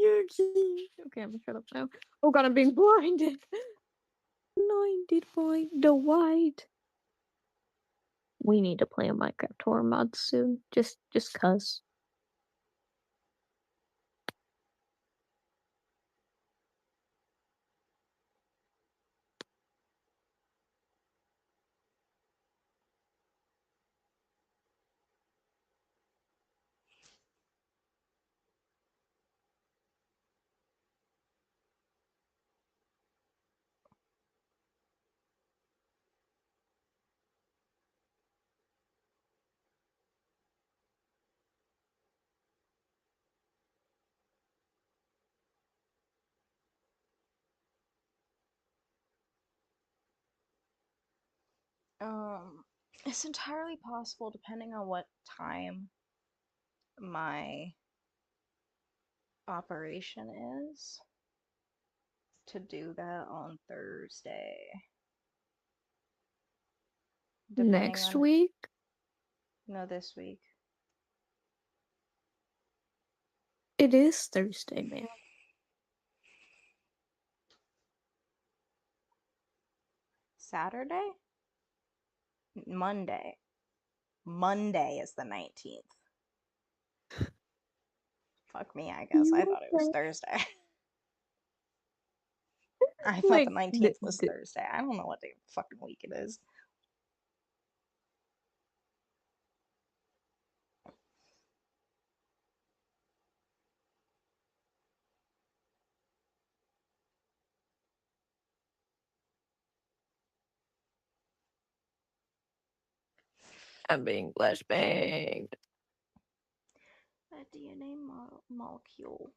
Speaker 4: Yucky. Okay, I'm gonna shut up now. Oh god, I'm being blinded. Blinded by the white. We need to play a Minecraft horror mod soon. Just cuz.
Speaker 1: It's entirely possible, depending on what time my operation is, to do that on Thursday. Depending
Speaker 4: Next
Speaker 1: on
Speaker 4: week?
Speaker 1: no, this week.
Speaker 4: It is Thursday, man.
Speaker 1: Saturday? Monday. Monday is the 19th. Fuck me, I guess. I thought it was Thursday. I thought the
Speaker 4: Like,
Speaker 1: 19th was Thursday. I don't know what day of the fucking week it is.
Speaker 2: I'm being flashbanged.
Speaker 1: A DNA molecule.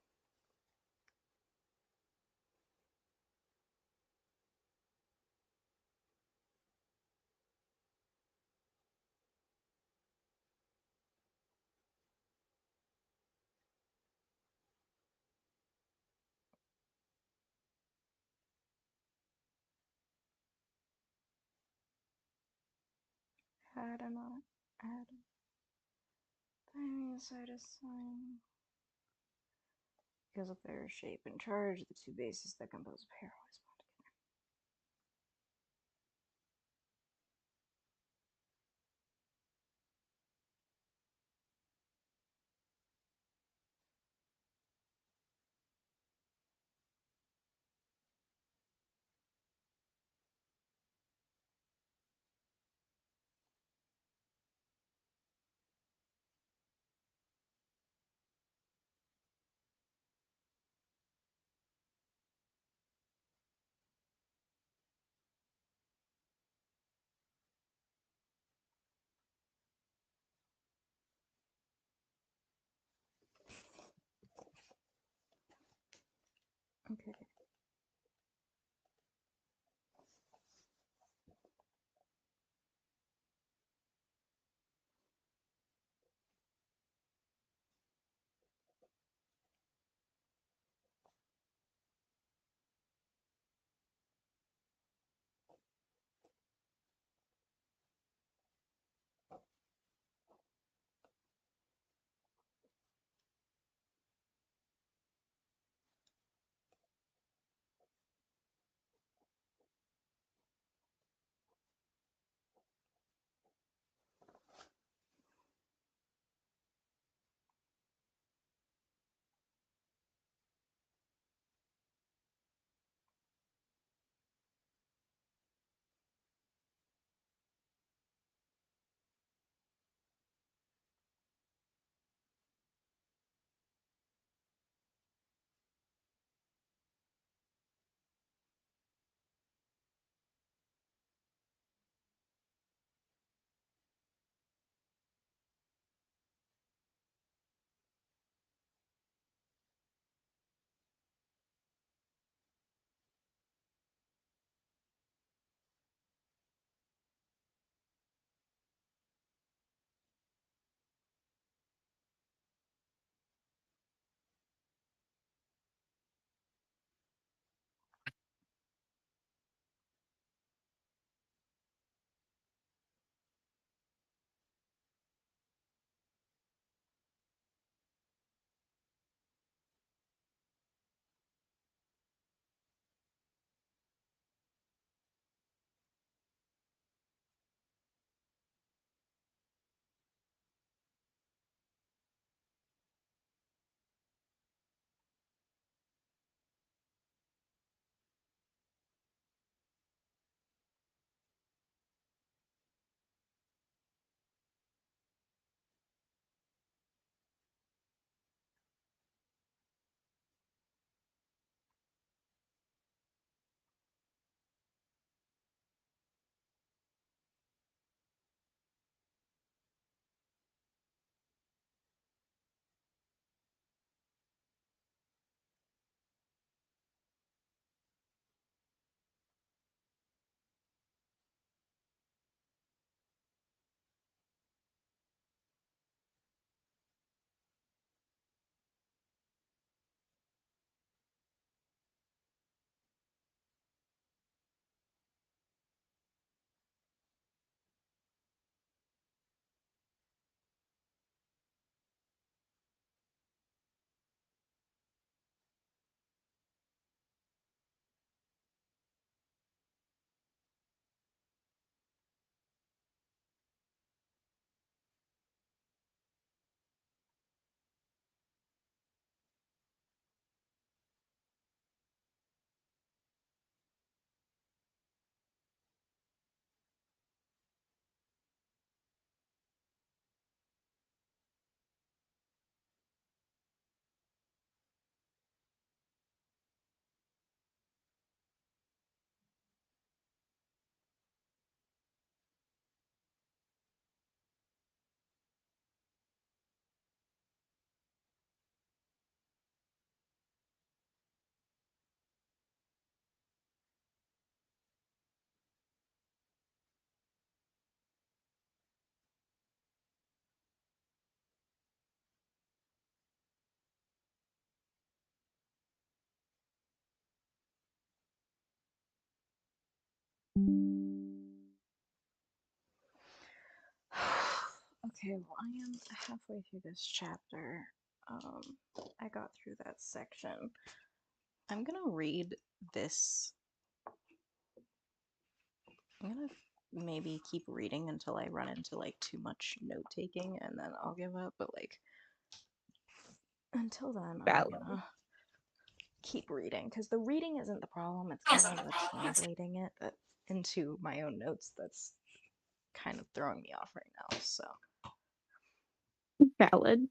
Speaker 1: Adenine. Thymine cytosine. Because of their shape and charge, the two bases that compose a pair always bond together. Okay. Okay, well, I am halfway through this chapter. I got through that section. I'm gonna read this. I'm gonna maybe keep reading until I run into like too much note taking and then I'll give up, but like until then I'm
Speaker 4: Valid.
Speaker 1: gonna keep reading because the reading isn't the problem, it's kind of the translating it into my own notes that's kind of throwing me off right now. So
Speaker 4: Valid.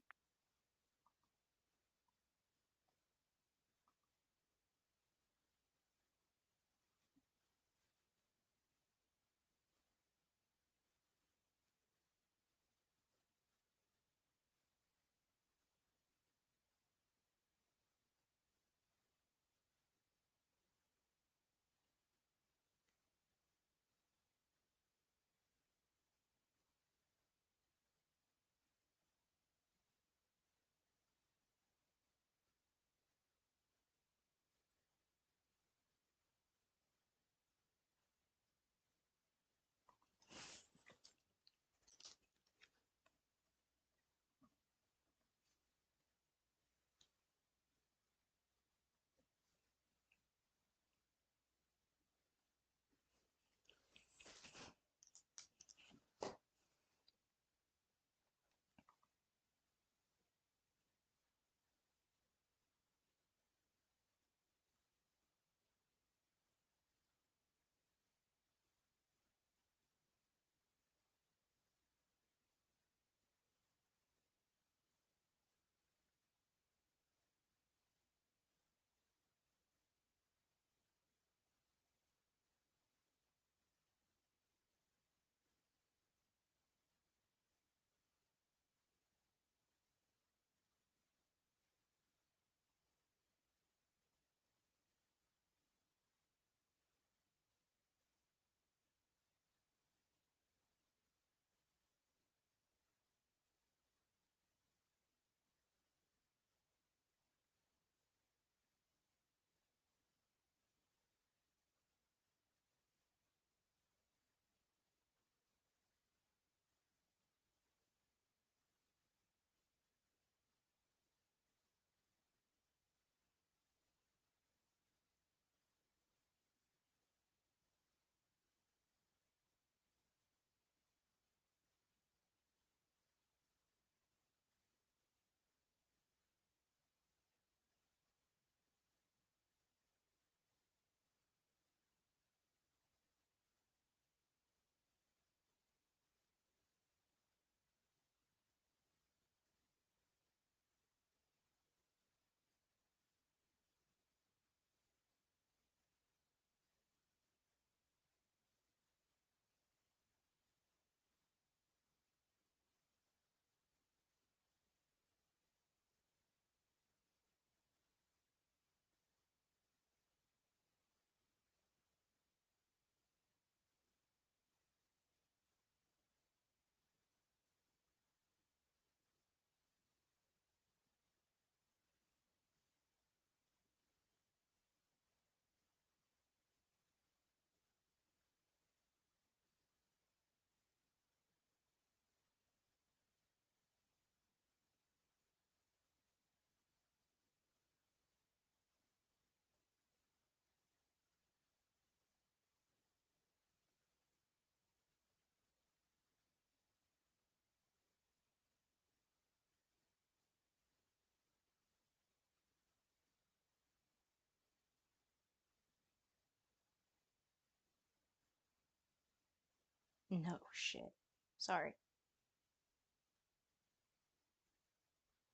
Speaker 1: no shit. Sorry.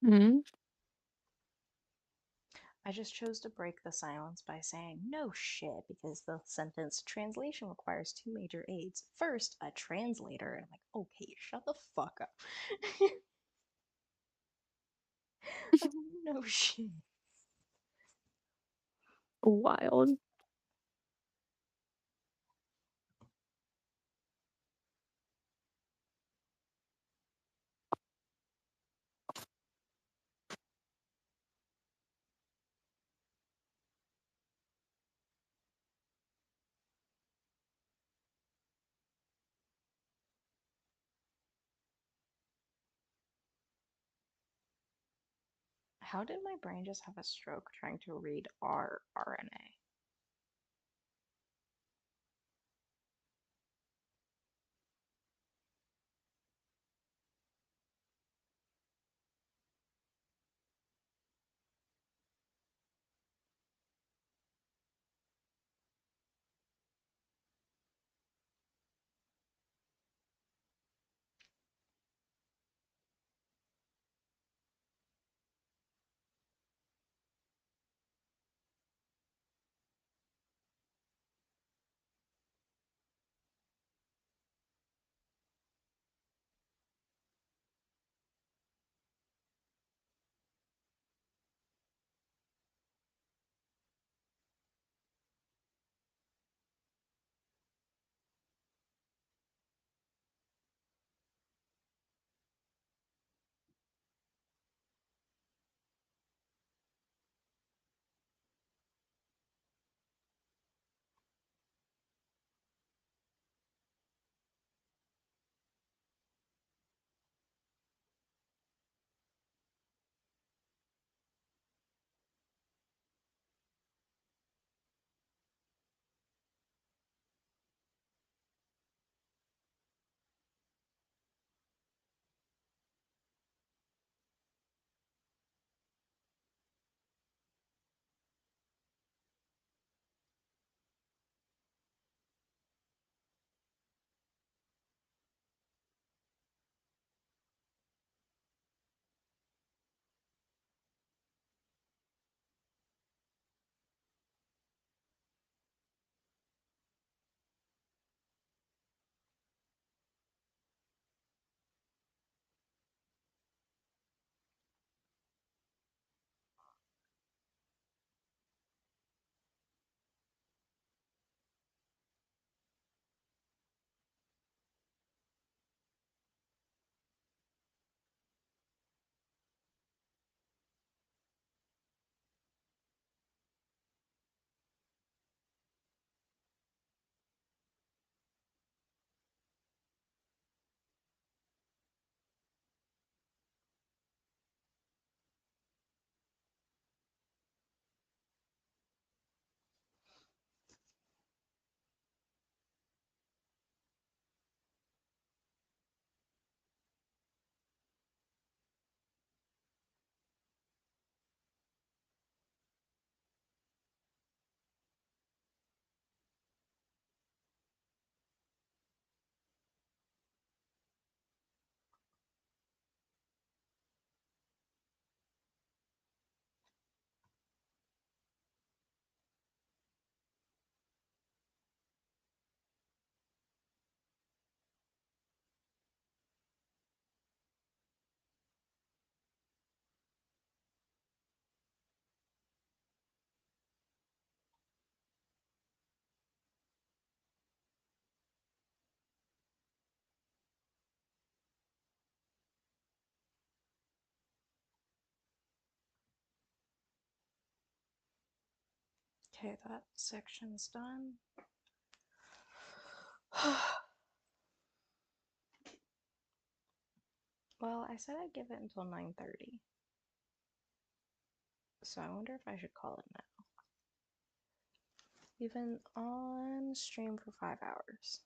Speaker 4: Hmm.
Speaker 1: I just chose to break the silence by saying no shit because the sentence translation requires two major aids. First, a translator, and I'm like, okay, shut the fuck up. Oh, no shit.
Speaker 4: Wild.
Speaker 1: How did my brain just have a stroke trying to read rRNA? Okay, that section's done. Well, I said I'd give it until 9:30. So I wonder if I should call it now. We've been on stream for 5 hours.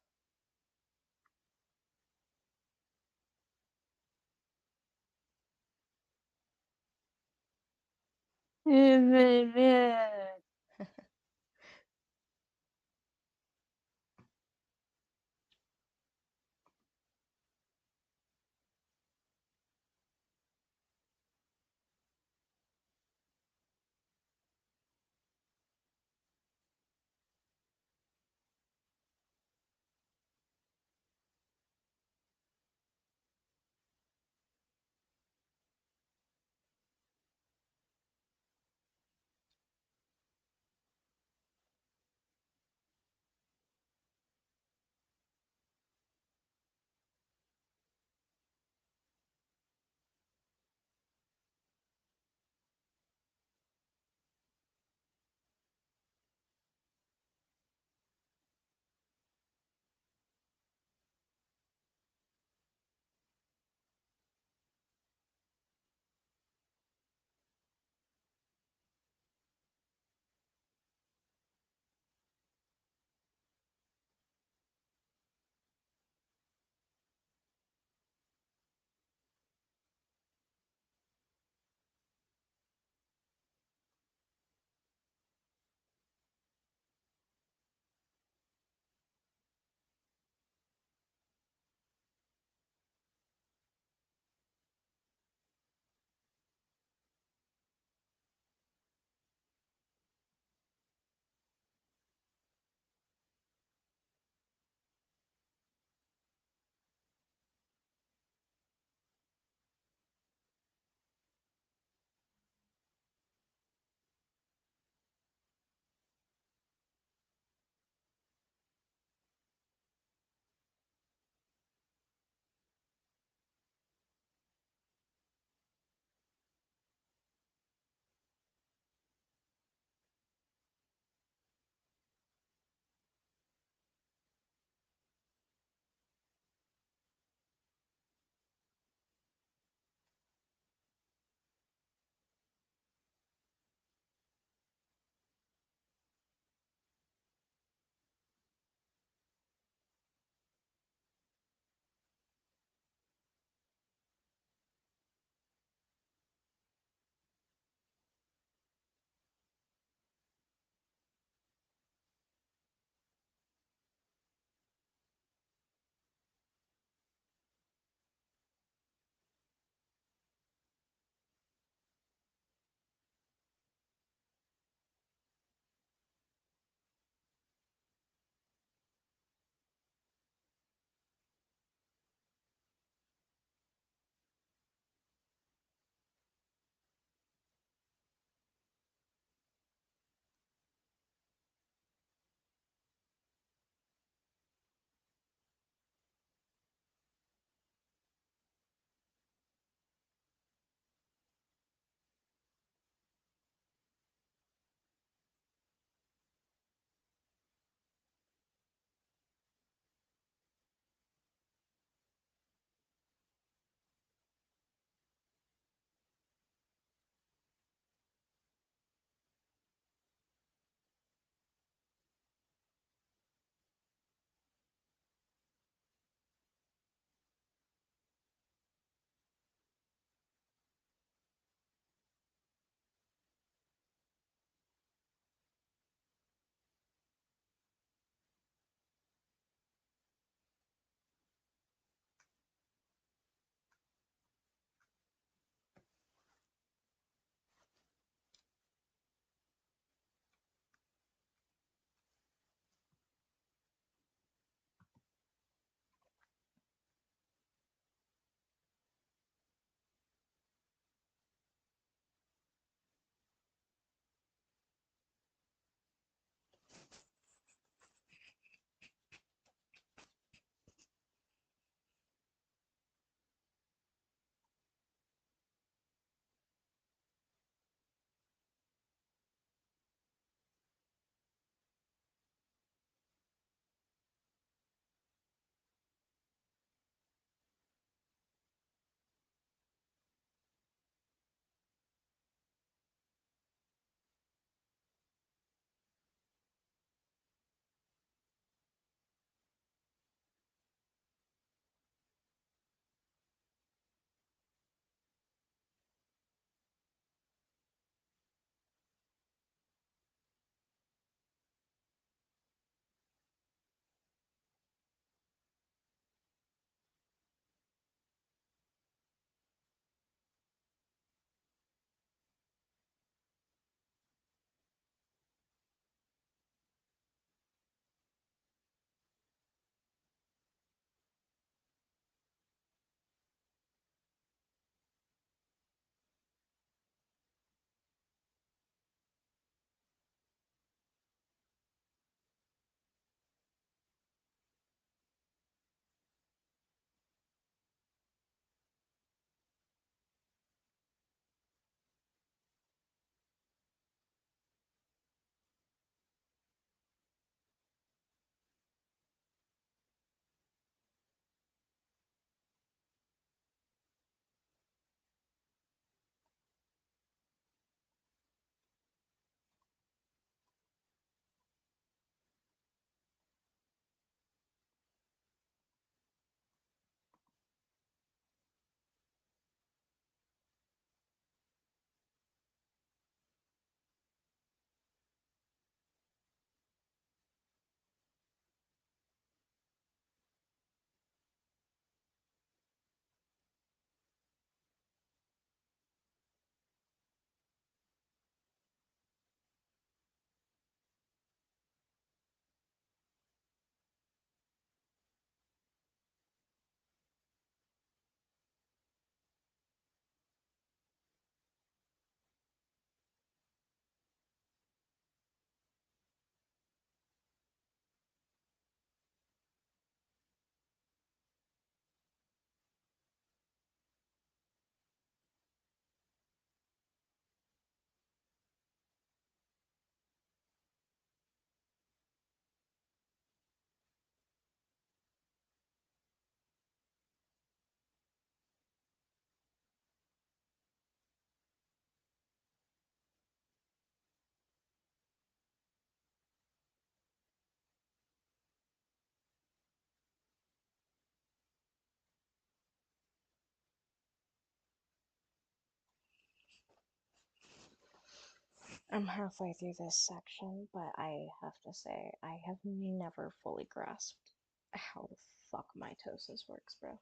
Speaker 1: I'm halfway through this section, but I have to say, I have never fully grasped how the fuck mitosis works, bro.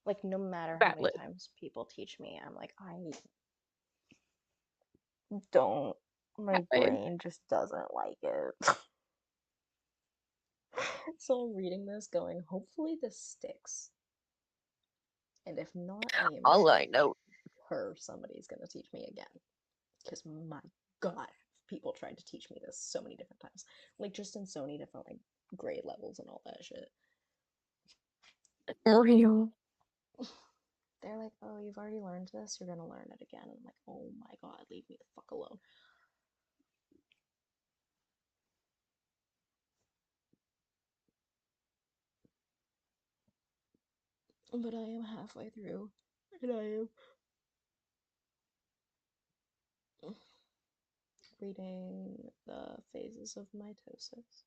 Speaker 1: Like, no matter how many
Speaker 4: Valid.
Speaker 1: times people teach me, I'm like, I don't. My
Speaker 4: Valid.
Speaker 1: brain just doesn't like it. So I'm reading this going, hopefully this sticks. And if not, I am
Speaker 4: All I know.
Speaker 1: sure somebody's gonna teach me again. Because my god, people tried to teach me this so many different times. Like just in so many different like grade levels and all that shit.
Speaker 4: Real.
Speaker 1: They're like, oh, you've already learned this, you're gonna learn it again. And I'm like, oh my god, leave me the fuck alone. But I am halfway through, and I am reading the phases of mitosis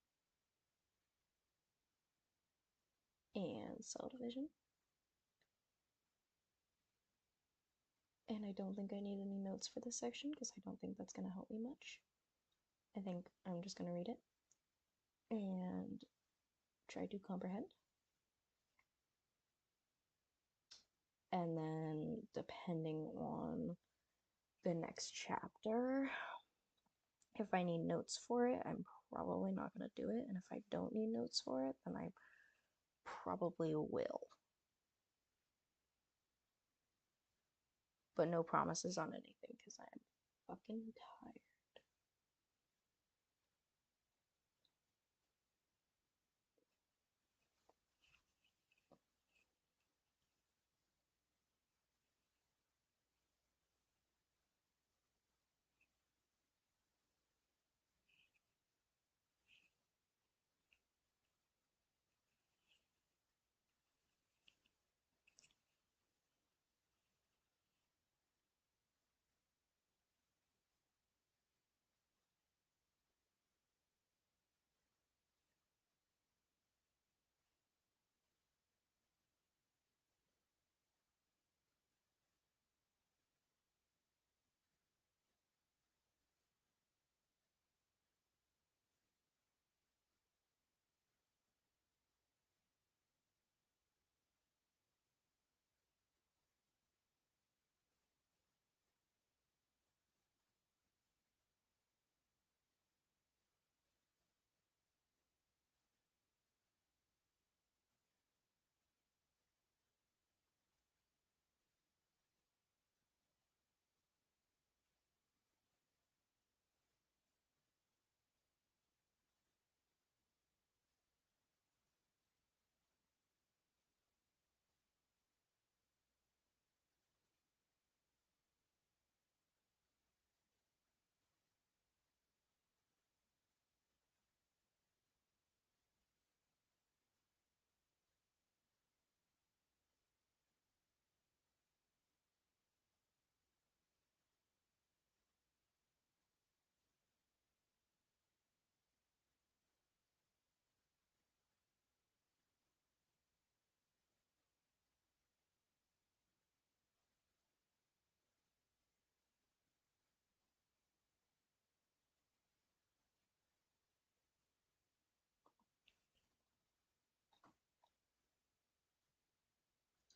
Speaker 1: and cell division. And I don't think I need any notes for this section because I don't think that's going to help me much. I think I'm just going to read it and try to comprehend. And then, depending on the next chapter, if I need notes for it, I'm probably not going to do it. And if I don't need notes for it, then I probably will. But no promises on anything because I'm fucking tired.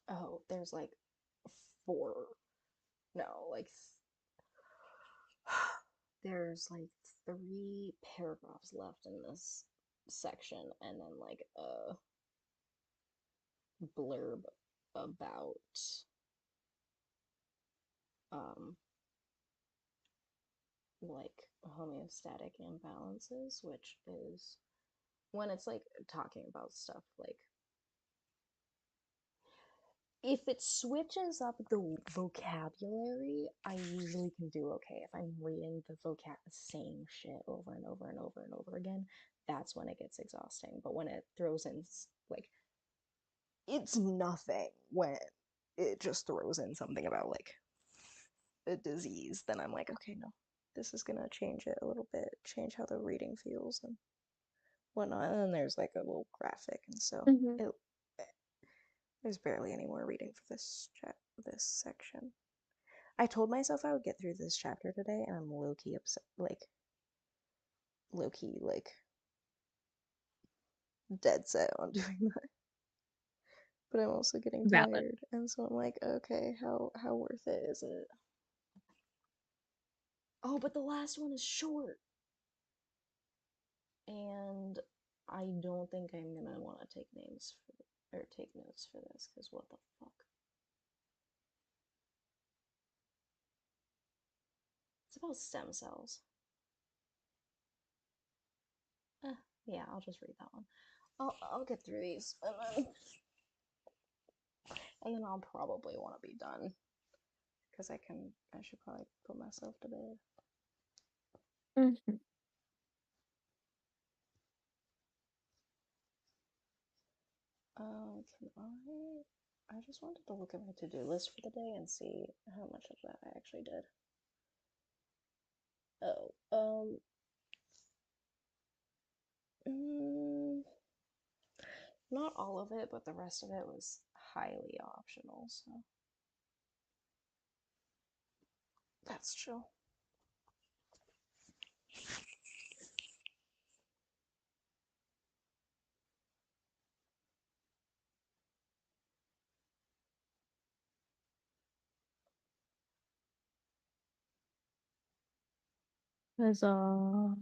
Speaker 1: Oh, there's like four. No, like there's like 3 paragraphs left in this section, and then like a blurb about um like homeostatic imbalances, which is when it's like talking about stuff like if it switches up the vocabulary, I usually can do okay. If I'm reading the same shit over and over and over and over again, that's when it gets exhausting. But when it throws in like it's nothing when it just throws in something about like a disease, then I'm like, okay, no, this is gonna change it a little bit, change how the reading feels and whatnot. And then there's like a little graphic, and so
Speaker 4: Mhm.
Speaker 1: it there's barely any more reading for this section. I told myself I would get through this chapter today, and I'm low-key upset, low-key, dead set on doing that. But I'm also getting
Speaker 4: Valid.
Speaker 1: tired, and so I'm like, okay, how worth it is it? Oh, but the last one is short, and I don't think I'm gonna want to take names for, or take notes for this, because what the fuck? It's about stem cells. Yeah, I'll just read that one. I'll get through these, and then I'll probably want to be done, because I should probably put myself to bed.
Speaker 4: Mhm.
Speaker 1: Can I just wanted to look at my to-do list for the day and see how much of that I actually did. Oh, not all of it, but the rest of it was highly optional, so that's chill.
Speaker 4: Huzzah.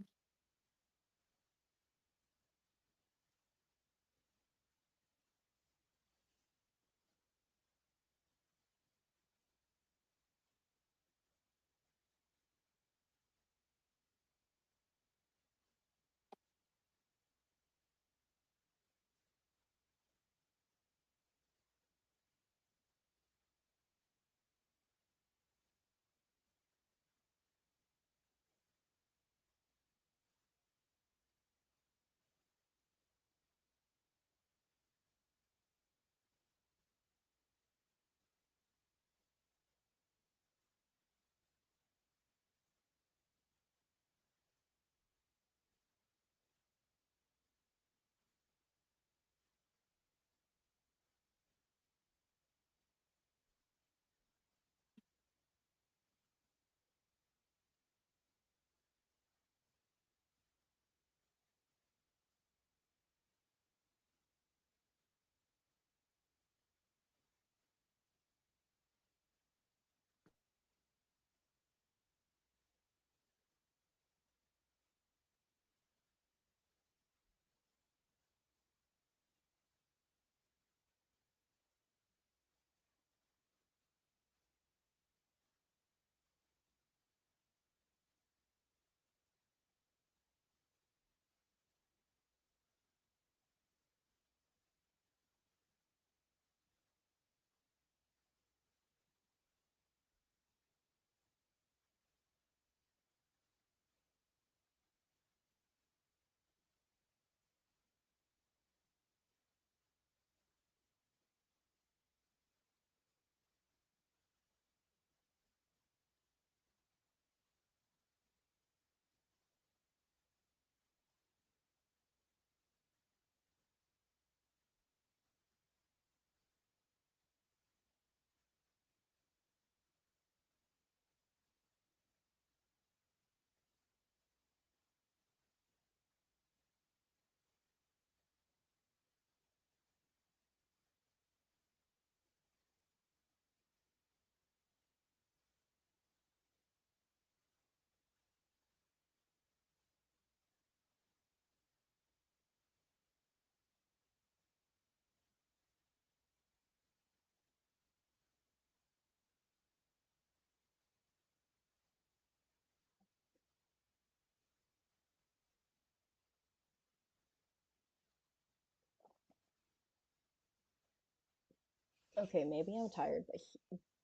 Speaker 1: Okay, maybe I'm tired,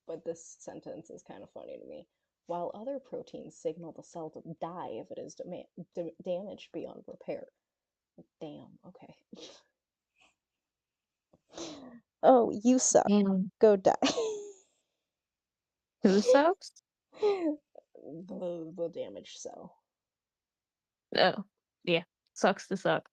Speaker 1: but this sentence is kind of funny to me. While other proteins signal the cell to die if it is damaged beyond repair. Damn, okay. Oh, you suck.
Speaker 4: Damn.
Speaker 1: Go die.
Speaker 4: Who sucks?
Speaker 1: The damaged cell.
Speaker 4: Oh, yeah. Sucks to suck.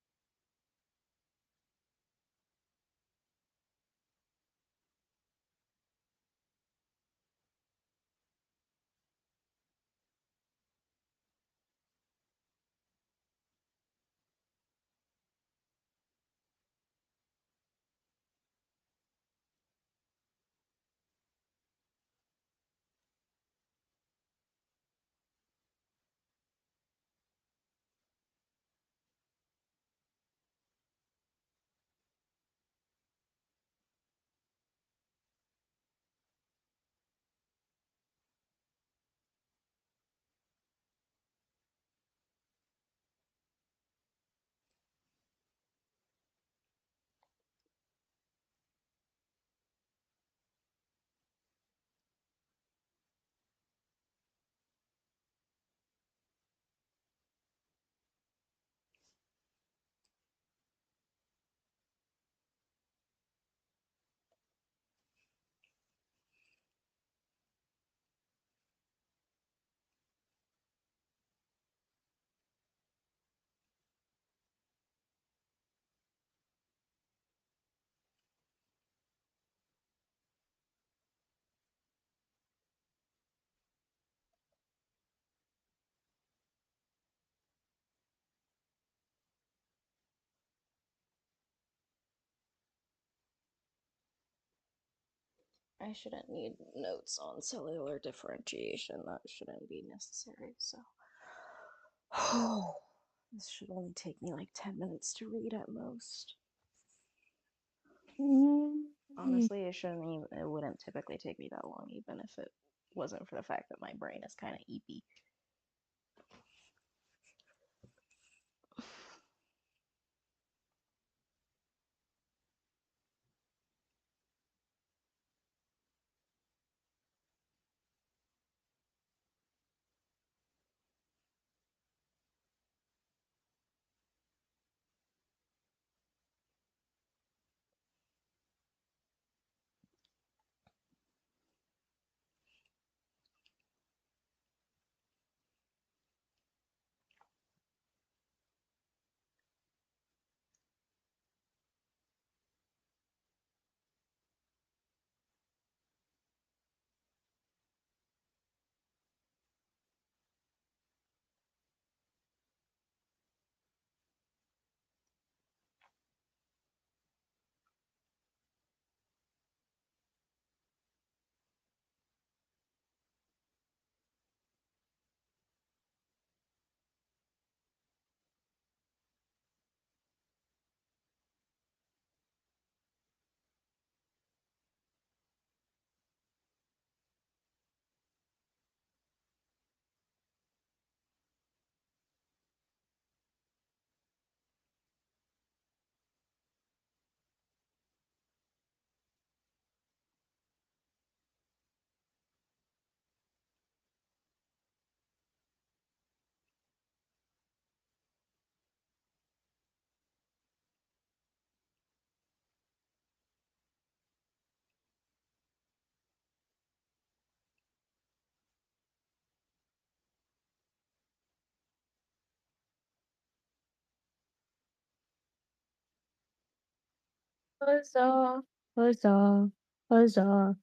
Speaker 1: I shouldn't need notes on cellular differentiation. That shouldn't be necessary. So, this should only take me like 10 minutes to read at most. Honestly, it wouldn't typically take me that long, even if it wasn't for the fact that my brain is kind of eepy.
Speaker 2: Huzzah, huzzah, huzzah.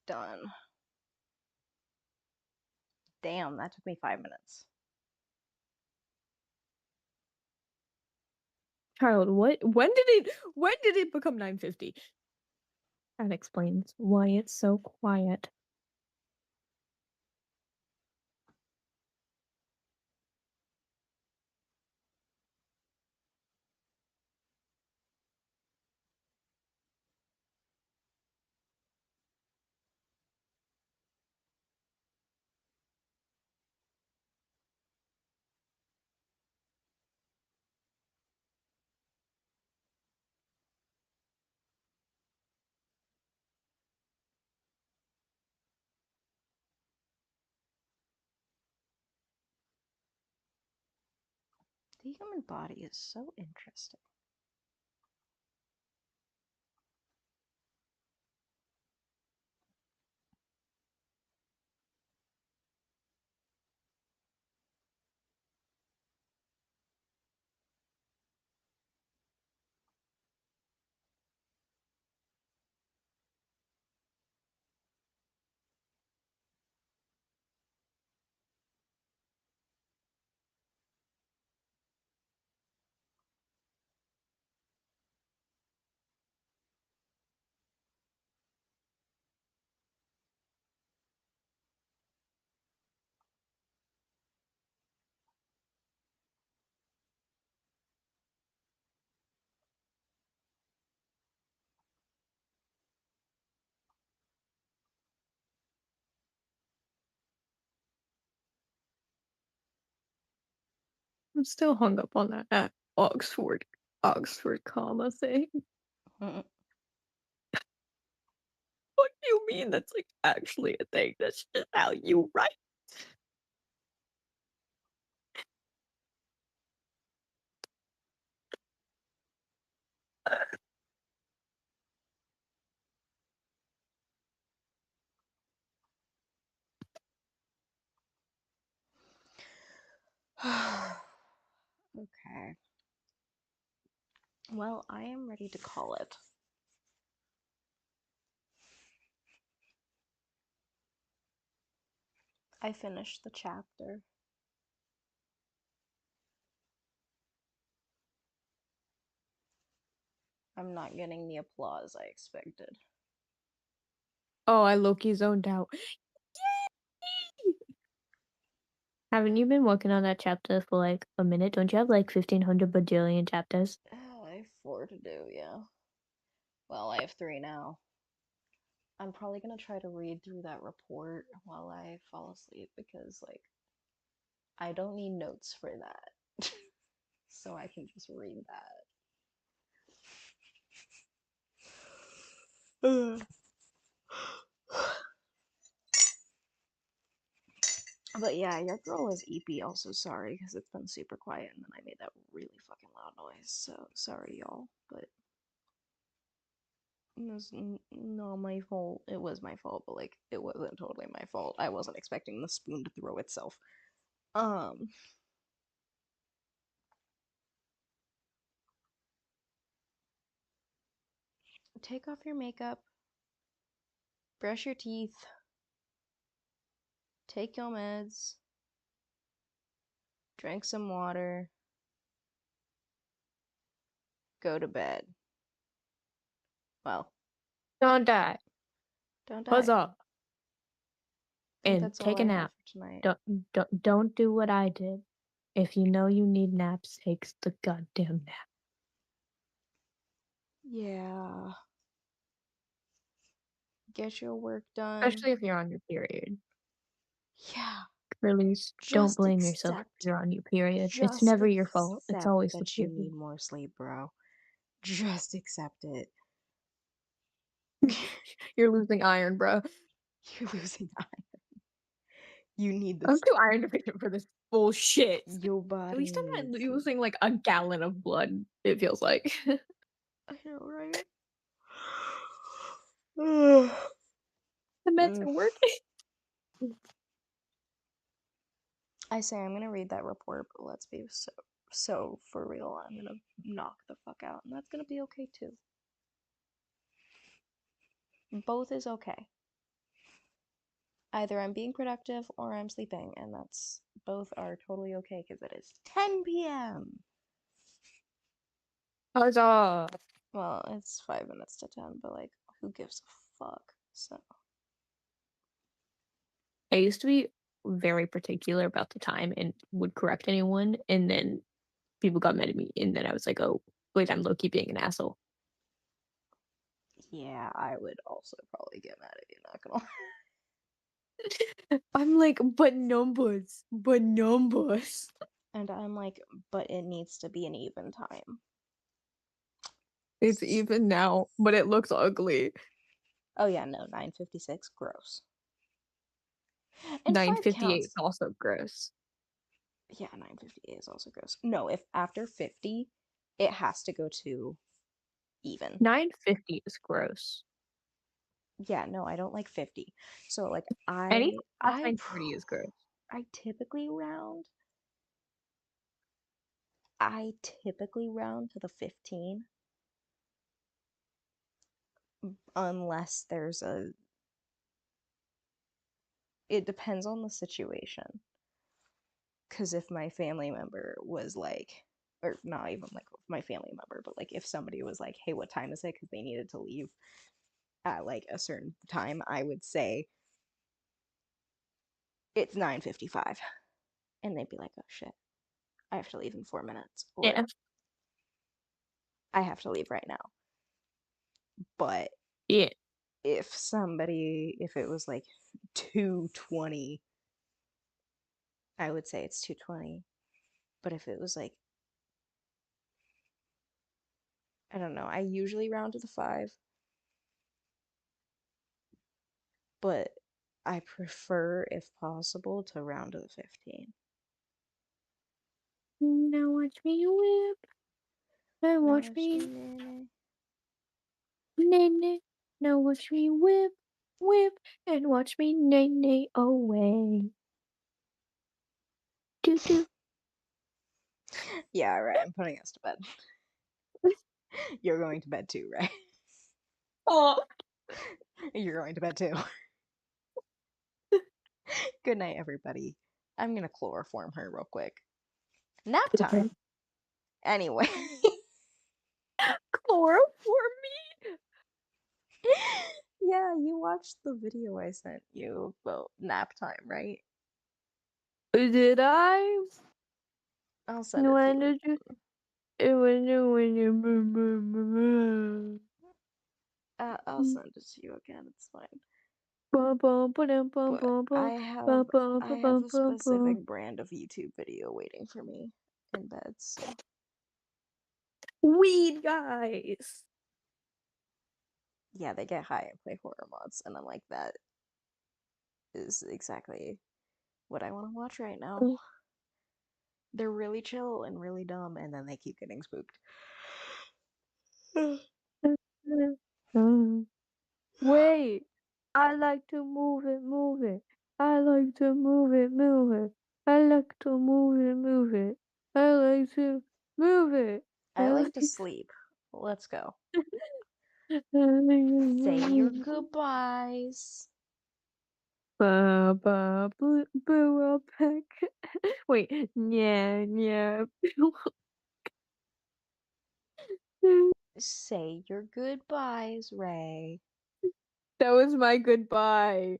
Speaker 1: Done. Damn, that took me 5 minutes.
Speaker 4: Child, what? When did it become 9:50? That explains why it's so quiet.
Speaker 1: The human body is so interesting.
Speaker 4: I'm still hung up on that Oxford comma thing.
Speaker 1: Mm-mm.
Speaker 4: What do you mean that's like actually a thing? That's just how you write.
Speaker 1: Okay. Well, I am ready to call it. I finished the chapter. I'm not getting the applause I expected.
Speaker 4: Oh, I low-key zoned out. Haven't you been working on that chapter for like a minute? Don't you have like 1,500 bajillion chapters?
Speaker 1: I have 4 to do, yeah. Well, I have 3 now. I'm probably gonna try to read through that report while I fall asleep because, like, I don't need notes for that. So I can just read that. But yeah, your girl is EP. Also, sorry because it's been super quiet and then I made that really fucking loud noise. So sorry, y'all. But it was not my fault. It was my fault, but like it wasn't totally my fault. I wasn't expecting the spoon to throw itself. Um, take off your makeup, brush your teeth, take your meds, drink some water, go to bed. Well,
Speaker 4: Don't die.
Speaker 1: don't die.
Speaker 4: Huzzah.
Speaker 1: I think
Speaker 4: And
Speaker 1: that's all
Speaker 4: take
Speaker 1: I
Speaker 4: a
Speaker 1: have
Speaker 4: nap.
Speaker 1: for tonight.
Speaker 4: Don't do what I did. If you know you need naps, take the goddamn nap.
Speaker 1: Yeah. Get your work done.
Speaker 4: Especially if you're on your period.
Speaker 1: Yeah.
Speaker 4: Release. Don't
Speaker 1: Just
Speaker 4: blame yourself if
Speaker 1: accept.
Speaker 4: you're on your period. It's
Speaker 1: Just
Speaker 4: never your fault. It's
Speaker 1: accept
Speaker 4: always the
Speaker 1: that you
Speaker 4: period.
Speaker 1: need more sleep, bro. Just accept it.
Speaker 4: You're losing iron, bro.
Speaker 1: You're losing iron. You need
Speaker 4: I'm
Speaker 1: this.
Speaker 4: too iron deficient for this bullshit.
Speaker 1: Your
Speaker 4: At
Speaker 1: body
Speaker 4: least I'm not
Speaker 1: needs it.
Speaker 4: losing like a gallon of blood, it feels like.
Speaker 1: I know, right?
Speaker 4: The meds are working.
Speaker 1: I say I'm gonna read that report, but let's be so for real. I'm gonna knock the fuck out, and that's gonna be okay too. Both is okay. Either I'm being productive or I'm sleeping, and that's both are totally okay because it is 10 p.m.
Speaker 4: Huzzah!
Speaker 1: Well, it's 5 minutes to 10, but like, who gives a fuck? So,
Speaker 2: I used to be very particular about the time and would correct anyone, and then people got mad at me, and then I was like, "Oh, wait, I'm low key being an asshole."
Speaker 1: yeah, I would also probably get mad at you, not gonna
Speaker 2: I'm like, but numbers, but numbers.
Speaker 1: And I'm like, but it needs to be an even time.
Speaker 4: It's even now, but it looks ugly.
Speaker 1: Oh yeah, no, 9:56, gross. And 5
Speaker 4: 9:58
Speaker 1: counts.
Speaker 4: is also gross.
Speaker 1: Yeah, 9:58 is also gross. No, if after 50, it has to go to even.
Speaker 2: 9:50 is gross.
Speaker 1: Yeah, no, I don't like 50. So like
Speaker 2: Anything past 9:30 is gross.
Speaker 1: I typically round I typically round to the 15 unless there's a it depends on the situation. Because if my family member was like, or not even like my family member, but like if somebody was like, hey, what time is it? Because they needed to leave at like a certain time, I would say it's 9:55. And they'd be like, oh shit, I have to leave in 4 minutes. Or
Speaker 2: Yeah,
Speaker 1: I have to leave right now. But
Speaker 2: yeah.
Speaker 1: if it was like 2:20, I would say it's 2:20. But if it was like, I don't know, I usually round to the 5, but I prefer, if possible, to round to the 15.
Speaker 2: Now watch me whip. And
Speaker 1: Now
Speaker 2: watch
Speaker 1: watch
Speaker 2: me
Speaker 1: me, nay.
Speaker 2: nay nay. Now watch me whip, whip, and watch me nay nay away. Doo doo.
Speaker 1: Yeah, right, I'm putting us to bed. You're going to bed too, right?
Speaker 2: Oh.
Speaker 1: You're going to bed too. Good night, everybody. I'm gonna chloroform her real quick. Nap
Speaker 2: Okay.
Speaker 1: time. Anyway.
Speaker 2: Chloroform
Speaker 1: Yeah, you watched the video I sent you about nap time, right?
Speaker 2: me. Did I?
Speaker 1: I'll send it to
Speaker 2: When
Speaker 1: you.
Speaker 2: did you? It was when you.
Speaker 1: I'll send it to you again. It's fine.
Speaker 2: Bum bum ba-dum bum
Speaker 1: But
Speaker 2: bum
Speaker 1: I
Speaker 2: bum
Speaker 1: have
Speaker 2: bum bum
Speaker 1: I
Speaker 2: bum
Speaker 1: have
Speaker 2: bum
Speaker 1: a
Speaker 2: bum bum.
Speaker 1: specific brand of YouTube video waiting for me in bed. So
Speaker 2: Weed guys.
Speaker 1: yeah, they get high and play horror mods, and I'm like, that is exactly what I want to watch right now. They're really chill and really dumb, and then they keep getting spooked.
Speaker 2: Wait, I like to move it, move it. I like to move it, move it. I like to move it, move it. I like to move it.
Speaker 1: I like to sleep. Let's go. Say your goodbyes.
Speaker 2: Ba ba boo boo peck. Wait, yeah, yeah.
Speaker 1: Say your goodbyes, Ray.
Speaker 2: That was my goodbye.